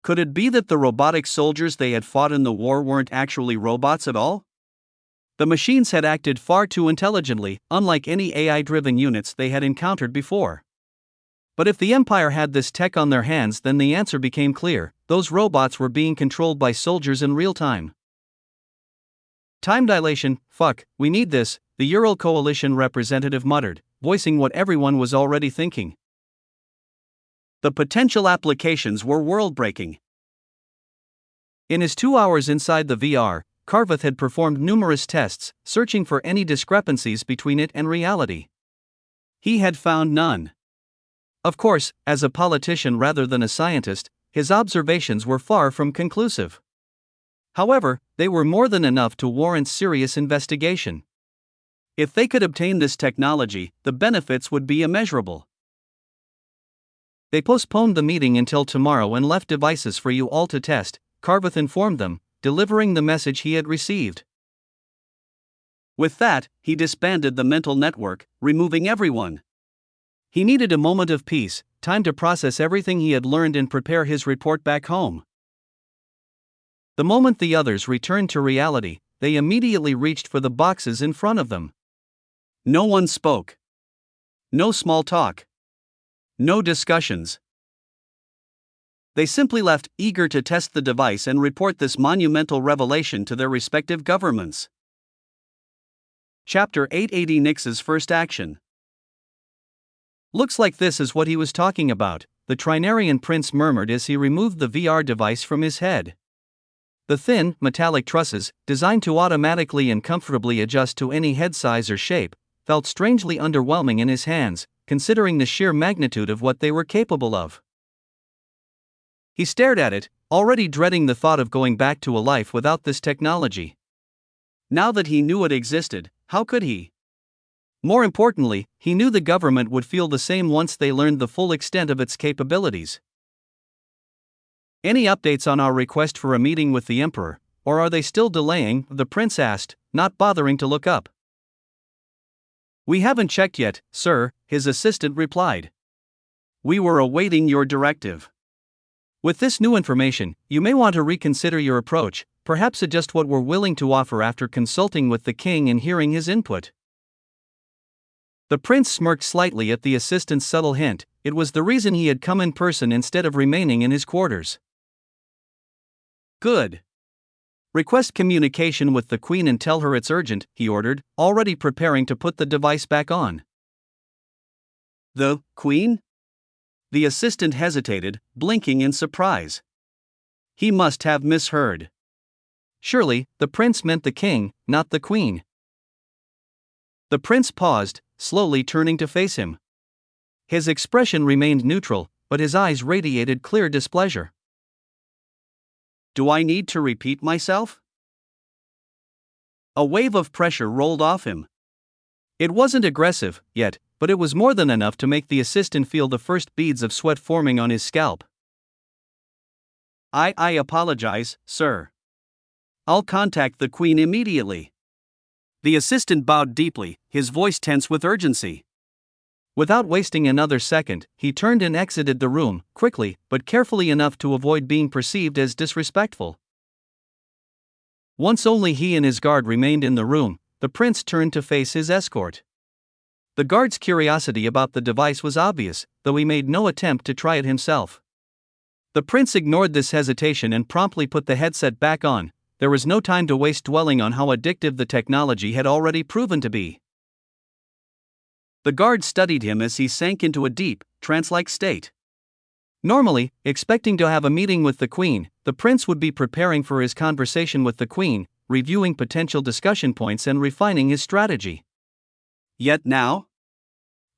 Could it be that the robotic soldiers they had fought in the war weren't actually robots at all? The machines had acted far too intelligently, unlike any AI-driven units they had encountered before. But if the Empire had this tech on their hands, then the answer became clear: those robots were being controlled by soldiers in real time. Time dilation, fuck, we need this, the Ural Coalition representative muttered, voicing what everyone was already thinking. The potential applications were world-breaking. In his 2 hours inside the VR, Carveth had performed numerous tests, searching for any discrepancies between it and reality. He had found none. Of course, as a politician rather than a scientist, his observations were far from conclusive. However, they were more than enough to warrant serious investigation. If they could obtain this technology, the benefits would be immeasurable. They postponed the meeting until tomorrow and left devices for you all to test, Carveth informed them, delivering the message he had received. With that, he disbanded the mental network, removing everyone. He needed a moment of peace, time to process everything he had learned and prepare his report back home. The moment the others returned to reality, they immediately reached for the boxes in front of them. No one spoke. No small talk. No discussions. They simply left, eager to test the device and report this monumental revelation to their respective governments. Chapter 880: Nix's First Action. Looks like this is what he was talking about, the Trinarian prince murmured as he removed the VR device from his head. The thin, metallic trusses, designed to automatically and comfortably adjust to any head size or shape, felt strangely underwhelming in his hands, considering the sheer magnitude of what they were capable of. He stared at it, already dreading the thought of going back to a life without this technology. Now that he knew it existed, how could he? More importantly, he knew the government would feel the same once they learned the full extent of its capabilities. Any updates on our request for a meeting with the Emperor, or are they still delaying? The prince asked, not bothering to look up. We haven't checked yet, sir, his assistant replied. We were awaiting your directive. With this new information, you may want to reconsider your approach, perhaps adjust what we're willing to offer after consulting with the king and hearing his input. The prince smirked slightly at the assistant's subtle hint. It was the reason he had come in person instead of remaining in his quarters. Good. Request communication with the Queen and tell her it's urgent, he ordered, already preparing to put the device back on. The Queen? The assistant hesitated, blinking in surprise. He must have misheard. Surely, the prince meant the king, not the queen. The prince paused, slowly turning to face him. His expression remained neutral, but his eyes radiated clear displeasure. Do I need to repeat myself? A wave of pressure rolled off him. It wasn't aggressive, yet, but it was more than enough to make the assistant feel the first beads of sweat forming on his scalp. I apologize, sir. I'll contact the Queen immediately. The assistant bowed deeply, his voice tense with urgency. Without wasting another second, he turned and exited the room, quickly, but carefully enough to avoid being perceived as disrespectful. Once only he and his guard remained in the room, the prince turned to face his escort. The guard's curiosity about the device was obvious, though he made no attempt to try it himself. The prince ignored this hesitation and promptly put the headset back on. There was no time to waste dwelling on how addictive the technology had already proven to be. The guard studied him as he sank into a deep, trance-like state. Normally, expecting to have a meeting with the queen, the prince would be preparing for his conversation with the queen, reviewing potential discussion points and refining his strategy. Yet now?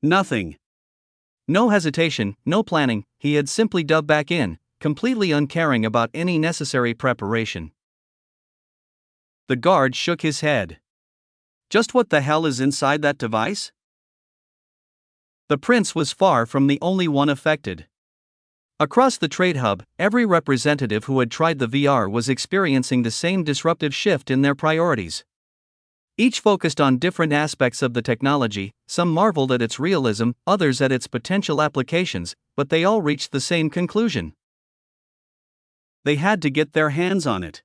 Nothing. No hesitation, no planning, he had simply dove back in, completely uncaring about any necessary preparation. The guard shook his head. Just what the hell is inside that device? The prince was far from the only one affected. Across the trade hub, every representative who had tried the VR was experiencing the same disruptive shift in their priorities. Each focused on different aspects of the technology, some marveled at its realism, others at its potential applications, but they all reached the same conclusion. They had to get their hands on it.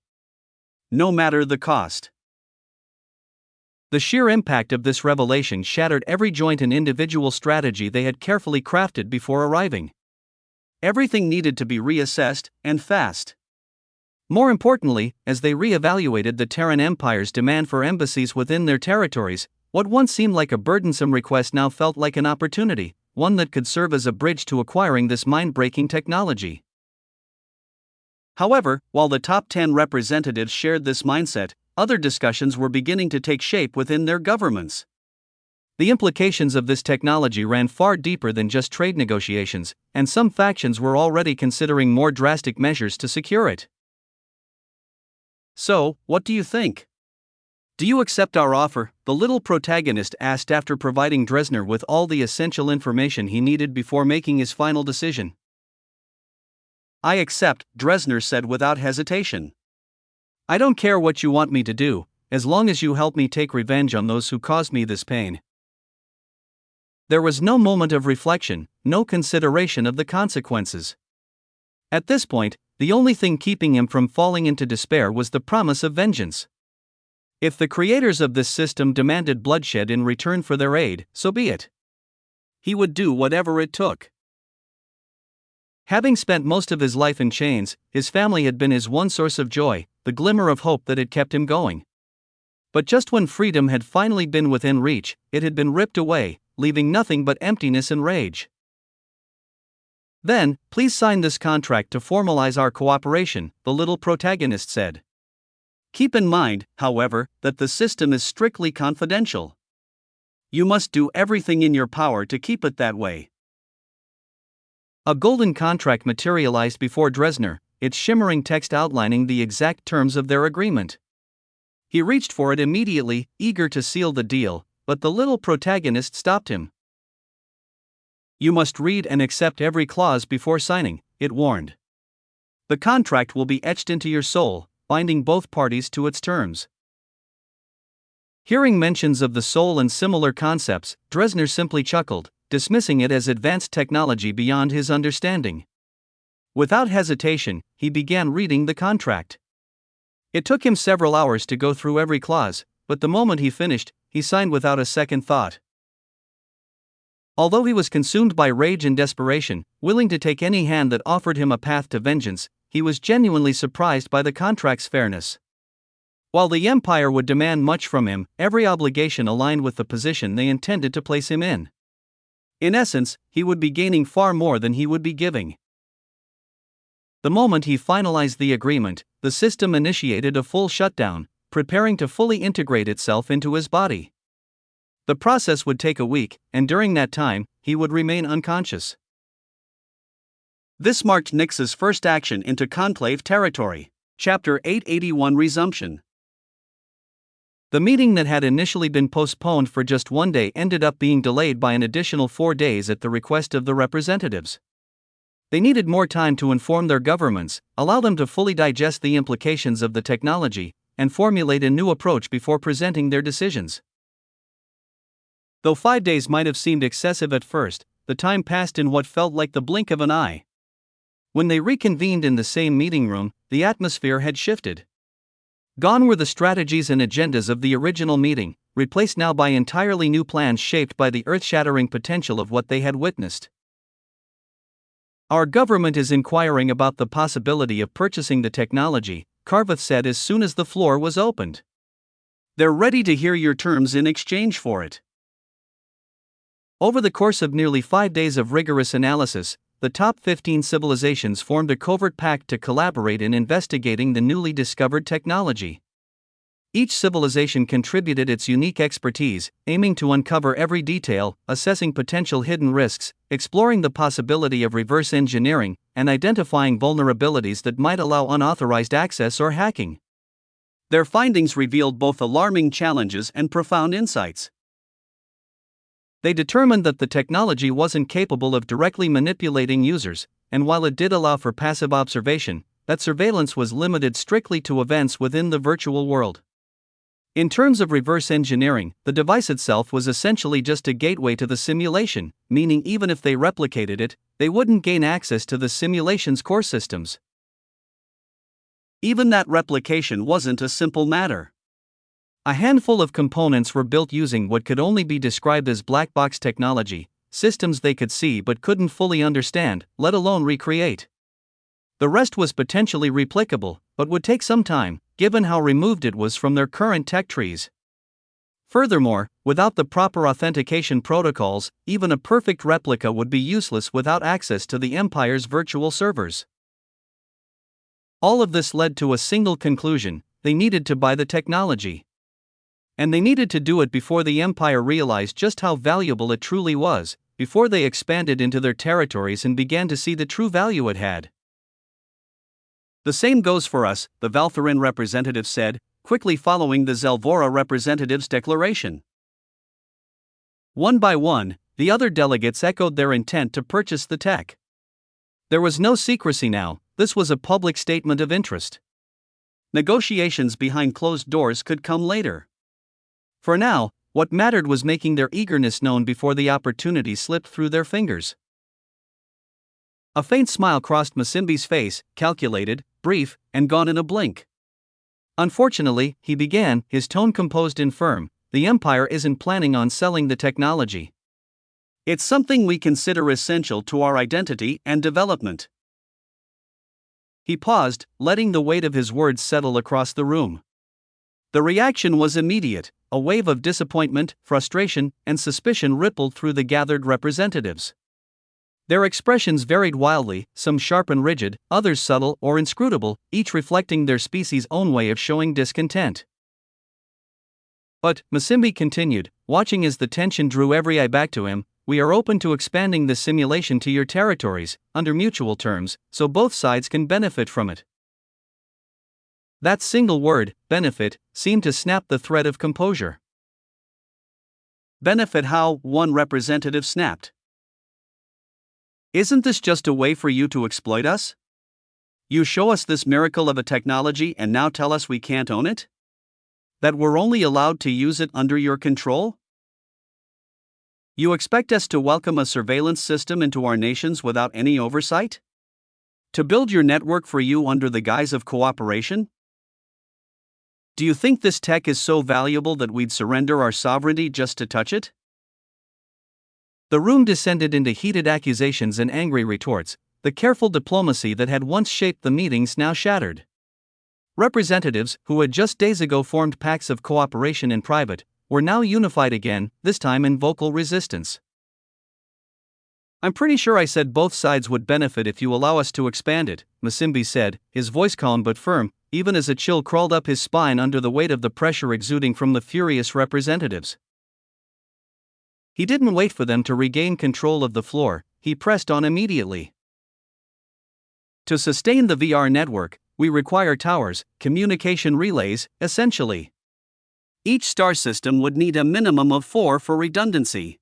No matter the cost. The sheer impact of this revelation shattered every joint and individual strategy they had carefully crafted before arriving. Everything needed to be reassessed, and fast. More importantly, as they re-evaluated the Terran Empire's demand for embassies within their territories, what once seemed like a burdensome request now felt like an opportunity, one that could serve as a bridge to acquiring this mind-breaking technology. However, while the top 10 representatives shared this mindset, other discussions were beginning to take shape within their governments. The implications of this technology ran far deeper than just trade negotiations, and some factions were already considering more drastic measures to secure it. So, what do you think? Do you accept our offer? The little protagonist asked after providing Dresner with all the essential information he needed before making his final decision. I accept, Dresner said without hesitation. I don't care what you want me to do, as long as you help me take revenge on those who caused me this pain. There was no moment of reflection, no consideration of the consequences. At this point, the only thing keeping him from falling into despair was the promise of vengeance. If the creators of this system demanded bloodshed in return for their aid, so be it. He would do whatever it took. Having spent most of his life in chains, his family had been his one source of joy, the glimmer of hope that had kept him going. But just when freedom had finally been within reach, it had been ripped away, leaving nothing but emptiness and rage. Then, please sign this contract to formalize our cooperation, the little protagonist said. Keep in mind, however, that the system is strictly confidential. You must do everything in your power to keep it that way. A golden contract materialized before Dresner, its shimmering text outlining the exact terms of their agreement. He reached for it immediately, eager to seal the deal, but the little protagonist stopped him. You must read and accept every clause before signing, it warned. The contract will be etched into your soul, binding both parties to its terms. Hearing mentions of the soul and similar concepts, Dresner simply chuckled, dismissing it as advanced technology beyond his understanding. Without hesitation, he began reading the contract. It took him several hours to go through every clause, but the moment he finished, he signed without a second thought. Although he was consumed by rage and desperation, willing to take any hand that offered him a path to vengeance, he was genuinely surprised by the contract's fairness. While the Empire would demand much from him, every obligation aligned with the position they intended to place him in. In essence, he would be gaining far more than he would be giving. The moment he finalized the agreement, the system initiated a full shutdown, preparing to fully integrate itself into his body. The process would take a week, and during that time, he would remain unconscious. This marked Nyx's first action into Conclave territory. Chapter 881 Resumption. The meeting that had initially been postponed for just one day ended up being delayed by an additional 4 days at the request of the representatives. They needed more time to inform their governments, allow them to fully digest the implications of the technology, and formulate a new approach before presenting their decisions. Though 5 days might have seemed excessive at first, the time passed in what felt like the blink of an eye. When they reconvened in the same meeting room, the atmosphere had shifted. Gone were the strategies and agendas of the original meeting, replaced now by entirely new plans shaped by the earth-shattering potential of what they had witnessed. Our government is inquiring about the possibility of purchasing the technology, Carveth said as soon as the floor was opened. They're ready to hear your terms in exchange for it. Over the course of nearly 5 days of rigorous analysis, the top 15 civilizations formed a covert pact to collaborate in investigating the newly discovered technology. Each civilization contributed its unique expertise, aiming to uncover every detail, assessing potential hidden risks, exploring the possibility of reverse engineering, and identifying vulnerabilities that might allow unauthorized access or hacking. Their findings revealed both alarming challenges and profound insights. They determined that the technology wasn't capable of directly manipulating users, and while it did allow for passive observation, that surveillance was limited strictly to events within the virtual world. In terms of reverse engineering, the device itself was essentially just a gateway to the simulation, meaning even if they replicated it, they wouldn't gain access to the simulation's core systems. Even that replication wasn't a simple matter. A handful of components were built using what could only be described as black box technology, systems they could see but couldn't fully understand, let alone recreate. The rest was potentially replicable, but would take some time, given how removed it was from their current tech trees. Furthermore, without the proper authentication protocols, even a perfect replica would be useless without access to the Empire's virtual servers. All of this led to a single conclusion: they needed to buy the technology. And they needed to do it before the Empire realized just how valuable it truly was, before they expanded into their territories and began to see the true value it had. The same goes for us, the Valthurin representative said, quickly following the Zelvora representative's declaration. One by one, the other delegates echoed their intent to purchase the tech. There was no secrecy now, this was a public statement of interest. Negotiations behind closed doors could come later. For now, what mattered was making their eagerness known before the opportunity slipped through their fingers. A faint smile crossed Masimbi's face, calculated, brief, and gone in a blink. Unfortunately, he began, his tone composed and firm, the Empire isn't planning on selling the technology. It's something we consider essential to our identity and development. He paused, letting the weight of his words settle across the room. The reaction was immediate. A wave of disappointment, frustration, and suspicion rippled through the gathered representatives. Their expressions varied wildly, some sharp and rigid, others subtle or inscrutable, each reflecting their species' own way of showing discontent. But, Masimbi continued, watching as the tension drew every eye back to him, we are open to expanding the simulation to your territories, under mutual terms, so both sides can benefit from it. That single word, benefit, seemed to snap the thread of composure. Benefit how? One representative snapped. Isn't this just a way for you to exploit us? You show us this miracle of a technology and now tell us we can't own it? That we're only allowed to use it under your control? You expect us to welcome a surveillance system into our nations without any oversight? To build your network for you under the guise of cooperation? Do you think this tech is so valuable that we'd surrender our sovereignty just to touch it? The room descended into heated accusations and angry retorts, the careful diplomacy that had once shaped the meetings now shattered. Representatives, who had just days ago formed pacts of cooperation in private, were now unified again, this time in vocal resistance. I'm pretty sure I said both sides would benefit if you allow us to expand it, Masimbi said, his voice calm but firm, even as a chill crawled up his spine under the weight of the pressure exuding from the furious representatives. He didn't wait for them to regain control of the floor, he pressed on immediately. To sustain the VR network, we require towers, communication relays, essentially. Each star system would need a minimum of 4 for redundancy.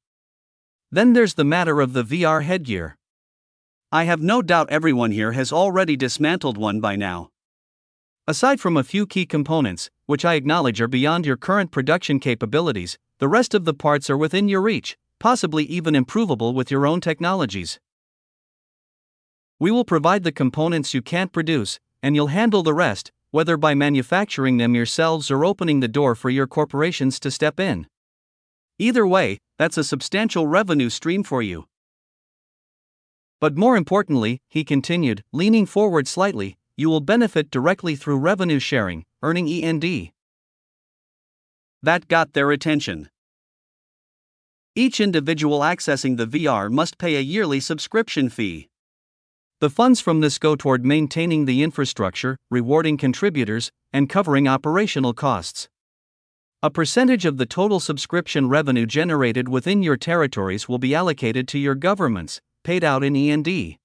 Then there's the matter of the VR headgear. I have no doubt everyone here has already dismantled one by now. Aside from a few key components, which I acknowledge are beyond your current production capabilities, the rest of the parts are within your reach, possibly even improvable with your own technologies. We will provide the components you can't produce, and you'll handle the rest, whether by manufacturing them yourselves or opening the door for your corporations to step in. Either way, that's a substantial revenue stream for you. But more importantly, he continued, leaning forward slightly, you will benefit directly through revenue sharing, earning E&D. That got their attention. Each individual accessing the VR must pay a yearly subscription fee. The funds from this go toward maintaining the infrastructure, rewarding contributors, and covering operational costs. A percentage of the total subscription revenue generated within your territories will be allocated to your governments, paid out in E&D.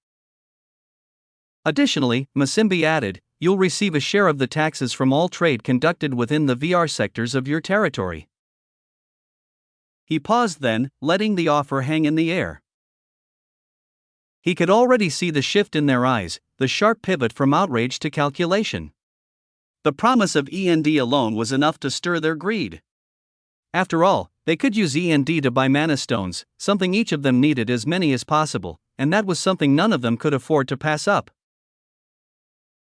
Additionally, Masimbi added, you'll receive a share of the taxes from all trade conducted within the VR sectors of your territory. He paused then, letting the offer hang in the air. He could already see the shift in their eyes, the sharp pivot from outrage to calculation. The promise of E&D alone was enough to stir their greed. After all, they could use E&D to buy mana stones, something each of them needed as many as possible, and that was something none of them could afford to pass up.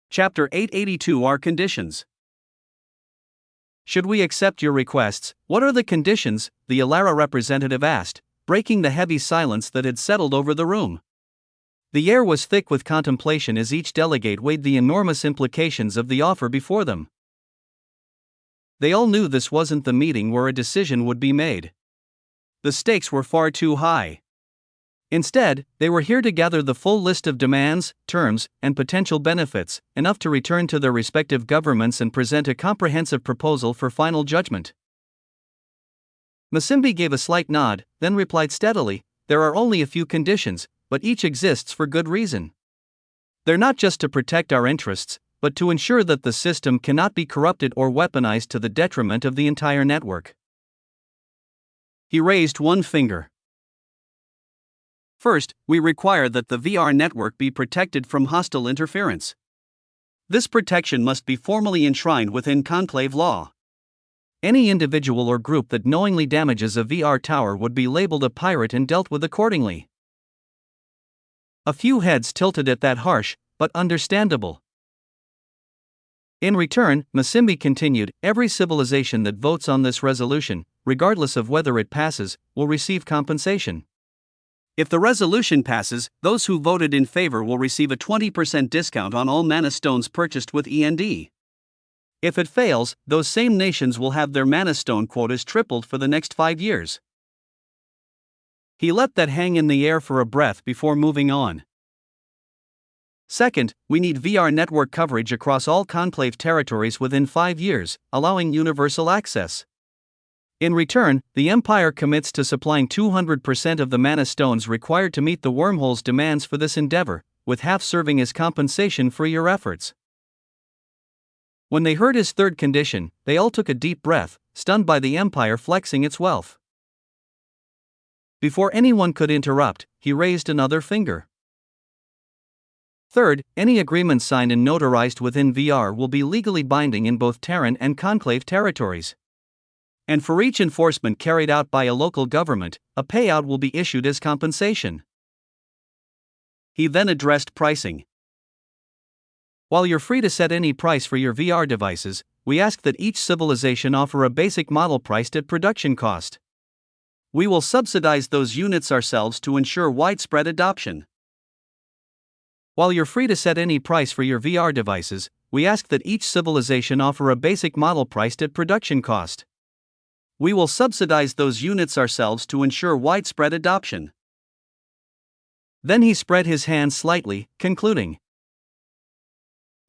Chapter 882 Our Conditions. Should we accept your requests, what are the conditions? The Alara representative asked, breaking the heavy silence that had settled over the room. The air was thick with contemplation as each delegate weighed the enormous implications of the offer before them. They all knew this wasn't the meeting where a decision would be made. The stakes were far too high. Instead, they were here to gather the full list of demands, terms, and potential benefits, enough to return to their respective governments and present a comprehensive proposal for final judgment. Masimbi gave a slight nod, then replied steadily, there are only a few conditions, but each exists for good reason. They're not just to protect our interests, but to ensure that the system cannot be corrupted or weaponized to the detriment of the entire network. He raised one finger. First, we require that the VR network be protected from hostile interference. This protection must be formally enshrined within conclave law. Any individual or group that knowingly damages a VR tower would be labeled a pirate and dealt with accordingly. A few heads tilted at that harsh, but understandable. In return, Masimbi continued, every civilization that votes on this resolution, regardless of whether it passes, will receive compensation. If the resolution passes, those who voted in favor will receive a 20% discount on all mana stones purchased with E&D. If it fails, those same nations will have their mana stone quotas tripled for the next 5 years. He let that hang in the air for a breath before moving on. Second, we need VR network coverage across all conclave territories within 5 years, allowing universal access. In return, the Empire commits to supplying 200% of the mana stones required to meet the wormhole's demands for this endeavor, with half serving as compensation for your efforts. When they heard his third condition, they all took a deep breath, stunned by the Empire flexing its wealth. Before anyone could interrupt, he raised another finger. Third, any agreement signed and notarized within VR will be legally binding in both Terran and Conclave territories. And for each enforcement carried out by a local government, a payout will be issued as compensation. He then addressed pricing. While you're free to set any price for your VR devices, we ask that each civilization offer a basic model priced at production cost. We will subsidize those units ourselves to ensure widespread adoption. While you're free to set any price for your VR devices, we ask that each civilization offer a basic model priced at production cost. We will subsidize those units ourselves to ensure widespread adoption. Then he spread his hands slightly, concluding.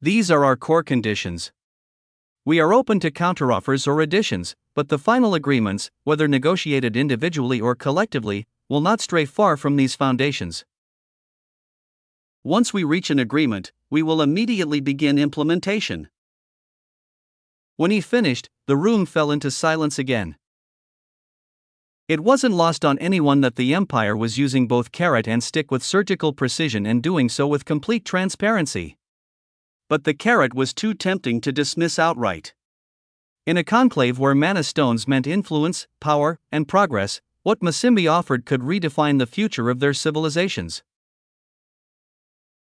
These are our core conditions. We are open to counteroffers or additions, but the final agreements, whether negotiated individually or collectively, will not stray far from these foundations. Once we reach an agreement, we will immediately begin implementation. When he finished, the room fell into silence again. It wasn't lost on anyone that the Empire was using both carrot and stick with surgical precision and doing so with complete transparency. But the carrot was too tempting to dismiss outright. In a conclave where mana stones meant influence, power, and progress, what Masimbi offered could redefine the future of their civilizations.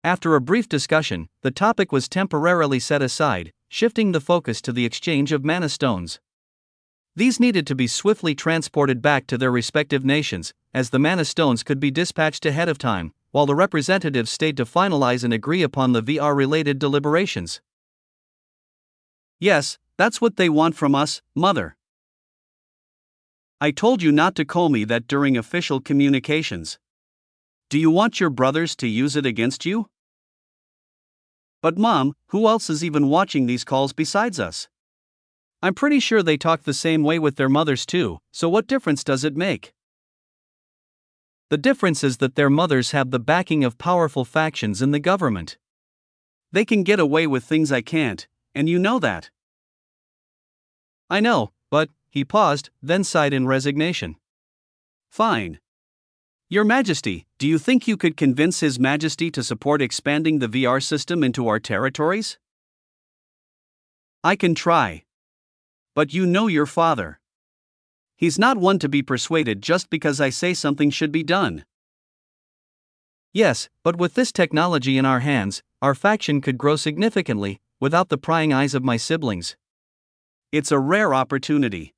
After a brief discussion, the topic was temporarily set aside, shifting the focus to the exchange of mana stones. These needed to be swiftly transported back to their respective nations, as the mana stones could be dispatched ahead of time, while the representatives stayed to finalize and agree upon the VR-related deliberations. Yes, that's what they want from us, Mother. I told you not to call me that during official communications. Do you want your brothers to use it against you? But Mom, who else is even watching these calls besides us? I'm pretty sure they talk the same way with their mothers too, so what difference does it make? The difference is that their mothers have the backing of powerful factions in the government. They can get away with things I can't, and you know that. I know, but, he paused, then sighed in resignation. Fine. Your Majesty, do you think you could convince His Majesty to support expanding the VR system into our territories? I can try. But you know your father. He's not one to be persuaded just because I say something should be done. Yes, but with this technology in our hands, our faction could grow significantly, without the prying eyes of my siblings. It's a rare opportunity.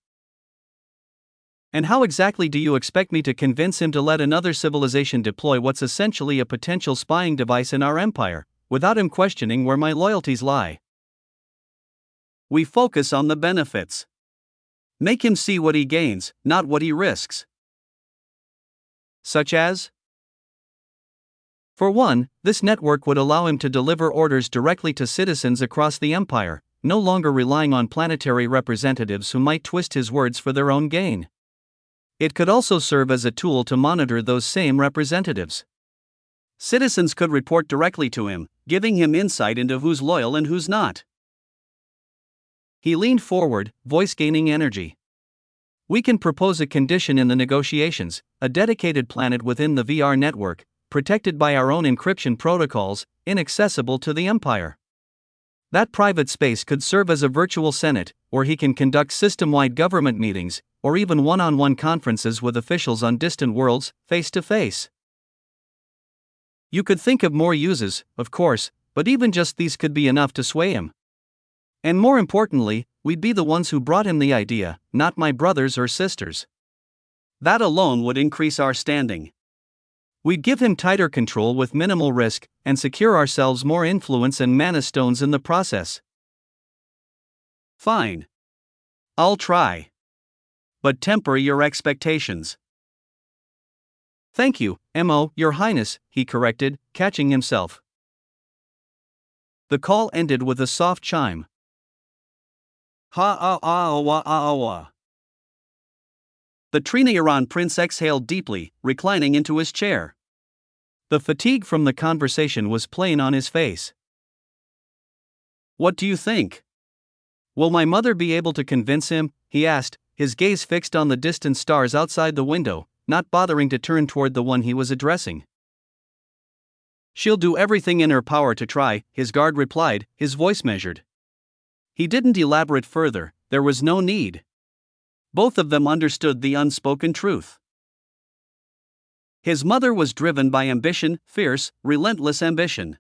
And how exactly do you expect me to convince him to let another civilization deploy what's essentially a potential spying device in our empire, without him questioning where my loyalties lie? We focus on the benefits. Make him see what he gains, not what he risks. Such as? For one, this network would allow him to deliver orders directly to citizens across the empire, no longer relying on planetary representatives who might twist his words for their own gain. It could also serve as a tool to monitor those same representatives. Citizens could report directly to him, giving him insight into who's loyal and who's not. He leaned forward, voice gaining energy. We can propose a condition in the negotiations, a dedicated planet within the VR network, protected by our own encryption protocols, inaccessible to the Empire. That private space could serve as a virtual senate, where he can conduct system-wide government meetings, or even one-on-one conferences with officials on distant worlds, face-to-face. You could think of more uses, of course, but even just these could be enough to sway him. And more importantly, we'd be the ones who brought him the idea, not my brothers or sisters. That alone would increase our standing. We'd give him tighter control with minimal risk, and secure ourselves more influence and mana stones in the process. Fine. I'll try. But temper your expectations. Thank you, Your Highness, he corrected, catching himself. The call ended with a soft chime. Ha-ah-ah-ah-ah-ah. The Trinayaran prince exhaled deeply, reclining into his chair. The fatigue from the conversation was plain on his face. What do you think? Will my mother be able to convince him? He asked, his gaze fixed on the distant stars outside the window, not bothering to turn toward the one he was addressing. She'll do everything in her power to try, his guard replied, his voice measured. He didn't elaborate further, there was no need. Both of them understood the unspoken truth. His mother was driven by ambition, fierce, relentless ambition.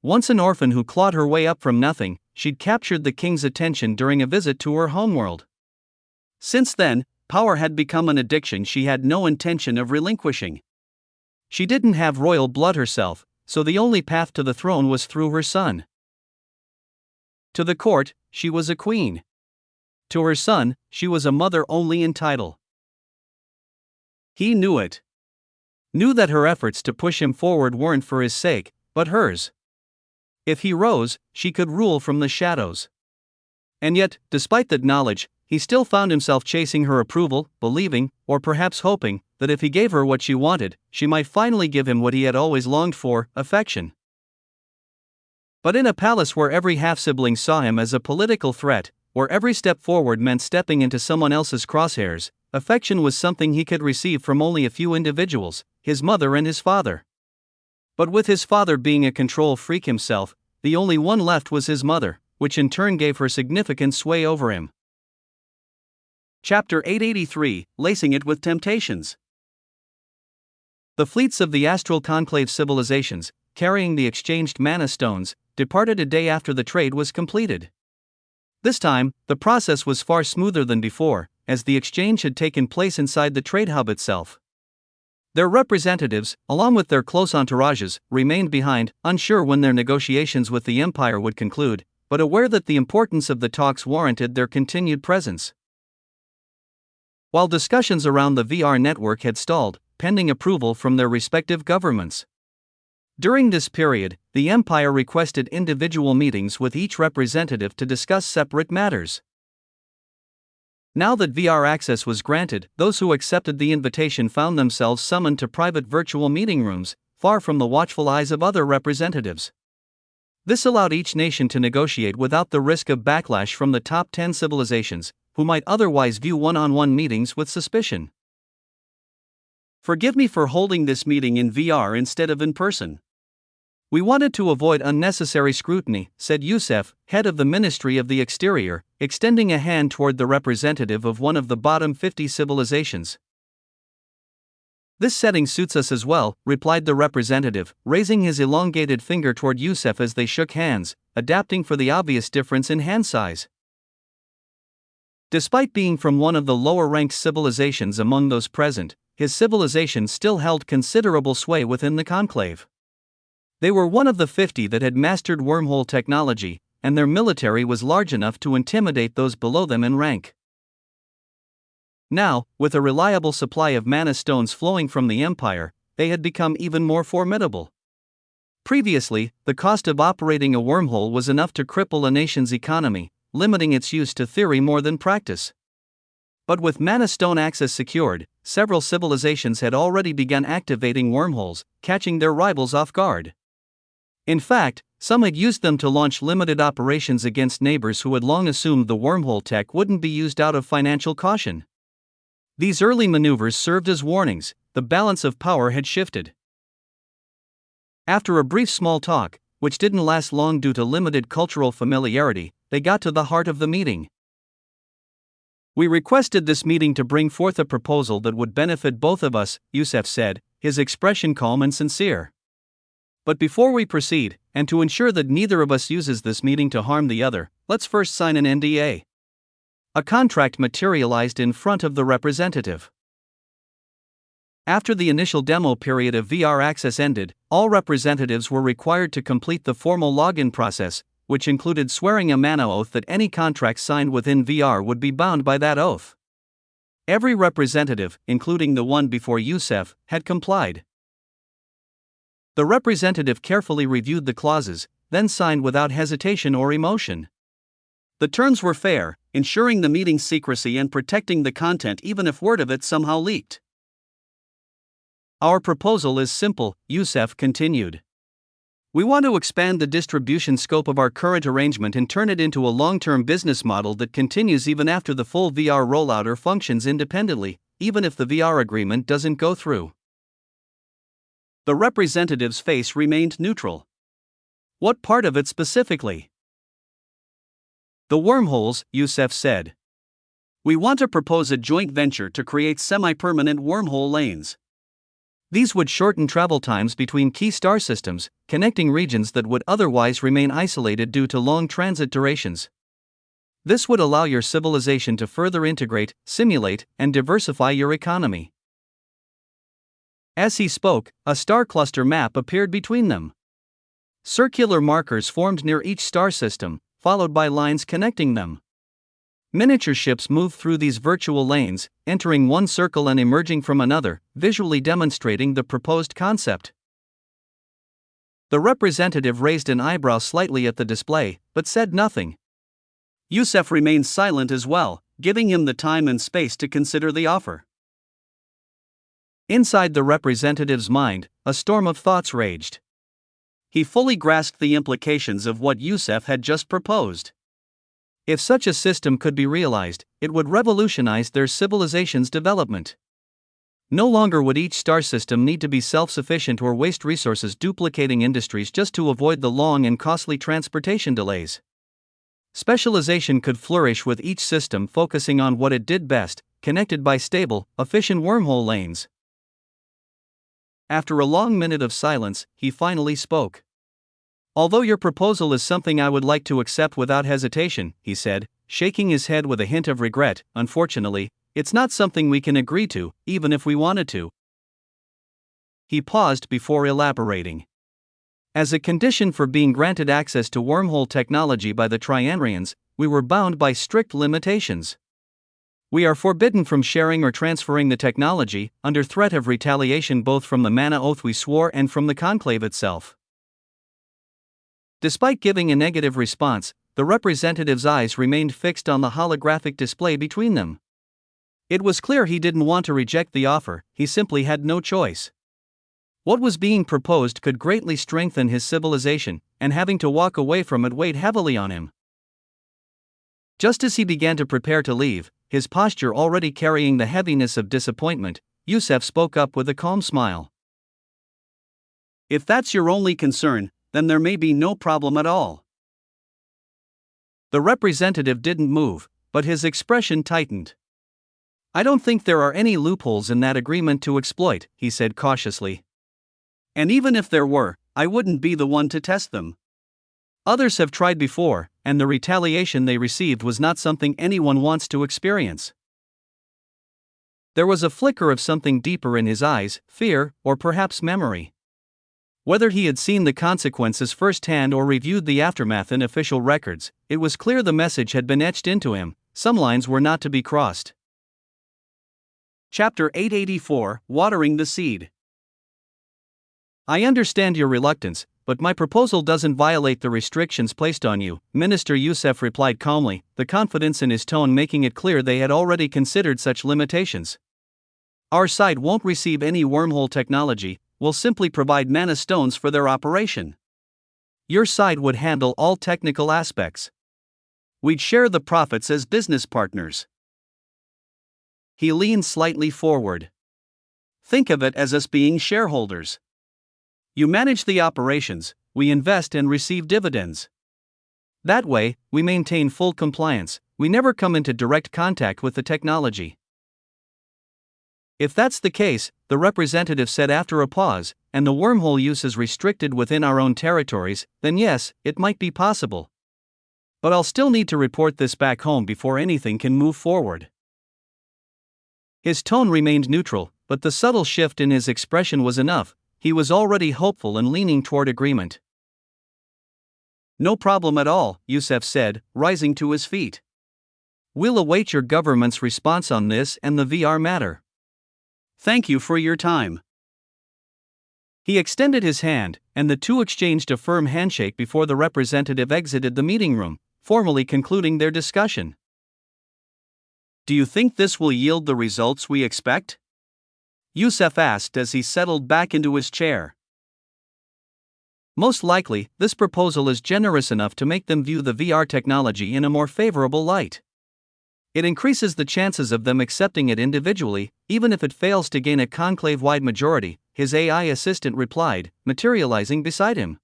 Once an orphan who clawed her way up from nothing, she'd captured the king's attention during a visit to her homeworld. Since then, power had become an addiction she had no intention of relinquishing. She didn't have royal blood herself, so the only path to the throne was through her son. To the court, she was a queen. To her son, she was a mother only in title. He knew it. Knew that her efforts to push him forward weren't for his sake, but hers. If he rose, she could rule from the shadows. And yet, despite that knowledge, he still found himself chasing her approval, believing, or perhaps hoping, that if he gave her what she wanted, she might finally give him what he had always longed for, affection. But in a palace where every half-sibling saw him as a political threat, where every step forward meant stepping into someone else's crosshairs, affection was something he could receive from only a few individuals, his mother and his father. But with his father being a control freak himself, the only one left was his mother, which in turn gave her significant sway over him. Chapter 883, Lacing It with Temptations. The fleets of the Astral Conclave civilizations, carrying the exchanged mana stones, departed a day after the trade was completed. This time, the process was far smoother than before, as the exchange had taken place inside the trade hub itself. Their representatives, along with their close entourages, remained behind, unsure when their negotiations with the empire would conclude, but aware that the importance of the talks warranted their continued presence. While discussions around the VR network had stalled, pending approval from their respective governments. During this period, the empire requested individual meetings with each representative to discuss separate matters. Now that VR access was granted, those who accepted the invitation found themselves summoned to private virtual meeting rooms, far from the watchful eyes of other representatives. This allowed each nation to negotiate without the risk of backlash from the top 10 civilizations, who might otherwise view one-on-one meetings with suspicion. Forgive me for holding this meeting in VR instead of in person. We wanted to avoid unnecessary scrutiny, said Youssef, head of the Ministry of the Exterior, extending a hand toward the representative of one of the bottom 50 civilizations. This setting suits us as well, replied the representative, raising his elongated finger toward Youssef as they shook hands, adapting for the obvious difference in hand size. Despite being from one of the lower-ranked civilizations among those present, his civilization still held considerable sway within the conclave. They were one of the 50 that had mastered wormhole technology, and their military was large enough to intimidate those below them in rank. Now, with a reliable supply of mana stones flowing from the empire, they had become even more formidable. Previously, the cost of operating a wormhole was enough to cripple a nation's economy, limiting its use to theory more than practice. But with mana stone access secured, several civilizations had already begun activating wormholes, catching their rivals off guard. In fact, some had used them to launch limited operations against neighbors who had long assumed the wormhole tech wouldn't be used out of financial caution. These early maneuvers served as warnings. The balance of power had shifted. After a brief small talk, which didn't last long due to limited cultural familiarity, they got to the heart of the meeting. We requested this meeting to bring forth a proposal that would benefit both of us, Youssef said, his expression calm and sincere. But before we proceed, and to ensure that neither of us uses this meeting to harm the other, let's first sign an NDA. A contract materialized in front of the representative. After the initial demo period of VR access ended, all representatives were required to complete the formal login process, which included swearing a mana oath that any contract signed within VR would be bound by that oath. Every representative, including the one before Youssef, had complied. The representative carefully reviewed the clauses, then signed without hesitation or emotion. The terms were fair, ensuring the meeting's secrecy and protecting the content even if word of it somehow leaked. Our proposal is simple, Youssef continued. We want to expand the distribution scope of our current arrangement and turn it into a long-term business model that continues even after the full VR rollout or functions independently, even if the VR agreement doesn't go through. The representative's face remained neutral. What part of it specifically? The wormholes, Youssef said. We want to propose a joint venture to create semi-permanent wormhole lanes. These would shorten travel times between key star systems, connecting regions that would otherwise remain isolated due to long transit durations. This would allow your civilization to further integrate, simulate, and diversify your economy. As he spoke, a star cluster map appeared between them. Circular markers formed near each star system, followed by lines connecting them. Miniature ships moved through these virtual lanes, entering one circle and emerging from another, visually demonstrating the proposed concept. The representative raised an eyebrow slightly at the display, but said nothing. Youssef remained silent as well, giving him the time and space to consider the offer. Inside the representative's mind, a storm of thoughts raged. He fully grasped the implications of what Youssef had just proposed. If such a system could be realized, it would revolutionize their civilization's development. No longer would each star system need to be self-sufficient or waste resources duplicating industries just to avoid the long and costly transportation delays. Specialization could flourish with each system focusing on what it did best, connected by stable, efficient wormhole lanes. After a long minute of silence, he finally spoke. Although your proposal is something I would like to accept without hesitation, he said, shaking his head with a hint of regret, unfortunately, it's not something we can agree to, even if we wanted to. He paused before elaborating. As a condition for being granted access to wormhole technology by the Trianrians, we were bound by strict limitations. We are forbidden from sharing or transferring the technology, under threat of retaliation both from the mana oath we swore and from the Conclave itself. Despite giving a negative response, the representative's eyes remained fixed on the holographic display between them. It was clear he didn't want to reject the offer, he simply had no choice. What was being proposed could greatly strengthen his civilization, and having to walk away from it weighed heavily on him. Just as he began to prepare to leave, his posture already carrying the heaviness of disappointment, Yusef spoke up with a calm smile. If that's your only concern, then there may be no problem at all. The representative didn't move, but his expression tightened. I don't think there are any loopholes in that agreement to exploit, he said cautiously. And even if there were, I wouldn't be the one to test them. Others have tried before, and the retaliation they received was not something anyone wants to experience. There was a flicker of something deeper in his eyes, fear, or perhaps memory. Whether he had seen the consequences firsthand or reviewed the aftermath in official records, it was clear the message had been etched into him, some lines were not to be crossed. Chapter 884, Watering the Seed. I understand your reluctance, but my proposal doesn't violate the restrictions placed on you, Minister Yusef replied calmly, the confidence in his tone making it clear they had already considered such limitations. Our side won't receive any wormhole technology, we'll simply provide mana stones for their operation. Your side would handle all technical aspects. We'd share the profits as business partners. He leaned slightly forward. Think of it as us being shareholders. You manage the operations, we invest and receive dividends. That way, we maintain full compliance, we never come into direct contact with the technology. If that's the case, the representative said after a pause, and the wormhole use is restricted within our own territories, then yes, it might be possible. But I'll still need to report this back home before anything can move forward. His tone remained neutral, but the subtle shift in his expression was enough. He was already hopeful and leaning toward agreement. No problem at all, Yusef said, rising to his feet. We'll await your government's response on this and the VR matter. Thank you for your time. He extended his hand, and the two exchanged a firm handshake before the representative exited the meeting room, formally concluding their discussion. Do you think this will yield the results we expect? Yusef asked as he settled back into his chair. Most likely, this proposal is generous enough to make them view the VR technology in a more favorable light. It increases the chances of them accepting it individually, even if it fails to gain a conclave-wide majority, his AI assistant replied, materializing beside him.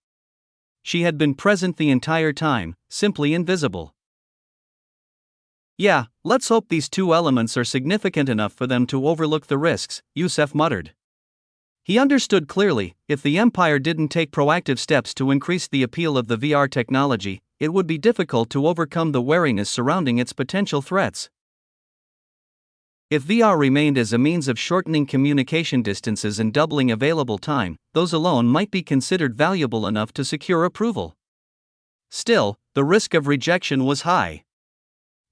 She had been present the entire time, simply invisible. Yeah, let's hope these two elements are significant enough for them to overlook the risks, Yusef muttered. He understood clearly, if the Empire didn't take proactive steps to increase the appeal of the VR technology, it would be difficult to overcome the wariness surrounding its potential threats. If VR remained as a means of shortening communication distances and doubling available time, those alone might be considered valuable enough to secure approval. Still, the risk of rejection was high.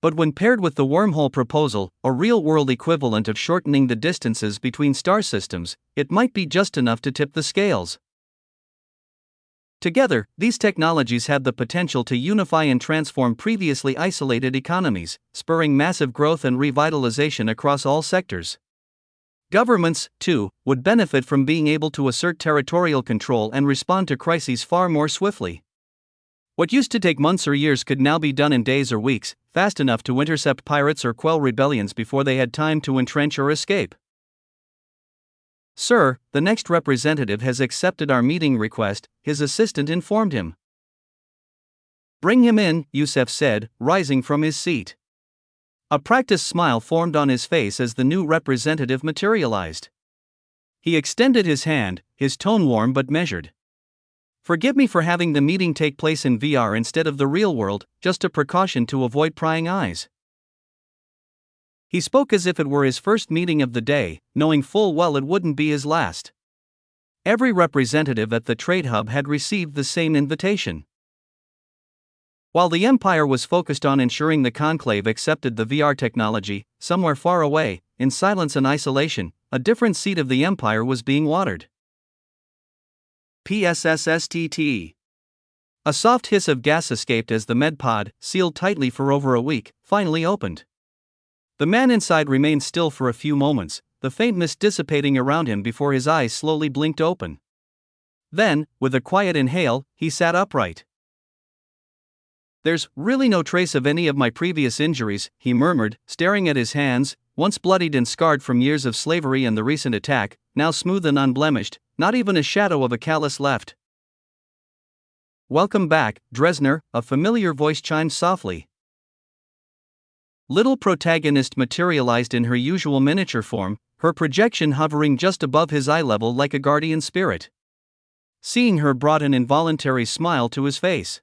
But when paired with the wormhole proposal, a real-world equivalent of shortening the distances between star systems, it might be just enough to tip the scales. Together, these technologies have the potential to unify and transform previously isolated economies, spurring massive growth and revitalization across all sectors. Governments, too, would benefit from being able to assert territorial control and respond to crises far more swiftly. What used to take months or years could now be done in days or weeks, fast enough to intercept pirates or quell rebellions before they had time to entrench or escape. Sir, the next representative has accepted our meeting request, his assistant informed him. Bring him in, Yusef said, rising from his seat. A practiced smile formed on his face as the new representative materialized. He extended his hand, his tone warm but measured. Forgive me for having the meeting take place in VR instead of the real world, just a precaution to avoid prying eyes. He spoke as if it were his first meeting of the day, knowing full well it wouldn't be his last. Every representative at the trade hub had received the same invitation. While the Empire was focused on ensuring the conclave accepted the VR technology, somewhere far away, in silence and isolation, a different seed of the Empire was being watered. PSSSTT. A soft hiss of gas escaped as the medpod, sealed tightly for over a week, finally opened. The man inside remained still for a few moments, the faint mist dissipating around him before his eyes slowly blinked open. Then, with a quiet inhale, he sat upright. "There's really no trace of any of my previous injuries," he murmured, staring at his hands, once bloodied and scarred from years of slavery and the recent attack, now smooth and unblemished, not even a shadow of a callus left. "Welcome back, Dresner," a familiar voice chimed softly. Little protagonist materialized in her usual miniature form, her projection hovering just above his eye level like a guardian spirit. Seeing her brought an involuntary smile to his face.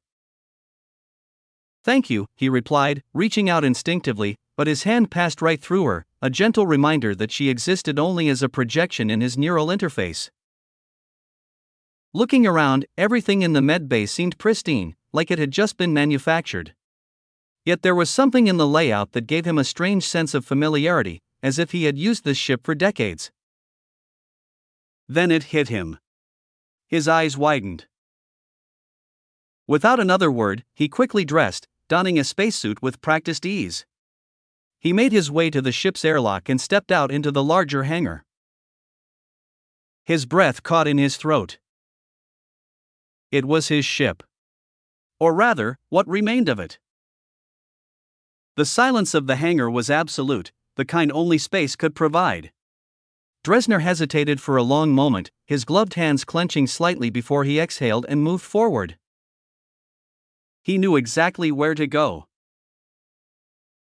"Thank you," he replied, reaching out instinctively, but his hand passed right through her, a gentle reminder that she existed only as a projection in his neural interface. Looking around, everything in the med bay seemed pristine, like it had just been manufactured. Yet there was something in the layout that gave him a strange sense of familiarity, as if he had used this ship for decades. Then it hit him. His eyes widened. Without another word, he quickly dressed, donning a spacesuit with practiced ease. He made his way to the ship's airlock and stepped out into the larger hangar. His breath caught in his throat. It was his ship. Or rather, what remained of it. The silence of the hangar was absolute, the kind only space could provide. Dresner hesitated for a long moment, his gloved hands clenching slightly before he exhaled and moved forward. He knew exactly where to go.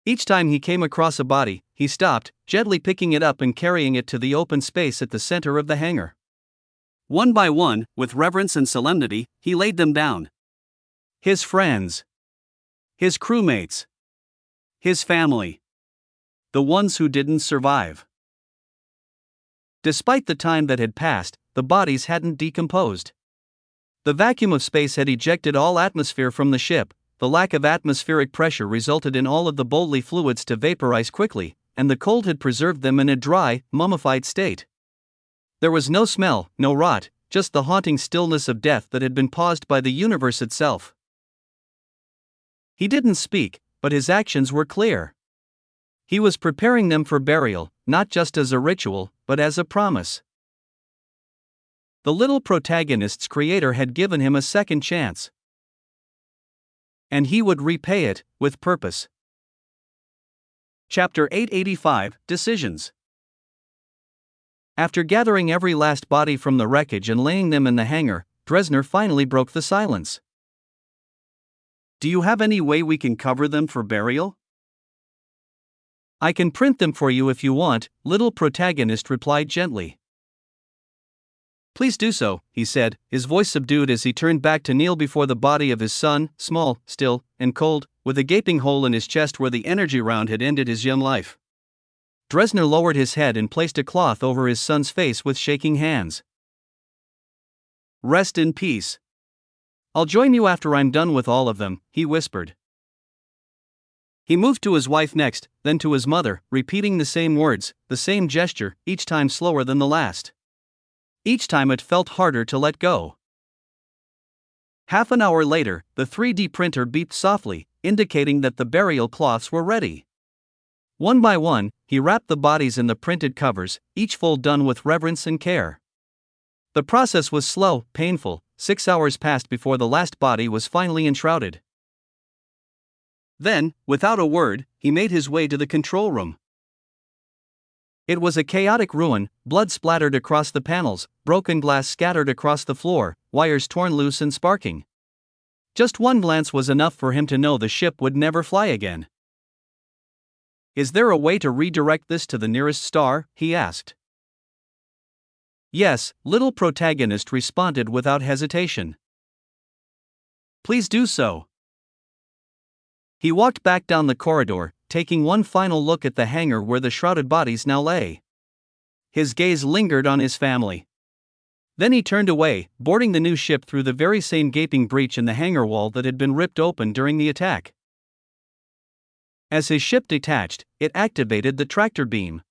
Each time he came across a body, he stopped, gently picking it up and carrying it to the open space at the center of the hangar. One by one, with reverence and solemnity, he laid them down. His friends. His crewmates. His family. The ones who didn't survive. Despite the time that had passed, the bodies hadn't decomposed. The vacuum of space had ejected all atmosphere from the ship, the lack of atmospheric pressure resulted in all of the bodily fluids to vaporize quickly, and the cold had preserved them in a dry, mummified state. There was no smell, no rot, just the haunting stillness of death that had been paused by the universe itself. He didn't speak, but his actions were clear. He was preparing them for burial, not just as a ritual, but as a promise. The little protagonist's creator had given him a second chance. And he would repay it, with purpose. Chapter 885, Decisions. After gathering every last body from the wreckage and laying them in the hangar, Dresner finally broke the silence. "Do you have any way we can cover them for burial?" "I can print them for you if you want," little protagonist replied gently. "Please do so," he said, his voice subdued as he turned back to kneel before the body of his son, small, still, and cold, with a gaping hole in his chest where the energy round had ended his young life. Dresner lowered his head and placed a cloth over his son's face with shaking hands. "Rest in peace. I'll join you after I'm done with all of them," he whispered. He moved to his wife next, then to his mother, repeating the same words, the same gesture, each time slower than the last. Each time it felt harder to let go. Half an hour later, the 3D printer beeped softly, indicating that the burial cloths were ready. One by one, he wrapped the bodies in the printed covers, each fold done with reverence and care. The process was slow, painful. 6 hours passed before the last body was finally enshrouded. Then, without a word, he made his way to the control room. It was a chaotic ruin, blood splattered across the panels, broken glass scattered across the floor, wires torn loose and sparking. Just one glance was enough for him to know the ship would never fly again. "Is there a way to redirect this to the nearest star?" he asked. "Yes," little protagonist responded without hesitation. Please do so. He walked back down the corridor, taking one final look at the hangar where the shrouded bodies now lay. His gaze lingered on his family. Then he turned away, boarding the new ship through the very same gaping breach in the hangar wall that had been ripped open during the attack. As his ship detached, it activated the tractor beam.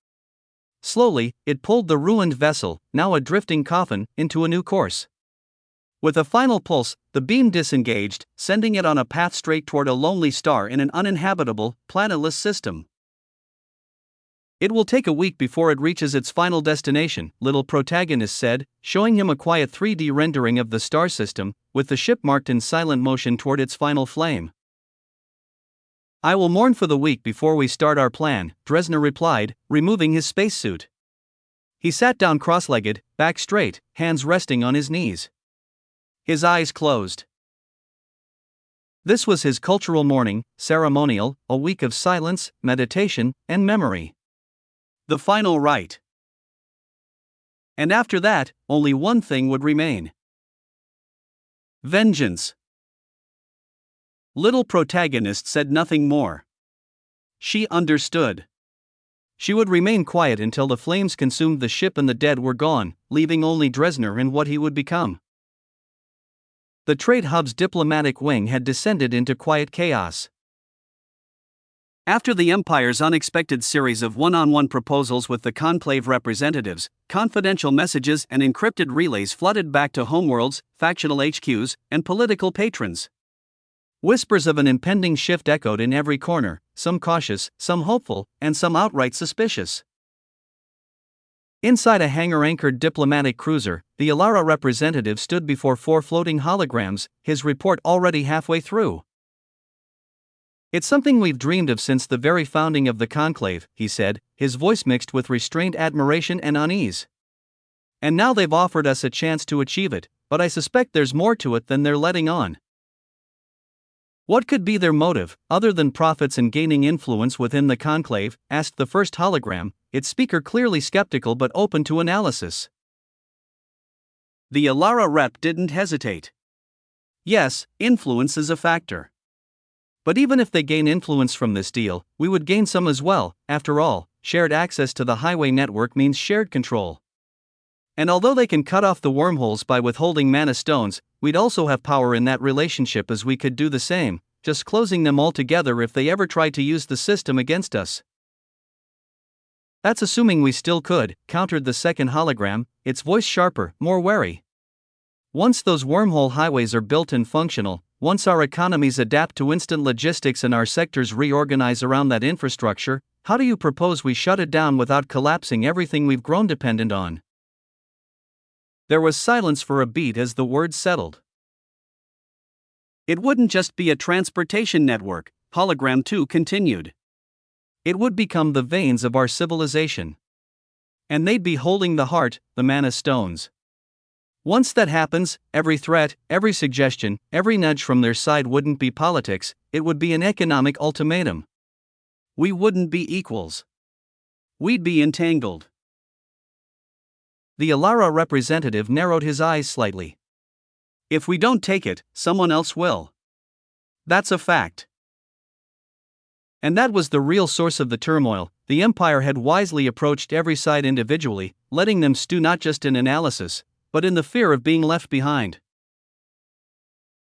Slowly, it pulled the ruined vessel, now a drifting coffin, into a new course. With a final pulse, the beam disengaged, sending it on a path straight toward a lonely star in an uninhabitable, planetless system. It will take a week before it reaches its final destination, little protagonist said, showing him a quiet 3D rendering of the star system, with the ship marked in silent motion toward its final flame. I will mourn for the week before we start our plan, Dresner replied, removing his spacesuit. He sat down cross-legged, back straight, hands resting on his knees. His eyes closed. This was his cultural mourning, ceremonial, a week of silence, meditation, and memory. The final rite. And after that, only one thing would remain. Vengeance. Little protagonist said nothing more. She understood. She would remain quiet until the flames consumed the ship and the dead were gone, leaving only Dresner and what he would become. The trade hub's diplomatic wing had descended into quiet chaos. After the Empire's unexpected series of one-on-one proposals with the Conclave representatives, confidential messages and encrypted relays flooded back to homeworlds, factional HQs, and political patrons. Whispers of an impending shift echoed in every corner, some cautious, some hopeful, and some outright suspicious. Inside a hangar-anchored diplomatic cruiser, the Alara representative stood before 4 floating holograms, his report already halfway through. It's something we've dreamed of since the very founding of the Conclave, he said, his voice mixed with restrained admiration and unease. And now they've offered us a chance to achieve it, but I suspect there's more to it than they're letting on. What could be their motive, other than profits and gaining influence within the Conclave, asked the first hologram, its speaker clearly skeptical but open to analysis. The Alara rep didn't hesitate. Yes, influence is a factor. But even if they gain influence from this deal, we would gain some as well. After all, shared access to the highway network means shared control. And although they can cut off the wormholes by withholding mana stones, we'd also have power in that relationship, as we could do the same, just closing them altogether if they ever tried to use the system against us. That's assuming we still could, countered the second hologram, its voice sharper, more wary. Once those wormhole highways are built and functional, once our economies adapt to instant logistics and our sectors reorganize around that infrastructure, how do you propose we shut it down without collapsing everything we've grown dependent on? There was silence for a beat as the words settled. It wouldn't just be a transportation network, Hologram 2 continued. It would become the veins of our civilization. And they'd be holding the heart, the mana stones. Once that happens, every threat, every suggestion, every nudge from their side wouldn't be politics, it would be an economic ultimatum. We wouldn't be equals. We'd be entangled. The Alara representative narrowed his eyes slightly. If we don't take it, someone else will. That's a fact. And that was the real source of the turmoil. The Empire had wisely approached every side individually, letting them stew not just in analysis, but in the fear of being left behind.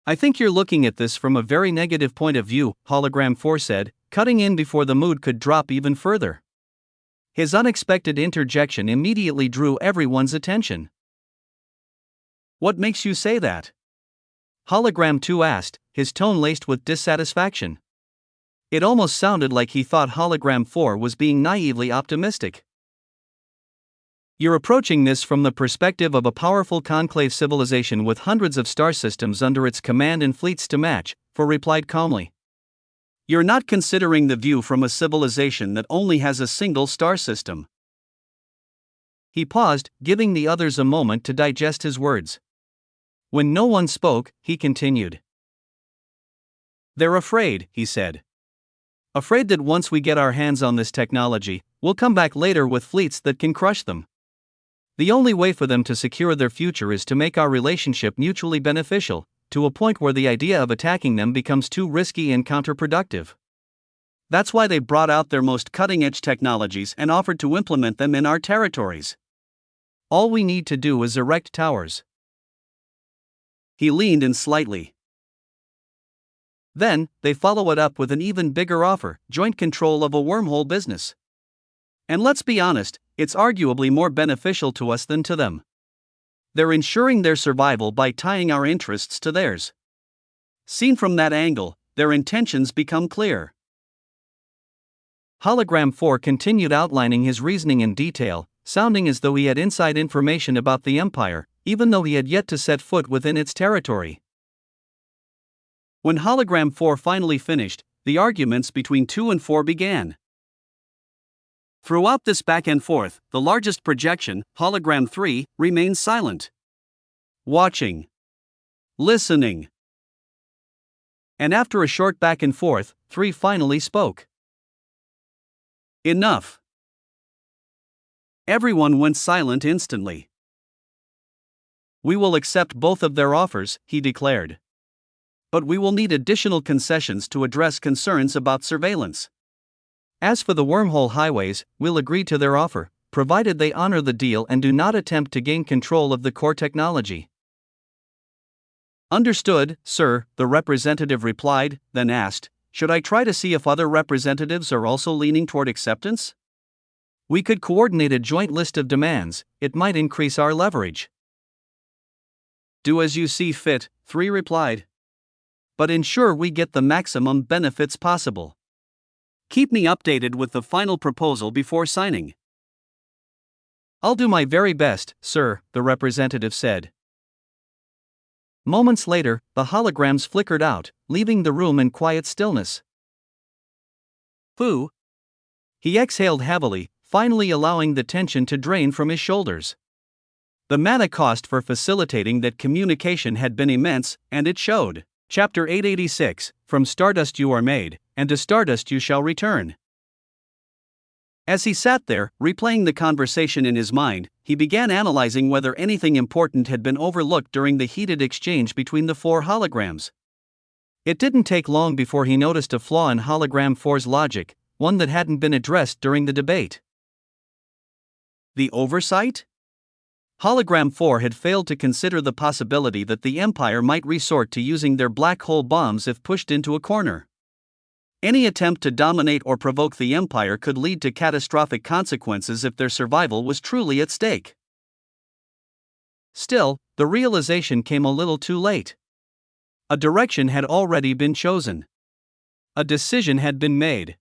I think you're looking at this from a very negative point of view, Hologram 4 said, cutting in before the mood could drop even further. His unexpected interjection immediately drew everyone's attention. What makes you say that? Hologram 2 asked, his tone laced with dissatisfaction. It almost sounded like he thought Hologram 4 was being naively optimistic. You're approaching this from the perspective of a powerful conclave civilization with hundreds of star systems under its command and fleets to match, 4 replied calmly. You're not considering the view from a civilization that only has a single star system. He paused, giving the others a moment to digest his words. When no one spoke, he continued. They're afraid, he said. Afraid that once we get our hands on this technology, we'll come back later with fleets that can crush them. The only way for them to secure their future is to make our relationship mutually beneficial, to a point where the idea of attacking them becomes too risky and counterproductive. That's why they brought out their most cutting-edge technologies and offered to implement them in our territories. All we need to do is erect towers. He leaned in slightly. Then, they follow it up with an even bigger offer: joint control of a wormhole business. And let's be honest, it's arguably more beneficial to us than to them. They're ensuring their survival by tying our interests to theirs. Seen from that angle, their intentions become clear. Hologram 4 continued outlining his reasoning in detail, sounding as though he had inside information about the Empire, even though he had yet to set foot within its territory. When Hologram 4 finally finished, the arguments between 2 and 4 began. Throughout this back and forth, the largest projection, Hologram 3, remained silent. Watching. Listening. And after a short back and forth, 3 finally spoke. Enough. Everyone went silent instantly. We will accept both of their offers, he declared. But we will need additional concessions to address concerns about surveillance. As for the wormhole highways, we'll agree to their offer, provided they honor the deal and do not attempt to gain control of the core technology. Understood, sir, the representative replied, then asked, should I try to see if other representatives are also leaning toward acceptance? We could coordinate a joint list of demands. It might increase our leverage. Do as you see fit, 3 replied. But ensure we get the maximum benefits possible. Keep me updated with the final proposal before signing. I'll do my very best, sir, the representative said. Moments later, the holograms flickered out, leaving the room in quiet stillness. Phew. He exhaled heavily, finally allowing the tension to drain from his shoulders. The mana cost for facilitating that communication had been immense, and it showed. Chapter 886, From Stardust You Are Made, and to Stardust You Shall Return. As he sat there, replaying the conversation in his mind, he began analyzing whether anything important had been overlooked during the heated exchange between the 4 holograms. It didn't take long before he noticed a flaw in Hologram 4's logic, one that hadn't been addressed during the debate. The oversight? Hologram 4 had failed to consider the possibility that the Empire might resort to using their black hole bombs if pushed into a corner. Any attempt to dominate or provoke the Empire could lead to catastrophic consequences if their survival was truly at stake. Still, the realization came a little too late. A direction had already been chosen. A decision had been made.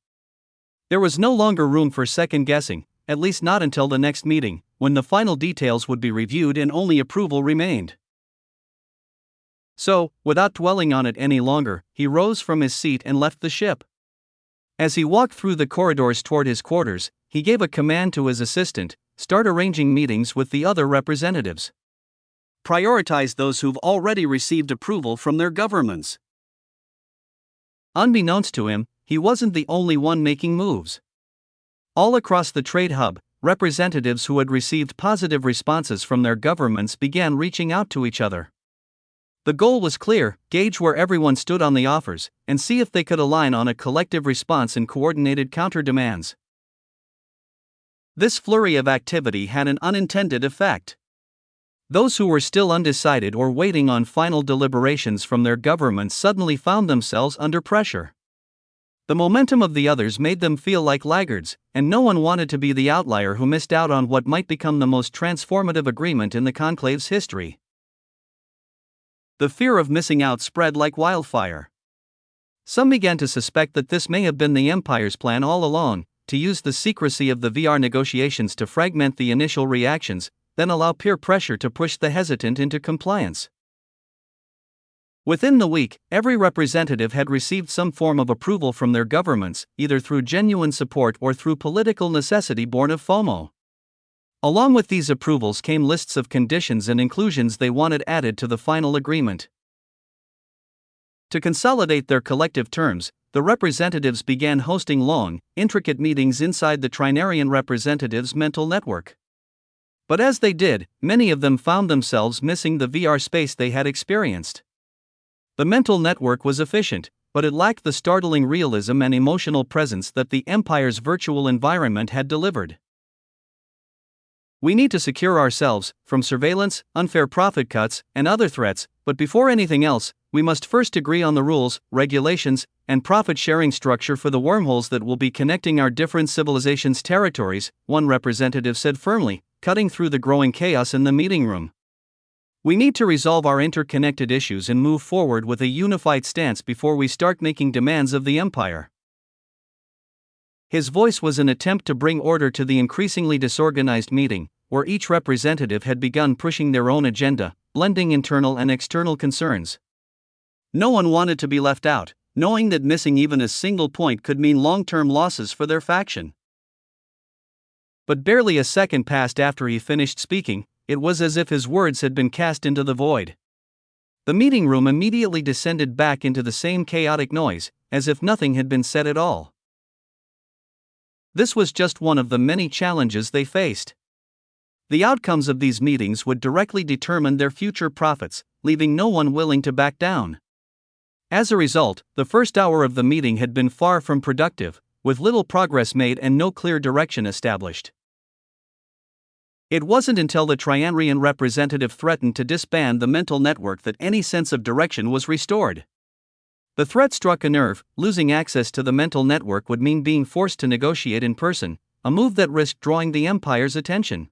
There was no longer room for second guessing, at least not until the next meeting, when the final details would be reviewed and only approval remained. So, without dwelling on it any longer, he rose from his seat and left the ship. As he walked through the corridors toward his quarters, he gave a command to his assistant: start arranging meetings with the other representatives. Prioritize those who've already received approval from their governments. Unbeknownst to him, he wasn't the only one making moves. All across the trade hub, representatives who had received positive responses from their governments began reaching out to each other. The goal was clear: gauge where everyone stood on the offers, and see if they could align on a collective response and coordinated counter-demands. This flurry of activity had an unintended effect. Those who were still undecided or waiting on final deliberations from their governments suddenly found themselves under pressure. The momentum of the others made them feel like laggards, and no one wanted to be the outlier who missed out on what might become the most transformative agreement in the Conclave's history. The fear of missing out spread like wildfire. Some began to suspect that this may have been the Empire's plan all along, to use the secrecy of the VR negotiations to fragment the initial reactions, then allow peer pressure to push the hesitant into compliance. Within the week, every representative had received some form of approval from their governments, either through genuine support or through political necessity born of FOMO. Along with these approvals came lists of conditions and inclusions they wanted added to the final agreement. To consolidate their collective terms, the representatives began hosting long, intricate meetings inside the Trinarian representatives' mental network. But as they did, many of them found themselves missing the VR space they had experienced. The mental network was efficient, but it lacked the startling realism and emotional presence that the Empire's virtual environment had delivered. We need to secure ourselves from surveillance, unfair profit cuts, and other threats, but before anything else, we must first agree on the rules, regulations, and profit-sharing structure for the wormholes that will be connecting our different civilizations' territories, one representative said firmly, cutting through the growing chaos in the meeting room. We need to resolve our interconnected issues and move forward with a unified stance before we start making demands of the Empire. His voice was an attempt to bring order to the increasingly disorganized meeting, where each representative had begun pushing their own agenda, blending internal and external concerns. No one wanted to be left out, knowing that missing even a single point could mean long-term losses for their faction. But barely a second passed after he finished speaking. It was as if his words had been cast into the void. The meeting room immediately descended back into the same chaotic noise, as if nothing had been said at all. This was just one of the many challenges they faced. The outcomes of these meetings would directly determine their future profits, leaving no one willing to back down. As a result, the first hour of the meeting had been far from productive, with little progress made and no clear direction established. It wasn't until the Trianrian representative threatened to disband the mental network that any sense of direction was restored. The threat struck a nerve. Losing access to the mental network would mean being forced to negotiate in person, a move that risked drawing the Empire's attention.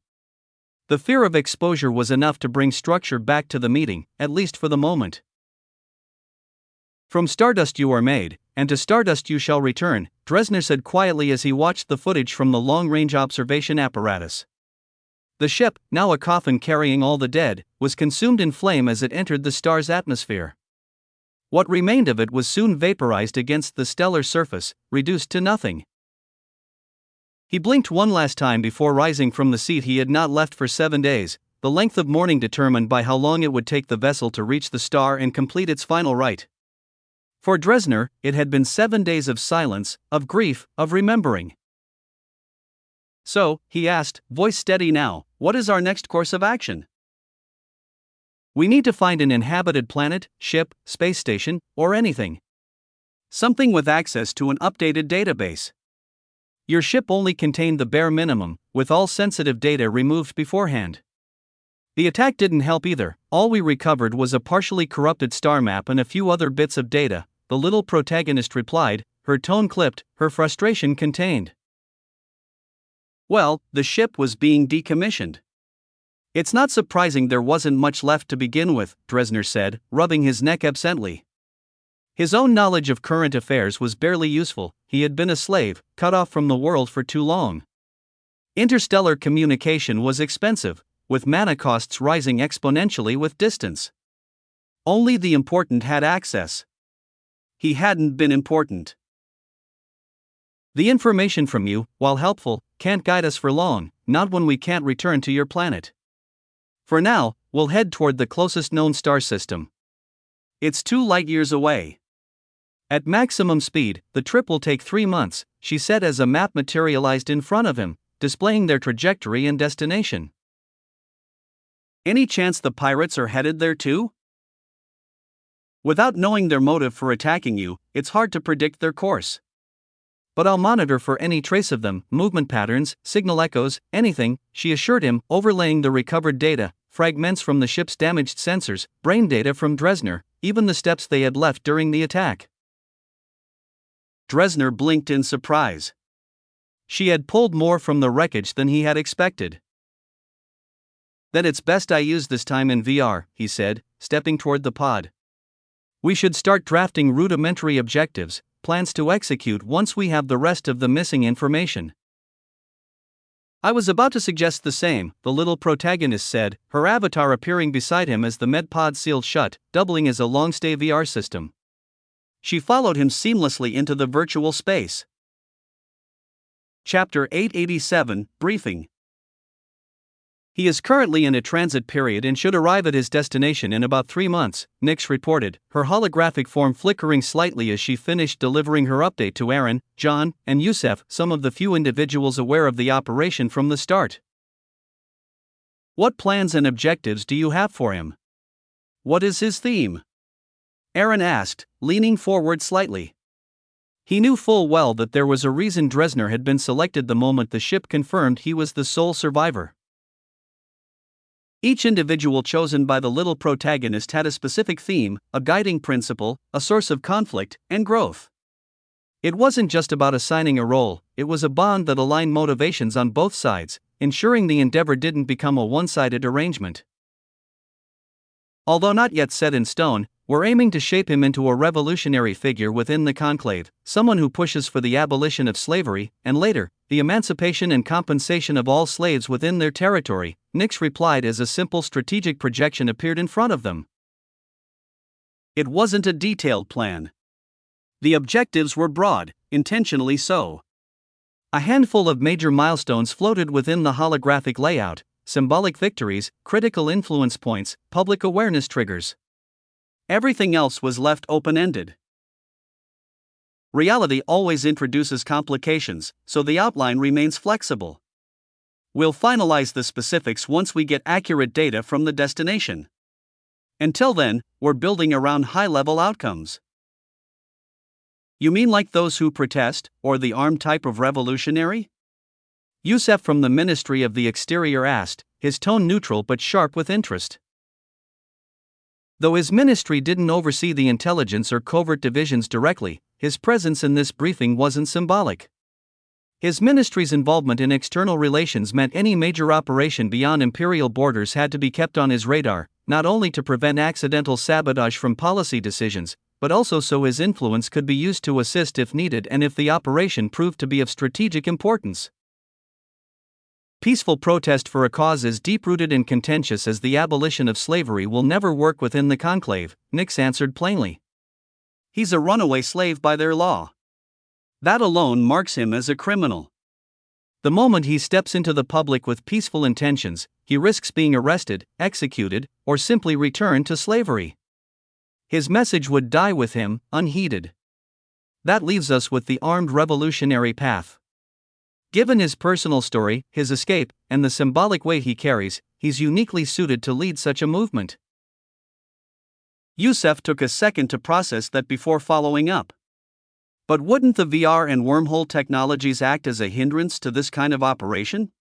The fear of exposure was enough to bring structure back to the meeting, at least for the moment. "From Stardust you are made, and to Stardust you shall return," Dresner said quietly as he watched the footage from the long-range observation apparatus. The ship, now a coffin carrying all the dead, was consumed in flame as it entered the star's atmosphere. What remained of it was soon vaporized against the stellar surface, reduced to nothing. He blinked one last time before rising from the seat he had not left for 7 days, the length of mourning determined by how long it would take the vessel to reach the star and complete its final rite. For Dresner, it had been 7 days of silence, of grief, of remembering. "So," he asked, voice steady now, "what is our next course of action?" "We need to find an inhabited planet, ship, space station, or anything. Something with access to an updated database. Your ship only contained the bare minimum, with all sensitive data removed beforehand. The attack didn't help either. All we recovered was a partially corrupted star map and a few other bits of data," the little protagonist replied, her tone clipped, her frustration contained. Well, the ship was being decommissioned. "It's not surprising there wasn't much left to begin with," Dresner said, rubbing his neck absently. His own knowledge of current affairs was barely useful. He had been a slave, cut off from the world for too long. Interstellar communication was expensive, with mana costs rising exponentially with distance. Only the important had access. He hadn't been important. "The information from you, while helpful, can't guide us for long, not when we can't return to your planet. For now, we'll head toward the closest known star system. It's 2 light-years away. At maximum speed, the trip will take 3 months," she said as a map materialized in front of him, displaying their trajectory and destination. "Any chance the pirates are headed there too?" "Without knowing their motive for attacking you, it's hard to predict their course. But I'll monitor for any trace of them, movement patterns, signal echoes, anything," she assured him, overlaying the recovered data, fragments from the ship's damaged sensors, brain data from Dresner, even the steps they had left during the attack. Dresner blinked in surprise. She had pulled more from the wreckage than he had expected. "Then it's best I use this time in VR," he said, stepping toward the pod. "We should start drafting rudimentary objectives, plans to execute once we have the rest of the missing information." "I was about to suggest the same," the little protagonist said, her avatar appearing beside him as the medpod sealed shut, doubling as a long-stay VR system. She followed him seamlessly into the virtual space. Chapter 887, Briefing. "He is currently in a transit period and should arrive at his destination in about 3 months, Nyx reported, her holographic form flickering slightly as she finished delivering her update to Aaron, John, and Yusef, some of the few individuals aware of the operation from the start. "What plans and objectives do you have for him? What is his theme?" Aaron asked, leaning forward slightly. He knew full well that there was a reason Dresner had been selected the moment the ship confirmed he was the sole survivor. Each individual chosen by the little protagonist had a specific theme, a guiding principle, a source of conflict and growth. It wasn't just about assigning a role, it was a bond that aligned motivations on both sides, ensuring the endeavor didn't become a one-sided arrangement. Although not yet set in stone, we're aiming to shape him into a revolutionary figure within the conclave, someone who pushes for the abolition of slavery, and later, the emancipation and compensation of all slaves within their territory, Nix replied as a simple strategic projection appeared in front of them. It wasn't a detailed plan. The objectives were broad, intentionally so. A handful of major milestones floated within the holographic layout: symbolic victories, critical influence points, public awareness triggers. Everything else was left open-ended. Reality always introduces complications, so the outline remains flexible. We'll finalize the specifics once we get accurate data from the destination. Until then, we're building around high-level outcomes. You mean like those who protest, or the armed type of revolutionary? Youssef from the Ministry of the Exterior asked, his tone neutral but sharp with interest. Though his ministry didn't oversee the intelligence or covert divisions directly, his presence in this briefing wasn't symbolic. His ministry's involvement in external relations meant any major operation beyond imperial borders had to be kept on his radar, not only to prevent accidental sabotage from policy decisions, but also so his influence could be used to assist if needed and if the operation proved to be of strategic importance. Peaceful protest for a cause as deep-rooted and contentious as the abolition of slavery will never work within the conclave, Nix answered plainly. He's a runaway slave by their law. That alone marks him as a criminal. The moment he steps into the public with peaceful intentions, he risks being arrested, executed, or simply returned to slavery. His message would die with him, unheeded. That leaves us with the armed revolutionary path. Given his personal story, his escape, and the symbolic weight he carries, he's uniquely suited to lead such a movement. Youssef took a second to process that before following up. But wouldn't the VR and wormhole technologies act as a hindrance to this kind of operation?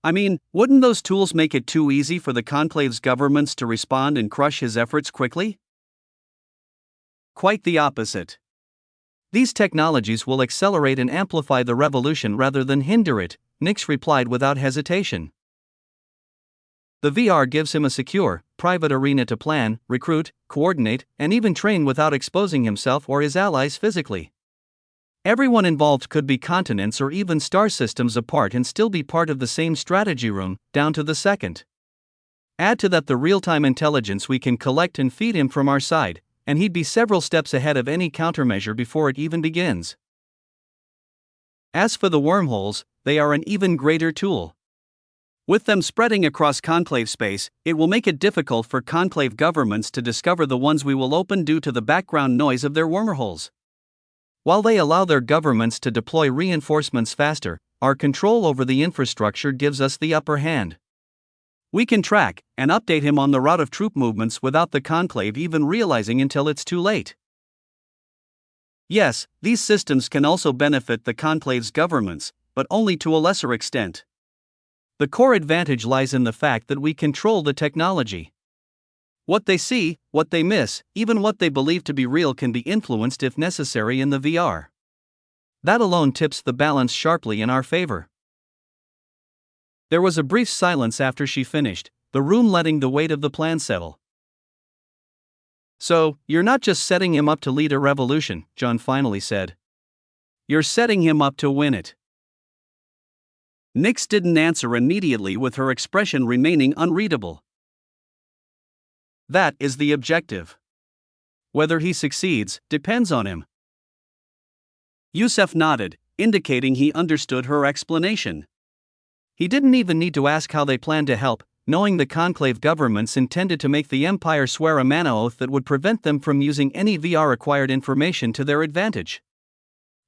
I mean, wouldn't those tools make it too easy for the conclave's governments to respond and crush his efforts quickly? Quite the opposite. These technologies will accelerate and amplify the revolution rather than hinder it, Nix replied without hesitation. The VR gives him a secure, private arena to plan, recruit, coordinate, and even train without exposing himself or his allies physically. Everyone involved could be continents or even star systems apart and still be part of the same strategy room, down to the second. Add to that the real-time intelligence we can collect and feed him from our side, and he'd be several steps ahead of any countermeasure before it even begins. As for the wormholes, they are an even greater tool. With them spreading across conclave space, it will make it difficult for conclave governments to discover the ones we will open due to the background noise of their wormholes. While they allow their governments to deploy reinforcements faster, our control over the infrastructure gives us the upper hand. We can track and update him on the route of troop movements without the conclave even realizing until it's too late. Yes, these systems can also benefit the conclave's governments, but only to a lesser extent. The core advantage lies in the fact that we control the technology. What they see, what they miss, even what they believe to be real can be influenced if necessary in the VR. That alone tips the balance sharply in our favor. There was a brief silence after she finished, the room letting the weight of the plan settle. So, you're not just setting him up to lead a revolution, John finally said. You're setting him up to win it. Nix didn't answer immediately, with her expression remaining unreadable. That is the objective. Whether he succeeds depends on him. Youssef nodded, indicating he understood her explanation. He didn't even need to ask how they planned to help, knowing the conclave governments intended to make the Empire swear a mana oath that would prevent them from using any VR-acquired information to their advantage.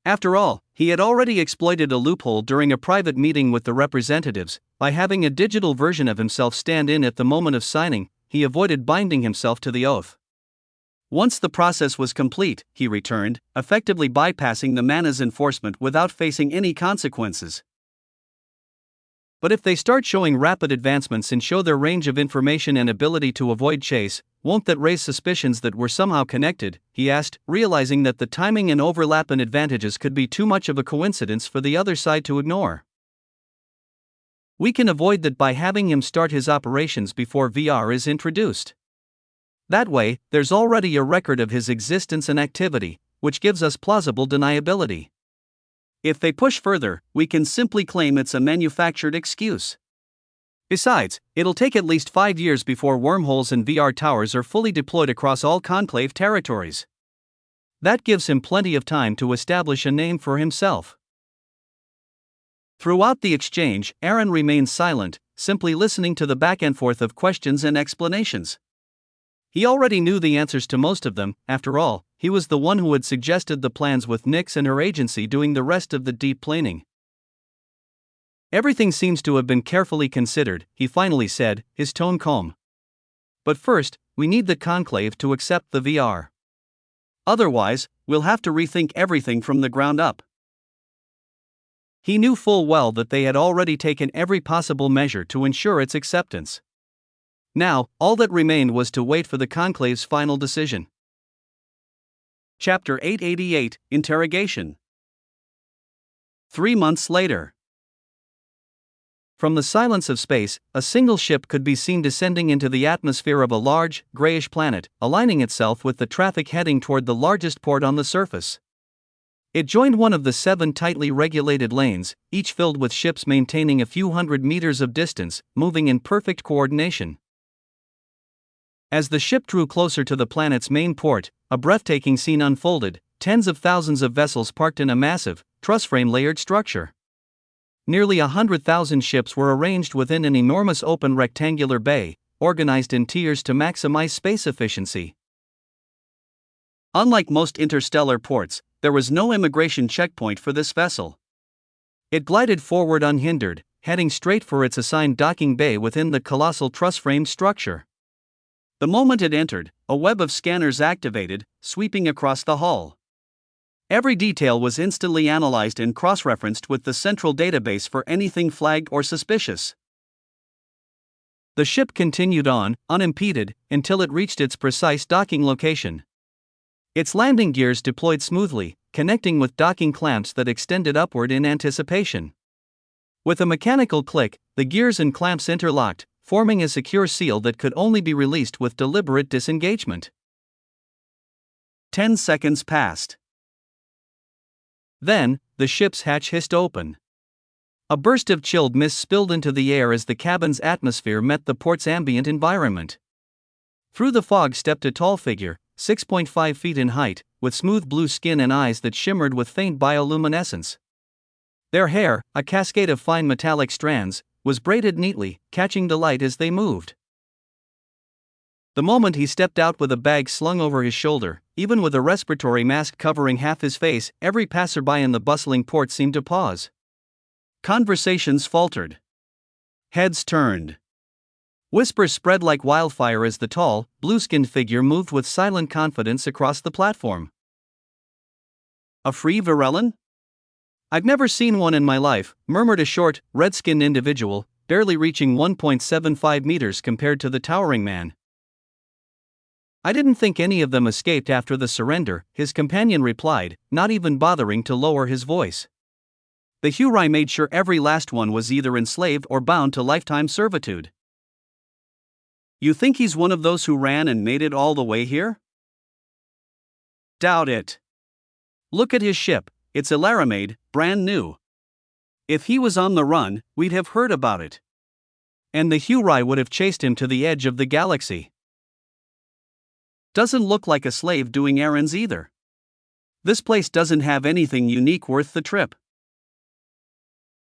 After all, he had already exploited a loophole during a private meeting with the representatives. By having a digital version of himself stand in at the moment of signing, he avoided binding himself to the oath. Once the process was complete, he returned, effectively bypassing the Mana's enforcement without facing any consequences. But if they start showing rapid advancements and show their range of information and ability to avoid chase, won't that raise suspicions that we're somehow connected? He asked, realizing that the timing and overlap in advantages could be too much of a coincidence for the other side to ignore. We can avoid that by having him start his operations before VR is introduced. That way, there's already a record of his existence and activity, which gives us plausible deniability. If they push further, we can simply claim it's a manufactured excuse. Besides, it'll take at least 5 years before wormholes and VR towers are fully deployed across all Conclave territories. That gives him plenty of time to establish a name for himself. Throughout the exchange, Aaron remained silent, simply listening to the back and forth of questions and explanations. He already knew the answers to most of them. After all, he was the one who had suggested the plans, with Nyx and her agency doing the rest of the deep planing. Everything seems to have been carefully considered, he finally said, his tone calm. But first, we need the Conclave to accept the VR. Otherwise, we'll have to rethink everything from the ground up. He knew full well that they had already taken every possible measure to ensure its acceptance. Now, all that remained was to wait for the Conclave's final decision. Chapter 888, Interrogation. 3 months later. From the silence of space, a single ship could be seen descending into the atmosphere of a large, grayish planet, aligning itself with the traffic heading toward the largest port on the surface. It joined one of the 7 tightly regulated lanes, each filled with ships maintaining a few hundred meters of distance, moving in perfect coordination. As the ship drew closer to the planet's main port, a breathtaking scene unfolded. Tens of thousands of vessels parked in a massive, truss-frame layered structure. Nearly 100,000 ships were arranged within an enormous open rectangular bay, organized in tiers to maximize space efficiency. Unlike most interstellar ports, there was no immigration checkpoint for this vessel. It glided forward unhindered, heading straight for its assigned docking bay within the colossal truss-frame structure. The moment it entered, a web of scanners activated, sweeping across the hull. Every detail was instantly analyzed and cross-referenced with the central database for anything flagged or suspicious. The ship continued on, unimpeded, until it reached its precise docking location. Its landing gears deployed smoothly, connecting with docking clamps that extended upward in anticipation. With a mechanical click, the gears and clamps interlocked, forming a secure seal that could only be released with deliberate disengagement. 10 seconds passed. Then, the ship's hatch hissed open. A burst of chilled mist spilled into the air as the cabin's atmosphere met the port's ambient environment. Through the fog stepped a tall figure, 6.5 feet in height, with smooth blue skin and eyes that shimmered with faint bioluminescence. Their hair, a cascade of fine metallic strands, was braided neatly, catching the light as they moved. The moment he stepped out with a bag slung over his shoulder, even with a respiratory mask covering half his face, every passerby in the bustling port seemed to pause. Conversations faltered. Heads turned. Whispers spread like wildfire as the tall, blue-skinned figure moved with silent confidence across the platform. A free Varellan? I've never seen one in my life, murmured a short, red-skinned individual, barely reaching 1.75 meters compared to the towering man. I didn't think any of them escaped after the surrender, his companion replied, not even bothering to lower his voice. The Hurai made sure every last one was either enslaved or bound to lifetime servitude. You think he's one of those who ran and made it all the way here? Doubt it. Look at his ship. It's a Laramade, brand new. If he was on the run, we'd have heard about it. And the Hurai would have chased him to the edge of the galaxy. Doesn't look like a slave doing errands either. This place doesn't have anything unique worth the trip.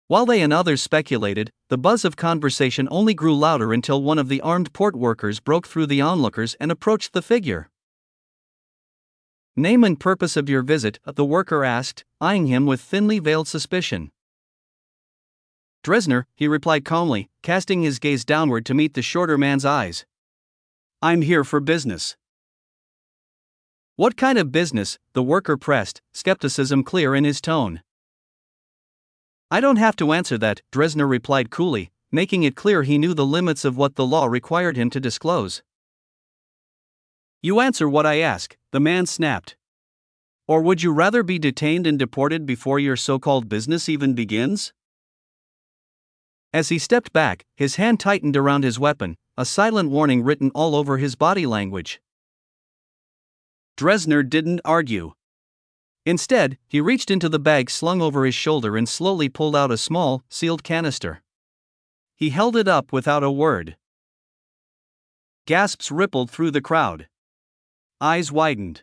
While they and others speculated, the buzz of conversation only grew louder until one of the armed port workers broke through the onlookers and approached the figure. Name and purpose of your visit, the worker asked, eyeing him with thinly veiled suspicion. Dresner, he replied calmly, casting his gaze downward to meet the shorter man's eyes. I'm here for business. What kind of business? The worker pressed, skepticism clear in his tone. I don't have to answer that, Dresner replied coolly, making it clear he knew the limits of what the law required him to disclose. You answer what I ask, the man snapped. Or would you rather be detained and deported before your so-called business even begins? As he stepped back, his hand tightened around his weapon, a silent warning written all over his body language. Dresner didn't argue. Instead, he reached into the bag slung over his shoulder and slowly pulled out a small, sealed canister. He held it up without a word. Gasps rippled through the crowd. Eyes widened.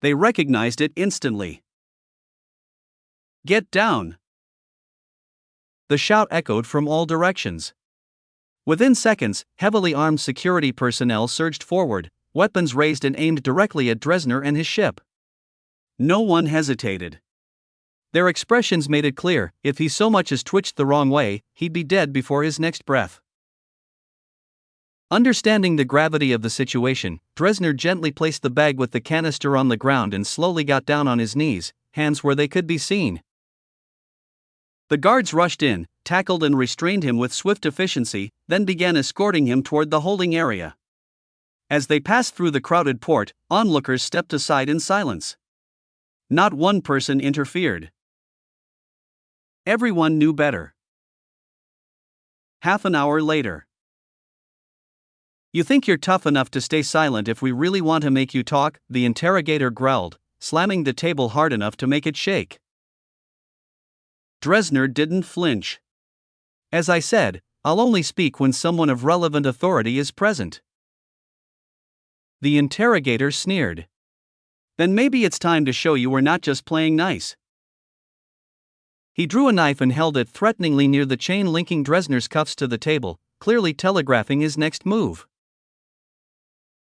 They recognized it instantly. Get down! The shout echoed from all directions. Within seconds, heavily armed security personnel surged forward, weapons raised and aimed directly at Dresner and his ship. No one hesitated. Their expressions made it clear, if he so much as twitched the wrong way, he'd be dead before his next breath. Understanding the gravity of the situation, Dresner gently placed the bag with the canister on the ground and slowly got down on his knees, hands where they could be seen. The guards rushed in, tackled and restrained him with swift efficiency, then began escorting him toward the holding area. As they passed through the crowded port, onlookers stepped aside in silence. Not one person interfered. Everyone knew better. Half an hour later. You think you're tough enough to stay silent if we really want to make you talk? The interrogator growled, slamming the table hard enough to make it shake. Dresner didn't flinch. As I said, I'll only speak when someone of relevant authority is present. The interrogator sneered. Then maybe it's time to show you we're not just playing nice. He drew a knife and held it threateningly near the chain linking Dresner's cuffs to the table, clearly telegraphing his next move.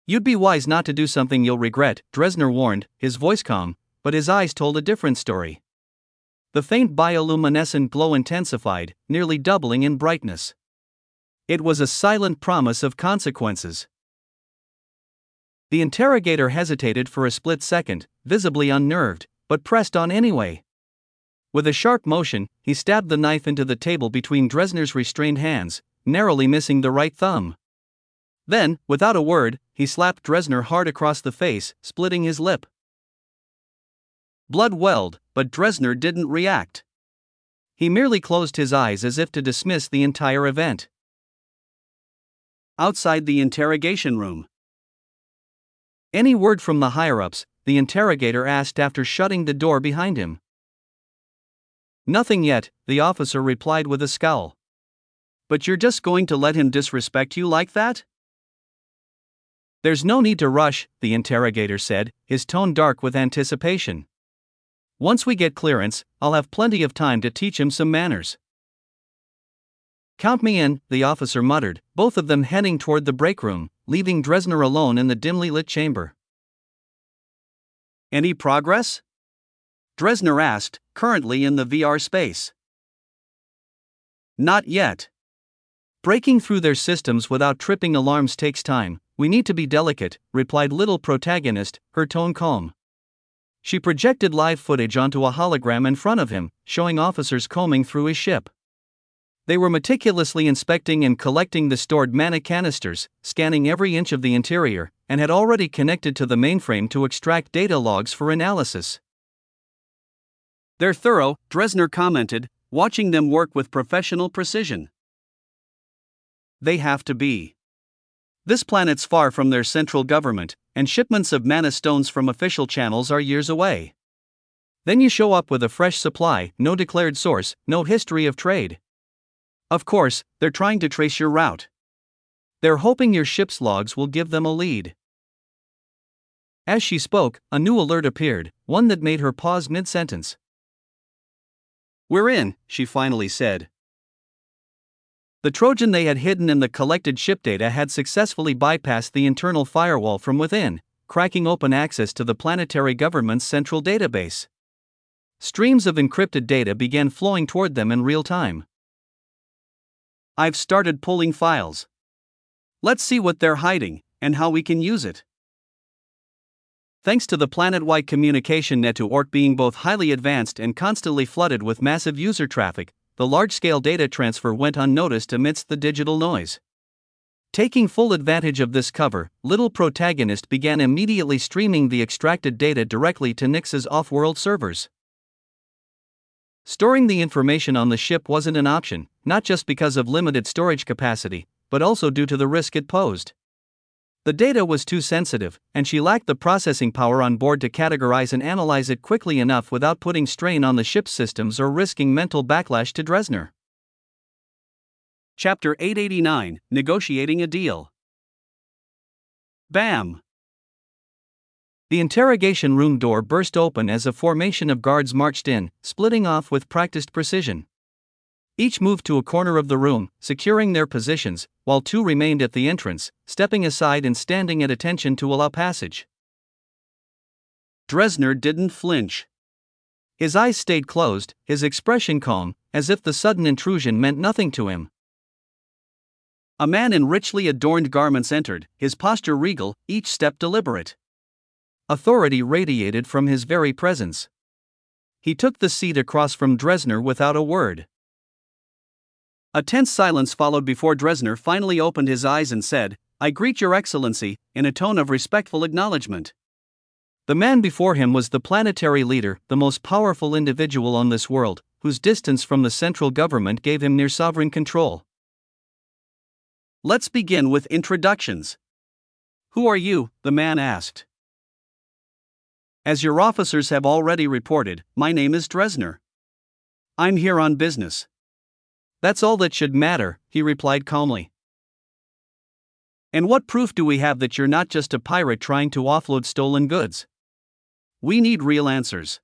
You'd be wise not to do something you'll regret, Dresner warned, his voice calm, but his eyes told a different story. The faint bioluminescent glow intensified, nearly doubling in brightness. It was a silent promise of consequences. The interrogator hesitated for a split second, visibly unnerved, but pressed on anyway. With a sharp motion, he stabbed the knife into the table between Dresner's restrained hands, narrowly missing the right thumb. Then, without a word, he slapped Dresner hard across the face, splitting his lip. Blood welled, but Dresner didn't react. He merely closed his eyes as if to dismiss the entire event. Outside the interrogation room. Any word from the higher-ups? The interrogator asked after shutting the door behind him. Nothing yet, the officer replied with a scowl. But you're just going to let him disrespect you like that? There's no need to rush, the interrogator said, his tone dark with anticipation. Once we get clearance, I'll have plenty of time to teach him some manners. Count me in, the officer muttered, both of them heading toward the break room, leaving Dresner alone in the dimly lit chamber. Any progress? Dresner asked, currently in the VR space. Not yet. Breaking through their systems without tripping alarms takes time. We need to be delicate, replied little protagonist, her tone calm. She projected live footage onto a hologram in front of him, showing officers combing through his ship. They were meticulously inspecting and collecting the stored mana canisters, scanning every inch of the interior, and had already connected to the mainframe to extract data logs for analysis. They're thorough, Dresner commented, watching them work with professional precision. They have to be. This planet's far from their central government, and shipments of mana stones from official channels are years away. Then you show up with a fresh supply, no declared source, no history of trade. Of course, they're trying to trace your route. They're hoping your ship's logs will give them a lead. As she spoke, a new alert appeared, one that made her pause mid-sentence. We're in, she finally said. The Trojan they had hidden in the collected ship data had successfully bypassed the internal firewall from within, cracking open access to the planetary government's central database. Streams of encrypted data began flowing toward them in real time. I've started pulling files. Let's see what they're hiding, and how we can use it. Thanks to the planet-wide communication network being both highly advanced and constantly flooded with massive user traffic, the large-scale data transfer went unnoticed amidst the digital noise. Taking full advantage of this cover, Little Protagonist began immediately streaming the extracted data directly to Nyx's off-world servers. Storing the information on the ship wasn't an option, not just because of limited storage capacity, but also due to the risk it posed. The data was too sensitive, and she lacked the processing power on board to categorize and analyze it quickly enough without putting strain on the ship's systems or risking mental backlash to Dresner. Chapter 889, Negotiating a Deal. Bam! The interrogation room door burst open as a formation of guards marched in, splitting off with practiced precision. Each moved to a corner of the room, securing their positions, while two remained at the entrance, stepping aside and standing at attention to allow passage. Dresner didn't flinch. His eyes stayed closed, his expression calm, as if the sudden intrusion meant nothing to him. A man in richly adorned garments entered, his posture regal, each step deliberate. Authority radiated from his very presence. He took the seat across from Dresner without a word. A tense silence followed before Dresner finally opened his eyes and said, "I greet your excellency," in a tone of respectful acknowledgement. The man before him was the planetary leader, the most powerful individual on this world, whose distance from the central government gave him near sovereign control. Let's begin with introductions. Who are you? The man asked. As your officers have already reported, my name is Dresner. I'm here on business. That's all that should matter, he replied calmly. And what proof do we have that you're not just a pirate trying to offload stolen goods? We need real answers.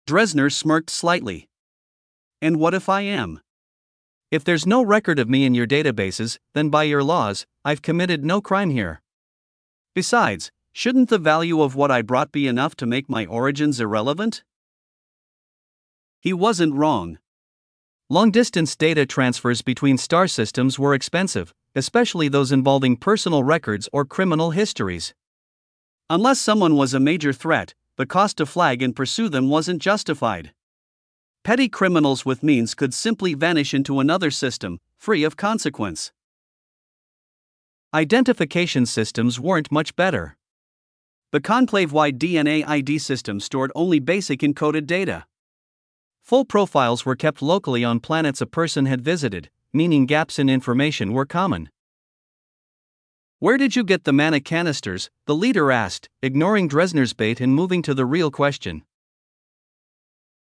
Dresner smirked slightly. And what if I am? If there's no record of me in your databases, then by your laws, I've committed no crime here. Besides, shouldn't the value of what I brought be enough to make my origins irrelevant? He wasn't wrong. Long-distance data transfers between star systems were expensive, especially those involving personal records or criminal histories. Unless someone was a major threat, the cost to flag and pursue them wasn't justified. Petty criminals with means could simply vanish into another system, free of consequence. Identification systems weren't much better. The conclave-wide DNA ID system stored only basic encoded data. Full profiles were kept locally on planets a person had visited, meaning gaps in information were common. Where did you get the mana canisters? The leader asked, ignoring Dresner's bait and moving to the real question.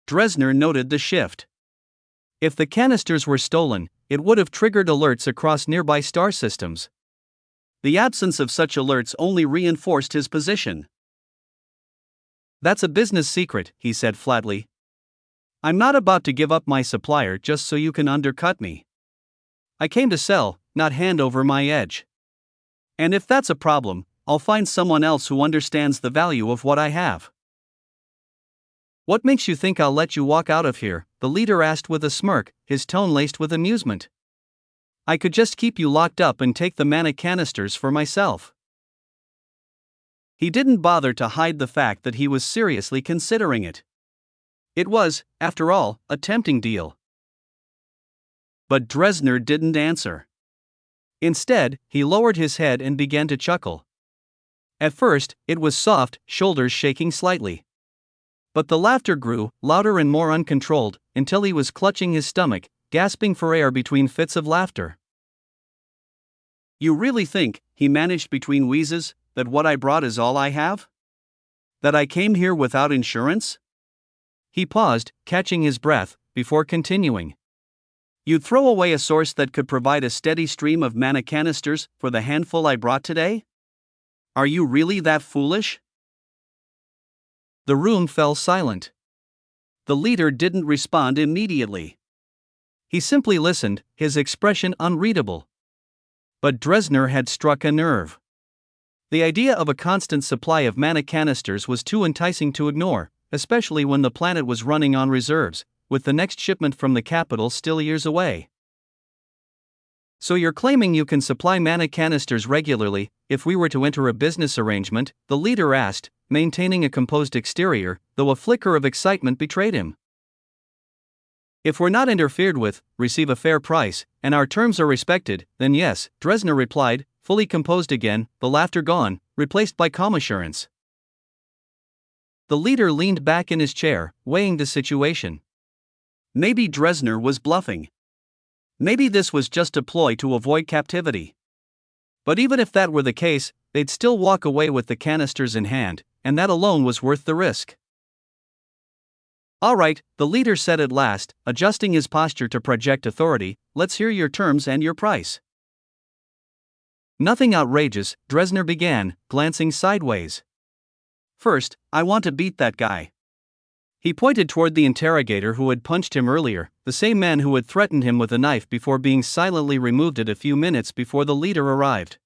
Dresner noted the shift. If the canisters were stolen, it would have triggered alerts across nearby star systems. The absence of such alerts only reinforced his position. That's a business secret, he said flatly. I'm not about to give up my supplier just so you can undercut me. I came to sell, not hand over my edge. And if that's a problem, I'll find someone else who understands the value of what I have. What makes you think I'll let you walk out of here? The leader asked with a smirk, his tone laced with amusement. I could just keep you locked up and take the mana canisters for myself. He didn't bother to hide the fact that he was seriously considering it. It was, after all, a tempting deal. But Dresner didn't answer. Instead, he lowered his head and began to chuckle. At first, it was soft, shoulders shaking slightly. But the laughter grew, louder and more uncontrolled, until he was clutching his stomach, gasping for air between fits of laughter. You really think, he managed between wheezes, that what I brought is all I have? That I came here without insurance? He paused, catching his breath, before continuing. You'd throw away a source that could provide a steady stream of mana canisters for the handful I brought today? Are you really that foolish? The room fell silent. The leader didn't respond immediately. He simply listened, his expression unreadable. But Dresner had struck a nerve. The idea of a constant supply of mana canisters was too enticing to ignore, especially when the planet was running on reserves, with the next shipment from the capital still years away. So you're claiming you can supply mana canisters regularly, if we were to enter a business arrangement? The leader asked, maintaining a composed exterior, though a flicker of excitement betrayed him. If we're not interfered with, receive a fair price, and our terms are respected, then yes, Dresner replied, fully composed again, the laughter gone, replaced by calm assurance. The leader leaned back in his chair, weighing the situation. Maybe Dresner was bluffing. Maybe this was just a ploy to avoid captivity. But even if that were the case, they'd still walk away with the canisters in hand, and that alone was worth the risk. All right, the leader said at last, adjusting his posture to project authority, let's hear your terms and your price. Nothing outrageous, Dresner began, glancing sideways. First, I want to beat that guy. He pointed toward the interrogator who had punched him earlier, the same man who had threatened him with a knife before being silently removed it a few minutes before the leader arrived.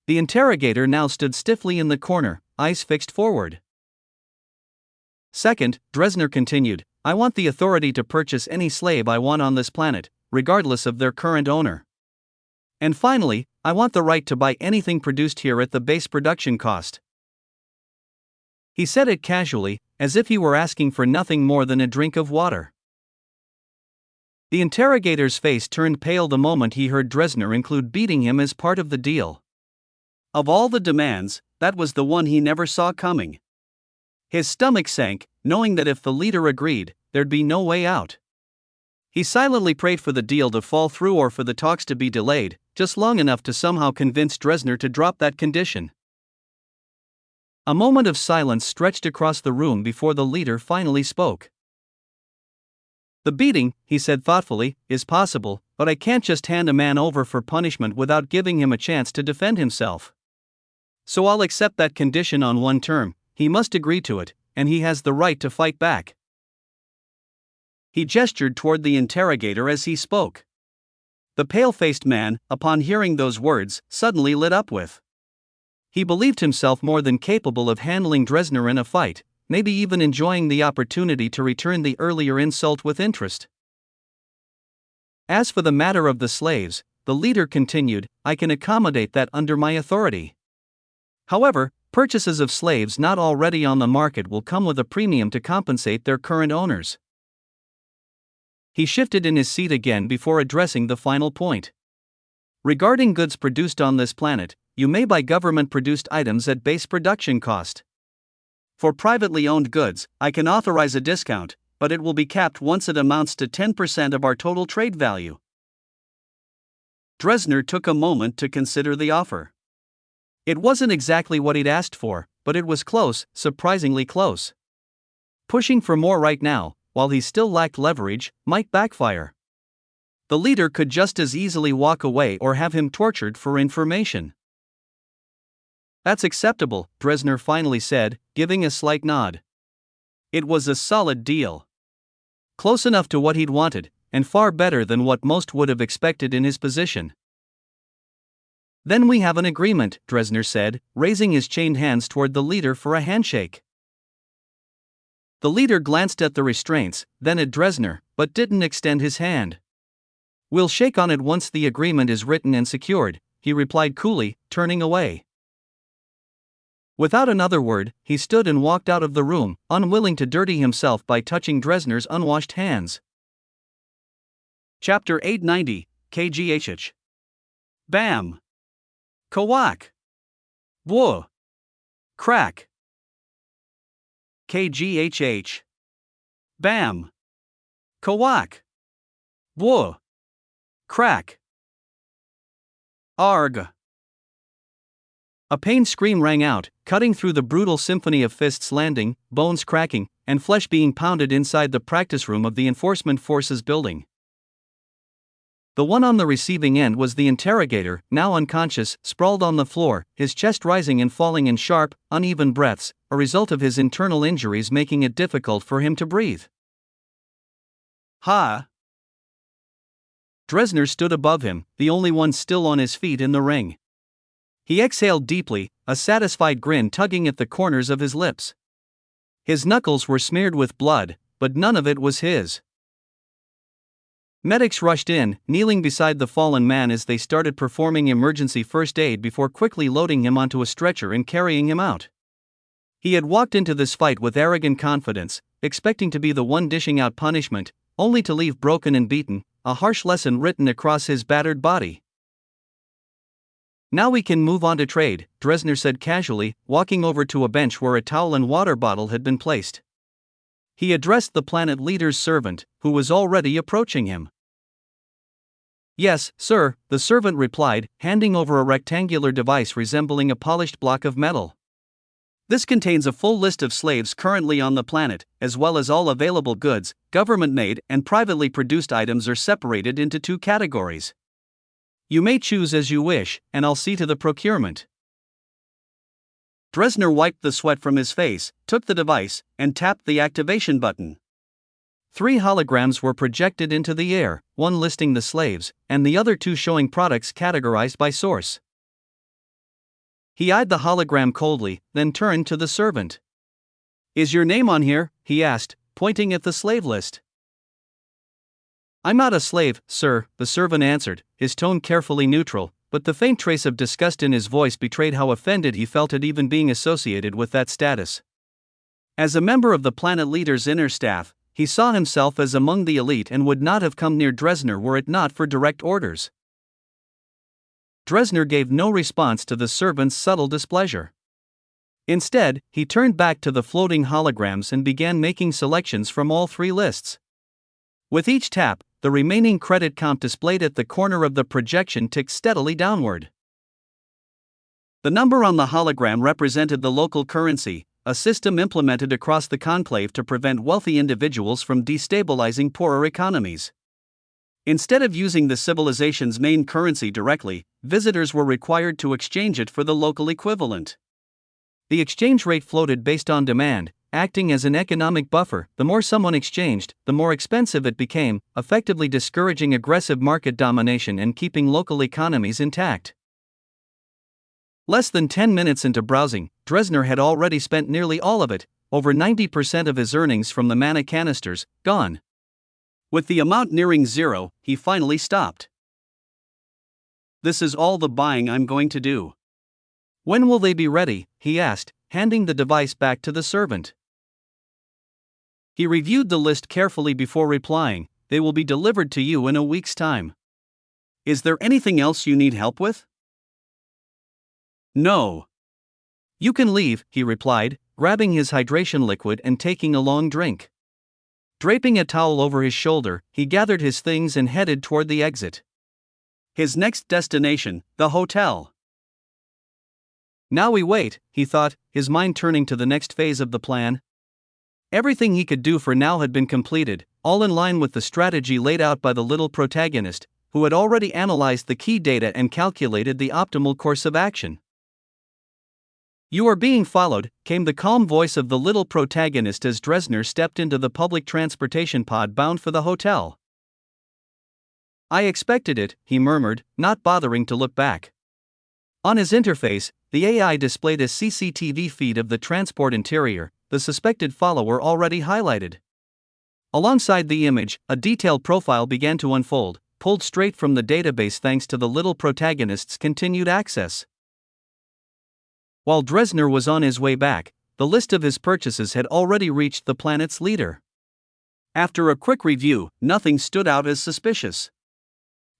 The interrogator now stood stiffly in the corner, eyes fixed forward. Second, Dresner continued, I want the authority to purchase any slave I want on this planet, regardless of their current owner. And finally, I want the right to buy anything produced here at the base production cost. He said it casually, as if he were asking for nothing more than a drink of water. The interrogator's face turned pale the moment he heard Dresner include beating him as part of the deal. Of all the demands, that was the one he never saw coming. His stomach sank, knowing that if the leader agreed, there'd be no way out. He silently prayed for the deal to fall through or for the talks to be delayed, just long enough to somehow convince Dresner to drop that condition. A moment of silence stretched across the room before the leader finally spoke. The beating, he said thoughtfully, is possible, but I can't just hand a man over for punishment without giving him a chance to defend himself. So I'll accept that condition on one term, he must agree to it, and he has the right to fight back. He gestured toward the interrogator as he spoke. The pale-faced man, upon hearing those words, suddenly lit up with. He believed himself more than capable of handling Dresner in a fight, maybe even enjoying the opportunity to return the earlier insult with interest. As for the matter of the slaves, the leader continued, I can accommodate that under my authority. However, purchases of slaves not already on the market will come with a premium to compensate their current owners. He shifted in his seat again before addressing the final point. Regarding goods produced on this planet, you may buy government-produced items at base production cost. For privately owned goods, I can authorize a discount, but it will be capped once it amounts to 10% of our total trade value. Dresner took a moment to consider the offer. It wasn't exactly what he'd asked for, but it was close, surprisingly close. Pushing for more right now, while he still lacked leverage, might backfire. The leader could just as easily walk away or have him tortured for information. That's acceptable, Dresner finally said, giving a slight nod. It was a solid deal. Close enough to what he'd wanted, and far better than what most would have expected in his position. Then we have an agreement, Dresner said, raising his chained hands toward the leader for a handshake. The leader glanced at the restraints, then at Dresner, but didn't extend his hand. We'll shake on it once the agreement is written and secured, he replied coolly, turning away. Without another word, he stood and walked out of the room, unwilling to dirty himself by touching Dresner's unwashed hands. Chapter 890, KGHH. Bam! Kawak! Whoa! Crack! KGHH. Bam! Kawak! Whoa! Crack! Arg! A pained scream rang out, cutting through the brutal symphony of fists landing, bones cracking, and flesh being pounded inside the practice room of the Enforcement Forces building. The one on the receiving end was the interrogator, now unconscious, sprawled on the floor, his chest rising and falling in sharp, uneven breaths, a result of his internal injuries making it difficult for him to breathe. Ha! Dresner stood above him, the only one still on his feet in the ring. He exhaled deeply, a satisfied grin tugging at the corners of his lips. His knuckles were smeared with blood, but none of it was his. Medics rushed in, kneeling beside the fallen man as they started performing emergency first aid before quickly loading him onto a stretcher and carrying him out. He had walked into this fight with arrogant confidence, expecting to be the one dishing out punishment, only to leave broken and beaten, a harsh lesson written across his battered body. "Now we can move on to trade," Dresner said casually, walking over to a bench where a towel and water bottle had been placed. He addressed the planet leader's servant, who was already approaching him. "Yes, sir," the servant replied, handing over a rectangular device resembling a polished block of metal. "This contains a full list of slaves currently on the planet, as well as all available goods. Government-made and privately produced items are separated into two categories. You may choose as you wish, and I'll see to the procurement." Dresner wiped the sweat from his face, took the device, and tapped the activation button. 3 holograms were projected into the air, one listing the slaves, and the other 2 showing products categorized by source. He eyed the hologram coldly, then turned to the servant. "Is your name on here?" he asked, pointing at the slave list. "I'm not a slave, sir," the servant answered, his tone carefully neutral, but the faint trace of disgust in his voice betrayed how offended he felt at even being associated with that status. As a member of the planet leader's inner staff, he saw himself as among the elite and would not have come near Dresner were it not for direct orders. Dresner gave no response to the servant's subtle displeasure. Instead, he turned back to the floating holograms and began making selections from all 3 lists. With each tap, the remaining credit count displayed at the corner of the projection ticked steadily downward. The number on the hologram represented the local currency, a system implemented across the conclave to prevent wealthy individuals from destabilizing poorer economies. Instead of using the civilization's main currency directly, visitors were required to exchange it for the local equivalent. The exchange rate floated based on demand, acting as an economic buffer. The more someone exchanged, the more expensive it became, effectively discouraging aggressive market domination and keeping local economies intact. Less than 10 minutes into browsing, Dresner had already spent nearly all of it, over 90% of his earnings from the mana canisters, gone. With the amount nearing zero, he finally stopped. "This is all the buying I'm going to do." "When will they be ready?" he asked, handing the device back to the servant. He reviewed the list carefully before replying, "They will be delivered to you in a week's time." "Is there anything else you need help with?" "No." "You can leave," he replied, grabbing his hydration liquid and taking a long drink. Draping a towel over his shoulder, he gathered his things and headed toward the exit. His next destination, the hotel. Now we wait, he thought, his mind turning to the next phase of the plan. Everything he could do for now had been completed, all in line with the strategy laid out by the little protagonist, who had already analyzed the key data and calculated the optimal course of action. "You are being followed," came the calm voice of the little protagonist as Dresner stepped into the public transportation pod bound for the hotel. "I expected it," he murmured, not bothering to look back. On his interface, the AI displayed a CCTV feed of the transport interior, the suspected follower already highlighted. Alongside the image, a detailed profile began to unfold, pulled straight from the database thanks to the little protagonist's continued access. While Dresner was on his way back, the list of his purchases had already reached the planet's leader. After a quick review, nothing stood out as suspicious.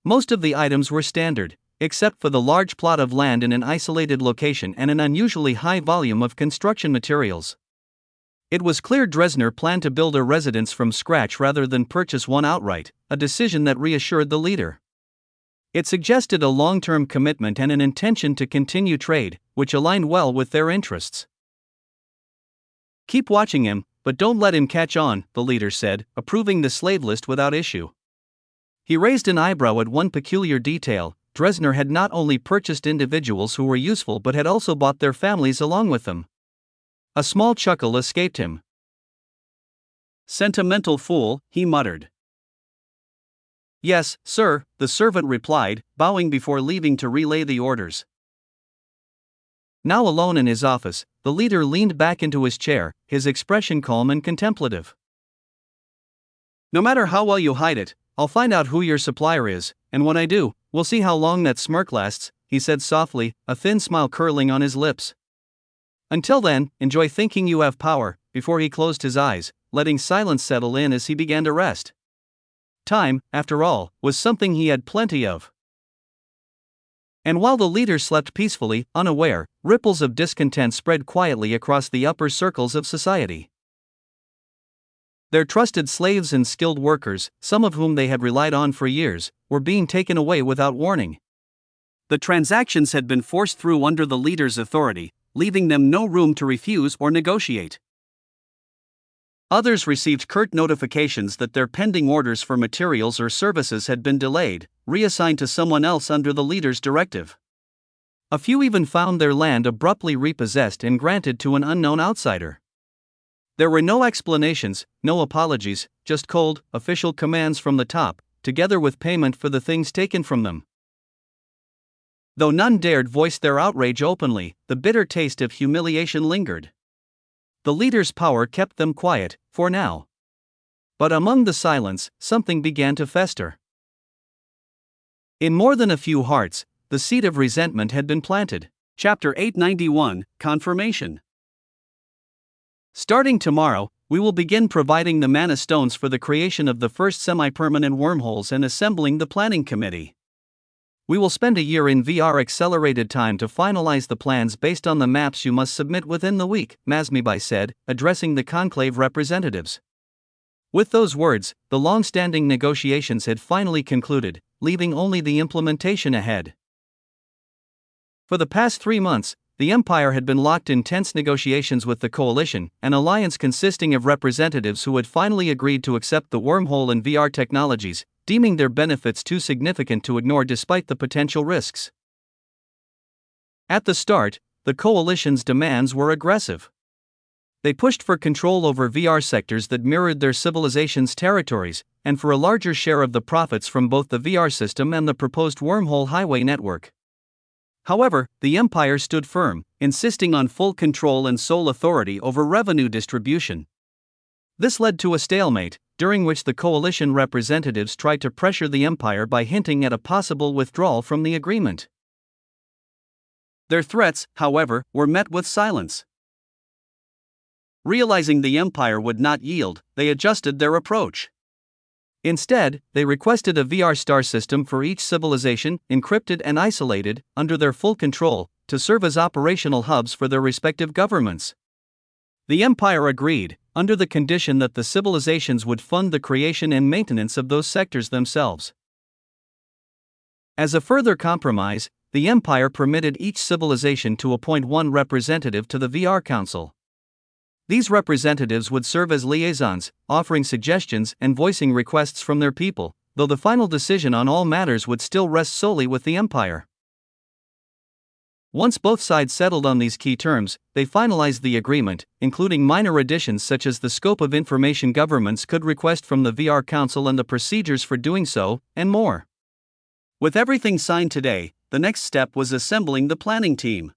Most of the items were standard, except for the large plot of land in an isolated location and an unusually high volume of construction materials. It was clear Dresner planned to build a residence from scratch rather than purchase one outright, a decision that reassured the leader. It suggested a long-term commitment and an intention to continue trade, which aligned well with their interests. "Keep watching him, but don't let him catch on," the leader said, approving the slave list without issue. He raised an eyebrow at one peculiar detail. Dresner had not only purchased individuals who were useful but had also bought their families along with them. A small chuckle escaped him. "Sentimental fool," he muttered. "Yes, sir," the servant replied, bowing before leaving to relay the orders. Now alone in his office, the leader leaned back into his chair, his expression calm and contemplative. "No matter how well you hide it, I'll find out who your supplier is, and when I do, we'll see how long that smirk lasts," he said softly, a thin smile curling on his lips. "Until then, enjoy thinking you have power," before he closed his eyes, letting silence settle in as he began to rest. Time, after all, was something he had plenty of. And while the leader slept peacefully, unaware, ripples of discontent spread quietly across the upper circles of society. Their trusted slaves and skilled workers, some of whom they had relied on for years, were being taken away without warning. The transactions had been forced through under the leader's authority, leaving them no room to refuse or negotiate. Others received curt notifications that their pending orders for materials or services had been delayed, reassigned to someone else under the leader's directive. A few even found their land abruptly repossessed and granted to an unknown outsider. There were no explanations, no apologies, just cold, official commands from the top, together with payment for the things taken from them. Though none dared voice their outrage openly, the bitter taste of humiliation lingered. The leader's power kept them quiet, for now. But among the silence, something began to fester. In more than a few hearts, the seed of resentment had been planted. Chapter 891, Confirmation. Starting tomorrow, we will begin providing the mana stones for the creation of the first semi-permanent wormholes and assembling the planning committee. We will spend a year in VR accelerated time to finalize the plans based on the maps you must submit within the week, Mazmibai said, addressing the conclave representatives. With those words, the long-standing negotiations had finally concluded, leaving only the implementation ahead. For the past 3 months, the Empire had been locked in tense negotiations with the Coalition, an alliance consisting of representatives who had finally agreed to accept the wormhole and VR technologies, deeming their benefits too significant to ignore despite the potential risks. At the start, the Coalition's demands were aggressive. They pushed for control over VR sectors that mirrored their civilization's territories, and for a larger share of the profits from both the VR system and the proposed wormhole highway network. However, the Empire stood firm, insisting on full control and sole authority over revenue distribution. This led to a stalemate, during which the Coalition representatives tried to pressure the Empire by hinting at a possible withdrawal from the agreement. Their threats, however, were met with silence. Realizing the Empire would not yield, they adjusted their approach. Instead, they requested a VR star system for each civilization, encrypted and isolated, under their full control, to serve as operational hubs for their respective governments. The Empire agreed, under the condition that the civilizations would fund the creation and maintenance of those sectors themselves. As a further compromise, the Empire permitted each civilization to appoint one representative to the VR Council. These representatives would serve as liaisons, offering suggestions and voicing requests from their people, though the final decision on all matters would still rest solely with the Empire. Once both sides settled on these key terms, they finalized the agreement, including minor additions such as the scope of information governments could request from the VR Council and the procedures for doing so, and more. With everything signed today, the next step was assembling the planning team.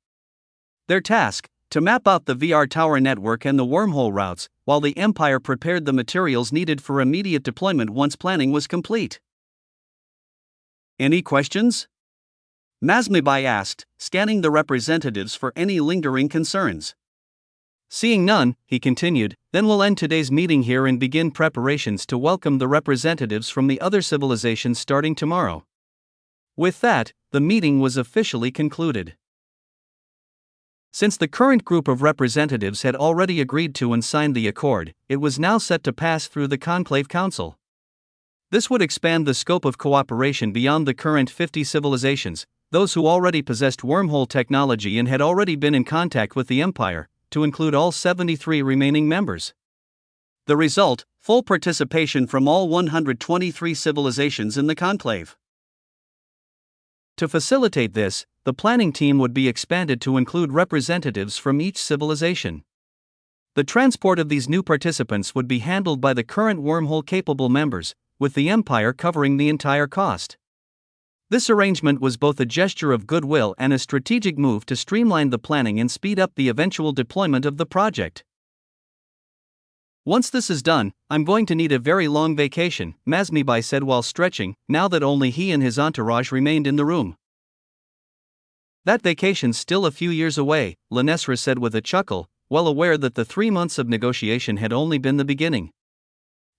Their task, to map out the VR tower network and the wormhole routes, while the Empire prepared the materials needed for immediate deployment once planning was complete. Any questions? Mazmibai asked, scanning the representatives for any lingering concerns. Seeing none, he continued, then we'll end today's meeting here and begin preparations to welcome the representatives from the other civilizations starting tomorrow. With that, the meeting was officially concluded. Since the current group of representatives had already agreed to and signed the accord, it was now set to pass through the Conclave Council. This would expand the scope of cooperation beyond the current 50 civilizations, those who already possessed wormhole technology and had already been in contact with the Empire, to include all 73 remaining members. The result, full participation from all 123 civilizations in the conclave. To facilitate this, the planning team would be expanded to include representatives from each civilization. The transport of these new participants would be handled by the current wormhole-capable members, with the Empire covering the entire cost. This arrangement was both a gesture of goodwill and a strategic move to streamline the planning and speed up the eventual deployment of the project. Once this is done, I'm going to need a very long vacation, Mazmibai said while stretching, now that only he and his entourage remained in the room. That vacation's still a few years away, Lenesra said with a chuckle, well aware that the 3 months of negotiation had only been the beginning.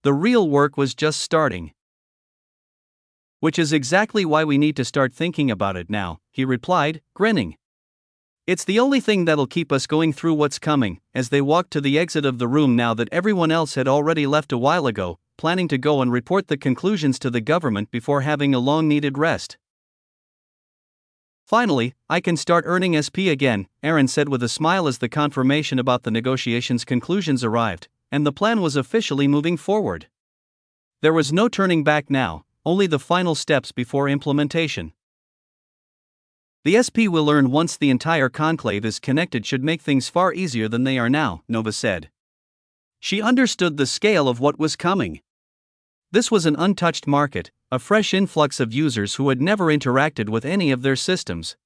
The real work was just starting. Which is exactly why we need to start thinking about it now, he replied, grinning. It's the only thing that'll keep us going through what's coming. As they walked to the exit of the room now that everyone else had already left a while ago, planning to go and report the conclusions to the government before having a long-needed rest. Finally, I can start earning SP again, Aaron said with a smile as the confirmation about the negotiations' conclusions arrived, and the plan was officially moving forward. There was no turning back now, only the final steps before implementation. The SP we'll earn once the entire conclave is connected should make things far easier than they are now, Nova said. She understood the scale of what was coming. This was an untouched market, a fresh influx of users who had never interacted with any of their systems.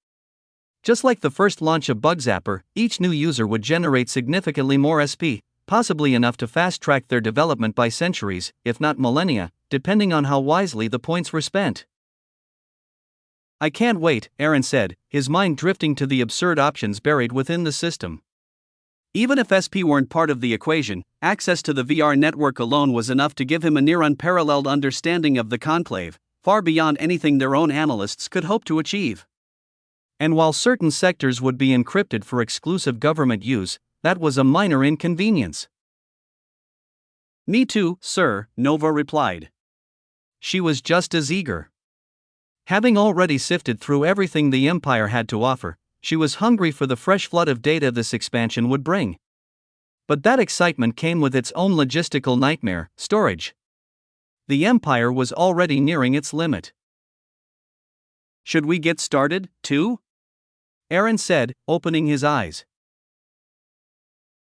Just like the first launch of Bugzapper, each new user would generate significantly more SP, possibly enough to fast-track their development by centuries, if not millennia, depending on how wisely the points were spent. I can't wait, Aaron said, his mind drifting to the absurd options buried within the system. Even if SP weren't part of the equation, access to the VR network alone was enough to give him a near unparalleled understanding of the conclave, far beyond anything their own analysts could hope to achieve. And while certain sectors would be encrypted for exclusive government use, that was a minor inconvenience. Me too, sir, Nova replied. She was just as eager. Having already sifted through everything the Empire had to offer, she was hungry for the fresh flood of data this expansion would bring. But that excitement came with its own logistical nightmare: storage. The Empire was already nearing its limit. Should we get started, too? Aaron said, opening his eyes.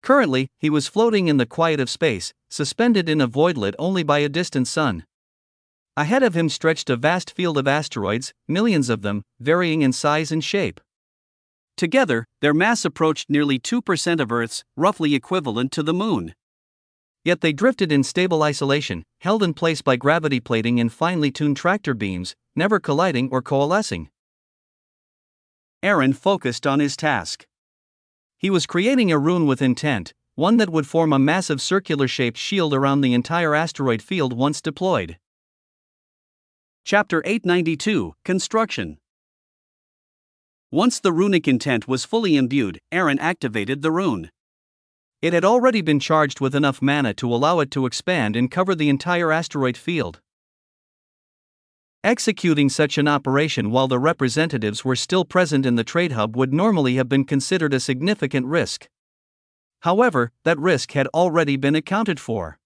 Currently, he was floating in the quiet of space, suspended in a void lit only by a distant sun. Ahead of him stretched a vast field of asteroids, millions of them, varying in size and shape. Together, their mass approached nearly 2% of Earth's, roughly equivalent to the Moon. Yet they drifted in stable isolation, held in place by gravity plating and finely tuned tractor beams, never colliding or coalescing. Aaron focused on his task. He was creating a rune with intent, one that would form a massive circular-shaped shield around the entire asteroid field once deployed. Chapter 892, Construction. Once the runic intent was fully imbued, Aaron activated the rune. It had already been charged with enough mana to allow it to expand and cover the entire asteroid field. Executing such an operation while the representatives were still present in the trade hub would normally have been considered a significant risk. However, that risk had already been accounted for.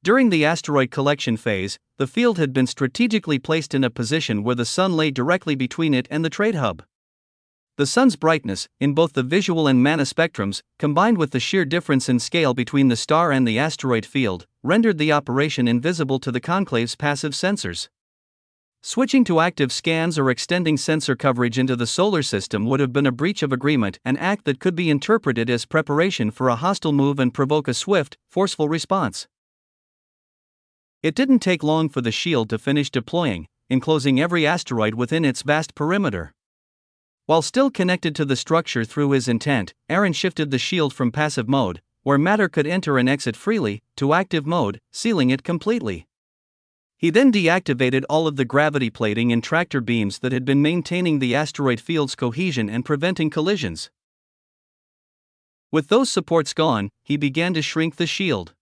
During the asteroid collection phase, the field had been strategically placed in a position where the sun lay directly between it and the trade hub. The sun's brightness, in both the visual and mana spectrums, combined with the sheer difference in scale between the star and the asteroid field, rendered the operation invisible to the conclave's passive sensors. Switching to active scans or extending sensor coverage into the solar system would have been a breach of agreement, an act that could be interpreted as preparation for a hostile move and provoke a swift, forceful response. It didn't take long for the shield to finish deploying, enclosing every asteroid within its vast perimeter. While still connected to the structure through his intent, Aaron shifted the shield from passive mode, where matter could enter and exit freely, to active mode, sealing it completely. He then deactivated all of the gravity plating and tractor beams that had been maintaining the asteroid field's cohesion and preventing collisions. With those supports gone, he began to shrink the shield.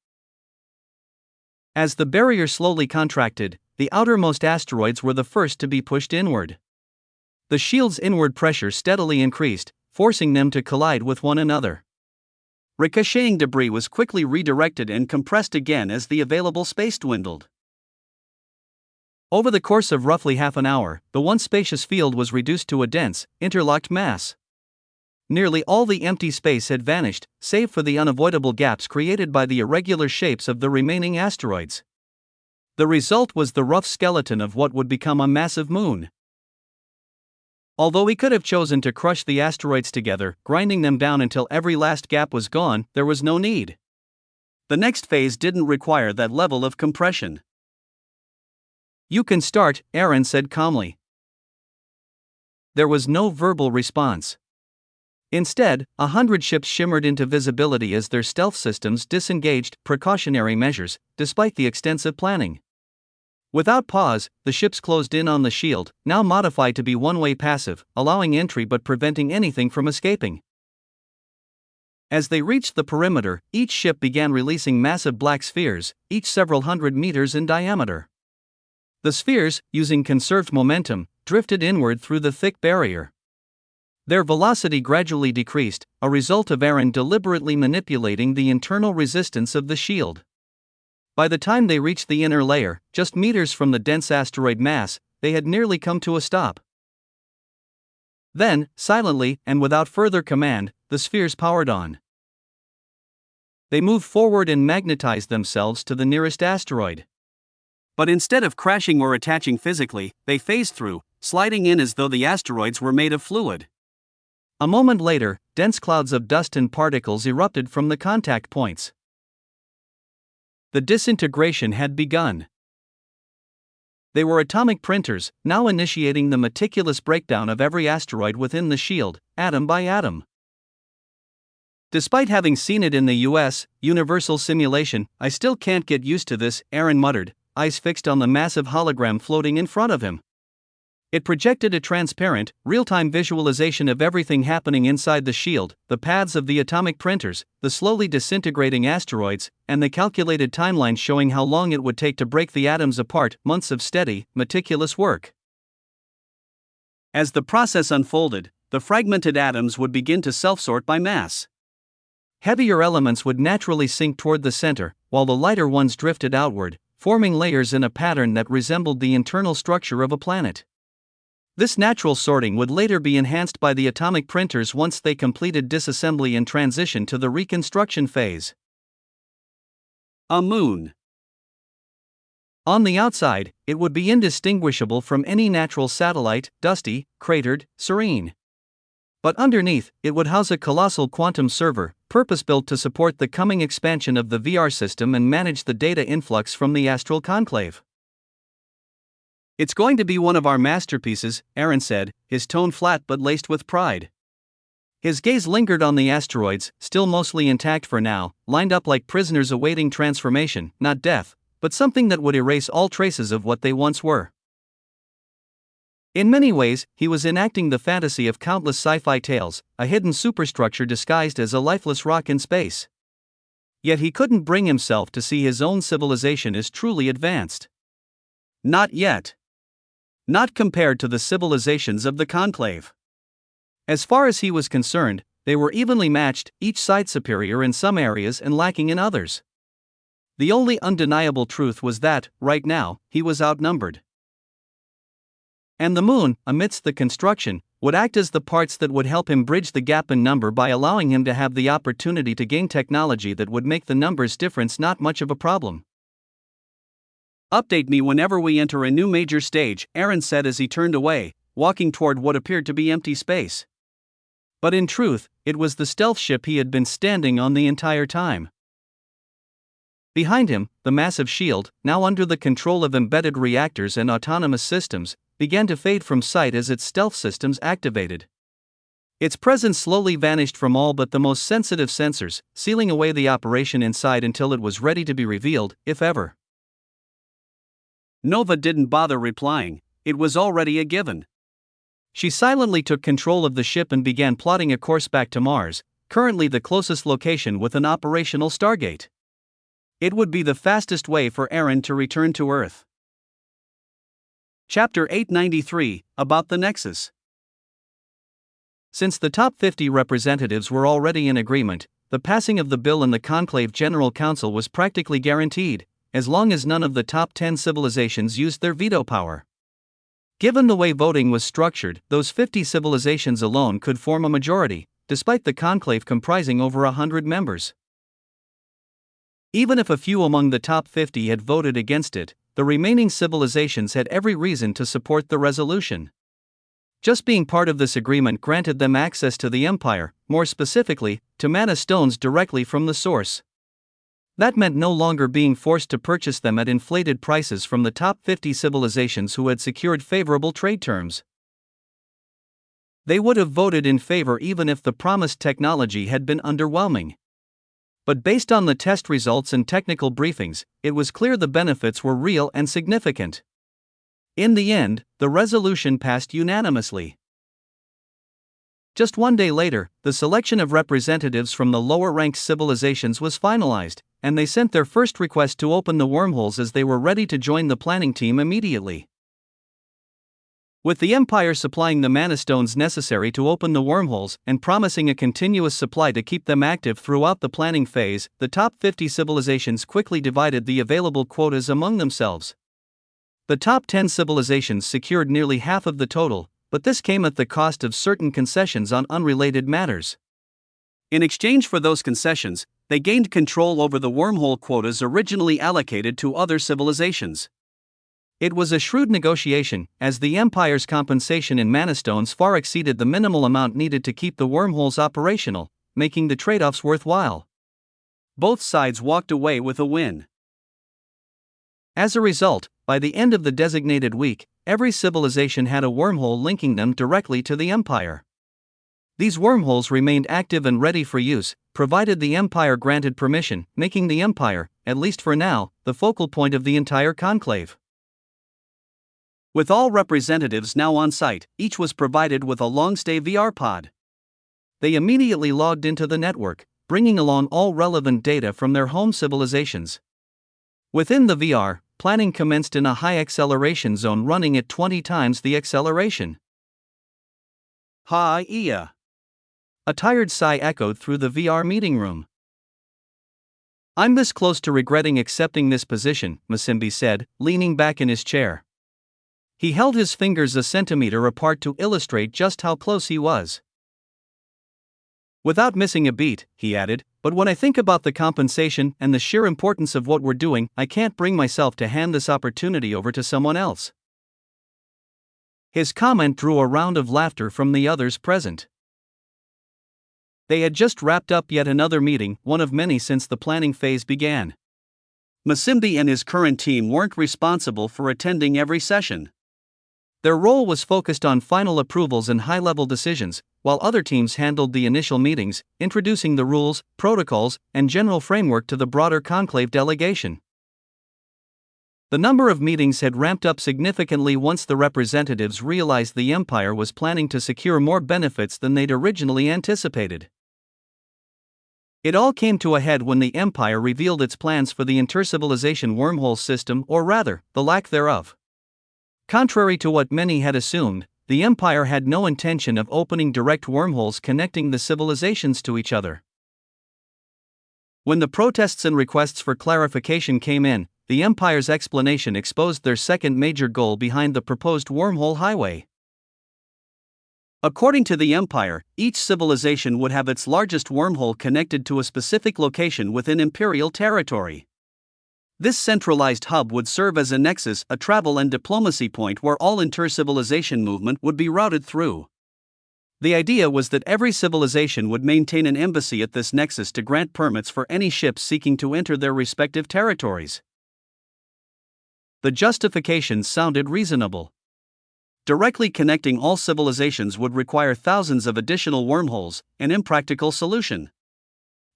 As the barrier slowly contracted, the outermost asteroids were the first to be pushed inward. The shield's inward pressure steadily increased, forcing them to collide with one another. Ricocheting debris was quickly redirected and compressed again as the available space dwindled. Over the course of roughly half an hour, the once spacious field was reduced to a dense, interlocked mass. Nearly all the empty space had vanished, save for the unavoidable gaps created by the irregular shapes of the remaining asteroids. The result was the rough skeleton of what would become a massive moon. Although he could have chosen to crush the asteroids together, grinding them down until every last gap was gone, there was no need. The next phase didn't require that level of compression. "You can start," Aaron said calmly. There was no verbal response. Instead, 100 ships shimmered into visibility as their stealth systems disengaged, precautionary measures, despite the extensive planning. Without pause, the ships closed in on the shield, now modified to be one-way passive, allowing entry but preventing anything from escaping. As they reached the perimeter, each ship began releasing massive black spheres, each several hundred meters in diameter. The spheres, using conserved momentum, drifted inward through the thick barrier. Their velocity gradually decreased, a result of Aaron deliberately manipulating the internal resistance of the shield. By the time they reached the inner layer, just meters from the dense asteroid mass, they had nearly come to a stop. Then, silently and without further command, the spheres powered on. They moved forward and magnetized themselves to the nearest asteroid. But instead of crashing or attaching physically, they phased through, sliding in as though the asteroids were made of fluid. A moment later, dense clouds of dust and particles erupted from the contact points. The disintegration had begun. They were atomic printers, now initiating the meticulous breakdown of every asteroid within the shield, atom by atom. "Despite having seen it in the US Universal simulation, I still can't get used to this," Aaron muttered, eyes fixed on the massive hologram floating in front of him. It projected a transparent, real-time visualization of everything happening inside the shield, the paths of the atomic printers, the slowly disintegrating asteroids, and the calculated timeline showing how long it would take to break the atoms apart, months of steady, meticulous work. As the process unfolded, the fragmented atoms would begin to self-sort by mass. Heavier elements would naturally sink toward the center, while the lighter ones drifted outward, forming layers in a pattern that resembled the internal structure of a planet. This natural sorting would later be enhanced by the atomic printers once they completed disassembly and transition to the reconstruction phase. A moon. On the outside, it would be indistinguishable from any natural satellite, dusty, cratered, serene. But underneath, it would house a colossal quantum server, purpose-built to support the coming expansion of the VR system and manage the data influx from the astral conclave. "It's going to be one of our masterpieces," Aaron said, his tone flat but laced with pride. His gaze lingered on the asteroids, still mostly intact for now, lined up like prisoners awaiting transformation, not death, but something that would erase all traces of what they once were. In many ways, he was enacting the fantasy of countless sci-fi tales, a hidden superstructure disguised as a lifeless rock in space. Yet he couldn't bring himself to see his own civilization as truly advanced. Not yet. Not compared to the civilizations of the Conclave. As far as he was concerned, they were evenly matched, each side superior in some areas and lacking in others. The only undeniable truth was that, right now, he was outnumbered. And the moon, amidst the construction, would act as the parts that would help him bridge the gap in number by allowing him to have the opportunity to gain technology that would make the numbers difference not much of a problem. "Update me whenever we enter a new major stage," Aaron said as he turned away, walking toward what appeared to be empty space. But in truth, it was the stealth ship he had been standing on the entire time. Behind him, the massive shield, now under the control of embedded reactors and autonomous systems, began to fade from sight as its stealth systems activated. Its presence slowly vanished from all but the most sensitive sensors, sealing away the operation inside until it was ready to be revealed, if ever. Nova didn't bother replying, it was already a given. She silently took control of the ship and began plotting a course back to Mars, currently the closest location with an operational Stargate. It would be the fastest way for Aaron to return to Earth. Chapter 893, About the Nexus. Since the top 50 representatives were already in agreement, the passing of the bill in the Conclave General Council was practically guaranteed, as long as none of the top 10 civilizations used their veto power. Given the way voting was structured, those 50 civilizations alone could form a majority, despite the conclave comprising over 100 members. Even if a few among the top 50 had voted against it, the remaining civilizations had every reason to support the resolution. Just being part of this agreement granted them access to the Empire, more specifically, to mana stones directly from the source. That meant no longer being forced to purchase them at inflated prices from the top 50 civilizations who had secured favorable trade terms. They would have voted in favor even if the promised technology had been underwhelming. But based on the test results and technical briefings, it was clear the benefits were real and significant. In the end, the resolution passed unanimously. Just one day later, the selection of representatives from the lower-ranked civilizations was finalized, and they sent their first request to open the wormholes as they were ready to join the planning team immediately. With the Empire supplying the mana stones necessary to open the wormholes and promising a continuous supply to keep them active throughout the planning phase, the top 50 civilizations quickly divided the available quotas among themselves. The top 10 civilizations secured nearly half of the total, but this came at the cost of certain concessions on unrelated matters. In exchange for those concessions, they gained control over the wormhole quotas originally allocated to other civilizations. It was a shrewd negotiation, as the Empire's compensation in mana stones far exceeded the minimal amount needed to keep the wormholes operational, making the trade-offs worthwhile. Both sides walked away with a win. As a result, by the end of the designated week, every civilization had a wormhole linking them directly to the Empire. These wormholes remained active and ready for use, provided the Empire granted permission, making the Empire, at least for now, the focal point of the entire conclave. With all representatives now on site, each was provided with a long-stay VR pod. They immediately logged into the network, bringing along all relevant data from their home civilizations. Within the VR, planning commenced in a high acceleration zone running at 20 times the acceleration. Ha-iya! A tired sigh echoed through the VR meeting room. I'm this close to regretting accepting this position, Masimbi said, leaning back in his chair. He held his fingers a centimeter apart to illustrate just how close he was. Without missing a beat, he added, but when I think about the compensation and the sheer importance of what we're doing, I can't bring myself to hand this opportunity over to someone else. His comment drew a round of laughter from the others present. They had just wrapped up yet another meeting, one of many since the planning phase began. Masimbi and his current team weren't responsible for attending every session. Their role was focused on final approvals and high-level decisions, while other teams handled the initial meetings, introducing the rules, protocols, and general framework to the broader conclave delegation. The number of meetings had ramped up significantly once the representatives realized the Empire was planning to secure more benefits than they'd originally anticipated. It all came to a head when the Empire revealed its plans for the intercivilization wormhole system, or rather, the lack thereof. Contrary to what many had assumed, the Empire had no intention of opening direct wormholes connecting the civilizations to each other. When the protests and requests for clarification came in, the Empire's explanation exposed their second major goal behind the proposed wormhole highway. According to the Empire, each civilization would have its largest wormhole connected to a specific location within Imperial territory. This centralized hub would serve as a nexus, a travel and diplomacy point where all inter-civilization movement would be routed through. The idea was that every civilization would maintain an embassy at this nexus to grant permits for any ships seeking to enter their respective territories. The justifications sounded reasonable. Directly connecting all civilizations would require thousands of additional wormholes, an impractical solution.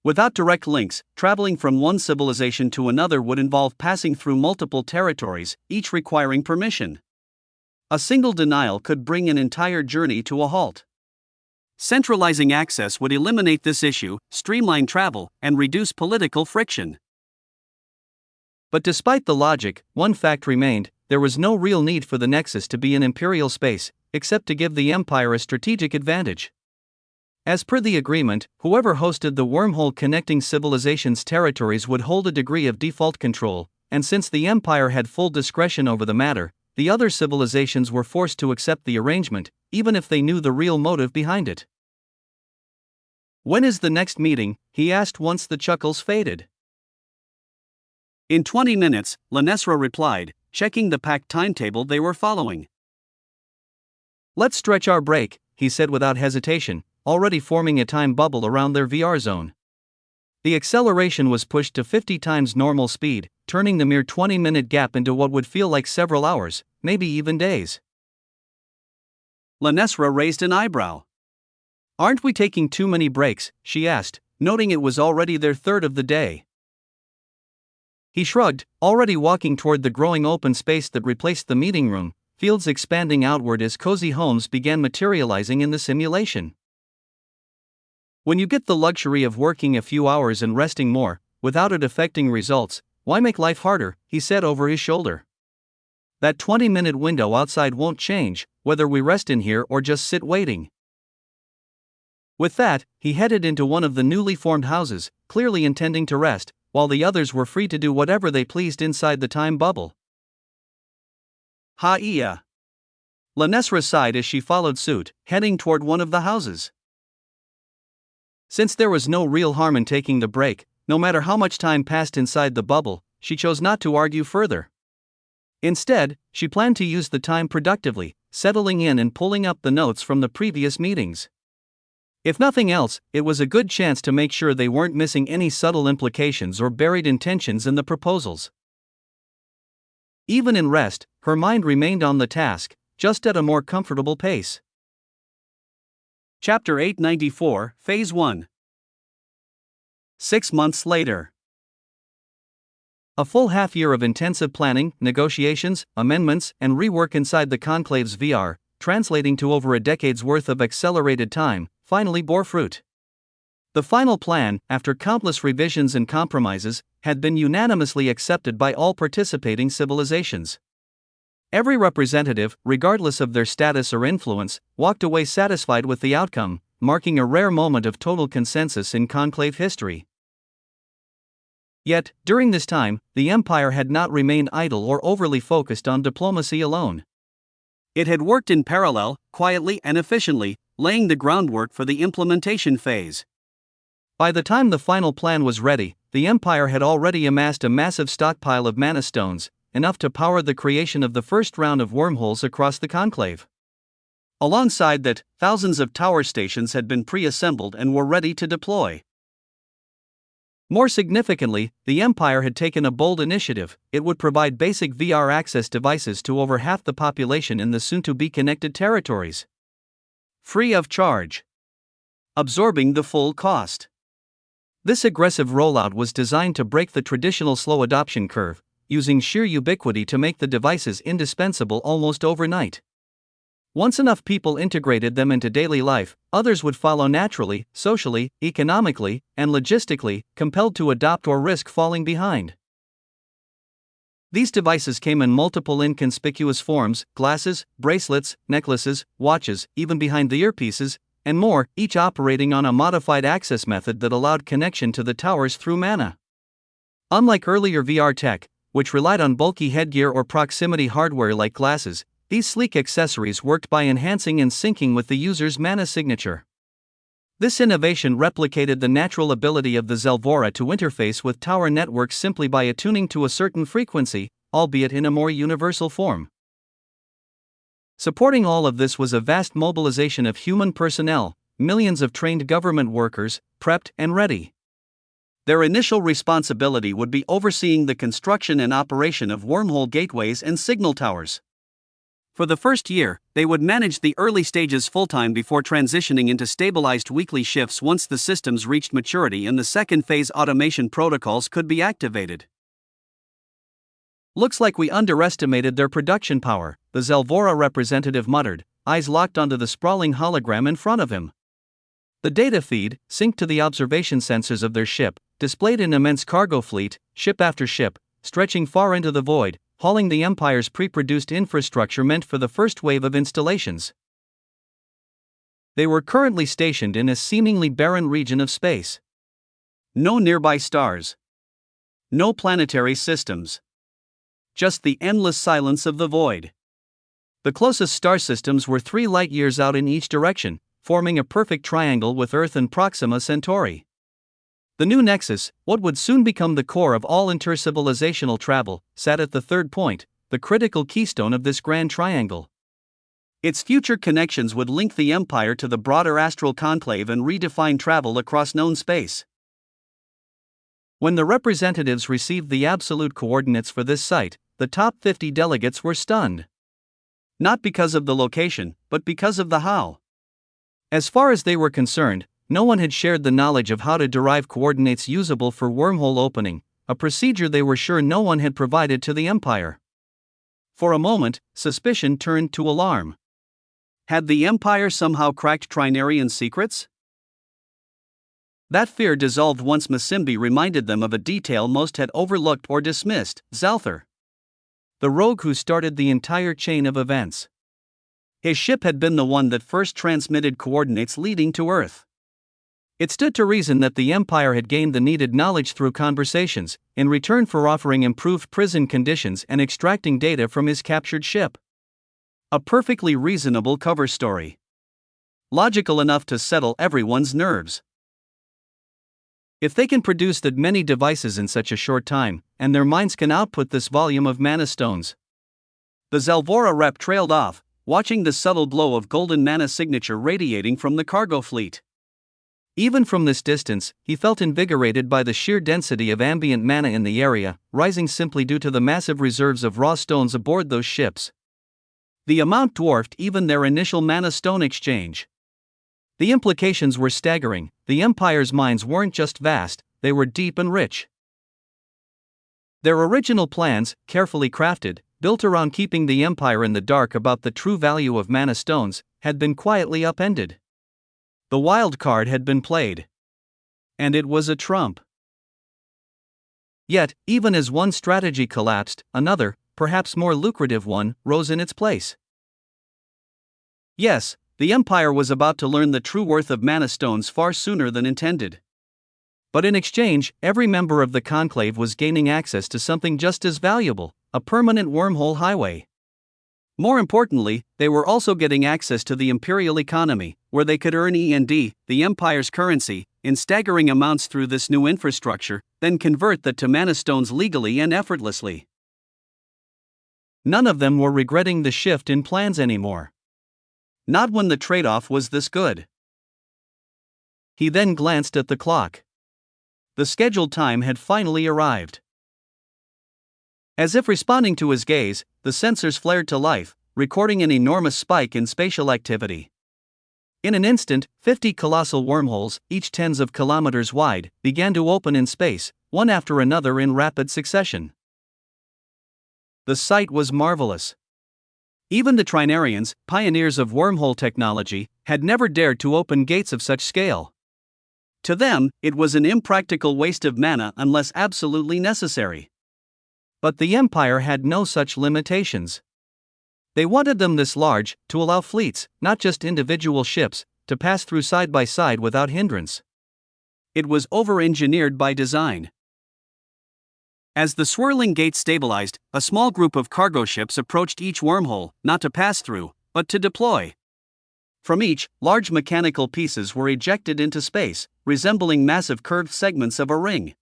Without direct links, traveling from one civilization to another would involve passing through multiple territories, each requiring permission. A single denial could bring an entire journey to a halt. Centralizing access would eliminate this issue, streamline travel, and reduce political friction. But despite the logic, one fact remained: there was no real need for the Nexus to be in Imperial space, except to give the Empire a strategic advantage. As per the agreement, whoever hosted the wormhole connecting civilizations' territories would hold a degree of default control, and since the Empire had full discretion over the matter, the other civilizations were forced to accept the arrangement, even if they knew the real motive behind it. "When is the next meeting?" he asked once the chuckles faded. "In 20 minutes, Lanesra replied, checking the packed timetable they were following. "Let's stretch our break," he said without hesitation, already forming a time bubble around their VR zone. The acceleration was pushed to 50 times normal speed, turning the mere 20-minute gap into what would feel like several hours, maybe even days. Lanesra raised an eyebrow. "Aren't we taking too many breaks?" she asked, noting it was already their third of the day. He shrugged, already walking toward the growing open space that replaced the meeting room, fields expanding outward as cozy homes began materializing in the simulation. "When you get the luxury of working a few hours and resting more, without it affecting results, why make life harder?" he said over his shoulder. "That 20-minute window outside won't change, whether we rest in here or just sit waiting." With that, he headed into one of the newly formed houses, clearly intending to rest, while the others were free to do whatever they pleased inside the time bubble. Ha-iya. Lanesra sighed as she followed suit, heading toward one of the houses. Since there was no real harm in taking the break, no matter how much time passed inside the bubble, she chose not to argue further. Instead, she planned to use the time productively, settling in and pulling up the notes from the previous meetings. If nothing else, it was a good chance to make sure they weren't missing any subtle implications or buried intentions in the proposals. Even in rest, her mind remained on the task, just at a more comfortable pace. Chapter 894, Phase 1. 6 months later. A full half-year of intensive planning, negotiations, amendments, and rework inside the Conclave's VR, translating to over a decade's worth of accelerated time, finally bore fruit. The final plan, after countless revisions and compromises, had been unanimously accepted by all participating civilizations. Every representative, regardless of their status or influence, walked away satisfied with the outcome, marking a rare moment of total consensus in Conclave history. Yet, during this time, the Empire had not remained idle or overly focused on diplomacy alone. It had worked in parallel, quietly and efficiently, laying the groundwork for the implementation phase. By the time the final plan was ready, the Empire had already amassed a massive stockpile of mana stones, enough to power the creation of the first round of wormholes across the Conclave. Alongside that, thousands of tower stations had been pre-assembled and were ready to deploy. More significantly, the Empire had taken a bold initiative. It would provide basic VR access devices to over half the population in the soon-to-be-connected territories. Free of charge. Absorbing the full cost. This aggressive rollout was designed to break the traditional slow adoption curve, using sheer ubiquity to make the devices indispensable almost overnight. Once enough people integrated them into daily life, others would follow naturally, socially, economically, and logistically, compelled to adopt or risk falling behind. These devices came in multiple inconspicuous forms: glasses, bracelets, necklaces, watches, even behind the earpieces, and more, each operating on a modified access method that allowed connection to the towers through mana. Unlike earlier VR tech, which relied on bulky headgear or proximity hardware like glasses, these sleek accessories worked by enhancing and syncing with the user's mana signature. This innovation replicated the natural ability of the Zelvora to interface with tower networks simply by attuning to a certain frequency, albeit in a more universal form. Supporting all of this was a vast mobilization of human personnel, millions of trained government workers, prepped and ready. Their initial responsibility would be overseeing the construction and operation of wormhole gateways and signal towers. For the first year, they would manage the early stages full-time before transitioning into stabilized weekly shifts once the systems reached maturity and the second phase automation protocols could be activated. "Looks like we underestimated their production power," the Zelvora representative muttered, eyes locked onto the sprawling hologram in front of him. The data feed, synced to the observation sensors of their ship, displayed an immense cargo fleet, ship after ship, stretching far into the void, hauling the Empire's pre-produced infrastructure meant for the first wave of installations. They were currently stationed in a seemingly barren region of space. No nearby stars. No planetary systems. Just the endless silence of the void. The closest star systems were 3 light-years out in each direction, forming a perfect triangle with Earth and Proxima Centauri. The new nexus, what would soon become the core of all intercivilizational travel, sat at the third point, the critical keystone of this grand triangle. Its future connections would link the Empire to the broader astral conclave and redefine travel across known space. When the representatives received the absolute coordinates for this site, the top 50 delegates were stunned. Not because of the location, but because of the how. As far as they were concerned, no one had shared the knowledge of how to derive coordinates usable for wormhole opening, a procedure they were sure no one had provided to the Empire. For a moment, suspicion turned to alarm. Had the Empire somehow cracked Trinarian secrets? That fear dissolved once Masimbi reminded them of a detail most had overlooked or dismissed: Zalthar, the rogue who started the entire chain of events. His ship had been the one that first transmitted coordinates leading to Earth. It stood to reason that the Empire had gained the needed knowledge through conversations, in return for offering improved prison conditions and extracting data from his captured ship. A perfectly reasonable cover story. Logical enough to settle everyone's nerves. If they can produce that many devices in such a short time, and their minds can output this volume of mana stones. The Zalvora rep trailed off, watching the subtle glow of golden mana signature radiating from the cargo fleet. Even from this distance, he felt invigorated by the sheer density of ambient mana in the area, rising simply due to the massive reserves of raw stones aboard those ships. The amount dwarfed even their initial mana stone exchange. The implications were staggering. The Empire's mines weren't just vast, they were deep and rich. Their original plans, carefully crafted, built around keeping the Empire in the dark about the true value of mana stones, had been quietly upended. The wild card had been played. And it was a trump. Yet, even as one strategy collapsed, another, perhaps more lucrative one, rose in its place. Yes, the Empire was about to learn the true worth of mana stones far sooner than intended. But in exchange, every member of the Conclave was gaining access to something just as valuable: a permanent wormhole highway. More importantly, they were also getting access to the Imperial economy, where they could earn END, the Empire's currency, in staggering amounts through this new infrastructure, then convert that to mana stones legally and effortlessly. None of them were regretting the shift in plans anymore. Not when the trade-off was this good. He then glanced at the clock. The scheduled time had finally arrived. As if responding to his gaze, the sensors flared to life, recording an enormous spike in spatial activity. In an instant, 50 colossal wormholes, each tens of kilometers wide, began to open in space, one after another in rapid succession. The sight was marvelous. Even the Trinarians, pioneers of wormhole technology, had never dared to open gates of such scale. To them, it was an impractical waste of mana unless absolutely necessary. But the Empire had no such limitations. They wanted them this large, to allow fleets, not just individual ships, to pass through side by side without hindrance. It was over-engineered by design. As the swirling gates stabilized, a small group of cargo ships approached each wormhole, not to pass through, but to deploy. From each, large mechanical pieces were ejected into space, resembling massive curved segments of a ring.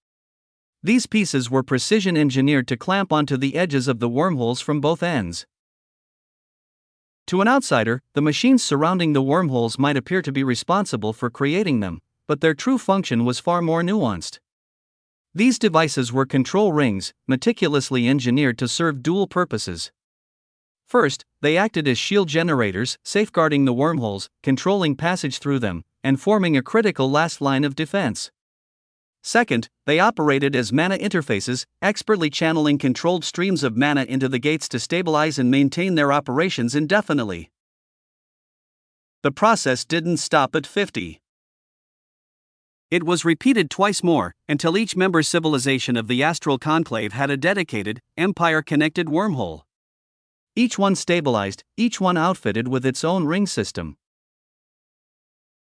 These pieces were precision engineered to clamp onto the edges of the wormholes from both ends. To an outsider, the machines surrounding the wormholes might appear to be responsible for creating them, but their true function was far more nuanced. These devices were control rings, meticulously engineered to serve dual purposes. First, they acted as shield generators, safeguarding the wormholes, controlling passage through them, and forming a critical last line of defense. Second, they operated as mana interfaces, expertly channeling controlled streams of mana into the gates to stabilize and maintain their operations indefinitely. The process didn't stop at 50. It was repeated twice more, until each member civilization of the Astral Conclave had a dedicated, Empire-connected wormhole. Each one stabilized, each one outfitted with its own ring system.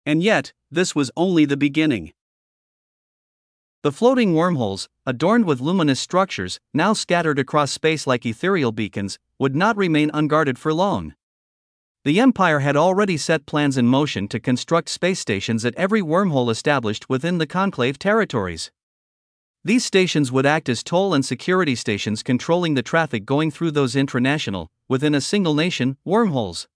And yet, this was only the beginning. The floating wormholes, adorned with luminous structures, now scattered across space like ethereal beacons, would not remain unguarded for long. The Empire had already set plans in motion to construct space stations at every wormhole established within the Conclave territories. These stations would act as toll and security stations controlling the traffic going through those intranational, within a single nation, wormholes.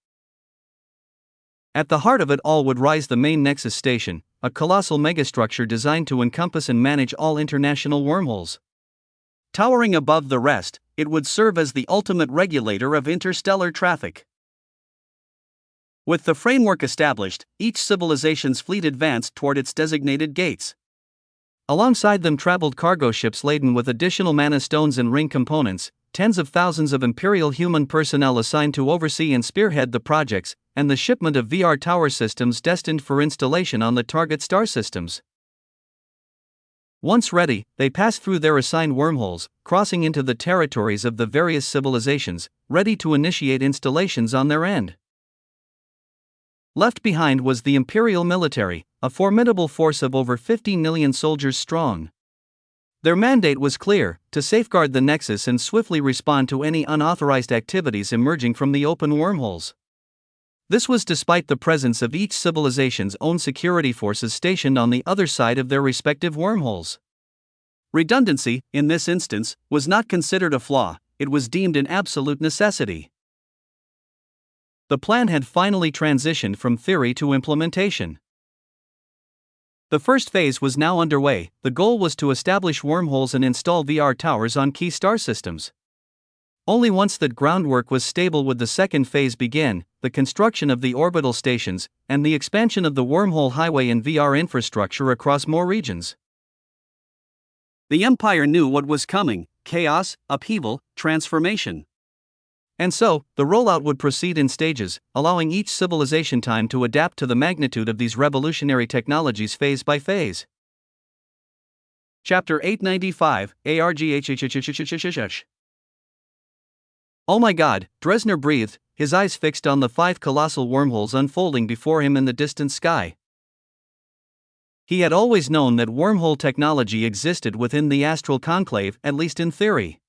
At the heart of it all would rise the main Nexus station, a colossal megastructure designed to encompass and manage all international wormholes. Towering above the rest, it would serve as the ultimate regulator of interstellar traffic. With the framework established, each civilization's fleet advanced toward its designated gates. Alongside them traveled cargo ships laden with additional mana stones and ring components, tens of thousands of Imperial human personnel assigned to oversee and spearhead the projects, and the shipment of VR tower systems destined for installation on the target star systems. Once ready, they passed through their assigned wormholes, crossing into the territories of the various civilizations, ready to initiate installations on their end. Left behind was the Imperial military, a formidable force of over 15 million soldiers strong. Their mandate was clear: to safeguard the Nexus and swiftly respond to any unauthorized activities emerging from the open wormholes. This was despite the presence of each civilization's own security forces stationed on the other side of their respective wormholes. Redundancy, in this instance, was not considered a flaw, it was deemed an absolute necessity. The plan had finally transitioned from theory to implementation. The first phase was now underway. The goal was to establish wormholes and install VR towers on key star systems. Only once that groundwork was stable would the second phase begin, the construction of the orbital stations, and the expansion of the wormhole highway and VR infrastructure across more regions. The Empire knew what was coming: chaos, upheaval, transformation. And so, the rollout would proceed in stages, allowing each civilization time to adapt to the magnitude of these revolutionary technologies phase by phase. Chapter 895, ARGHHHHHHH. Oh my God, Dresner breathed, his eyes fixed on the 5 colossal wormholes unfolding before him in the distant sky. He had always known that wormhole technology existed within the Astral Conclave, at least in theory.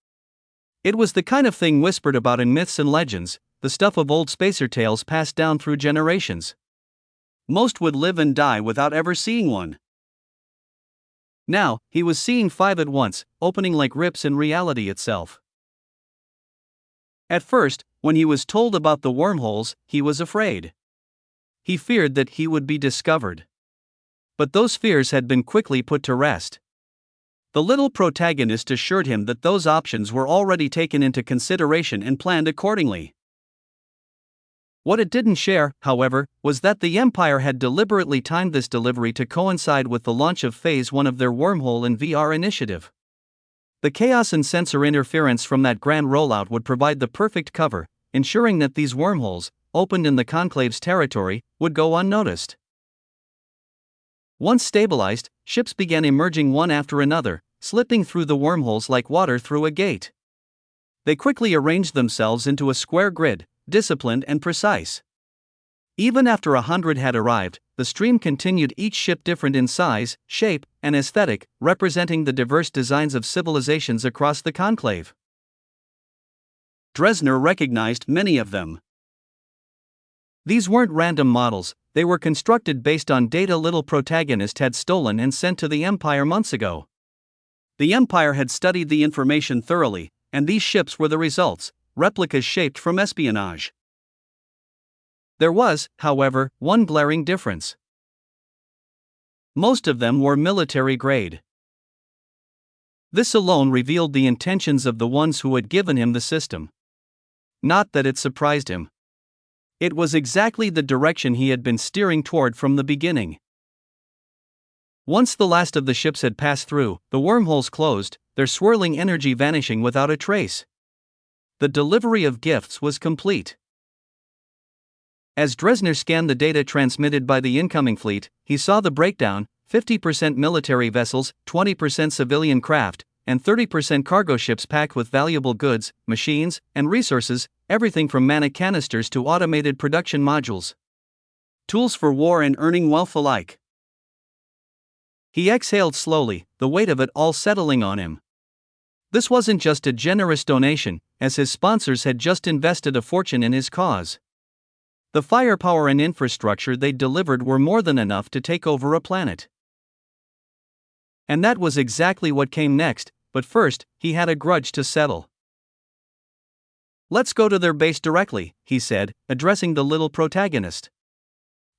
It was the kind of thing whispered about in myths and legends, the stuff of old spacer tales passed down through generations. Most would live and die without ever seeing one. Now, he was seeing 5 at once, opening like rips in reality itself. At first, when he was told about the wormholes, he was afraid. He feared that he would be discovered. But those fears had been quickly put to rest. The little protagonist assured him that those options were already taken into consideration and planned accordingly. What it didn't share, however, was that the Empire had deliberately timed this delivery to coincide with the launch of Phase 1 of their wormhole and VR initiative. The chaos and sensor interference from that grand rollout would provide the perfect cover, ensuring that these wormholes, opened in the Conclave's territory, would go unnoticed. Once stabilized, ships began emerging one after another, slipping through the wormholes like water through a gate. They quickly arranged themselves into a square grid, disciplined and precise. Even after 100 had arrived, the stream continued, each ship different in size, shape, and aesthetic, representing the diverse designs of civilizations across the Conclave. Dresner recognized many of them. These weren't random models, they were constructed based on data little protagonist had stolen and sent to the Empire months ago. The Empire had studied the information thoroughly, and these ships were the results, replicas shaped from espionage. There was, however, one glaring difference. Most of them were military grade. This alone revealed the intentions of the ones who had given him the system. Not that it surprised him. It was exactly the direction he had been steering toward from the beginning. Once the last of the ships had passed through, the wormholes closed, their swirling energy vanishing without a trace. The delivery of gifts was complete. As Dresner scanned the data transmitted by the incoming fleet, he saw the breakdown: 50% military vessels, 20% civilian craft, and 30% cargo ships packed with valuable goods, machines, and resources, everything from mana canisters to automated production modules. Tools for war and earning wealth alike. He exhaled slowly, the weight of it all settling on him. This wasn't just a generous donation, as his sponsors had just invested a fortune in his cause. The firepower and infrastructure they delivered were more than enough to take over a planet. And that was exactly what came next, but first, he had a grudge to settle. "Let's go to their base directly," he said, addressing the little protagonist.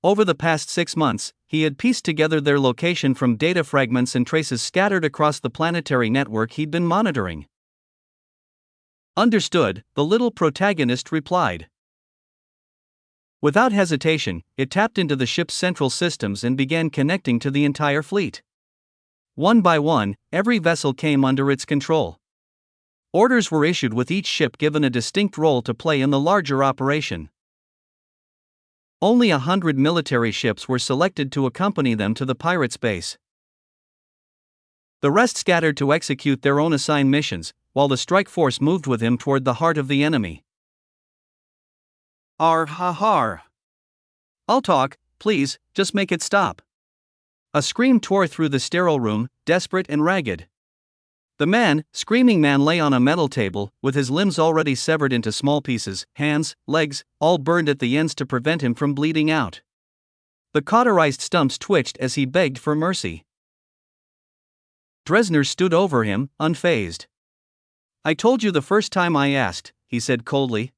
Over the past 6 months, he had pieced together their location from data fragments and traces scattered across the planetary network he'd been monitoring. Understood, the little protagonist replied. Without hesitation, it tapped into the ship's central systems and began connecting to the entire fleet. One by one, every vessel came under its control. Orders were issued with each ship given a distinct role to play in the larger operation. Only 100 military ships were selected to accompany them to the pirates' base. The rest scattered to execute their own assigned missions, while the strike force moved with him toward the heart of the enemy. Har. I'll talk, please, just make it stop. A scream tore through the sterile room, desperate and ragged. The screaming man lay on a metal table, with his limbs already severed into small pieces, hands, legs, all burned at the ends to prevent him from bleeding out. The cauterized stumps twitched as he begged for mercy. Dresner stood over him, unfazed. "I told you the first time I asked," he said coldly.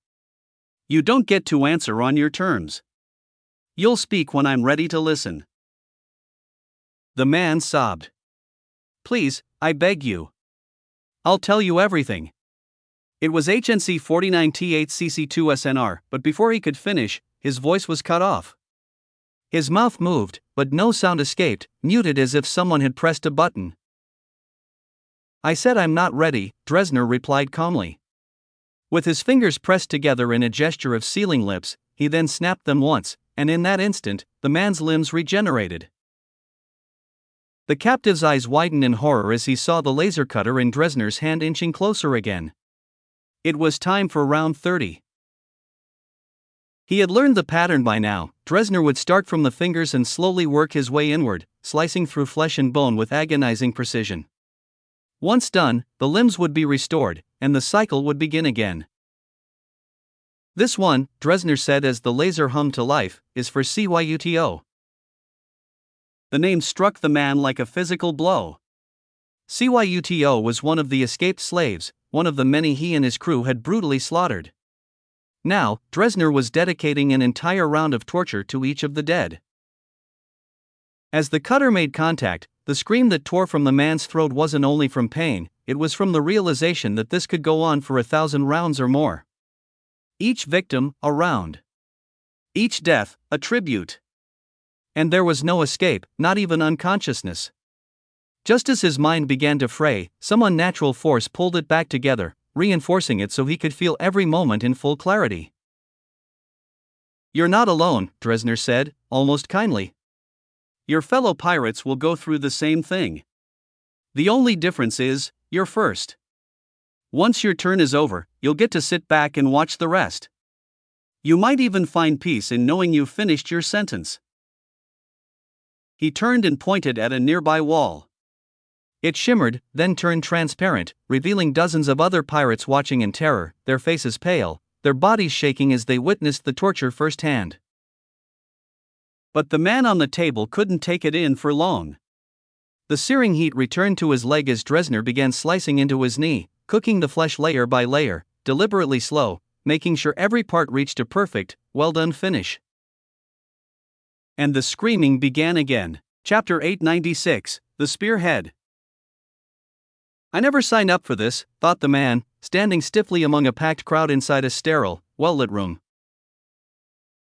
"You don't get to answer on your terms. You'll speak when I'm ready to listen." The man sobbed. "Please, I beg you. I'll tell you everything." It was HNC 49T8CC2SNR, but before he could finish, his voice was cut off. His mouth moved, but no sound escaped, muted as if someone had pressed a button. "I said I'm not ready," Dresner replied calmly. With his fingers pressed together in a gesture of sealing lips, he then snapped them once, and in that instant, the man's limbs regenerated. The captive's eyes widened in horror as he saw the laser cutter in Dresner's hand inching closer again. It was time for round 30. He had learned the pattern by now. Dresner would start from the fingers and slowly work his way inward, slicing through flesh and bone with agonizing precision. Once done, the limbs would be restored, and the cycle would begin again. "This one," Dresner said as the laser hummed to life, "is for CYUTO." The name struck the man like a physical blow. CYUTO was one of the escaped slaves, one of the many he and his crew had brutally slaughtered. Now, Dresner was dedicating an entire round of torture to each of the dead. As the cutter made contact, the scream that tore from the man's throat wasn't only from pain, it was from the realization that this could go on for 1,000 rounds or more. Each victim, a round. Each death, a tribute. And there was no escape, not even unconsciousness. Just as his mind began to fray, some unnatural force pulled it back together, reinforcing it so he could feel every moment in full clarity. "You're not alone," Dresner said, almost kindly. "Your fellow pirates will go through the same thing. The only difference is, you're first. Once your turn is over, you'll get to sit back and watch the rest. You might even find peace in knowing you've finished your sentence." He turned and pointed at a nearby wall. It shimmered, then turned transparent, revealing dozens of other pirates watching in terror, their faces pale, their bodies shaking as they witnessed the torture firsthand. But the man on the table couldn't take it in for long. The searing heat returned to his leg as Dresner began slicing into his knee, cooking the flesh layer by layer, deliberately slow, making sure every part reached a perfect, well-done finish. And the screaming began again. Chapter 896, The Spearhead. "I never signed up for this," thought the man, standing stiffly among a packed crowd inside a sterile, well-lit room.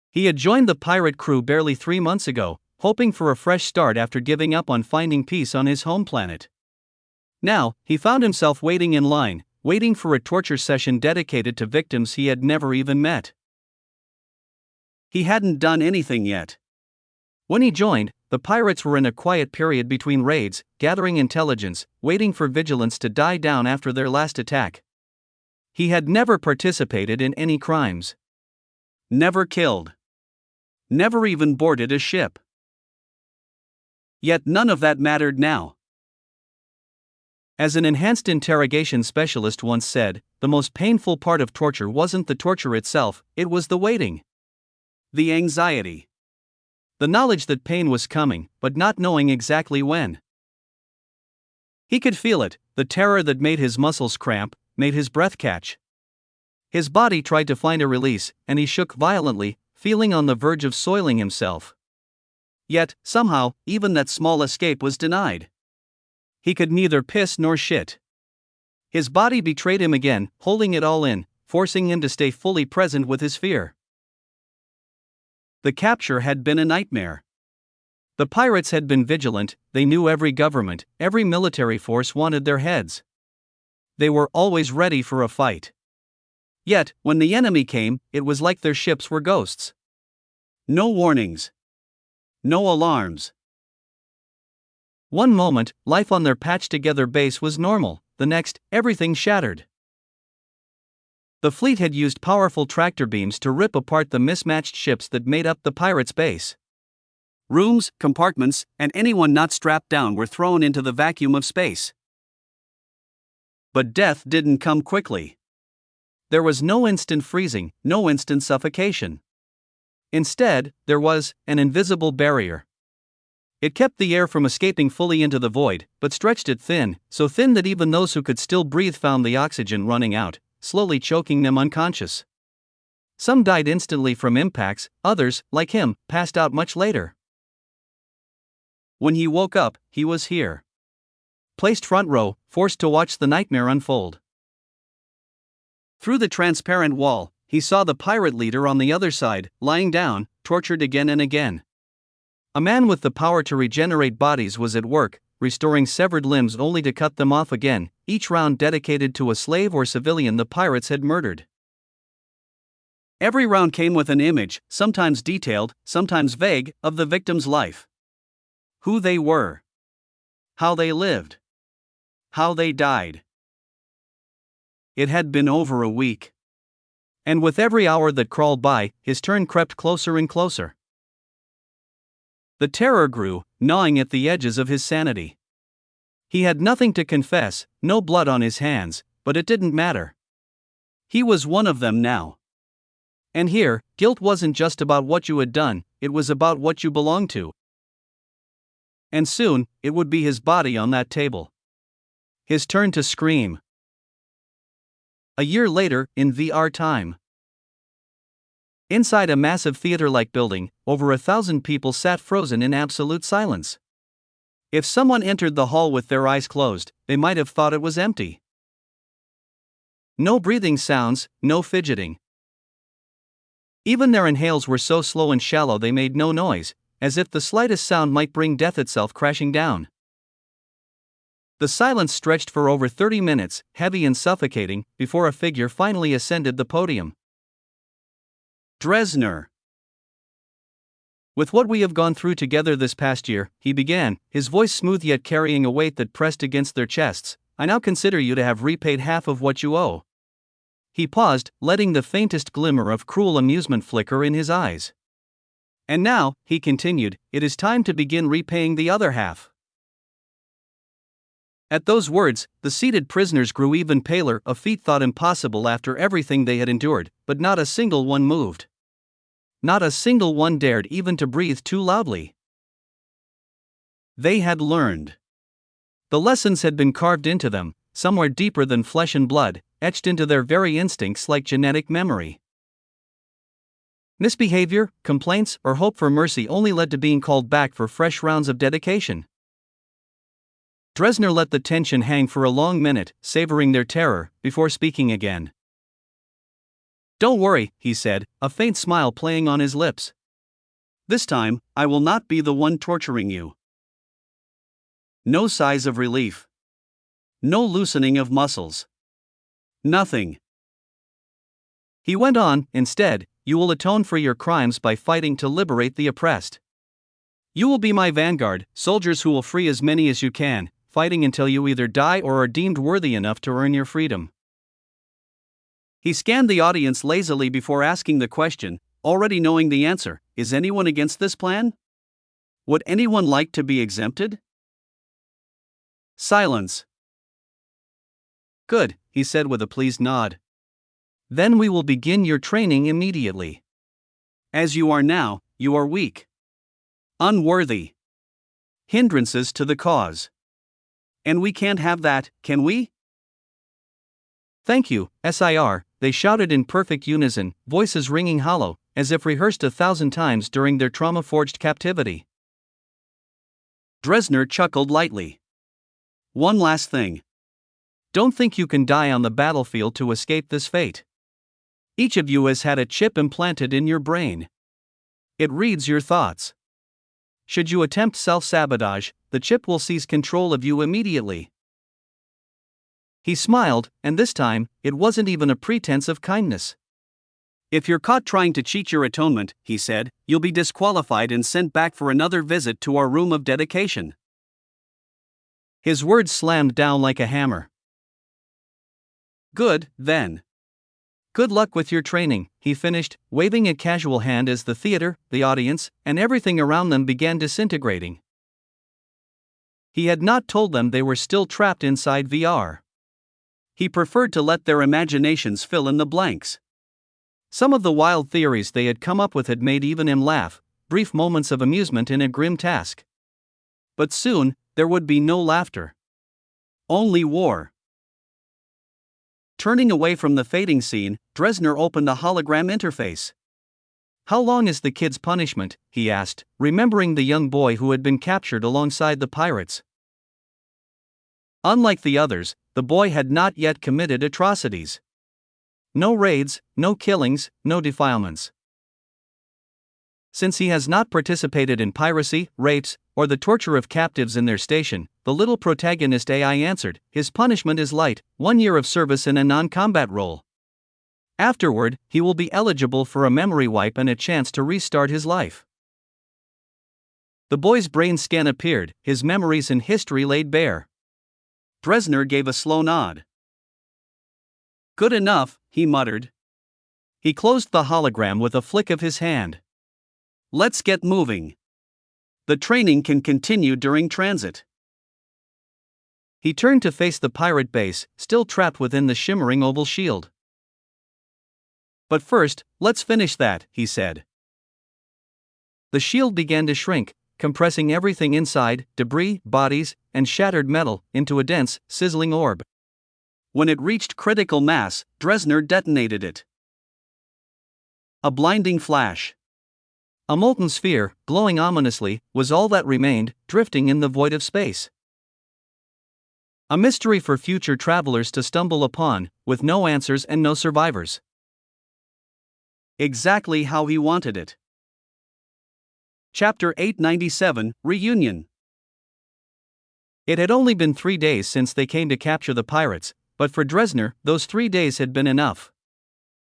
He had joined the pirate crew barely 3 months ago, hoping for a fresh start after giving up on finding peace on his home planet. Now, he found himself waiting in line, waiting for a torture session dedicated to victims he had never even met. He hadn't done anything yet. When he joined, the pirates were in a quiet period between raids, gathering intelligence, waiting for vigilance to die down after their last attack. He had never participated in any crimes. Never killed. Never even boarded a ship. Yet none of that mattered now. As an enhanced interrogation specialist once said, the most painful part of torture wasn't the torture itself, it was the waiting. The anxiety. The knowledge that pain was coming, but not knowing exactly when. He could feel it, the terror that made his muscles cramp, made his breath catch. His body tried to find a release, and he shook violently, feeling on the verge of soiling himself. Yet, somehow, even that small escape was denied. He could neither piss nor shit. His body betrayed him again, holding it all in, forcing him to stay fully present with his fear. The capture had been a nightmare. The pirates had been vigilant, they knew every government, every military force wanted their heads. They were always ready for a fight. Yet, when the enemy came, it was like their ships were ghosts. No warnings. No alarms. One moment, life on their patched-together base was normal, the next, everything shattered. The fleet had used powerful tractor beams to rip apart the mismatched ships that made up the pirates' base. Rooms, compartments, and anyone not strapped down were thrown into the vacuum of space. But death didn't come quickly. There was no instant freezing, no instant suffocation. Instead, there was an invisible barrier. It kept the air from escaping fully into the void, but stretched it thin, so thin that even those who could still breathe found the oxygen running out, slowly choking them unconscious. Some died instantly from impacts, others, like him, passed out much later. When he woke up, he was here. Placed front row, forced to watch the nightmare unfold. Through the transparent wall, he saw the pirate leader on the other side, lying down, tortured again and again. A man with the power to regenerate bodies was at work, restoring severed limbs only to cut them off again, each round dedicated to a slave or civilian the pirates had murdered. Every round came with an image, sometimes detailed, sometimes vague, of the victim's life. Who they were. How they lived. How they died. It had been over a week. And with every hour that crawled by, his turn crept closer and closer. The terror grew, gnawing at the edges of his sanity. He had nothing to confess, no blood on his hands, but it didn't matter. He was one of them now. And here, guilt wasn't just about what you had done, it was about what you belonged to. And soon, it would be his body on that table. His turn to scream. A year later, in VR time. Inside a massive theater-like building, over 1,000 people sat frozen in absolute silence. If someone entered the hall with their eyes closed, they might have thought it was empty. No breathing sounds, no fidgeting. Even their inhales were so slow and shallow they made no noise, as if the slightest sound might bring death itself crashing down. The silence stretched for over 30 minutes, heavy and suffocating, before a figure finally ascended the podium. Dresner. With what we have gone through together this past year, he began, his voice smooth yet carrying a weight that pressed against their chests, I now consider you to have repaid half of what you owe. He paused, letting the faintest glimmer of cruel amusement flicker in his eyes. And now, he continued, it is time to begin repaying the other half. At those words, the seated prisoners grew even paler, a feat thought impossible after everything they had endured, but not a single one moved. Not a single one dared even to breathe too loudly. They had learned. The lessons had been carved into them, somewhere deeper than flesh and blood, etched into their very instincts like genetic memory. Misbehavior, complaints, or hope for mercy only led to being called back for fresh rounds of dedication. Dresner let the tension hang for a long minute, savoring their terror, before speaking again. Don't worry, he said, a faint smile playing on his lips. This time, I will not be the one torturing you. No sighs of relief. No loosening of muscles. Nothing. He went on, instead, you will atone for your crimes by fighting to liberate the oppressed. You will be my vanguard, soldiers who will free as many as you can, fighting until you either die or are deemed worthy enough to earn your freedom. He scanned the audience lazily before asking the question, already knowing the answer, is anyone against this plan? Would anyone like to be exempted? Silence. Good, he said with a pleased nod. Then we will begin your training immediately. As you are now, you are weak. Unworthy. Hindrances to the cause. And we can't have that, can we? Thank you, Sir, they shouted in perfect unison, voices ringing hollow, as if rehearsed 1,000 times during their trauma-forged captivity. Dresner chuckled lightly. One last thing. Don't think you can die on the battlefield to escape this fate. Each of you has had a chip implanted in your brain. It reads your thoughts. Should you attempt self-sabotage, the chip will seize control of you immediately. He smiled, and this time, it wasn't even a pretense of kindness. If you're caught trying to cheat your atonement, he said, you'll be disqualified and sent back for another visit to our room of dedication. His words slammed down like a hammer. Good, then. Good luck with your training, he finished, waving a casual hand as the theater, the audience, and everything around them began disintegrating. He had not told them they were still trapped inside VR. He preferred to let their imaginations fill in the blanks. Some of the wild theories they had come up with had made even him laugh, brief moments of amusement in a grim task. But soon, there would be no laughter. Only war. Turning away from the fading scene, Dresner opened the hologram interface. How long is the kid's punishment? He asked, remembering the young boy who had been captured alongside the pirates. Unlike the others, the boy had not yet committed atrocities. No raids, no killings, no defilements. Since he has not participated in piracy, rapes, or the torture of captives in their station, the little protagonist AI answered, his punishment is light, 1 year of service in a non-combat role. Afterward, he will be eligible for a memory wipe and a chance to restart his life. The boy's brain scan appeared, his memories and history laid bare. Dresner gave a slow nod. Good enough, he muttered. He closed the hologram with a flick of his hand. Let's get moving. The training can continue during transit. He turned to face the pirate base, still trapped within the shimmering oval shield. But first, let's finish that, he said. The shield began to shrink, compressing everything inside, debris, bodies, and shattered metal, into a dense, sizzling orb. When it reached critical mass, Dresner detonated it. A blinding flash. A molten sphere, glowing ominously, was all that remained, drifting in the void of space. A mystery for future travelers to stumble upon, with no answers and no survivors. Exactly how he wanted it. Chapter 897, Reunion. It had only been 3 days since they came to capture the pirates, but for Dresner, those 3 days had been enough.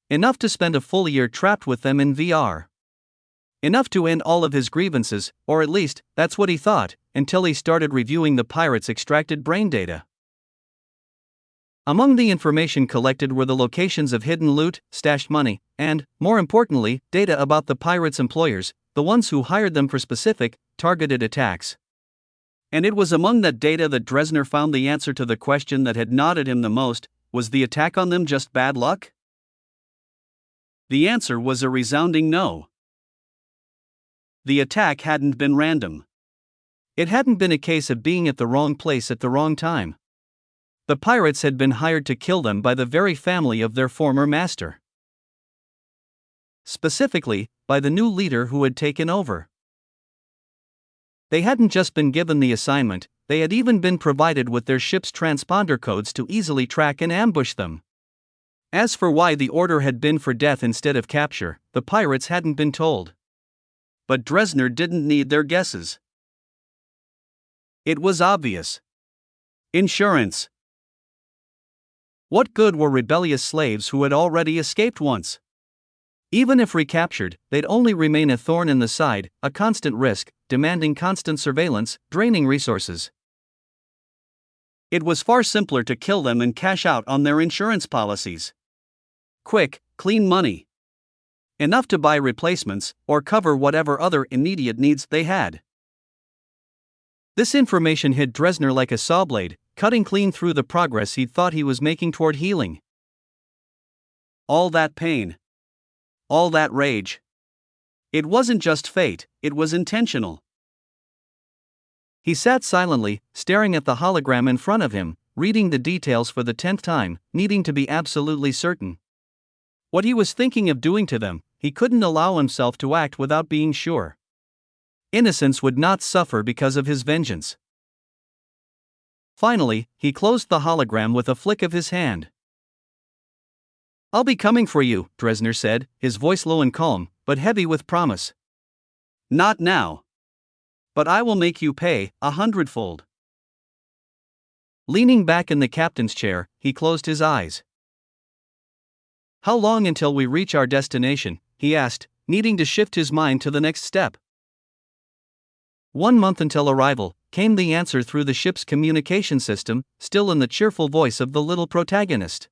Enough to spend a full year trapped with them in VR. Enough to end all of his grievances, or at least, that's what he thought, until he started reviewing the pirates' extracted brain data. Among the information collected were the locations of hidden loot, stashed money, and, more importantly, data about the pirates' employers, the ones who hired them for specific, targeted attacks. And it was among that data that Dresner found the answer to the question that had gnawed at him the most: was the attack on them just bad luck? The answer was a resounding no. The attack hadn't been random. It hadn't been a case of being at the wrong place at the wrong time. The pirates had been hired to kill them by the very family of their former master. Specifically, by the new leader who had taken over. They hadn't just been given the assignment, they had even been provided with their ship's transponder codes to easily track and ambush them. As for why the order had been for death instead of capture, the pirates hadn't been told. But Dresner didn't need their guesses. It was obvious. Insurance. What good were rebellious slaves who had already escaped once? Even if recaptured, they'd only remain a thorn in the side, a constant risk, demanding constant surveillance, draining resources. It was far simpler to kill them and cash out on their insurance policies. Quick, clean money. Enough to buy replacements, or cover whatever other immediate needs they had. This information hit Dresner like a saw blade, cutting clean through the progress he thought he was making toward healing. All that pain. All that rage. It wasn't just fate, it was intentional. He sat silently, staring at the hologram in front of him, reading the details for the 10th time, needing to be absolutely certain. What he was thinking of doing to them, he couldn't allow himself to act without being sure. Innocence would not suffer because of his vengeance. Finally, he closed the hologram with a flick of his hand. "I'll be coming for you," Dresner said, his voice low and calm, but heavy with promise. "Not now. But I will make you pay 100-fold." Leaning back in the captain's chair, he closed his eyes. "How long until we reach our destination?" he asked, needing to shift his mind to the next step. 1 month until arrival, came the answer through the ship's communication system, still in the cheerful voice of the little protagonist.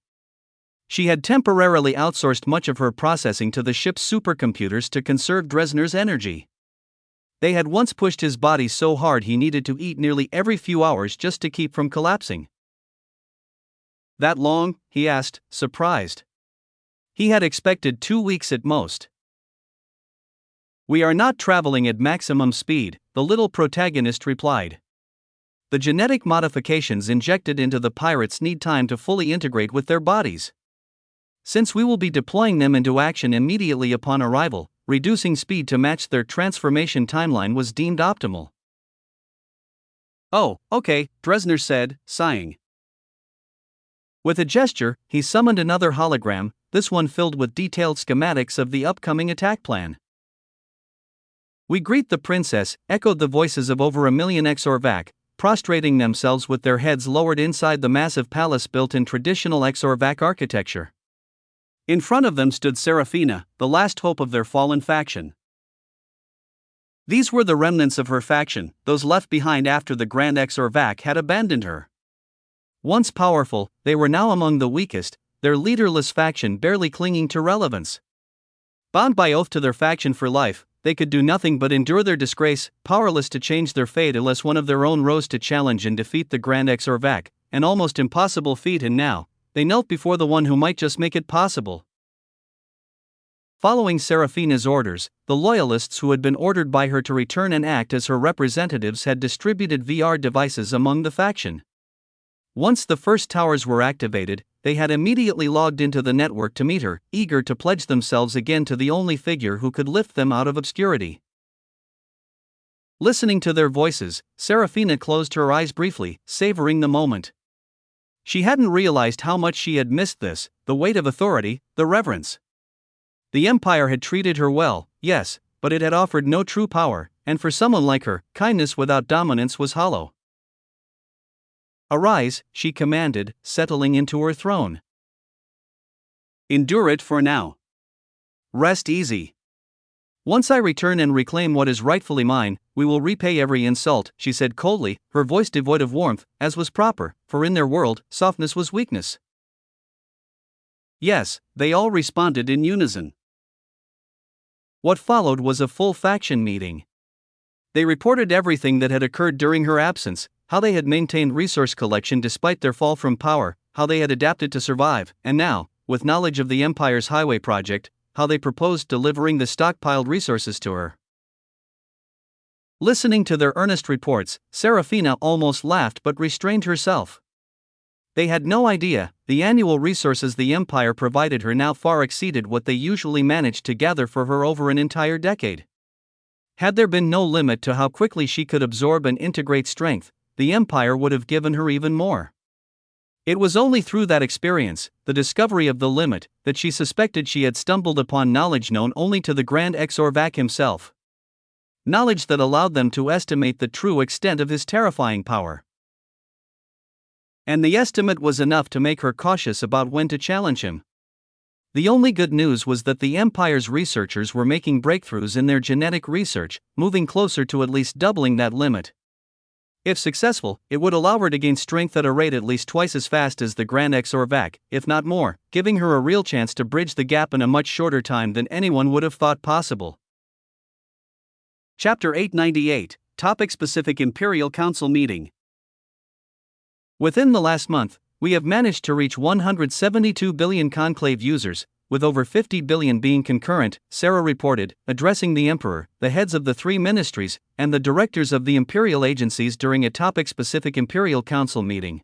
She had temporarily outsourced much of her processing to the ship's supercomputers to conserve Dresner's energy. They had once pushed his body so hard he needed to eat nearly every few hours just to keep from collapsing. "That long?" he asked, surprised. He had expected 2 weeks at most. "We are not traveling at maximum speed," the little protagonist replied. "The genetic modifications injected into the pirates need time to fully integrate with their bodies. Since we will be deploying them into action immediately upon arrival, reducing speed to match their transformation timeline was deemed optimal." "Oh, okay," Dresner said, sighing. With a gesture, he summoned another hologram, this one filled with detailed schematics of the upcoming attack plan. "We greet the princess," echoed the voices of over 1 million Exorvac, prostrating themselves with their heads lowered inside the massive palace built in traditional Exorvac architecture. In front of them stood Serafina, the last hope of their fallen faction. These were the remnants of her faction, those left behind after the Grand Exorvac had abandoned her. Once powerful, they were now among the weakest, their leaderless faction barely clinging to relevance. Bound by oath to their faction for life, they could do nothing but endure their disgrace, powerless to change their fate unless one of their own rose to challenge and defeat the Grand Exorvac, an almost impossible feat, and now they knelt before the one who might just make it possible. Following Serafina's orders, the loyalists who had been ordered by her to return and act as her representatives had distributed VR devices among the faction. Once the first towers were activated, they had immediately logged into the network to meet her, eager to pledge themselves again to the only figure who could lift them out of obscurity. Listening to their voices, Serafina closed her eyes briefly, savoring the moment. She hadn't realized how much she had missed this, the weight of authority, the reverence. The Empire had treated her well, yes, but it had offered no true power, and for someone like her, kindness without dominance was hollow. "Arise," she commanded, settling into her throne. "Endure it for now. Rest easy. Once I return and reclaim what is rightfully mine, we will repay every insult," she said coldly, her voice devoid of warmth, as was proper, for in their world, softness was weakness. "Yes," they all responded in unison. What followed was a full faction meeting. They reported everything that had occurred during her absence, how they had maintained resource collection despite their fall from power, how they had adapted to survive, and now, with knowledge of the Empire's highway project, how they proposed delivering the stockpiled resources to her. Listening to their earnest reports, Serafina almost laughed but restrained herself. They had no idea, the annual resources the Empire provided her now far exceeded what they usually managed to gather for her over an entire decade. Had there been no limit to how quickly she could absorb and integrate strength, the Empire would have given her even more. It was only through that experience, the discovery of the limit, that she suspected she had stumbled upon knowledge known only to the Grand Exorvac himself. Knowledge that allowed them to estimate the true extent of his terrifying power. And the estimate was enough to make her cautious about when to challenge him. The only good news was that the Empire's researchers were making breakthroughs in their genetic research, moving closer to at least doubling that limit. If successful, it would allow her to gain strength at a rate at least twice as fast as the Grand Exorvac, if not more, giving her a real chance to bridge the gap in a much shorter time than anyone would have thought possible. Chapter 898, Topic-Specific Imperial Council Meeting. Within the last month, we have managed to reach 172 billion conclave users, with over 50 billion being concurrent, Sarah reported, addressing the Emperor, the heads of the 3 ministries, and the directors of the imperial agencies during a topic-specific Imperial Council meeting.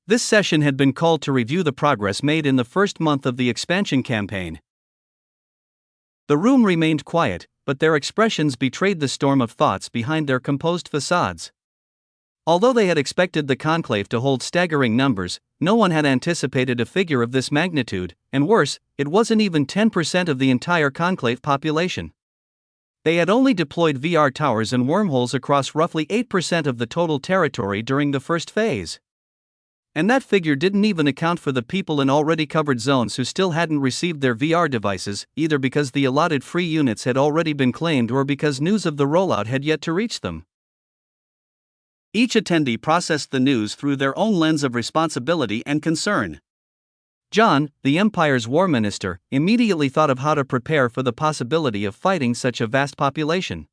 This session had been called to review the progress made in the first month of the expansion campaign. The room remained quiet, but their expressions betrayed the storm of thoughts behind their composed facades. Although they had expected the conclave to hold staggering numbers, no one had anticipated a figure of this magnitude, and worse, it wasn't even 10% of the entire conclave population. They had only deployed VR towers and wormholes across roughly 8% of the total territory during the first phase. And that figure didn't even account for the people in already covered zones who still hadn't received their VR devices, either because the allotted free units had already been claimed or because news of the rollout had yet to reach them. Each attendee processed the news through their own lens of responsibility and concern. John, the Empire's war minister, immediately thought of how to prepare for the possibility of fighting such a vast population.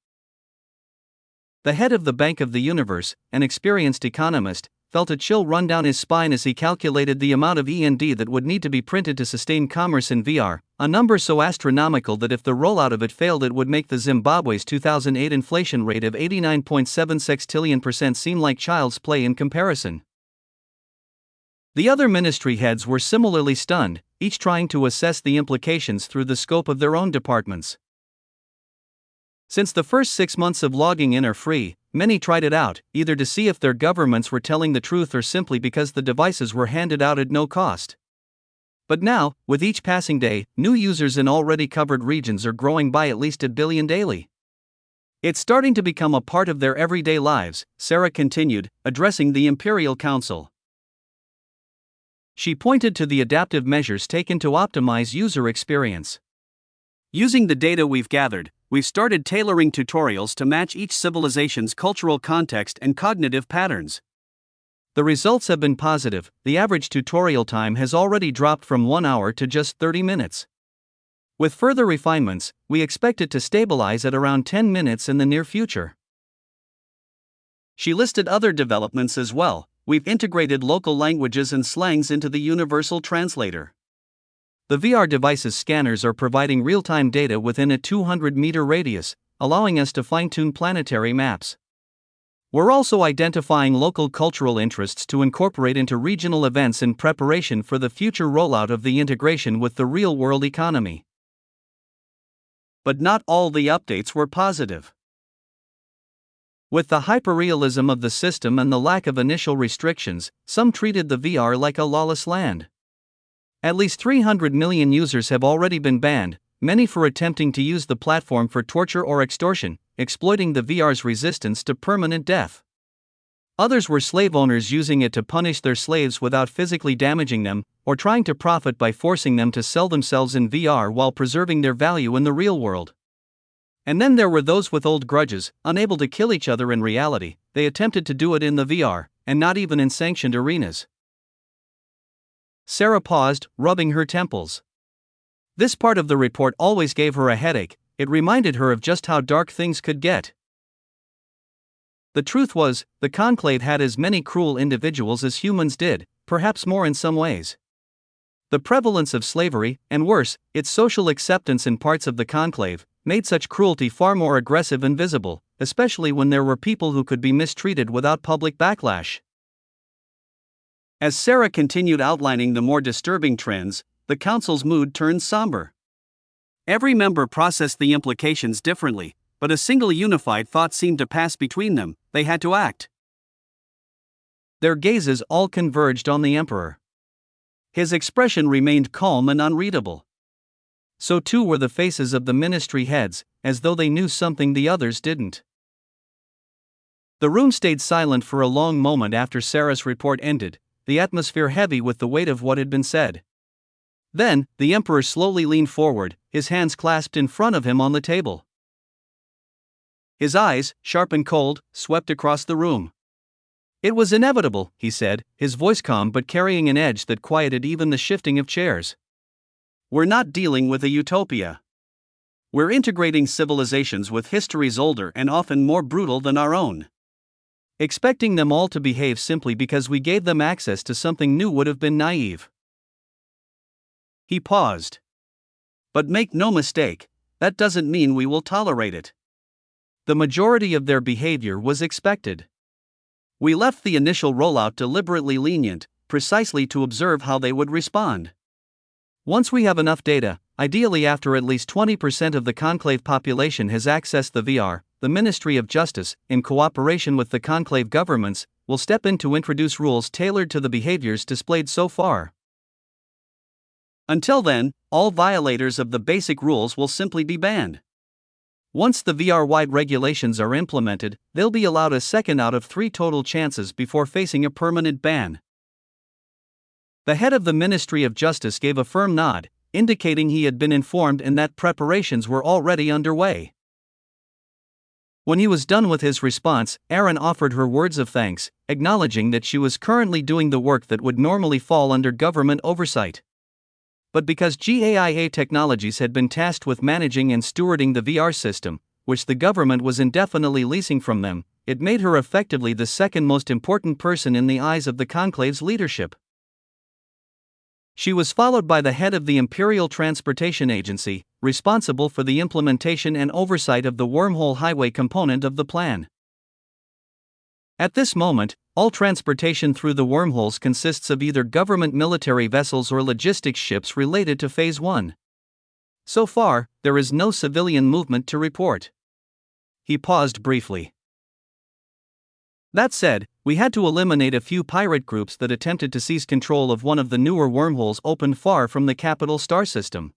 The head of the Bank of the Universe, an experienced economist, felt a chill run down his spine as he calculated the amount of E&D that would need to be printed to sustain commerce in VR, a number so astronomical that if the rollout of it failed it would make the Zimbabwe's 2008 inflation rate of 89.7 sextillion% seem like child's play in comparison. The other ministry heads were similarly stunned, each trying to assess the implications through the scope of their own departments. Since the first 6 months of logging in are free, many tried it out, either to see if their governments were telling the truth or simply because the devices were handed out at no cost. But now, with each passing day, new users in already covered regions are growing by at least 1 billion daily. It's starting to become a part of their everyday lives, Sarah continued, addressing the Imperial Council. She pointed to the adaptive measures taken to optimize user experience. Using the data we've gathered, we've started tailoring tutorials to match each civilization's cultural context and cognitive patterns. The results have been positive. The average tutorial time has already dropped from 1 hour to just 30 minutes. With further refinements, we expect it to stabilize at around 10 minutes in the near future. She listed other developments as well. We've integrated local languages and slangs into the universal translator. The VR device's scanners are providing real-time data within a 200-meter radius, allowing us to fine-tune planetary maps. We're also identifying local cultural interests to incorporate into regional events in preparation for the future rollout of the integration with the real-world economy. But not all the updates were positive. With the hyperrealism of the system and the lack of initial restrictions, some treated the VR like a lawless land. At least 300 million users have already been banned, many for attempting to use the platform for torture or extortion, exploiting the VR's resistance to permanent death. Others were slave owners using it to punish their slaves without physically damaging them, or trying to profit by forcing them to sell themselves in VR while preserving their value in the real world. And then there were those with old grudges, unable to kill each other in reality. They attempted to do it in the VR, and not even in sanctioned arenas. Sarah paused, rubbing her temples. This part of the report always gave her a headache. It reminded her of just how dark things could get. The truth was, the conclave had as many cruel individuals as humans did, perhaps more in some ways. The prevalence of slavery, and worse, its social acceptance in parts of the conclave, made such cruelty far more aggressive and visible, especially when there were people who could be mistreated without public backlash. As Sarah continued outlining the more disturbing trends, the council's mood turned somber. Every member processed the implications differently, but a single unified thought seemed to pass between them: they had to act. Their gazes all converged on the Emperor. His expression remained calm and unreadable. So too were the faces of the ministry heads, as though they knew something the others didn't. The room stayed silent for a long moment after Sarah's report ended, the atmosphere heavy with the weight of what had been said. Then, the Emperor slowly leaned forward, his hands clasped in front of him on the table. His eyes, sharp and cold, swept across the room. "It was inevitable," he said, his voice calm but carrying an edge that quieted even the shifting of chairs. "We're not dealing with a utopia. We're integrating civilizations with histories older and often more brutal than our own. Expecting them all to behave simply because we gave them access to something new would have been naive." He paused. "But make no mistake, that doesn't mean we will tolerate it. The majority of their behavior was expected. We left the initial rollout deliberately lenient, precisely to observe how they would respond. Once we have enough data, ideally after at least 20% of the conclave population has accessed the VR, the Ministry of Justice, in cooperation with the conclave governments, will step in to introduce rules tailored to the behaviors displayed so far. Until then, all violators of the basic rules will simply be banned. Once the VR-wide regulations are implemented, they'll be allowed a second out of 3 total chances before facing a permanent ban. The head of the Ministry of Justice gave a firm nod, indicating he had been informed and that preparations were already underway. When he was done with his response, Aaron offered her words of thanks, acknowledging that she was currently doing the work that would normally fall under government oversight. But because GAIA Technologies had been tasked with managing and stewarding the VR system, which the government was indefinitely leasing from them, it made her effectively the second most important person in the eyes of the conclave's leadership. She was followed by the head of the Imperial Transportation Agency, responsible for the implementation and oversight of the wormhole highway component of the plan. At this moment, all transportation through the wormholes consists of either government military vessels or logistics ships related to Phase 1. So far, there is no civilian movement to report. He paused briefly. That said, we had to eliminate a few pirate groups that attempted to seize control of one of the newer wormholes opened far from the capital star system.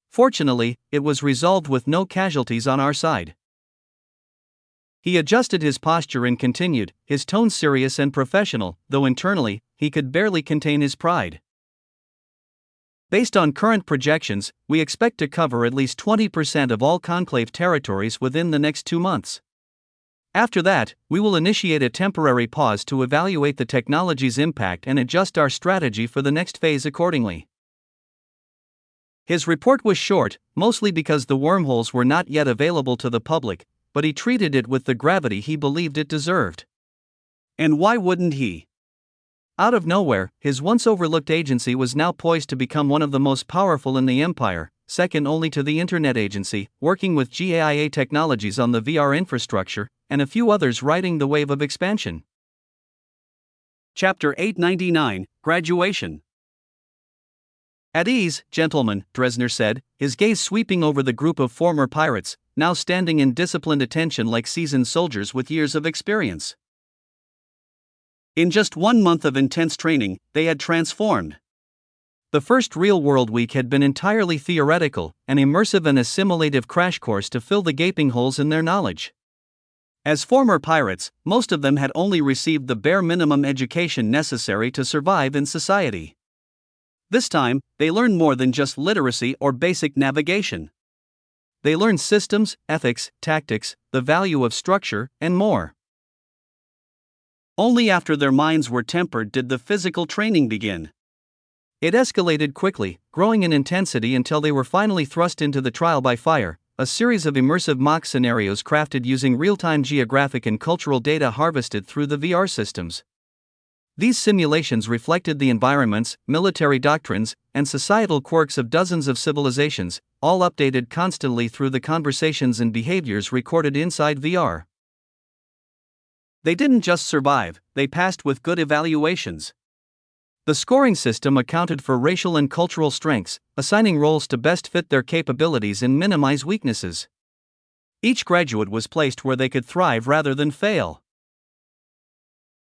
Fortunately, it was resolved with no casualties on our side. He adjusted his posture and continued, his tone serious and professional, though internally, he could barely contain his pride. Based on current projections, we expect to cover at least 20% of all conclave territories within the next 2 months. After that, we will initiate a temporary pause to evaluate the technology's impact and adjust our strategy for the next phase accordingly. His report was short, mostly because the wormholes were not yet available to the public, but he treated it with the gravity he believed it deserved. And why wouldn't he? Out of nowhere, his once overlooked agency was now poised to become one of the most powerful in the empire, second only to the Internet Agency, working with GAIA Technologies on the VR infrastructure, and a few others riding the wave of expansion. Chapter 899, Graduation. At ease, gentlemen, Dresner said, his gaze sweeping over the group of former pirates, now standing in disciplined attention like seasoned soldiers with years of experience. In just 1 month of intense training, they had transformed. The first real-world week had been entirely theoretical, an immersive and assimilative crash course to fill the gaping holes in their knowledge. As former pirates, most of them had only received the bare minimum education necessary to survive in society. This time, they learned more than just literacy or basic navigation. They learned systems, ethics, tactics, the value of structure, and more. Only after their minds were tempered did the physical training begin. It escalated quickly, growing in intensity until they were finally thrust into the trial by fire, a series of immersive mock scenarios crafted using real-time geographic and cultural data harvested through the VR systems. These simulations reflected the environments, military doctrines, and societal quirks of dozens of civilizations, all updated constantly through the conversations and behaviors recorded inside VR. They didn't just survive, they passed with good evaluations. The scoring system accounted for racial and cultural strengths, assigning roles to best fit their capabilities and minimize weaknesses. Each graduate was placed where they could thrive rather than fail.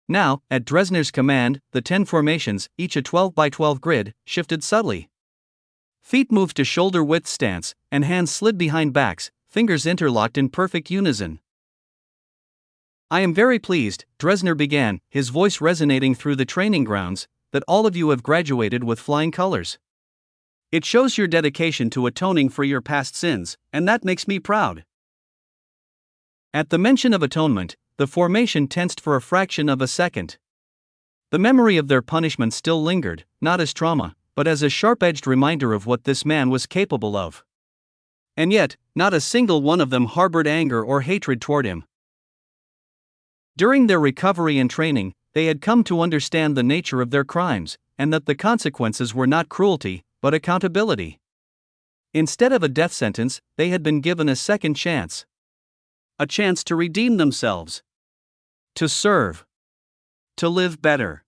Now, at Dresner's command, the 10 formations, each a 12x12 grid, shifted subtly. Feet moved to shoulder-width stance, and hands slid behind backs, fingers interlocked in perfect unison. I am very pleased, Dresner began, his voice resonating through the training grounds, that all of you have graduated with flying colors. It shows your dedication to atoning for your past sins, and that makes me proud. At the mention of atonement, the formation tensed for a fraction of a second. The memory of their punishment still lingered, not as trauma, but as a sharp-edged reminder of what this man was capable of. And yet, not a single one of them harbored anger or hatred toward him. During their recovery and training, they had come to understand the nature of their crimes, and that the consequences were not cruelty, but accountability. Instead of a death sentence, they had been given a second chance. A chance to redeem themselves. To serve. To live better.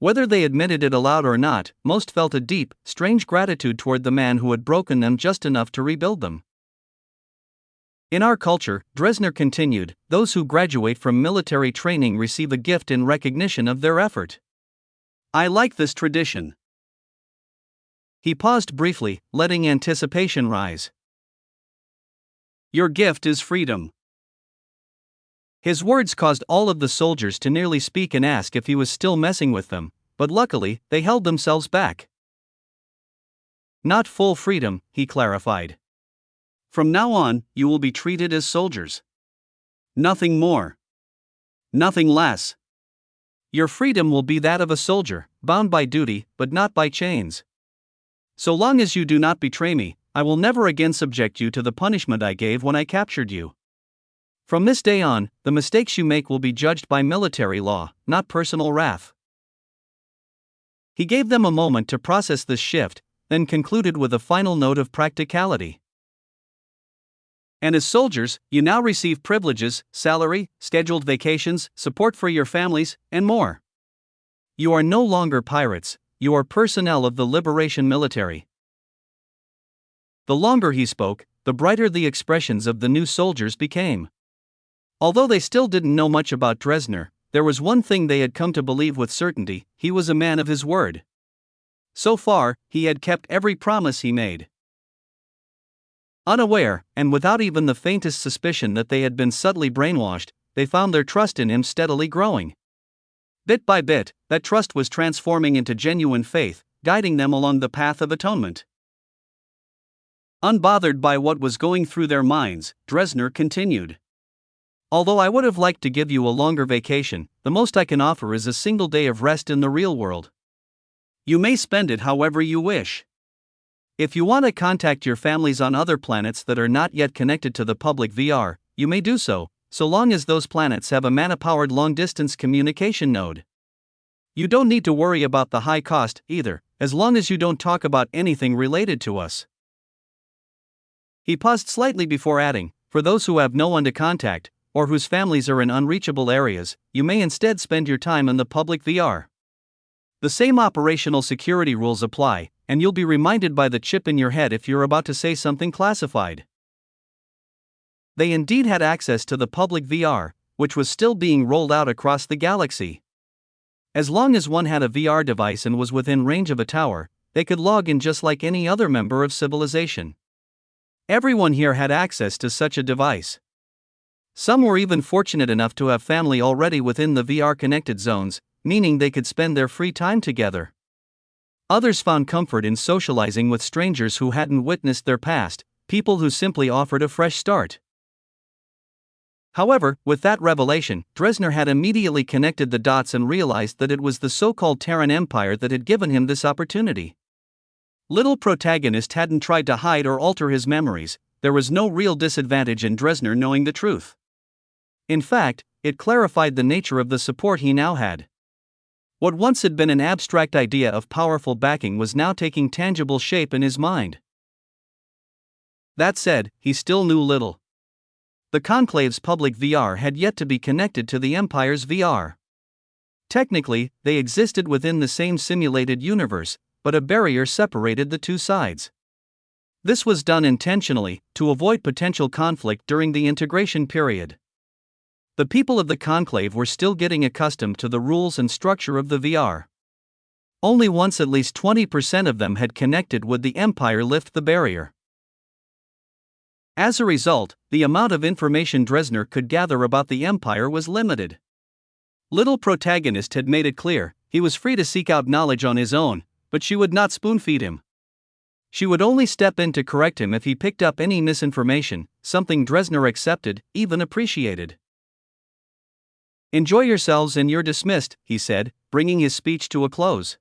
Whether they admitted it aloud or not, most felt a deep, strange gratitude toward the man who had broken them just enough to rebuild them. In our culture, Dresner continued, those who graduate from military training receive a gift in recognition of their effort. I like this tradition. He paused briefly, letting anticipation rise. Your gift is freedom. His words caused all of the soldiers to nearly speak and ask if he was still messing with them, but luckily, they held themselves back. Not full freedom, he clarified. From now on, you will be treated as soldiers. Nothing more. Nothing less. Your freedom will be that of a soldier, bound by duty, but not by chains. So long as you do not betray me, I will never again subject you to the punishment I gave when I captured you. From this day on, the mistakes you make will be judged by military law, not personal wrath. He gave them a moment to process this shift, then concluded with a final note of practicality. And as soldiers, you now receive privileges, salary, scheduled vacations, support for your families, and more. You are no longer pirates, you are personnel of the Liberation Military. The longer he spoke, the brighter the expressions of the new soldiers became. Although they still didn't know much about Dresner, there was one thing they had come to believe with certainty: he was a man of his word. So far, he had kept every promise he made. Unaware, and without even the faintest suspicion that they had been subtly brainwashed, they found their trust in him steadily growing. Bit by bit, that trust was transforming into genuine faith, guiding them along the path of atonement. Unbothered by what was going through their minds, Dresner continued. Although I would have liked to give you a longer vacation, the most I can offer is a single day of rest in the real world. You may spend it however you wish. If you want to contact your families on other planets that are not yet connected to the public VR, you may do so, so long as those planets have a mana-powered long-distance communication node. You don't need to worry about the high cost, either, as long as you don't talk about anything related to us. He paused slightly before adding, for those who have no one to contact, or whose families are in unreachable areas, you may instead spend your time in the public VR. The same operational security rules apply, and you'll be reminded by the chip in your head if you're about to say something classified. They indeed had access to the public VR, which was still being rolled out across the galaxy. As long as one had a VR device and was within range of a tower, they could log in just like any other member of civilization. Everyone here had access to such a device. Some were even fortunate enough to have family already within the VR-connected zones, meaning they could spend their free time together. Others found comfort in socializing with strangers who hadn't witnessed their past, people who simply offered a fresh start. However, with that revelation, Dresner had immediately connected the dots and realized that it was the so-called Terran Empire that had given him this opportunity. Little protagonist hadn't tried to hide or alter his memories. There was no real disadvantage in Dresner knowing the truth. In fact, it clarified the nature of the support he now had. What once had been an abstract idea of powerful backing was now taking tangible shape in his mind. That said, he still knew little. The Conclave's public VR had yet to be connected to the Empire's VR. Technically, they existed within the same simulated universe, but a barrier separated the two sides. This was done intentionally, to avoid potential conflict during the integration period. The people of the Conclave were still getting accustomed to the rules and structure of the VR. Only once at least 20% of them had connected would the Empire lift the barrier. As a result, the amount of information Dresner could gather about the Empire was limited. Little protagonist had made it clear, he was free to seek out knowledge on his own, but she would not spoon-feed him. She would only step in to correct him if he picked up any misinformation, something Dresner accepted, even appreciated. "Enjoy yourselves and you're dismissed," he said, bringing his speech to a close.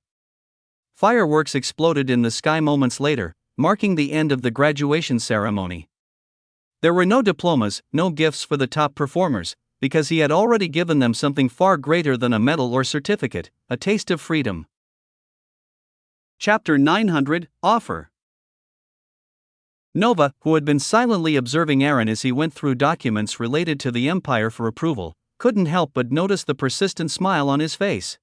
Fireworks exploded in the sky moments later, marking the end of the graduation ceremony. There were no diplomas, no gifts for the top performers, because he had already given them something far greater than a medal or certificate, a taste of freedom. Chapter 900, Offer. Nova, who had been silently observing Aaron as he went through documents related to the Empire for approval, couldn't help but notice the persistent smile on his face.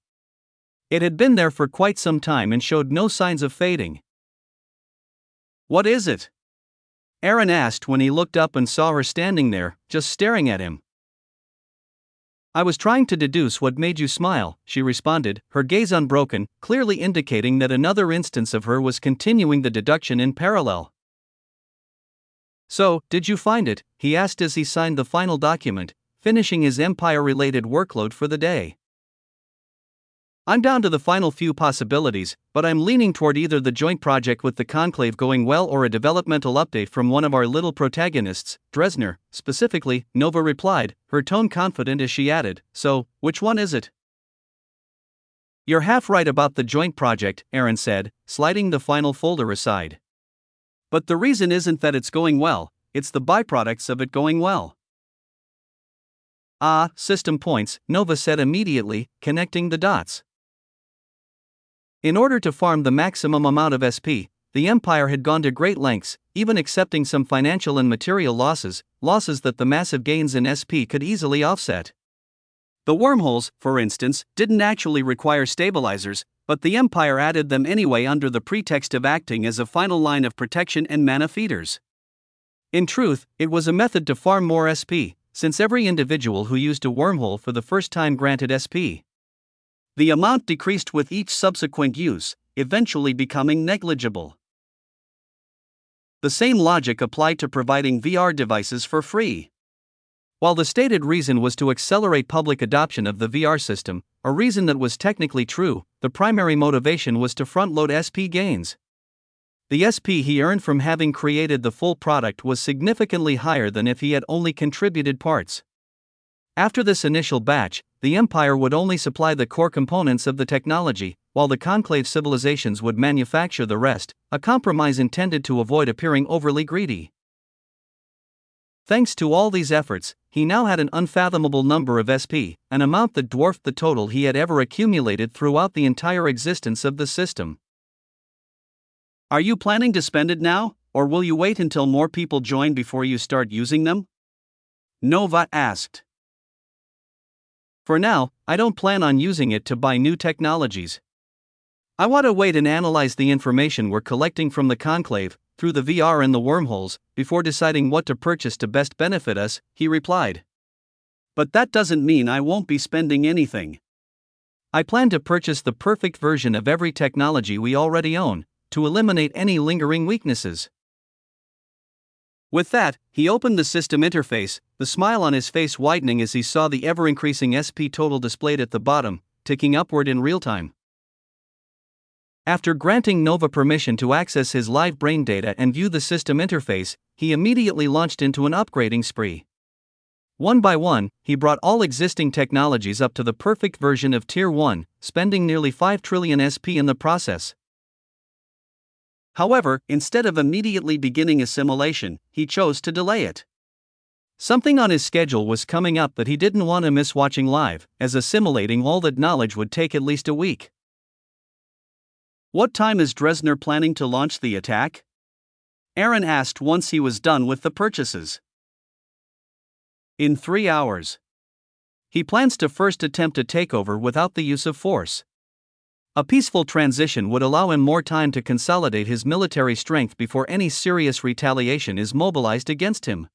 It had been there for quite some time and showed no signs of fading. "What is it?" Aaron asked when he looked up and saw her standing there, just staring at him. "I was trying to deduce what made you smile," she responded, her gaze unbroken, clearly indicating that another instance of her was continuing the deduction in parallel. "So, did you find it?" he asked as he signed the final document, finishing his Empire-related workload for the day. "I'm down to the final few possibilities, but I'm leaning toward either the joint project with the Conclave going well or a developmental update from one of our little protagonists, Dresner, specifically," Nova replied, her tone confident as she added, "So, which one is it?" "You're half right about the joint project," Aaron said, sliding the final folder aside. "But the reason isn't that it's going well, it's the byproducts of it going well." "Ah, system points," Nova said immediately, connecting the dots. In order to farm the maximum amount of SP, the Empire had gone to great lengths, even accepting some financial and material losses that the massive gains in SP could easily offset. The wormholes, for instance, didn't actually require stabilizers, but the Empire added them anyway under the pretext of acting as a final line of protection and mana feeders. In truth, it was a method to farm more SP, since every individual who used a wormhole for the first time granted SP. The amount decreased with each subsequent use, eventually becoming negligible. The same logic applied to providing VR devices for free. While the stated reason was to accelerate public adoption of the VR system, a reason that was technically true, the primary motivation was to front-load SP gains. The SP he earned from having created the full product was significantly higher than if he had only contributed parts. After this initial batch, the Empire would only supply the core components of the technology, while the Conclave civilizations would manufacture the rest, a compromise intended to avoid appearing overly greedy. Thanks to all these efforts, he now had an unfathomable number of SP, an amount that dwarfed the total he had ever accumulated throughout the entire existence of the system. "Are you planning to spend it now, or will you wait until more people join before you start using them?" Nova asked. "For now, I don't plan on using it to buy new technologies. I want to wait and analyze the information we're collecting from the Conclave, through the VR and the wormholes, before deciding what to purchase to best benefit us," he replied. "But that doesn't mean I won't be spending anything. I plan to purchase the perfect version of every technology we already own, to eliminate any lingering weaknesses." With that, he opened the system interface, the smile on his face widening as he saw the ever-increasing SP total displayed at the bottom, ticking upward in real time. After granting Nova permission to access his live brain data and view the system interface, he immediately launched into an upgrading spree. One by one, he brought all existing technologies up to the perfect version of Tier 1, spending nearly 5 trillion SP in the process. However, instead of immediately beginning assimilation, he chose to delay it. Something on his schedule was coming up that he didn't want to miss watching live, as assimilating all that knowledge would take at least a week. "What time is Dresner planning to launch the attack?" Aaron asked once he was done with the purchases. "In 3 hours. He plans to first attempt a takeover without the use of force. A peaceful transition would allow him more time to consolidate his military strength before any serious retaliation is mobilized against him.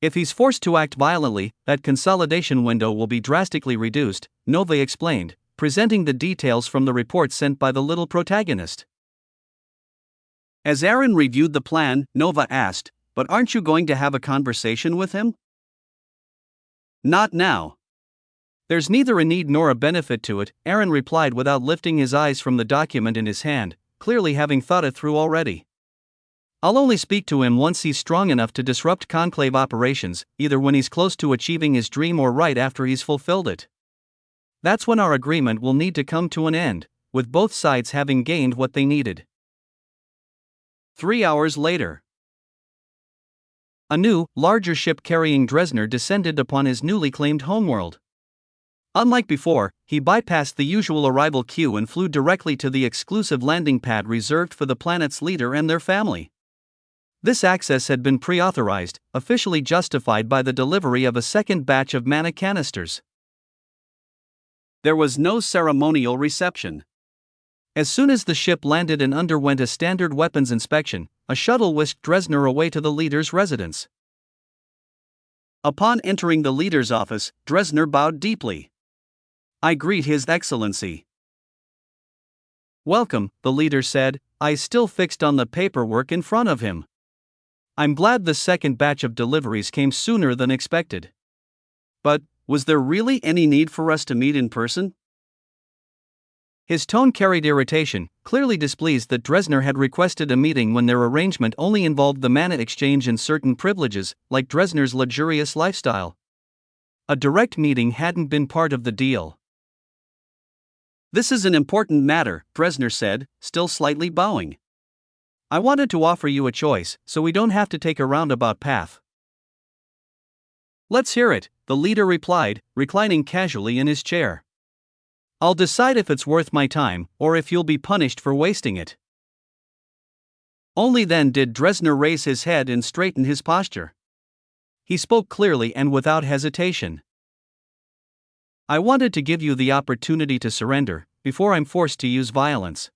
If he's forced to act violently, that consolidation window will be drastically reduced," Nova explained, presenting the details from the report sent by the little protagonist. As Aaron reviewed the plan, Nova asked, "But aren't you going to have a conversation with him?" "Not now. There's neither a need nor a benefit to it," Aaron replied without lifting his eyes from the document in his hand, clearly having thought it through already. "I'll only speak to him once he's strong enough to disrupt Conclave operations, either when he's close to achieving his dream or right after he's fulfilled it. That's when our agreement will need to come to an end, with both sides having gained what they needed." 3 hours later. A new, larger ship carrying Dresner descended upon his newly claimed homeworld. Unlike before, he bypassed the usual arrival queue and flew directly to the exclusive landing pad reserved for the planet's leader and their family. This access had been pre-authorized, officially justified by the delivery of a second batch of mana canisters. There was no ceremonial reception. As soon as the ship landed and underwent a standard weapons inspection, a shuttle whisked Dresner away to the leader's residence. Upon entering the leader's office, Dresner bowed deeply. "I greet His Excellency." "Welcome," the leader said, eyes still fixed on the paperwork in front of him. "I'm glad the second batch of deliveries came sooner than expected." But, was there really any need for us to meet in person? His tone carried irritation, clearly displeased that Dresner had requested a meeting when their arrangement only involved the mana exchange and certain privileges, like Dresner's luxurious lifestyle. A direct meeting hadn't been part of the deal. "This is an important matter," Dresner said, still slightly bowing. "I wanted to offer you a choice, so we don't have to take a roundabout path." "Let's hear it," the leader replied, reclining casually in his chair. "I'll decide if it's worth my time, or if you'll be punished for wasting it." Only then did Dresner raise his head and straighten his posture. He spoke clearly and without hesitation. "I wanted to give you the opportunity to surrender, before I'm forced to use violence."